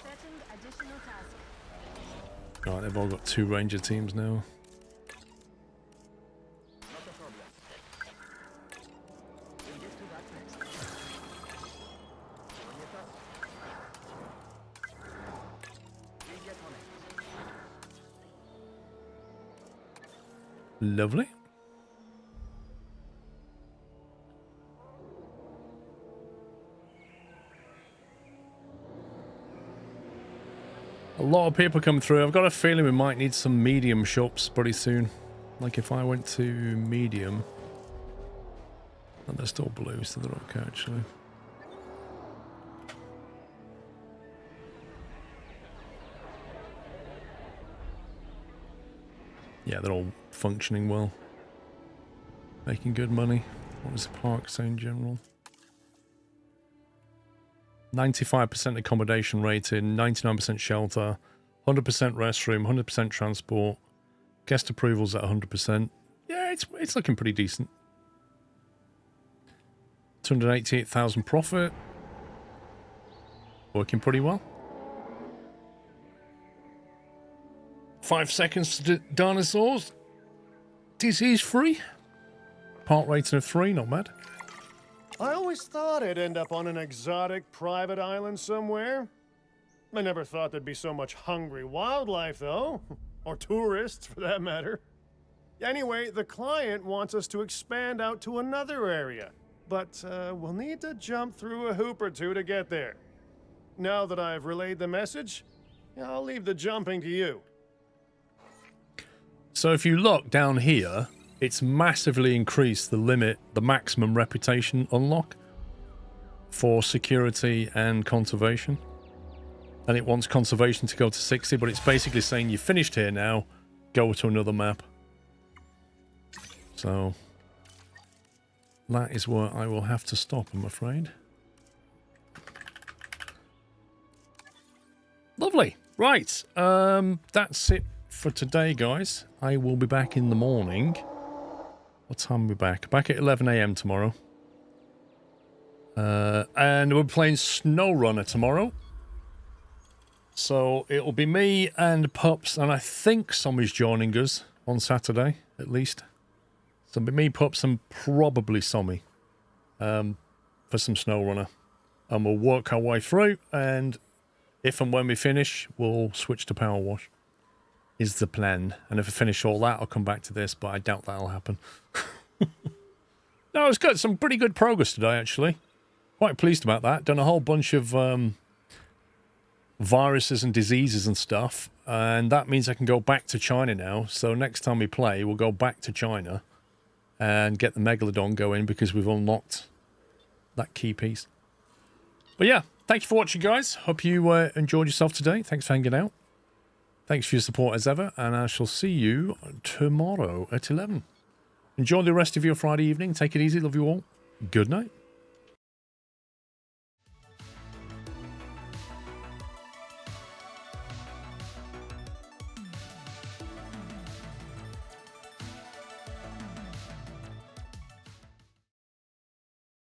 Setting additional task. Right, they've all got 2 ranger teams now. Lovely. A lot of people come through. I've got a feeling we might need some medium shops pretty soon. Like if I went to medium. And they're still blue, so they're okay actually. Yeah, they're all functioning well. Making good money. What does the park say in general? 95% accommodation rating, 99% shelter, 100% restroom, 100% transport. Guest approvals at 100%. Yeah, it's looking pretty decent. 288,000 profit. Working pretty well. 5 seconds to dinosaurs. Disease free. Part rating of 3, not bad. I always thought I'd end up on an exotic private island somewhere. I never thought there'd be so much hungry wildlife, though. Or tourists, for that matter. Anyway, the client wants us to expand out to another area. But we'll need to jump through a hoop or two to get there. Now that I've relayed the message, I'll leave the jumping to you. So if you look down here, it's massively increased the limit, the maximum reputation unlock for security and conservation. And it wants conservation to go to 60, but it's basically saying you finished here now, go to another map. So that is where I will have to stop, I'm afraid. Lovely. Right. That's it for today, guys. I will be back in the morning. What time are we back? Back at 11 AM tomorrow. And we're playing SnowRunner tomorrow. So it'll be me and Pups, and I think Sommy's joining us on Saturday, at least. So it'll be me, Pups, and probably Sommy for some SnowRunner. And we'll work our way through, and if and when we finish, we'll switch to Power Wash. Is the plan. And if I finish all that, I'll come back to this, but I doubt that'll happen. No, it's got some pretty good progress today, actually. Quite pleased about that. Done a whole bunch of viruses and diseases and stuff, and that means I can go back to China now. So next time we play, we'll go back to China and get the Megalodon going because we've unlocked that key piece. But yeah, thank you for watching, guys. Hope you enjoyed yourself today. Thanks for hanging out. Thanks for your support as ever, and I shall see you tomorrow at 11. Enjoy the rest of your Friday evening. Take it easy. Love you all. Good night.